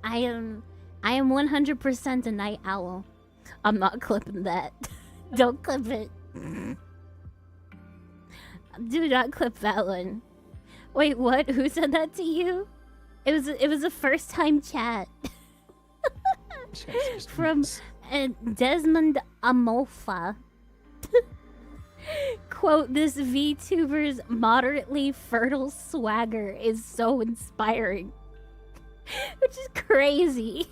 I am 100% a night owl. I'm not clipping that. Don't clip it. Do not clip that one. Wait, what? Who said that to you? It was a first time chat. From Desmond Amolfa. Quote, this VTuber's moderately fertile swagger is so inspiring. Which is crazy.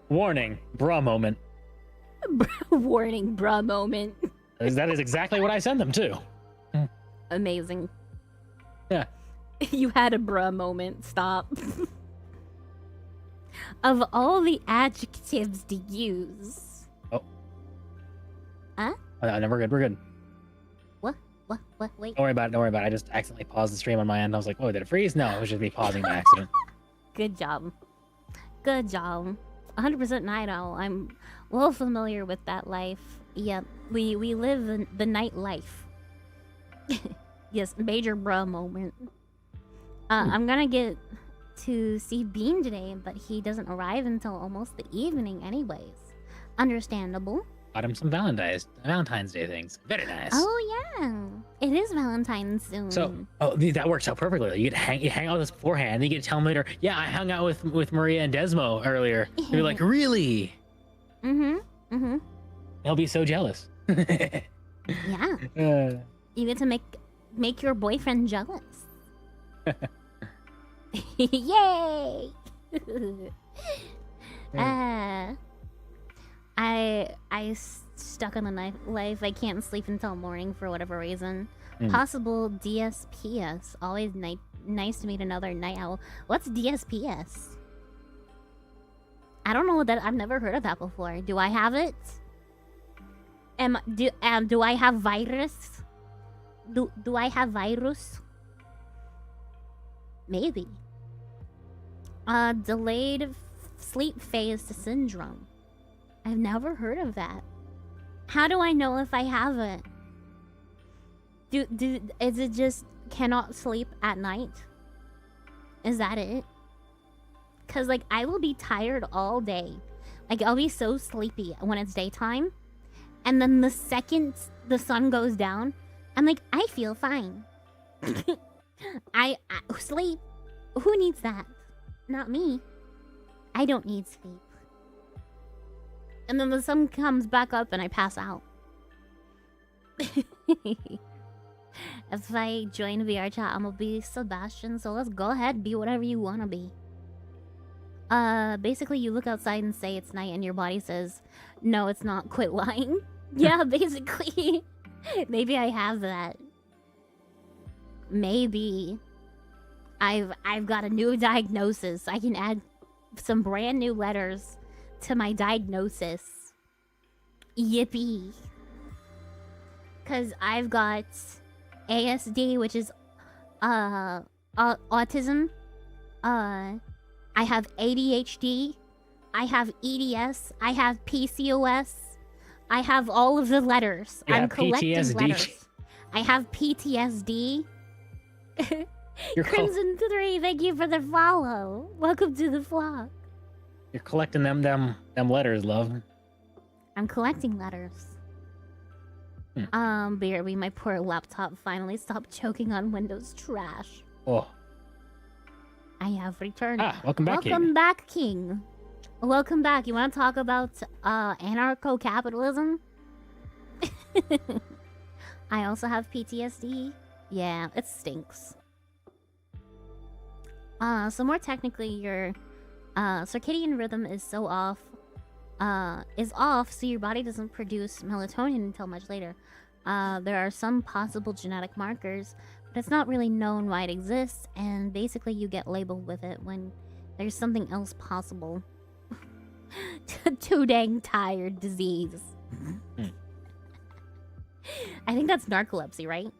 Warning, bruh moment. Warning, bruh moment. That is exactly what I send them to. Amazing. Yeah. You had a bruh moment. Stop. Of all the adjectives to use. Oh. Huh? No, we're good. We're good. What? Wait. Don't worry about it. I just accidentally paused the stream on my end. I was like, oh, did it freeze? No, it was just me pausing by accident. Good job. 100% night owl. I'm well familiar with that life. Yeah, we live in the night life. Yes, major bruh moment. I'm gonna get to see Bean today, but he doesn't arrive until almost the evening anyways. Understandable. Got him some Valentine's Day things. Very nice. Oh yeah, it is Valentine's soon. So, that works out perfectly. You hang out with us beforehand. You get to tell him later. Yeah, I hung out with Maria and Desmo earlier. You're like, really? Mm-hmm. He'll be so jealous. Yeah. You get to make your boyfriend jealous. Yay! Stuck on the life. I can't sleep until morning for whatever reason. Possible DSPS. Always nice to meet another night owl. What's DSPS? I don't know that. I've never heard of that before. Do I have it? Do I have virus? Do I have virus? Maybe. Delayed sleep phase syndrome. I've never heard of that. How do I know if I have it? Is it just cannot sleep at night? Is that it? Cause like I will be tired all day. Like I'll be so sleepy when it's daytime. And then the second the sun goes down, I'm like, I feel fine. I sleep. Who needs that? Not me. I don't need sleep. And then the sun comes back up and I pass out. If I join VR chat, I'm gonna be Sebastian, so let's go ahead, be whatever you wanna be. Basically you look outside and say it's night and your body says, no, it's not, quit lying. Yeah, basically. Maybe I have that. Maybe. I've got a new diagnosis. I can add some brand new letters to my diagnosis. Yippee. Cause I've got ASD, which is autism. I have ADHD. I have EDS. I have PCOS. I have all of the letters. Yeah, I'm collecting PTSD. letters. I have PTSD. Crimson 3, thank you for the follow. Welcome to the flock. You're collecting them letters, love. I'm collecting letters. BRB, my poor laptop finally stopped choking on Windows trash. Oh. I have returned. Welcome back, King. Welcome back, King. Welcome back. You want to talk about anarcho-capitalism? I also have PTSD. Yeah, it stinks. So more technically, your circadian rhythm is off, so your body doesn't produce melatonin until much later. There are some possible genetic markers, but it's not really known why it exists, and basically you get labeled with it when there's something else possible. Too dang tired disease. I think that's narcolepsy, right?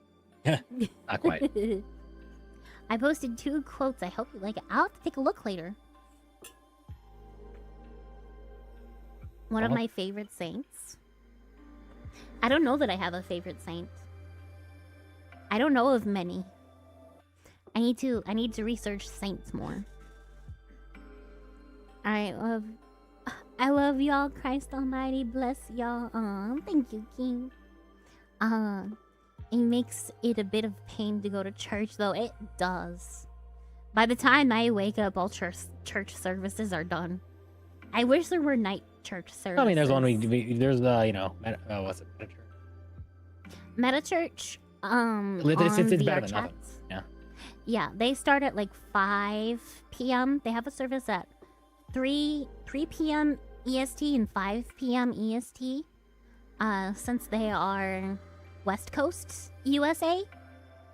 Yeah, not quite. I posted 2 quotes. I hope you like it. I'll have to take a look later. One of my favorite saints. I don't know that I have a favorite saint. I don't know of many. I need to research saints more. I love y'all. Christ Almighty bless y'all. Thank you, King. It makes it a bit of pain to go to church, though. It does. By the time I wake up, all church services are done. I wish there were night church services. I mean, there's one there's what's it? Meta Church. It's better than nothing. Yeah. Yeah, they start at like 5 p.m. They have a service at 3 p.m. EST and 5 p.m. EST. Since they are West Coast USA,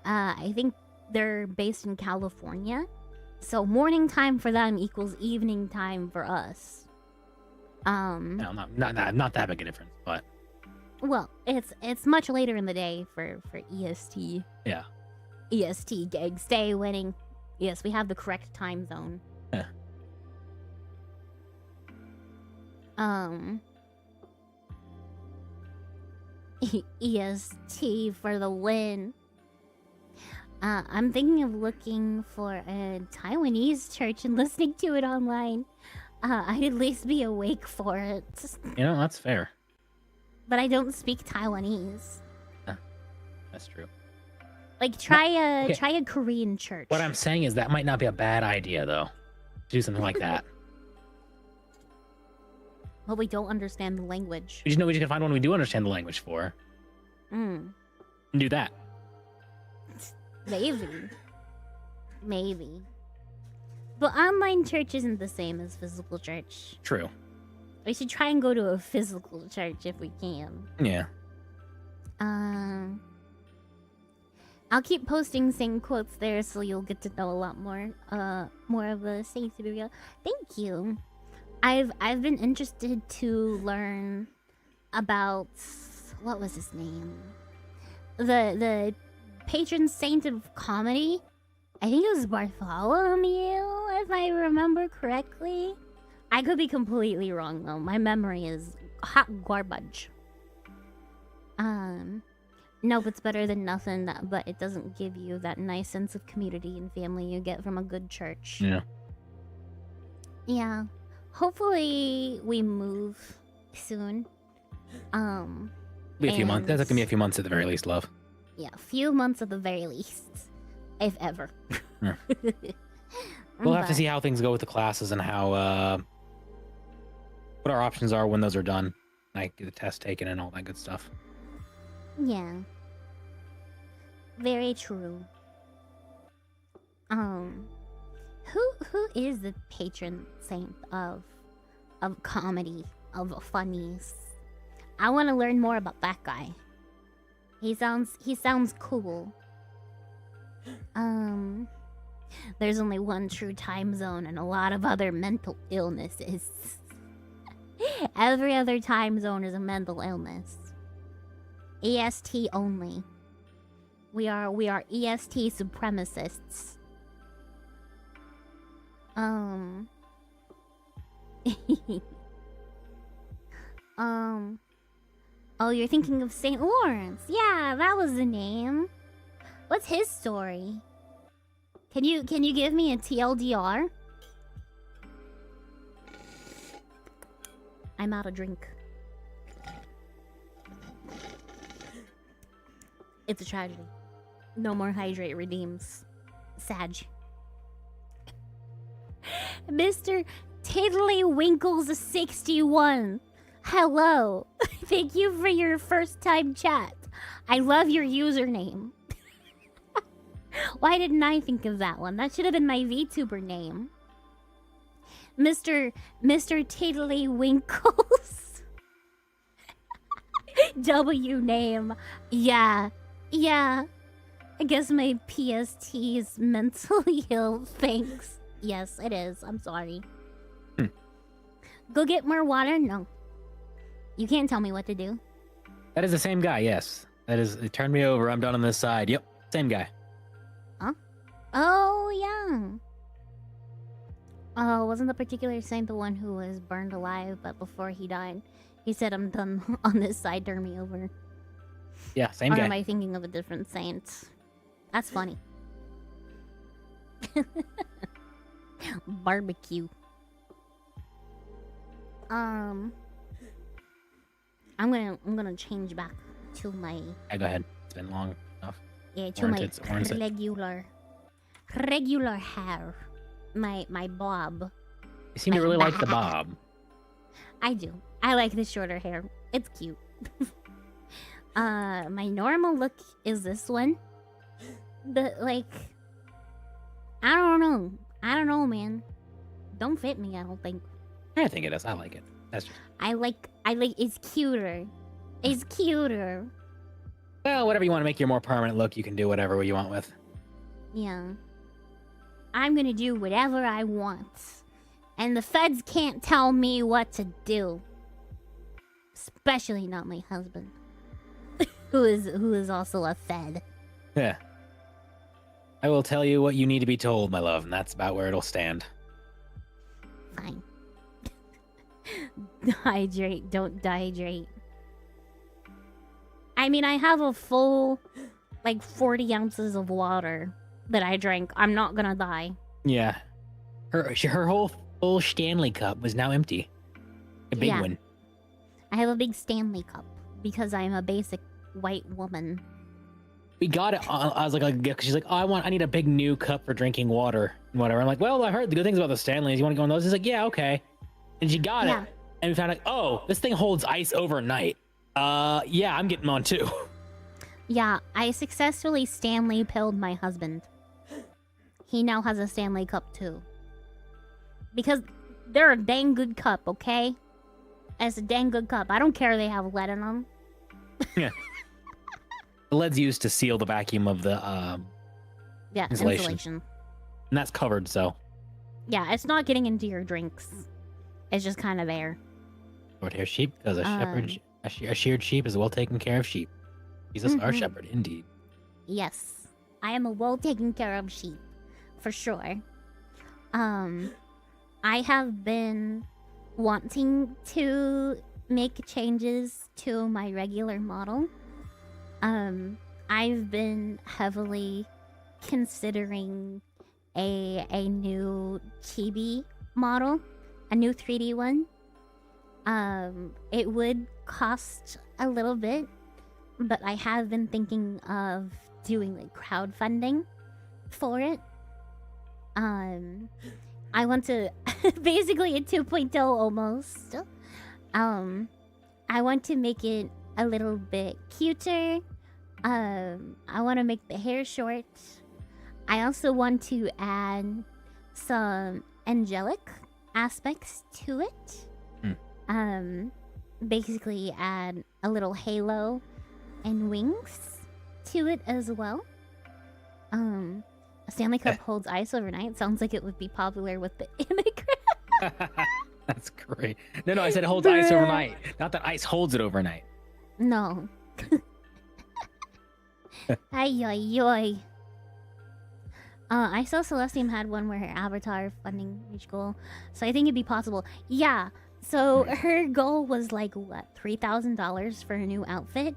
I think they're based in California, so morning time for them equals evening time for us. No, not that big a difference, but well, it's much later in the day for EST. Yeah. EST gig stay winning. Yes, we have the correct time zone. Yeah. EST for the win. I'm thinking of looking for a Taiwanese church and listening to it online. I'd at least be awake for it. You know, that's fair. But I don't speak Taiwanese. That's true. Like, try a Korean church. What I'm saying is that might not be a bad idea, though. To do something like that. Well, we don't understand the language. We just can find one we do understand the language for. And do that. Maybe. But online church isn't the same as physical church. True. We should try and go to a physical church if we can. Yeah. I'll keep posting saying quotes there so you'll get to know a lot more of the saints to be real. Thank you. I've been interested to learn about what was his name? The patron saint of comedy. I think it was Bartholomew, if I remember correctly. I could be completely wrong though. My memory is hot garbage. Nope, it's better than nothing, but it doesn't give you that nice sense of community and family you get from a good church. Yeah. Yeah. Hopefully we move soon. Be a few months. That's gonna be a few months at the very least, love. Yeah, a few months at the very least. If ever. Yeah. We'll have to see how things go with the classes and how what our options are when those are done. Like get the test taken and all that good stuff. Yeah. Very true. Who is the patron saint of comedy, of funnies? I want to learn more about that guy. He sounds cool. There's only one true time zone and a lot of other mental illnesses. Every other time zone is a mental illness. EST only. We are EST supremacists. Oh, you're thinking of St. Lawrence. Yeah, that was the name. What's his story? Can you give me a TLDR? I'm out of drink. It's a tragedy. No more hydrate redeems. Sag. Mr. Tiddlywinkles 61. Hello. Thank you for your first time chat. I love your username. Why didn't I think of that one? That should have been my VTuber name. Mr. Tiddlywinkles. W name. Yeah. I guess my PST is mentally ill. Thanks. Yes, it is. I'm sorry. Go get more water? No. You can't tell me what to do. That is the same guy, yes. That is, it turned me over. I'm done on this side. Yep, same guy. Huh? Oh, yeah. Oh, wasn't the particular saint the one who was burned alive, but before he died, he said, I'm done on this side, turn me over. Yeah, same Or guy. am I thinking of a different saint? That's funny. Barbecue. I'm gonna change back to my Yeah, go ahead. It's been long enough. my regular hair. My bob. You seem to really like the bob. I do. I like the shorter hair. It's cute. My normal look is this one. I don't know, man. Don't fit me, I don't think. I think it is. I like it. That's just... I like it's cuter. It's cuter. Well, whatever you want to make your more permanent look, you can do whatever you want with. Yeah. I'm gonna do whatever I want. And the feds can't tell me what to do. Especially not my husband. who is also a fed. Yeah. I will tell you what you need to be told, my love, and that's about where it'll stand. Fine. Hydrate, don't dehydrate. I mean, I have a full, 40 ounces of water that I drank. I'm not gonna die. Yeah. Her whole full Stanley cup was now empty. A big one. I have a big Stanley cup because I'm a basic white woman. We got it. I was like, she's like, oh, I need a big new cup for drinking water and whatever. I'm like, well, I heard the good things about the Stanleys. You want to go on those? He's like, yeah, okay. And she got it. And we found out, oh, this thing holds ice overnight. Yeah, I'm getting on too. Yeah, I successfully Stanley pilled my husband. He now has a Stanley cup too. Because they're a dang good cup, okay? It's a dang good cup. I don't care they have lead in them. Yeah. The lead's used to seal the vacuum of the Yeah, insulation. And that's covered, so. Yeah, it's not getting into your drinks. It's just kind of there. Short hair sheep, because a sheared sheep is a well taken care of sheep. Jesus, our shepherd, indeed. Yes, I am a well taken care of sheep, for sure. I have been wanting to make changes to my regular model. I've been heavily considering a new chibi model, a new 3D one. It would cost a little bit, but I have been thinking of doing like crowdfunding for it. I want to basically a 2.0 almost. I want to make it a little bit cuter. I want to make the hair short. I also want to add some angelic aspects to it. Basically add a little halo and wings to it as well. A Stanley Cup holds ice overnight. Sounds like it would be popular with the immigrant. That's great. No, I said it holds ice overnight. Not that ice holds it overnight. No. Ay, ay, ay. I saw Celestium had one where her avatar funding reached goal. So I think it'd be possible. Yeah. So her goal was like, what, $3,000 for a new outfit?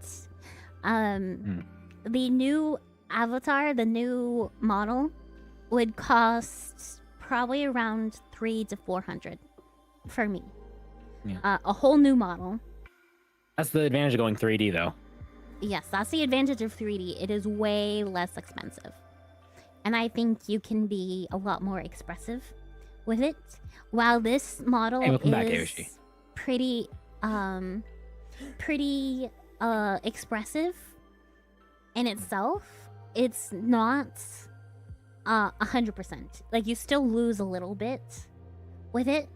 The new avatar, the new model, would cost probably around $300 to $400 for me. Yeah. A whole new model. That's the advantage of going 3D, though. Yes, that's the advantage of 3D. It is way less expensive. And I think you can be a lot more expressive with it. While this model is pretty expressive in itself, it's not 100%. Like, you still lose a little bit with it.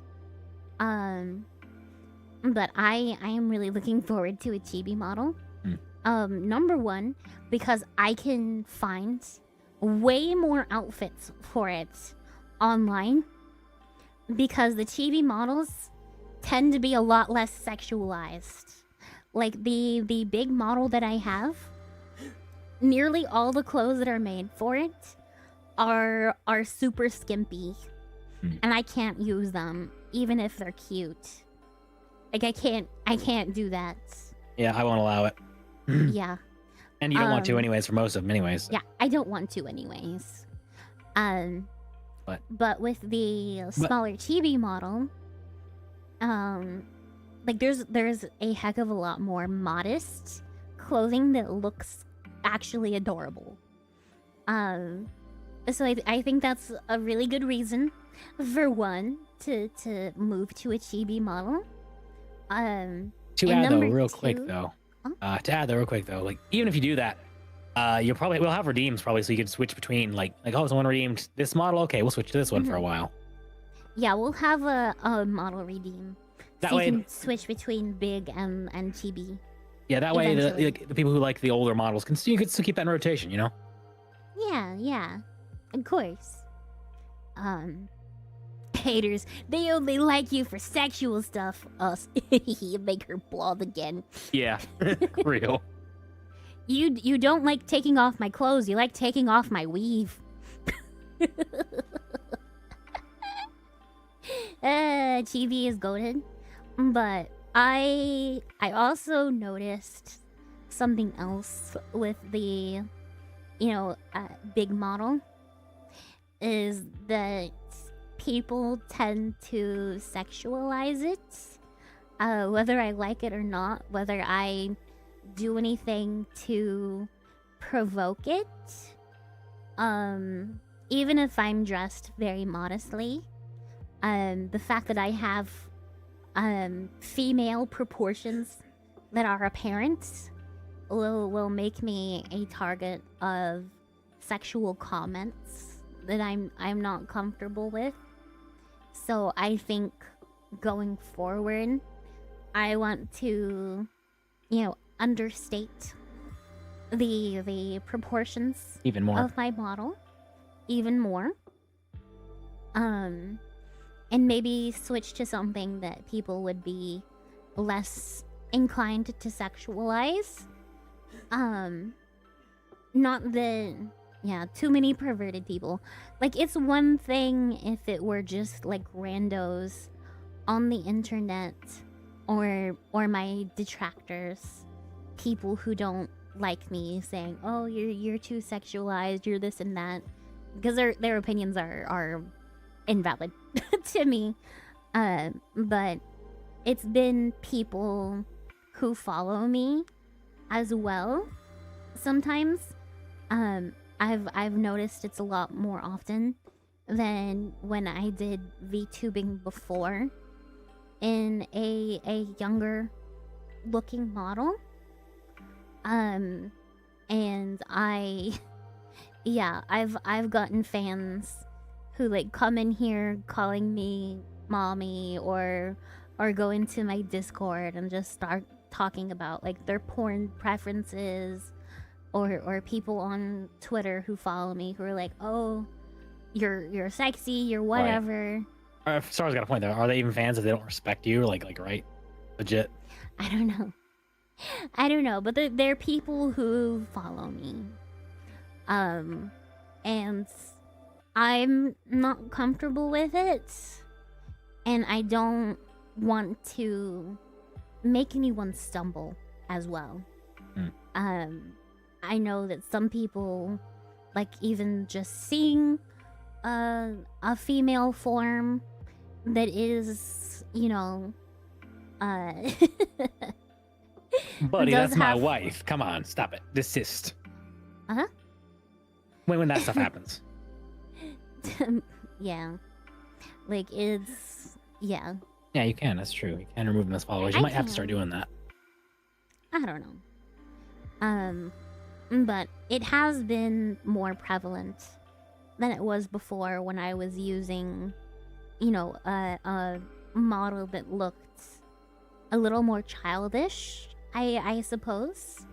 But I am really looking forward to a chibi model. Number one, because I can find way more outfits for it online, because the chibi models tend to be a lot less sexualized. Like the big model that I have, nearly all the clothes that are made for it are super skimpy, and I can't use them even if they're cute. Like I can't do that. Yeah, I won't allow it. Yeah. And you don't want to anyways for most of them anyways. Yeah, I don't want to anyways. But with the smaller chibi model, like there's a heck of a lot more modest clothing that looks actually adorable. So I think that's a really good reason for one to move to a chibi model. To add though, real quick though, like even if you do that, we'll have redeems probably, so you can switch between like oh, someone redeemed this model, okay, we'll switch to this one for a while. Yeah, we'll have a model redeem. That so way, you can switch between big and chibi. Yeah, that way the people who like the older models you can still keep that in rotation, you know? Yeah, of course. Haters, they only like you for sexual stuff. Us, make her bald again. Yeah, real. You don't like taking off my clothes. You like taking off my weave. TV is goated, but I also noticed something else with the big model is that people tend to sexualize it, whether I like it or not, whether I do anything to provoke it, even if I'm dressed very modestly. The fact that I have female proportions that are apparent will make me a target of sexual comments that I'm not comfortable with. So I think going forward, I want to, understate the proportions Even more. of my model even more. And maybe switch to something that people would be less inclined to sexualize. Not the too many perverted people. Like, it's one thing if it were just like randos on the internet or my detractors, people who don't like me saying, "Oh, you're too sexualized, you're this and that," because their opinions are invalid to me. But it's been people who follow me as well. Sometimes, I've noticed it's a lot more often than when I did VTubing before in a younger looking model. And I've gotten fans who like come in here calling me mommy or go into my Discord and just start talking about like their porn preferences, or people on Twitter who follow me who are like, "Oh, you're sexy, you're whatever." Right. Sarah's got a point there. Are they even fans if they don't respect you? Like right? Legit. I don't know, but they're people who follow me. And I'm not comfortable with it, and I don't want to make anyone stumble as well. I know that some people, like, even just seeing a female form that is, Buddy, does that's my have- wife. Come on, stop it. Desist. Uh-huh. When that stuff happens. Yeah. Like, it's... Yeah. Yeah, you can. That's true. You can remove them as followers. You I might have to can. start doing that. I don't know. But it has been more prevalent than it was before when I was using, a model that looked a little more childish, I suppose.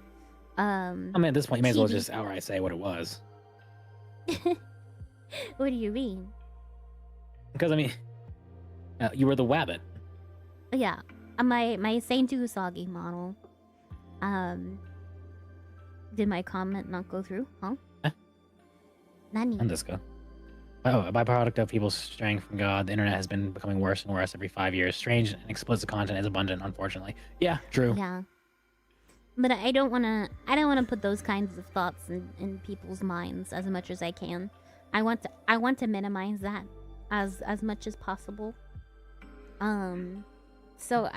I mean, at this point, you may as well TV. just outright say what it was. What do you mean? Because, I mean, you were the wabbit. Yeah, my Saint Usagi model. Did my comment not go through? Huh? Nani? And Disco. Oh, a byproduct of people straying from God, the internet has been becoming worse and worse every 5 years. Strange and explicit content is abundant, unfortunately. Yeah, true. Yeah. But I don't wanna put those kinds of thoughts in people's minds as much as I can. I want to minimize that as much as possible. So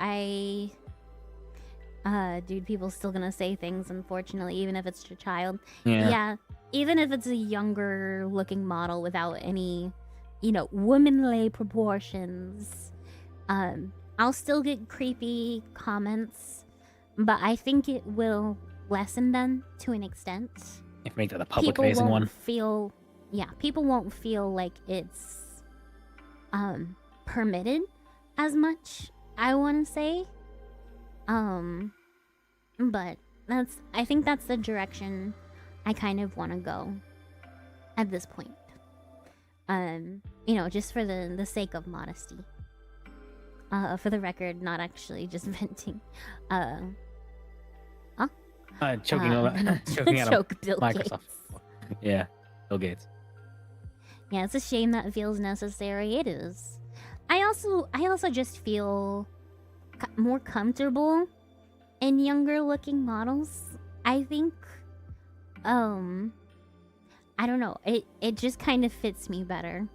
dude, people still gonna say things, unfortunately, even if it's a child. Yeah, even if it's a younger looking model without any, womanly proportions. I'll still get creepy comments, but I think it will lessen them to an extent. If you make that a public People facing won't one. feel, people won't feel like it's permitted as much, I want to say. But I think that's the direction I kind of want to go at this point. Just for the sake of modesty. For the record, not actually just venting. Choking over, choking out choke Bill Microsoft. Gates. Yeah, Bill Gates. Yeah, it's a shame that feels necessary. It is. I also just feel more comfortable in younger looking models. I think I don't know. It just kind of fits me better.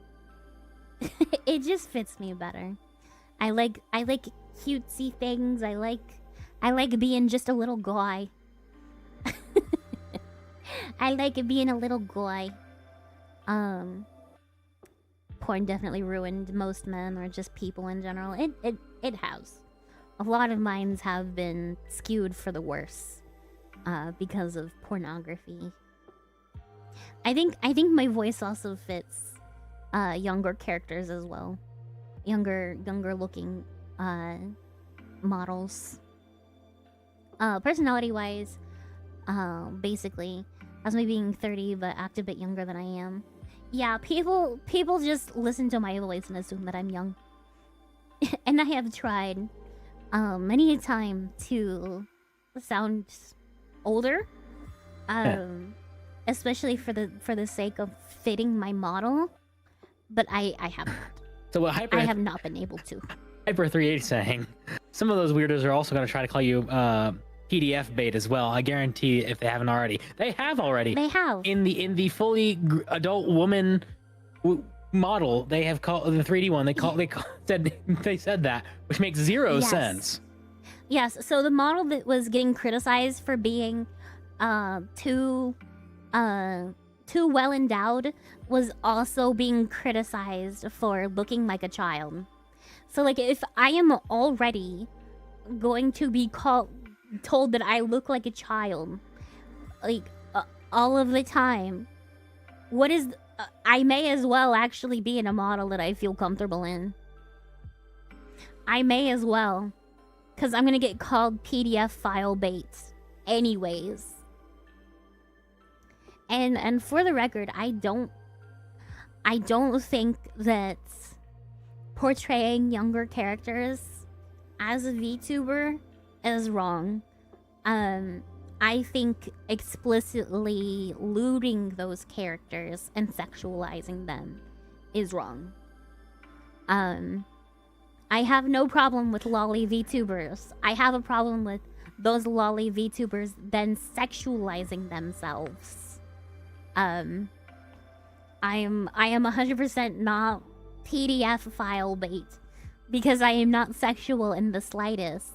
It just fits me better. I like cutesy things. I like being just a little guy. I like being a little guy. Porn definitely ruined most men or just people in general. It has. A lot of minds have been skewed for the worse because of pornography. I think my voice also fits younger characters as well. younger looking models. Personality wise, basically, as me being 30 but act a bit younger than I am. Yeah, people just listen to my voice and assume that I'm young. And I have tried many a time to sound older, especially for the sake of fitting my model, but I haven't. So what I have not been able to. Hyper 380 saying, some of those weirdos are also going to try to call you PDF bait as well. I guarantee if they haven't already, they have already. They have In the fully adult woman model, they have called the 3D one. They said that, which makes zero sense. Yes. So the model that was getting criticized for being too well endowed was also being criticized for looking like a child. So like, if I am already going to be told that I look like a child, like all of the time, what is? I may as well actually be in a model that I feel comfortable in. I may as well, because I'm gonna get called PDF file bait, anyways. And for the record, I don't think that portraying younger characters as a VTuber is wrong. I think explicitly lewding those characters and sexualizing them is wrong. I have no problem with lolly VTubers. I have a problem with those lolly VTubers then sexualizing themselves. I am 100% not PDF file bait because I am not sexual in the slightest.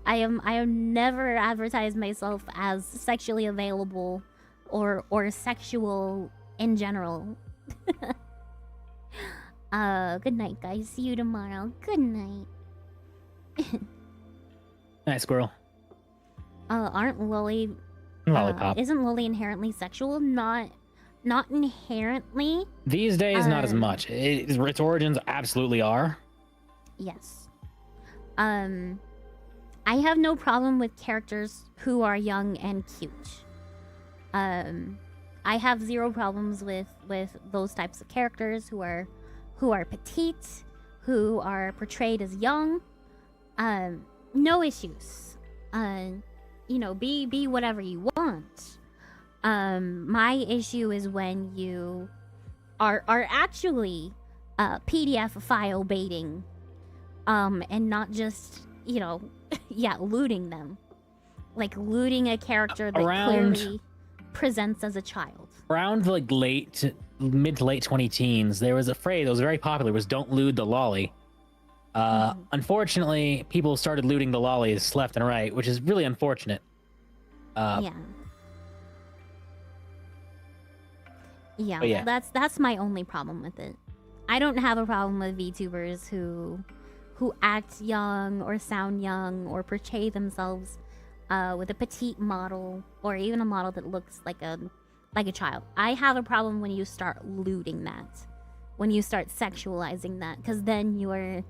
I am never advertised myself as sexually available or sexual in general. Good night, guys. See you tomorrow. Good night. Night, squirrel. Aren't lolly Lollipop. isn't lolly inherently sexual? Not inherently. These days, not as much. Its origins absolutely are. Yes. I have no problem with characters who are young and cute. I have zero problems with those types of characters who are petite, who are portrayed as young. No issues. Be whatever you want. My issue is when you are actually PDF file baiting, and not just looting them, like looting a character that clearly presents as a child. Around like mid to late 20-teens, there was a phrase that was very popular, was "Don't lewd the lolly." Unfortunately, people started looting the lollies left and right, which is really unfortunate. Yeah, that's my only problem with it. I don't have a problem with VTubers who act young or sound young or portray themselves with a petite model or even a model that looks like a child. I have a problem when you start looting that, when you start sexualizing that, because then you're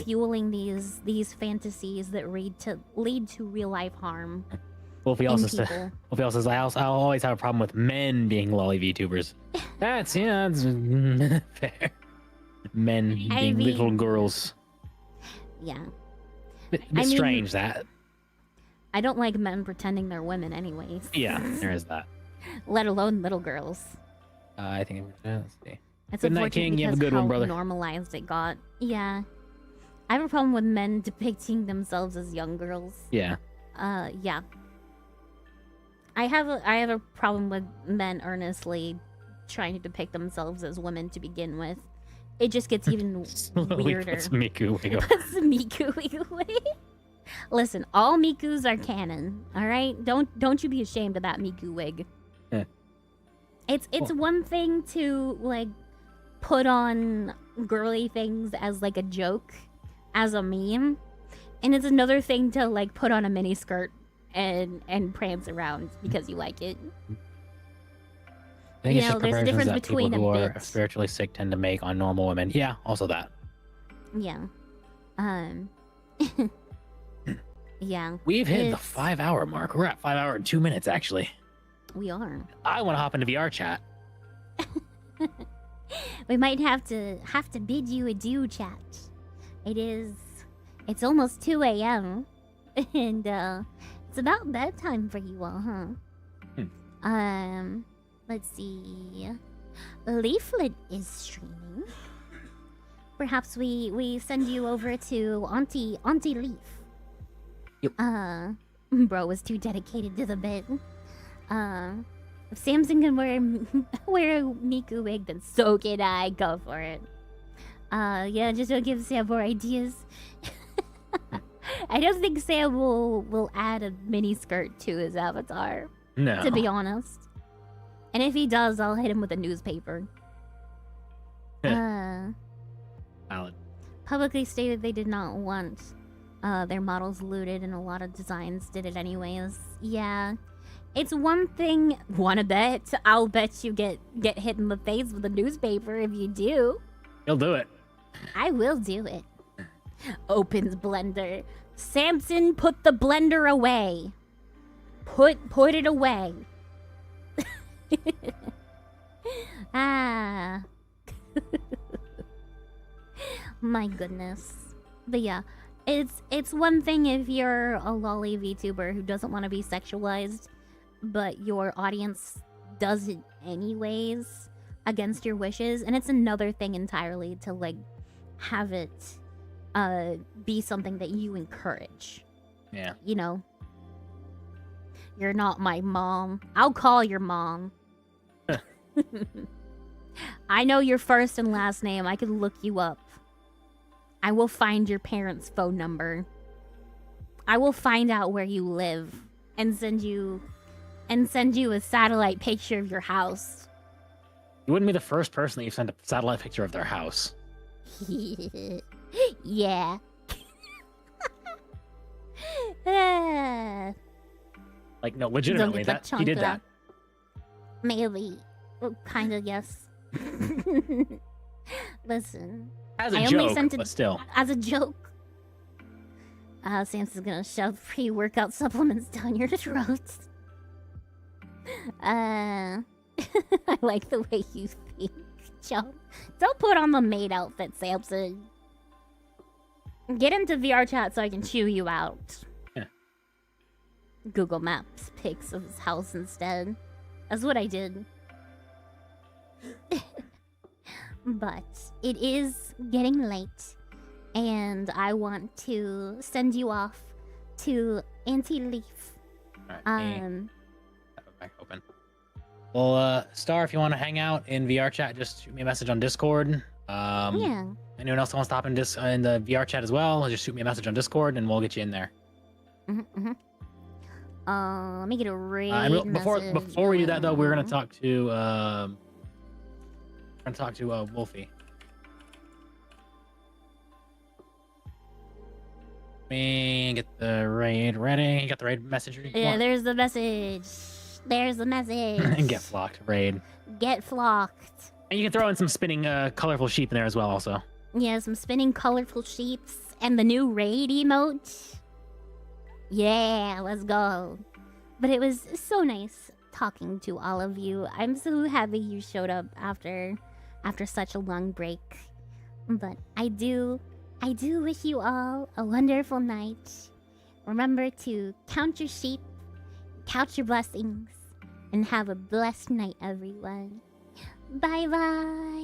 fueling these fantasies that lead to real life harm. Wolfie also says, I'll always have a problem with men being lolly VTubers. That's fair. Men being little girls. Yeah. It's strange that. I don't like men pretending they're women anyways. Yeah, there is that. Let alone little girls. I think let's see. It's Good night, King. You have a good one, brother. Normalized it got. Yeah. I have a problem with men depicting themselves as young girls. Yeah. Yeah. I have a problem with men earnestly trying to depict themselves as women to begin with. It just gets even weirder. Puts Miku away. Listen, all Mikus are canon. All right, don't you be ashamed of that Miku wig. Yeah. It's one thing to like put on girly things as like a joke, as a meme, and it's another thing to like put on a mini skirt and prance around because you like it. I think You it's know, just there's a comparisons difference that between people who a are bit. spiritually sick tend to make on normal women. Yeah, also that. Yeah. Yeah. We've hit the It's- 5-hour mark. We're at 5 hour and 2 minutes actually. We are. I want to hop into VR chat. We might have to bid you adieu, chat. It's almost 2 a.m. and it's about bedtime for you all, huh? Let's see. Leaflet is streaming. Perhaps we send you over to Auntie Leaf. Yep. Bro was too dedicated to the bit. If Samson can wear a Miku wig, then so can I. Go for it. Yeah, just to give Sam more ideas. I don't think Sam will add a mini skirt to his avatar, No. to be honest. And if he does, I'll hit him with a newspaper. Valid. Publicly stated they did not want their models looted, and a lot of designs did it anyways. Yeah. It's one thing. Wanna bet? I'll bet you get hit in the face with a newspaper if you do. You'll do it. I will do it. Opens blender. Samson, put the blender away. Put it away. Ah. My goodness. But yeah, it's one thing if you're a lolly VTuber who doesn't want to be sexualized, but your audience does it anyways against your wishes, and it's another thing entirely to like have it be something that you encourage. Yeah. You know, you're not my mom. I'll call your mom. I know your first and last name. I can look you up. I will find your parents' phone number. I will find out where you live and send you a satellite picture of your house. You wouldn't be the first person that you've sent a satellite picture of their house. Yeah. Like, no, legitimately, Don't get that he did chancla. that. Maybe. Well, kind of, yes. Listen. As a I only joke, sent it but still. as a joke. Samson's gonna shove pre-workout supplements down your throat. I like the way you think, Joe. Don't put on the maid outfit, Samson. Get into VR chat so I can chew you out. Yeah. Google Maps pics of his house instead. That's what I did. But it is getting late, and I want to send you off to Auntie Leaf. Alright, have it back open. Well, Star, if you want to hang out in VR chat, just shoot me a message on Discord. Yeah. Anyone else that wants to hop in the VR chat as well, just shoot me a message on Discord, and we'll get you in there. Let me get a raid Before we do that, though, we're gonna message. talk to Wolfie. Me get the raid ready. You got the raid message? Yeah, there's the message. There's the message. And get flocked raid. Get flocked. And you can throw in some spinning colorful sheep in there as well. Also. Yeah, some spinning colorful sheeps and the new raid emote. Yeah, let's go. But it was so nice talking to all of you. I'm so happy you showed up after such a long break. But I do wish you all a wonderful night. Remember to count your sheep, count your blessings, and have a blessed night, everyone. Bye bye.